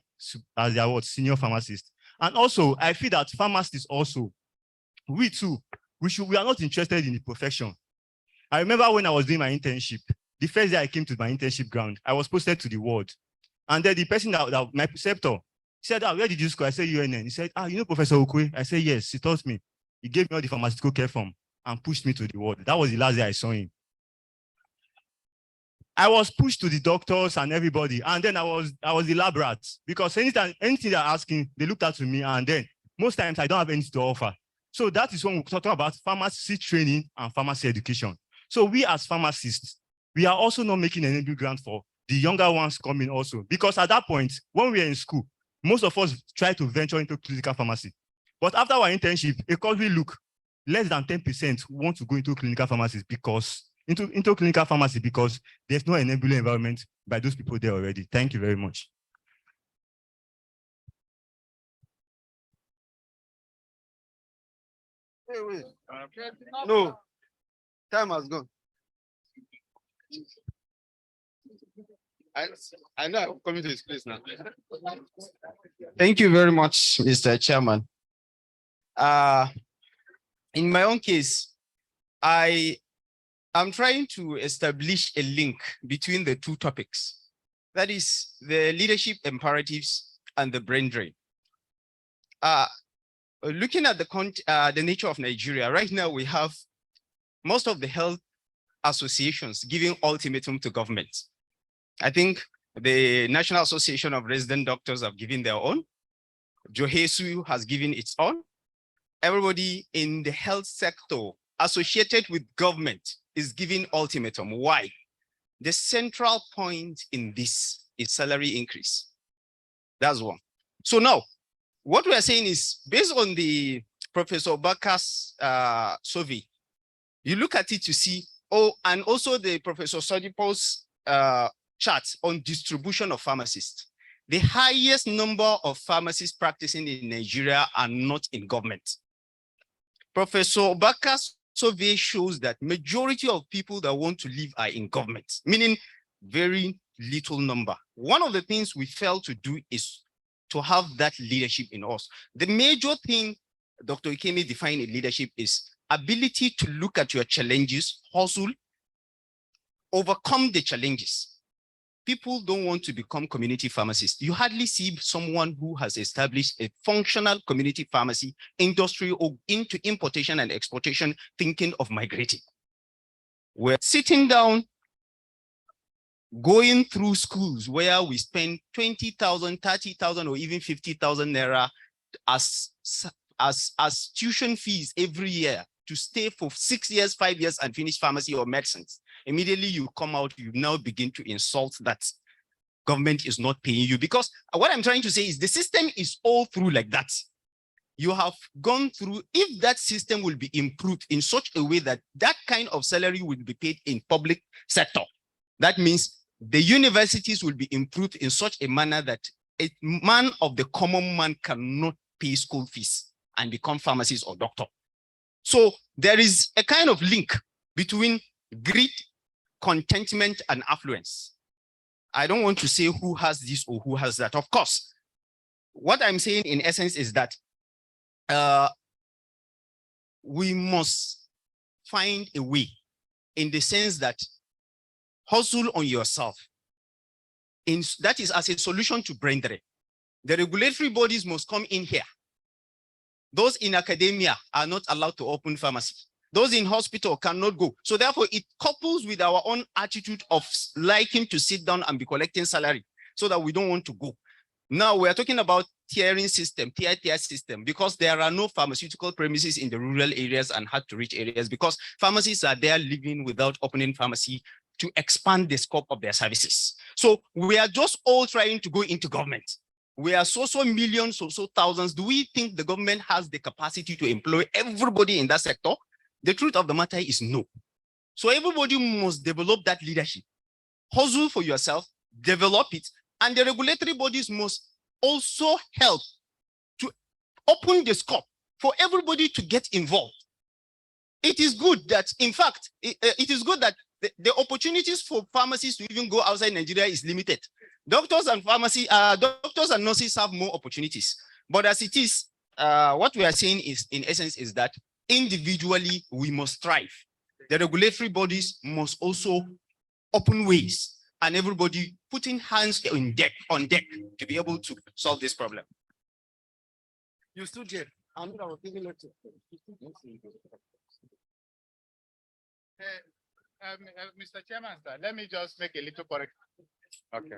senior pharmacist. And also, I feel that pharmacists also, we are not interested in the profession. I remember when I was doing my internship, the first day I came to my internship ground, I was posted to the ward. And then the person my preceptor said, where did you school? I said, UNN. He said, you know Professor Okwe? I said, yes. He taught me. He gave me all the pharmaceutical care form and pushed me to the ward. That was the last day I saw him. I was pushed to the doctors and everybody. And then I was the lab rat, because anything they're asking, they looked at me, and then most times I don't have anything to offer. So that is when we're talking about pharmacy training and pharmacy education. So we as pharmacists, we are also not making an enabling grant for the younger ones coming also. Because at that point, when we are in school, most of us try to venture into clinical pharmacy. But after our internship, because we look, less than 10% want to go into clinical pharmacy because there's no enabling environment by those people there already. Thank you very much. Wait. No, time has gone. I know I'm coming to this place now. Thank you very much, Mr. Chairman. In my own case, I am trying to establish a link between the two topics. That is the leadership imperatives and the brain drain. Looking at the nature of Nigeria, right now we have most of the health associations giving ultimatum to government. I think The National Association of Resident Doctors have given their own. Johesu has given its own. Everybody in the health sector associated with government is giving ultimatum. Why? The central point in this is salary increase. That's one. So now, what we are saying is, based on the Professor Baka's survey, you look at it to see, and also the Professor Sodipo's chart on distribution of pharmacists. The highest number of pharmacists practicing in Nigeria are not in government. Professor Baka's survey shows that majority of people that want to leave are in government, meaning very little number. One of the things we fail to do is to have that leadership in us. The major thing Dr. Ikeme defined in leadership is ability to look at your challenges, hustle, overcome the challenges. People don't want to become community pharmacists. You hardly see someone who has established a functional community pharmacy industry or into importation and exportation thinking of migrating. We're sitting down, going through schools where we spend 20,000, 30,000, or even 50,000 naira as tuition fees every year to stay for 6 years, 5 years and finish pharmacy or medicines. Immediately you come out, you now begin to insult that government is not paying you, because what I'm trying to say is the system is all through like that. You have gone through, if that system will be improved in such a way that that kind of salary will be paid in public sector, that means the universities will be improved in such a manner that a man of the common man cannot pay school fees and become pharmacist or doctor. So there is a kind of link between greed, contentment, and affluence. I don't want to say who has this or who has that. Of course, what I'm saying in essence is that we must find a way, in the sense that hustle on yourself. That is as a solution to brain drain. The regulatory bodies must come in here. Those in academia are not allowed to open pharmacy. Those in hospital cannot go. So therefore, it couples with our own attitude of liking to sit down and be collecting salary, so that we don't want to go. Now we are talking about tiering system, tier system, because there are no pharmaceutical premises in the rural areas and hard to reach areas, because pharmacists are there living without opening pharmacy to expand the scope of their services. So we are just all trying to go into government. We are so millions, so thousands. Do we think the government has the capacity to employ everybody in that sector? The truth of the matter is no. So everybody must develop that leadership. Hustle for yourself, develop it, and the regulatory bodies must also help to open the scope for everybody to get involved. It is good that, in fact, it is good that the opportunities for pharmacists to even go outside Nigeria is limited. Doctors and nurses have more opportunities. But as it is, what we are saying is, in essence, is that individually we must strive. The regulatory bodies must also open ways, and everybody putting hands on deck to be able to solve this problem. You stood here. Mr. Chairman, sir, let me just make a little correction. Okay.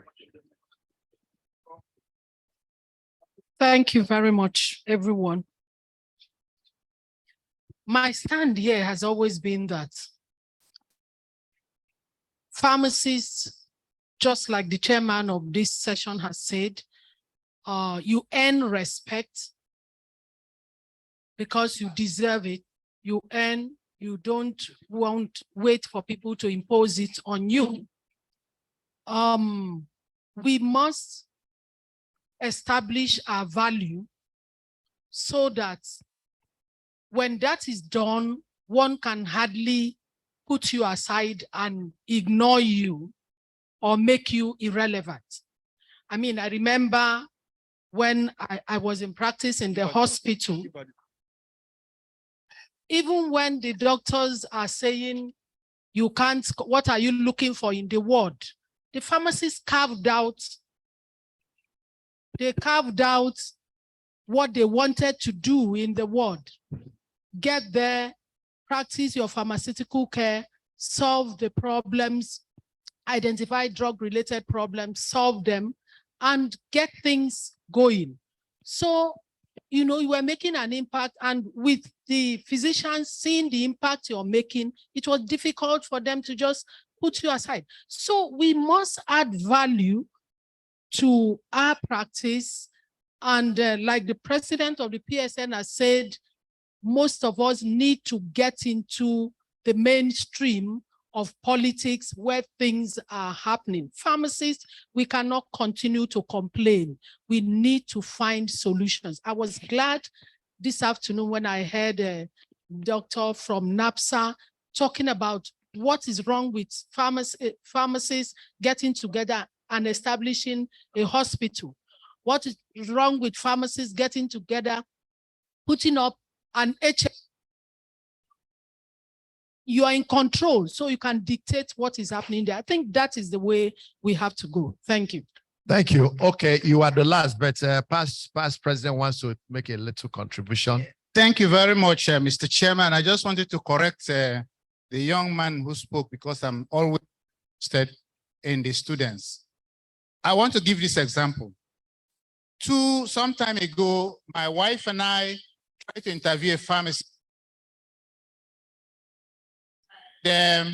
Thank you very much, everyone. My stand here has always been that pharmacists, just like the chairman of this session has said, you earn respect because you deserve it. You earn, you don't wait for people to impose it on you. We must establish our value so that when that is done, one can hardly put you aside and ignore you or make you irrelevant. I mean, I remember when I was in practice in the hospital, even when the doctors are saying, you can't, what are you looking for in the ward? The pharmacists carved out what they wanted to do in the ward. Get there, practice your pharmaceutical care, solve the problems, identify drug-related problems, solve them, and get things going. So, you know, you were making an impact, and with the physicians seeing the impact you're making, it was difficult for them to just put you aside. So we must add value to our practice. And like the president of the PSN has said, most of us need to get into the mainstream of politics where things are happening. Pharmacists, we cannot continue to complain. We need to find solutions. I was glad this afternoon when I heard a doctor from NAPSA talking about what is wrong with pharmacists getting together and establishing a hospital. What is wrong with pharmacists getting together, putting up an HM? You are in control, so you can dictate what is happening there. I think that is the way we have to go. Thank you. Thank you. Okay, you are the last, but past president wants to make a little contribution. Thank you very much, Mr. Chairman. I just wanted to correct the young man who spoke, because I'm always interested in the students. I want to give this example. Some time ago, my wife and I tried to interview a pharmacist. A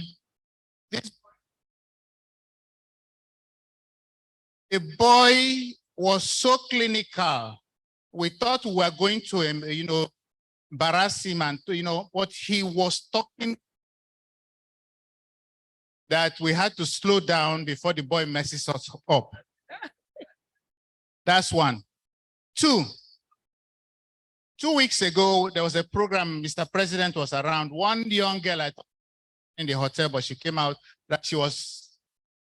boy was so clinical. We thought we were going to, embarrass him, and what he was talking, that we had to slow down before the boy messes us up. That's one. 2 weeks ago, there was a program, Mr. President was around. One young girl, I thought, in the hotel, but she came out that she was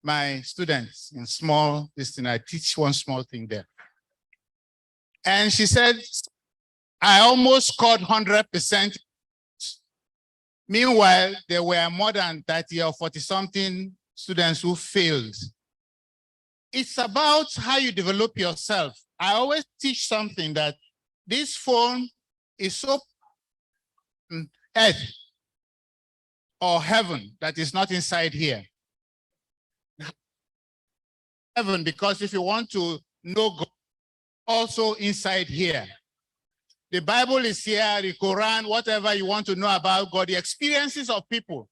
my student in small distance. I teach one small thing there. And she said, I almost scored 100%. Meanwhile, there were more than 30 or 40 something students who failed. It's about how you develop yourself. I always teach something, that this phone is so earth or heaven that is not inside here. Heaven, because if you want to know God, also inside here. The Bible is here, the Quran, whatever you want to know about God, the experiences of people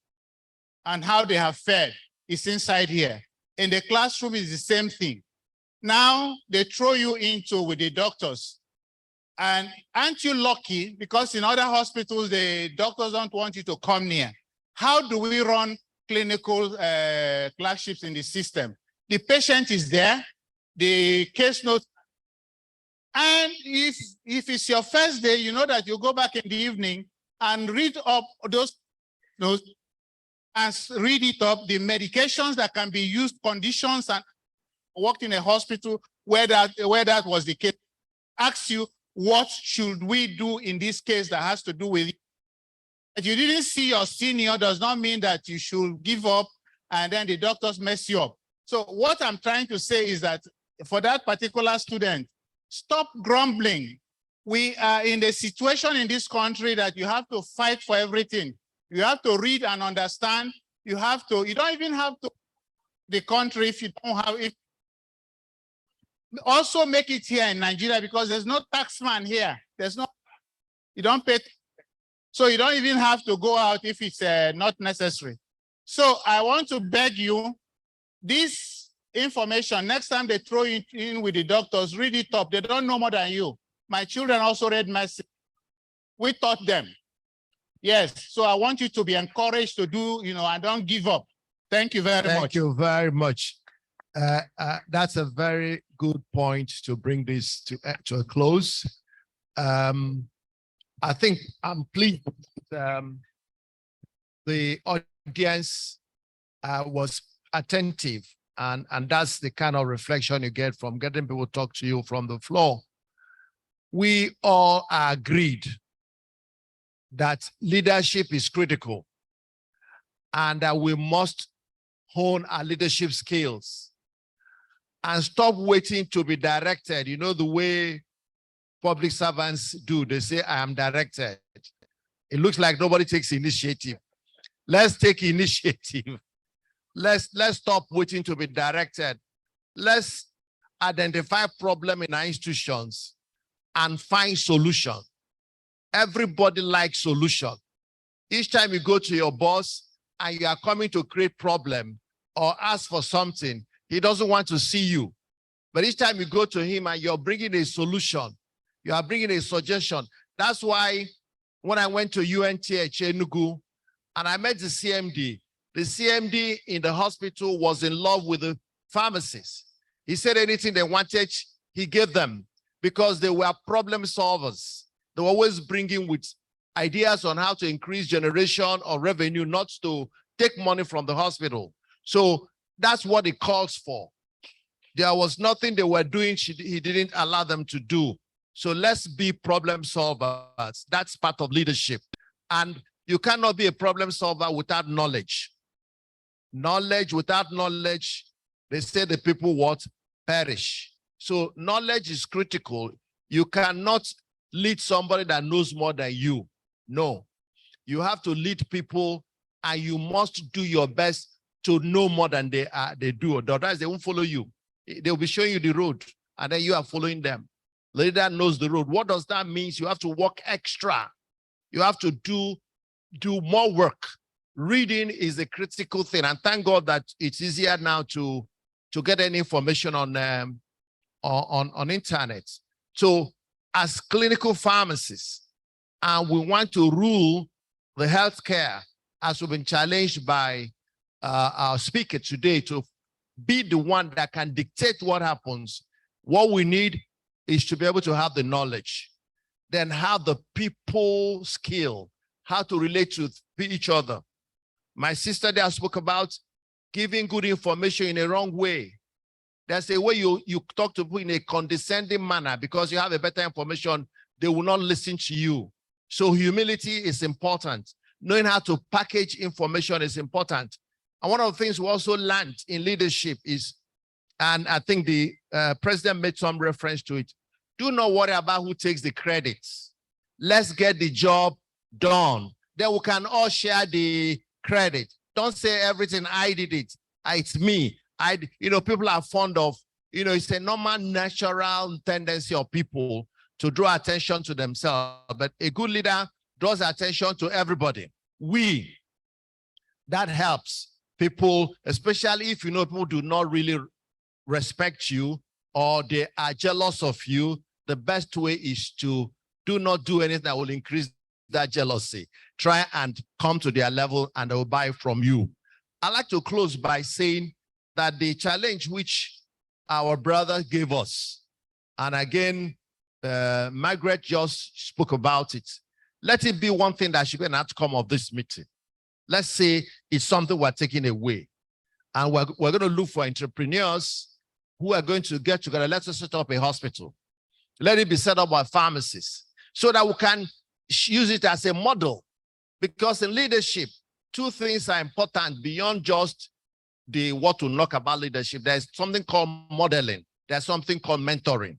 and how they have fared is inside here. In the classroom is the same thing. Now they throw you into with the doctors. And aren't you lucky? Because in other hospitals, the doctors don't want you to come near. How do we run clinical clerkships in the system? The patient is there, the case note. And if it's your first day, you know that you go back in the evening and read up those notes and read it up, the medications that can be used, conditions, and worked in a hospital where that was the case. Ask you, what should we do in this case that has to do with it? If you didn't see your senior does not mean that you should give up and then the doctors mess you up. So what I'm trying to say is that for that particular student, stop grumbling. We are in a situation in this country that you have to fight for everything. You have to read and understand. You don't even have to the country if you don't have it. Also make it here in Nigeria, because there's no taxman here. You don't pay. So you don't even have to go out if it's not necessary. So I want to beg you, this information, next time they throw it in with the doctors, read it up. They don't know more than you. My children also read message. We taught them. Yes, so I want you to be encouraged to do, and don't give up. Thank you very much. Thank you very much. That's a very good point to bring this to a close. I think I'm pleased the audience was attentive, and that's the kind of reflection you get from getting people to talk to you from the floor. We all agreed that leadership is critical and that we must hone our leadership skills and stop waiting to be directed. You know, the way public servants do, they say, I am directed. It looks like nobody takes initiative. Let's take initiative Let's stop waiting to be directed. Let's identify problem in our institutions and find solution. Everybody likes solution. Each time you go to your boss and you are coming to create problem or ask for something, he doesn't want to see you. But each time you go to him and you're bringing a solution, you are bringing a suggestion. That's why when I went to UNTH Enugu and I met the CMD in the hospital was in love with the pharmacists. He said anything they wanted, he gave them because they were problem solvers. They were always bringing with ideas on how to increase generation or revenue, not to take money from the hospital. So that's what it calls for. There was nothing they were doing he didn't allow them to do. So let's be problem solvers. That's part of leadership. And you cannot be a problem solver without knowledge. Knowledge without knowledge, they say the people what? Perish. So knowledge is critical. You cannot lead somebody that knows more than you. No. You have to lead people and you must do your best to know more than they do. Otherwise, they won't follow you. They'll be showing you the road and then you are following them. The leader knows the road. What does that mean? You have to work extra. You have to do more work. Reading is a critical thing. And thank God that it's easier now to get any information on internet. So as clinical pharmacists, and we want to rule the healthcare as we've been challenged by our speaker today to be the one that can dictate what happens. What we need is to be able to have the knowledge, then have the people skill, how to relate to each other. My sister there spoke about giving good information in a wrong way. There's a way you talk to people in a condescending manner because you have a better information, they will not listen to you. So humility is important. Knowing how to package information is important. And one of the things we also learned in leadership is, and I think the president made some reference to it, do not worry about who takes the credits. Let's get the job done. Then we can all share the credit. Don't say everything, I did it. It's me. People are fond of, it's a normal, natural tendency of people to draw attention to themselves. But a good leader draws attention to everybody. That helps people, especially if people do not really respect you or they are jealous of you. The best way is to do not do anything that will increase that jealousy. Try and come to their level and they will buy from you. I'd like to close by saying that the challenge which our brother gave us, and again, Margaret just spoke about it. Let it be one thing that should be an outcome of this meeting. Let's say it's something we're taking away. And we're going to look for entrepreneurs who are going to get together. Let's set up a hospital. Let it be set up by pharmacists so that we can use it as a model. Because in leadership, two things are important beyond just what to knock about leadership. There's something called modeling. There's something called mentoring.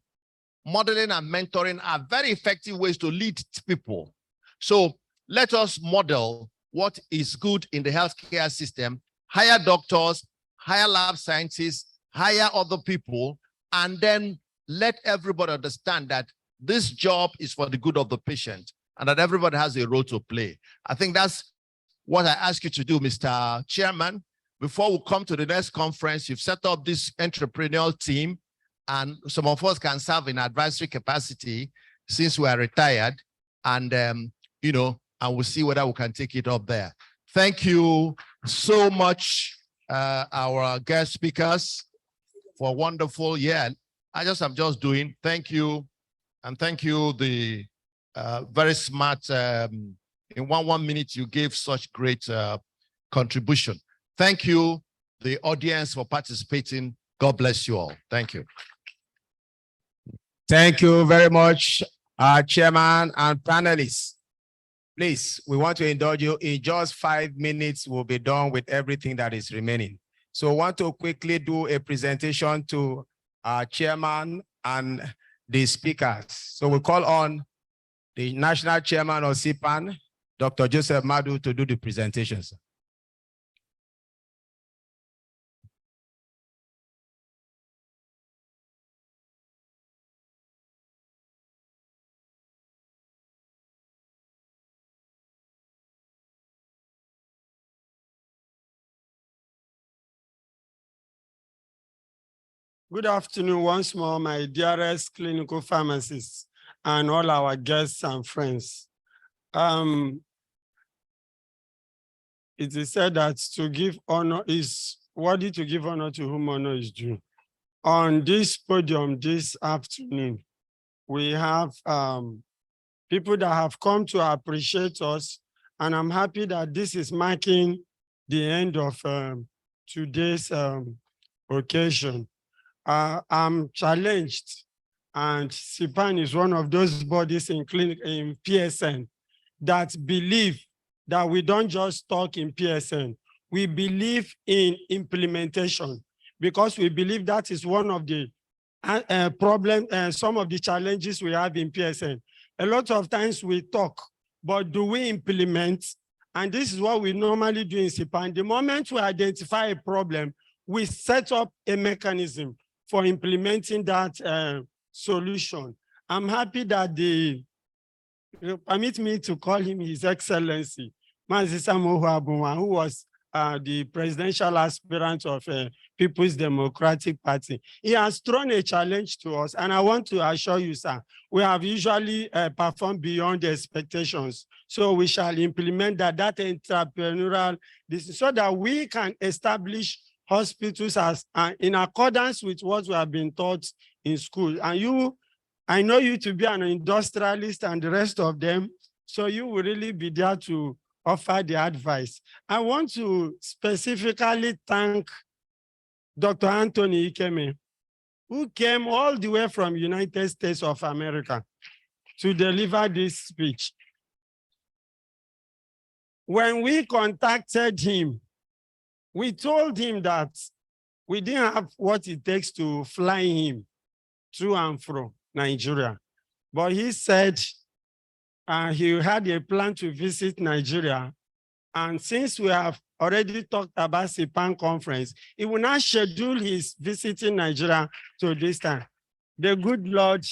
Modeling and mentoring are very effective ways to lead people. So let us model what is good in the healthcare system, hire doctors, hire lab scientists, hire other people, and then let everybody understand that this job is for the good of the patient and that everybody has a role to play. I think that's what I ask you to do, Mr. Chairman. Before we come to the next conference, you've set up this entrepreneurial team, and some of us can serve in advisory capacity since we are retired, and and we'll see whether we can take it up there. Thank you so much, our guest speakers, for wonderful. I'm just doing. Thank you, and thank you, the very smart. In one minute, you gave such great contribution. Thank you, the audience, for participating. God bless you all. Thank you. Thank you very much, Chairman and panelists. Please, we want to indulge you. In just 5 minutes, we'll be done with everything that is remaining. So I want to quickly do a presentation to our chairman and the speakers. So we call on the national chairman of CPAN, Dr. Joseph Madu, to do the presentations. Good afternoon once more, my dearest clinical pharmacists and all our guests and friends. It is said that to give honor is worthy to give honor to whom honor is due. On this podium this afternoon, we have people that have come to appreciate us, and I'm happy that this is marking the end of today's occasion. I'm challenged, and CPAN is one of those bodies in PSN that believe that we don't just talk in PSN, we believe in implementation, because we believe that is one of the some of the challenges we have in PSN. A lot of times we talk, but do we implement? And this is what we normally do in CPAN. The moment we identify a problem, we set up a mechanism for implementing that solution. I'm happy that permit me to call him His Excellency, Aguwa, who was the presidential aspirant of People's Democratic Party. He has thrown a challenge to us, and I want to assure you, sir, we have usually performed beyond the expectations. So we shall implement that entrepreneurial, so that we can establish hospitals as in accordance with what we have been taught in school. And you, I know you to be an industrialist and the rest of them, so you will really be there to offer the advice. I want to specifically thank Dr. Anthony Ikeme, who came all the way from United States of America to deliver this speech. When we contacted him, we told him that we didn't have what it takes to fly him to and from Nigeria. But he said he had a plan to visit Nigeria. And since we have already talked about CPAN conference, he will not schedule his visiting Nigeria to this time. The good Lord,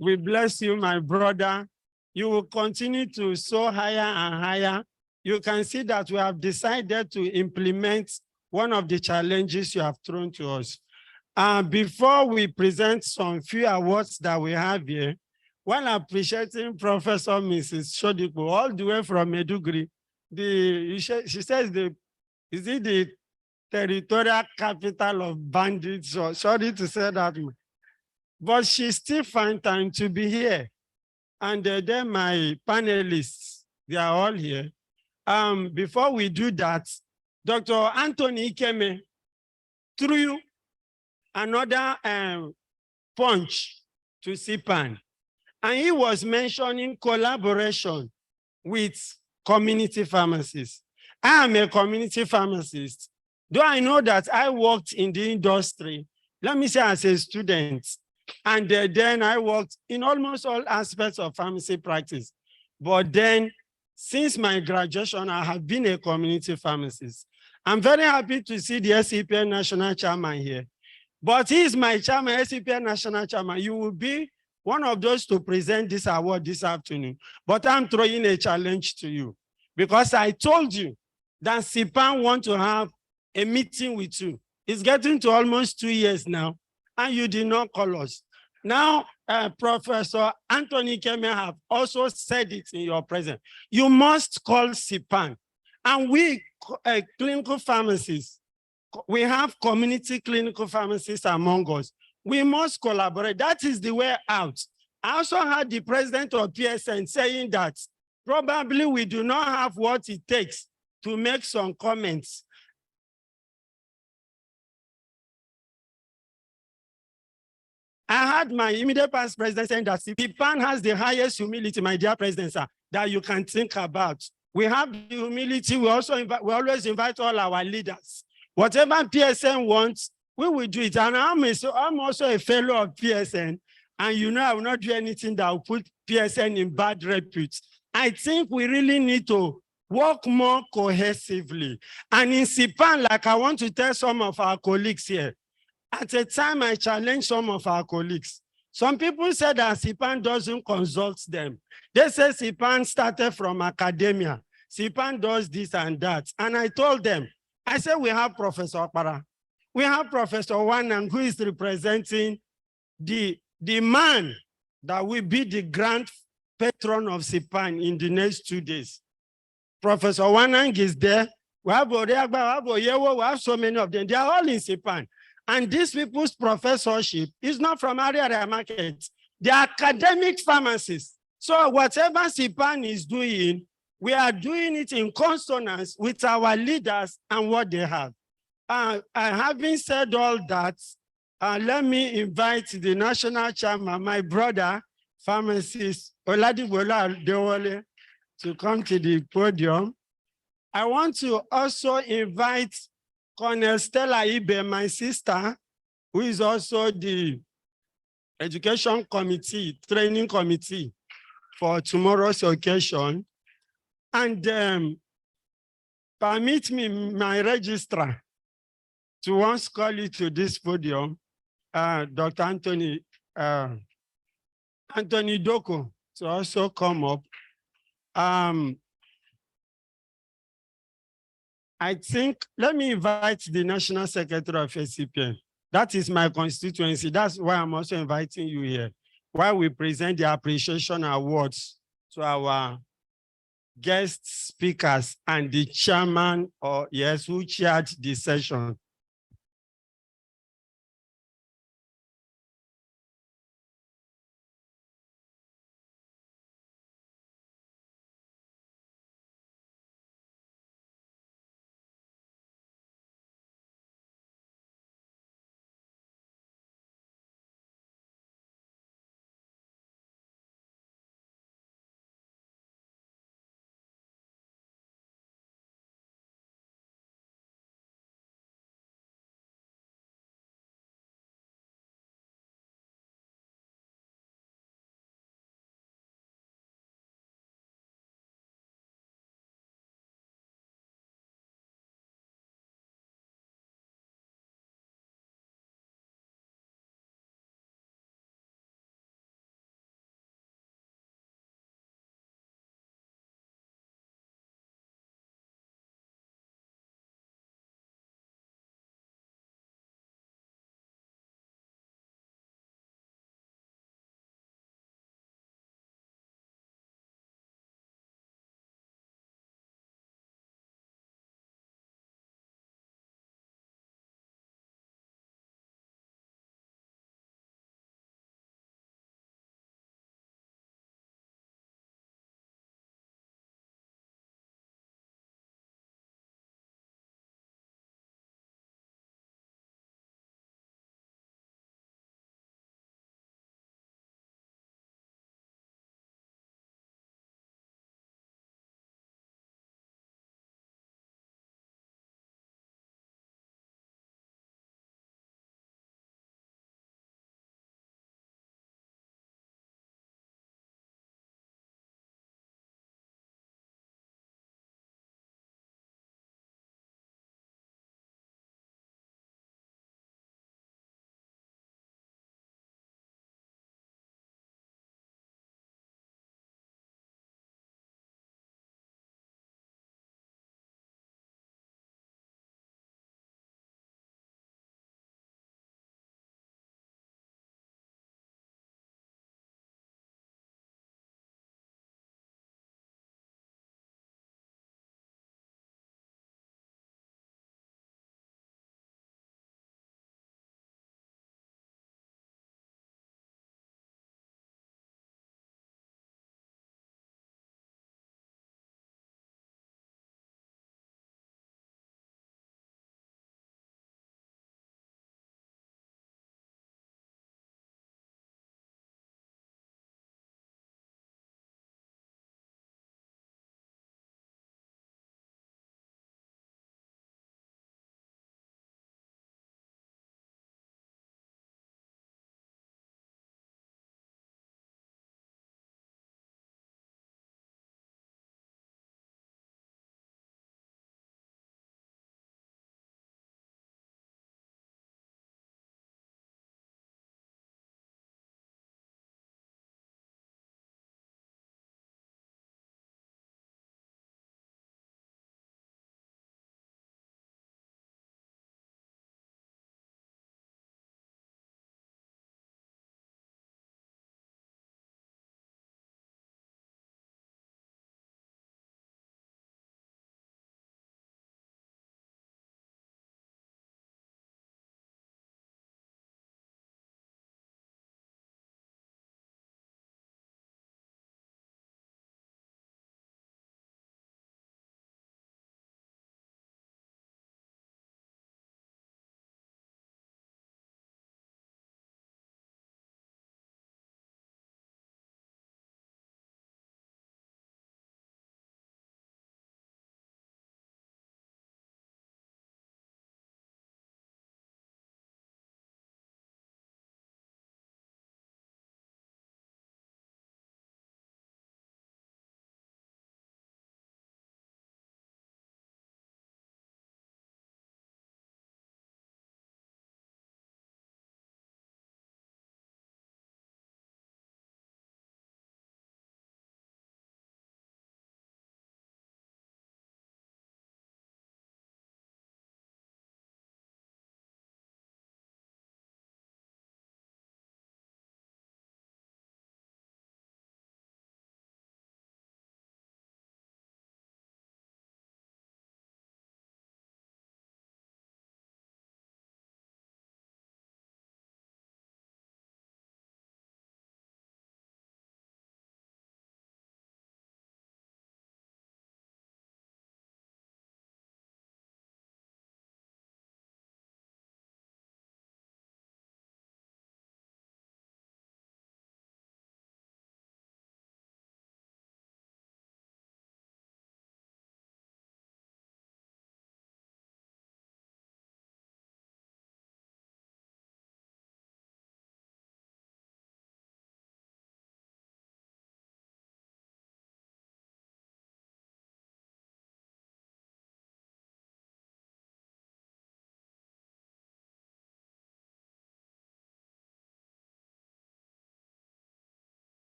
we bless you, my brother. You will continue to soar higher and higher. You can see that we have decided to implement one of the challenges you have thrown to us. Before we present some few awards that we have here, while appreciating Professor Mrs. Shodipo, all the way from Meduguri, she says, is it the territorial capital of bandits? So sorry to say that, but she still finds time to be here. And then my panelists, they are all here. Before we do that, Dr. Anthony Ikeme threw another punch to CPAN. And he was mentioning collaboration with community pharmacists. I am a community pharmacist. Though I know that I worked in the industry, let me say as a student, and then I worked in almost all aspects of pharmacy practice. But then, since my graduation, I have been a community pharmacist. I'm very happy to see the SCPN National Chairman here. But he is my chairman, SCPN National Chairman. You will be one of those to present this award this afternoon. But I'm throwing a challenge to you, because I told you that CPAN want to have a meeting with you. It's getting to almost 2 years now, and you did not call us. Now, Professor Anthony Ikeme have also said it in your presence. You must call CPAN. And we, clinical pharmacists, we have community clinical pharmacists among us. We must collaborate. That is the way out. I also heard the president of PSN saying that probably we do not have what it takes to make some comments. I heard my immediate past president saying that CPAN has the highest humility, my dear president, sir, that you can think about. We have the humility. We always invite all our leaders. Whatever PSN wants, we will do it. And I'm also a fellow of PSN. And you know, I will not do anything that will put PSN in bad repute. I think we really need to work more cohesively. And in CPAN, like I want to tell some of our colleagues here, at a time I challenged some of our colleagues. Some people said that CPAN doesn't consult them. They say CPAN started from academia. CPAN does this and that. And I told them, I said, we have Professor Okpara. we have Professor Wanang, who is representing the man that will be the grand patron of SIPAN in the next 2 days. Professor Wanang is there. We have Oriagba, we have Oyewo, we have so many of them. They are all in SIPAN. And these people's professorship is not from area market. They are academic pharmacists. So whatever SIPAN is doing, we are doing it in consonance with our leaders and what they have. Having said all that, let me invite the national chairman, my brother, pharmacist Oladibola Dewole, to come to the podium. I want to also invite Colonel Stella Ibe, my sister, who is also the education committee, training committee for tomorrow's occasion. And permit me, my registrar, to once call you to this podium, Dr. Anthony Doko, to also come up. I think, let me invite the National Secretary of FPCPN. That is my constituency. That's why I'm also inviting you here, while we present the appreciation awards to our guest speakers and the chairman, or yes, who chaired the session.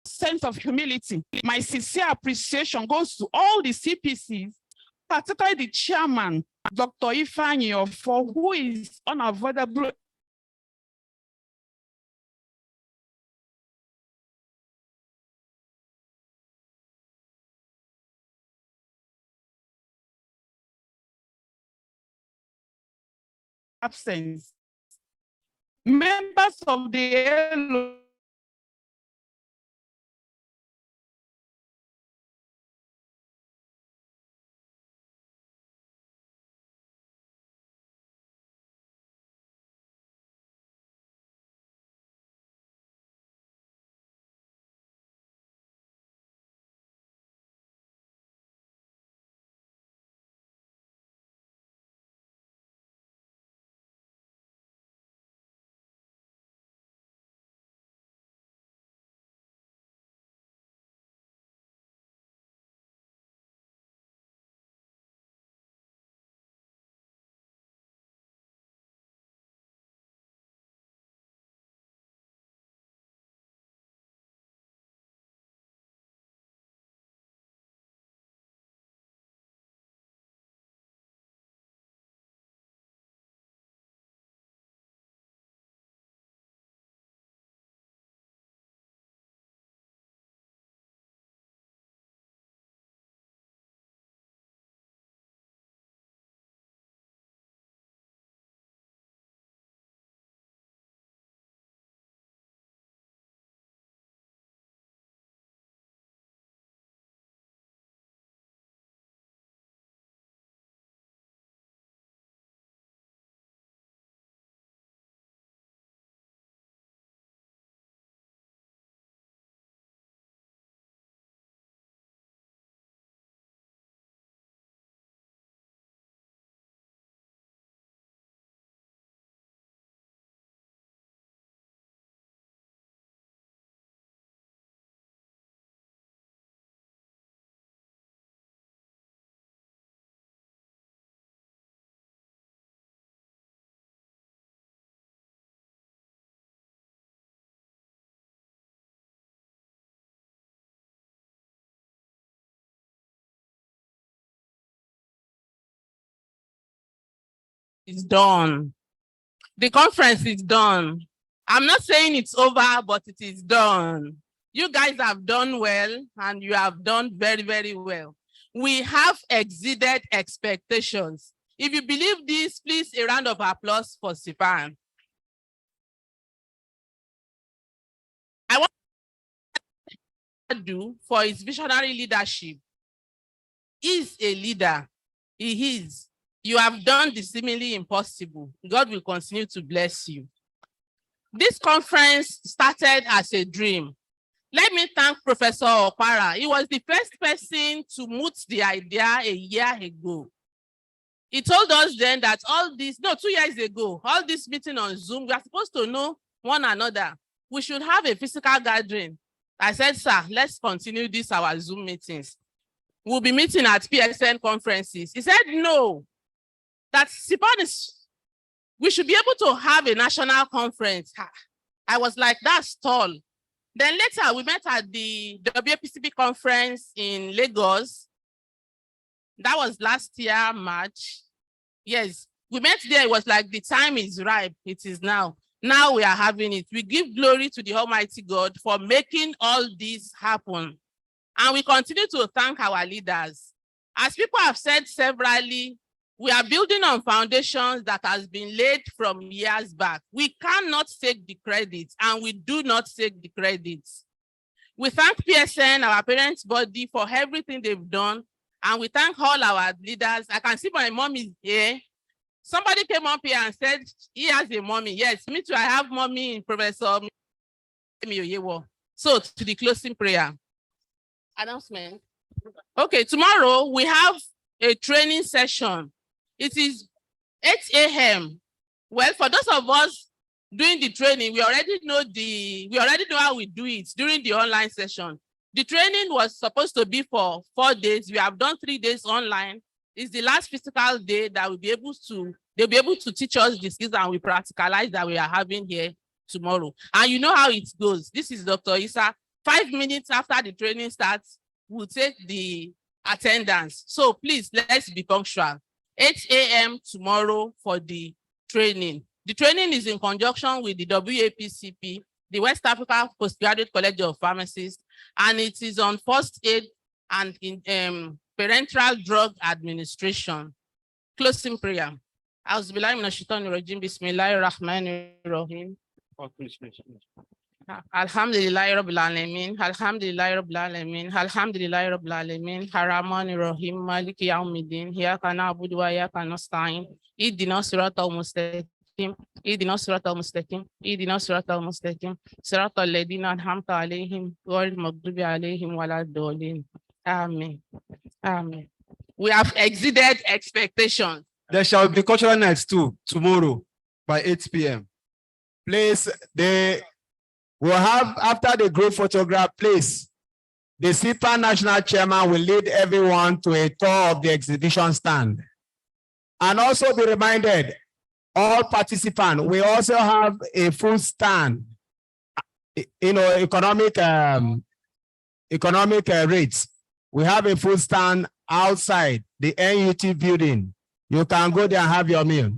sense of humility, my sincere appreciation goes to all the CPCs, particularly the chairman, Dr. Ifeanyi, for who is unavoidable absence. Members of the LO is done. The conference is done. I'm not saying it's over, but it is done. You guys have done well, and you have done very, very well. We have exceeded expectations. If you believe this, please a round of applause for Sipan. I want to do for his visionary leadership. He's a leader. He is. You have done the seemingly impossible. God will continue to bless you. This conference started as a dream. Let me thank Professor Okpara. He was the first person to moot the idea a year ago. He told us then that 2 years ago, all this meeting on Zoom, we are supposed to know one another. We should have a physical gathering. I said, sir, let's continue this, our Zoom meetings. We'll be meeting at PSN conferences. He said, no, that we should be able to have a national conference. I was like, that's tall. Then later we met at the WPCP conference in Lagos. That was last year, March. Yes, we met there. It was like the time is ripe. It is now. Now we are having it. We give glory to the Almighty God for making all this happen. And we continue to thank our leaders. As people have said severally, we are building on foundations that has been laid from years back. We cannot take the credit, and we do not take the credits. We thank PSN, our parents' body, for everything they've done. And we thank all our leaders. I can see my mom is here. Somebody came up here and said he has a mommy. Yes, me too. I have mommy in Professor. So to the closing prayer. Announcement. Okay, tomorrow we have a training session. It is 8 a.m. Well, for those of us doing the training, we already know how we do it during the online session. The training was supposed to be for 4 days. We have done 3 days online. It's the last physical day that they'll be able to teach us the skills, and we practicalize that we are having here tomorrow. And you know how it goes. This is Dr. Isa. 5 minutes after the training starts, we'll take the attendance. So please, let's be punctual. 8 a.m. tomorrow for the training. The training is in conjunction with the WAPCP, the West Africa Postgraduate College of Pharmacists, and it is on first aid and in parenteral drug administration. Closing prayer. Bismillahirrahmanirrahim. Alhamdulillah Rabbil Alamin, Alhamdulillah Rabbil Alamin, Alhamdulillah Rabbil Alamin, Ar-Rahmanir Rahim, Maliki Yawmiddin, Iyyaka na'budu wa iyyaka nasta'in, Ihdinas siratal mustaqim, Ihdinas siratal mustaqim, Ihdinas siratal mustaqim, Siratal ladina an'amta alayhim, ghayril maghdubi alayhim waladdallin. Amen. Amen. We have exceeded expectations. There shall be cultural nights too tomorrow by 8 p.m. Please, we'll have, after the group photograph, please, the SIPA national chairman will lead everyone to a tour of the exhibition stand. And also be reminded, all participants, we also have a full stand, economic rates. We have a full stand outside the NUT building. You can go there and have your meal.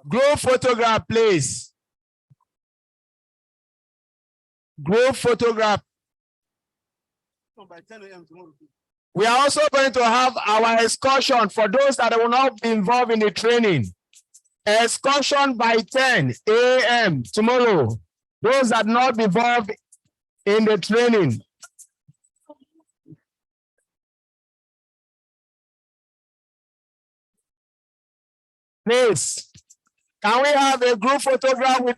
Group photograph, please. Group photograph. We are also going to have our excursion for those that will not be involved in the training. Excursion by 10 a.m. tomorrow. Those that not be involved in the training. Please, can we have a group photograph with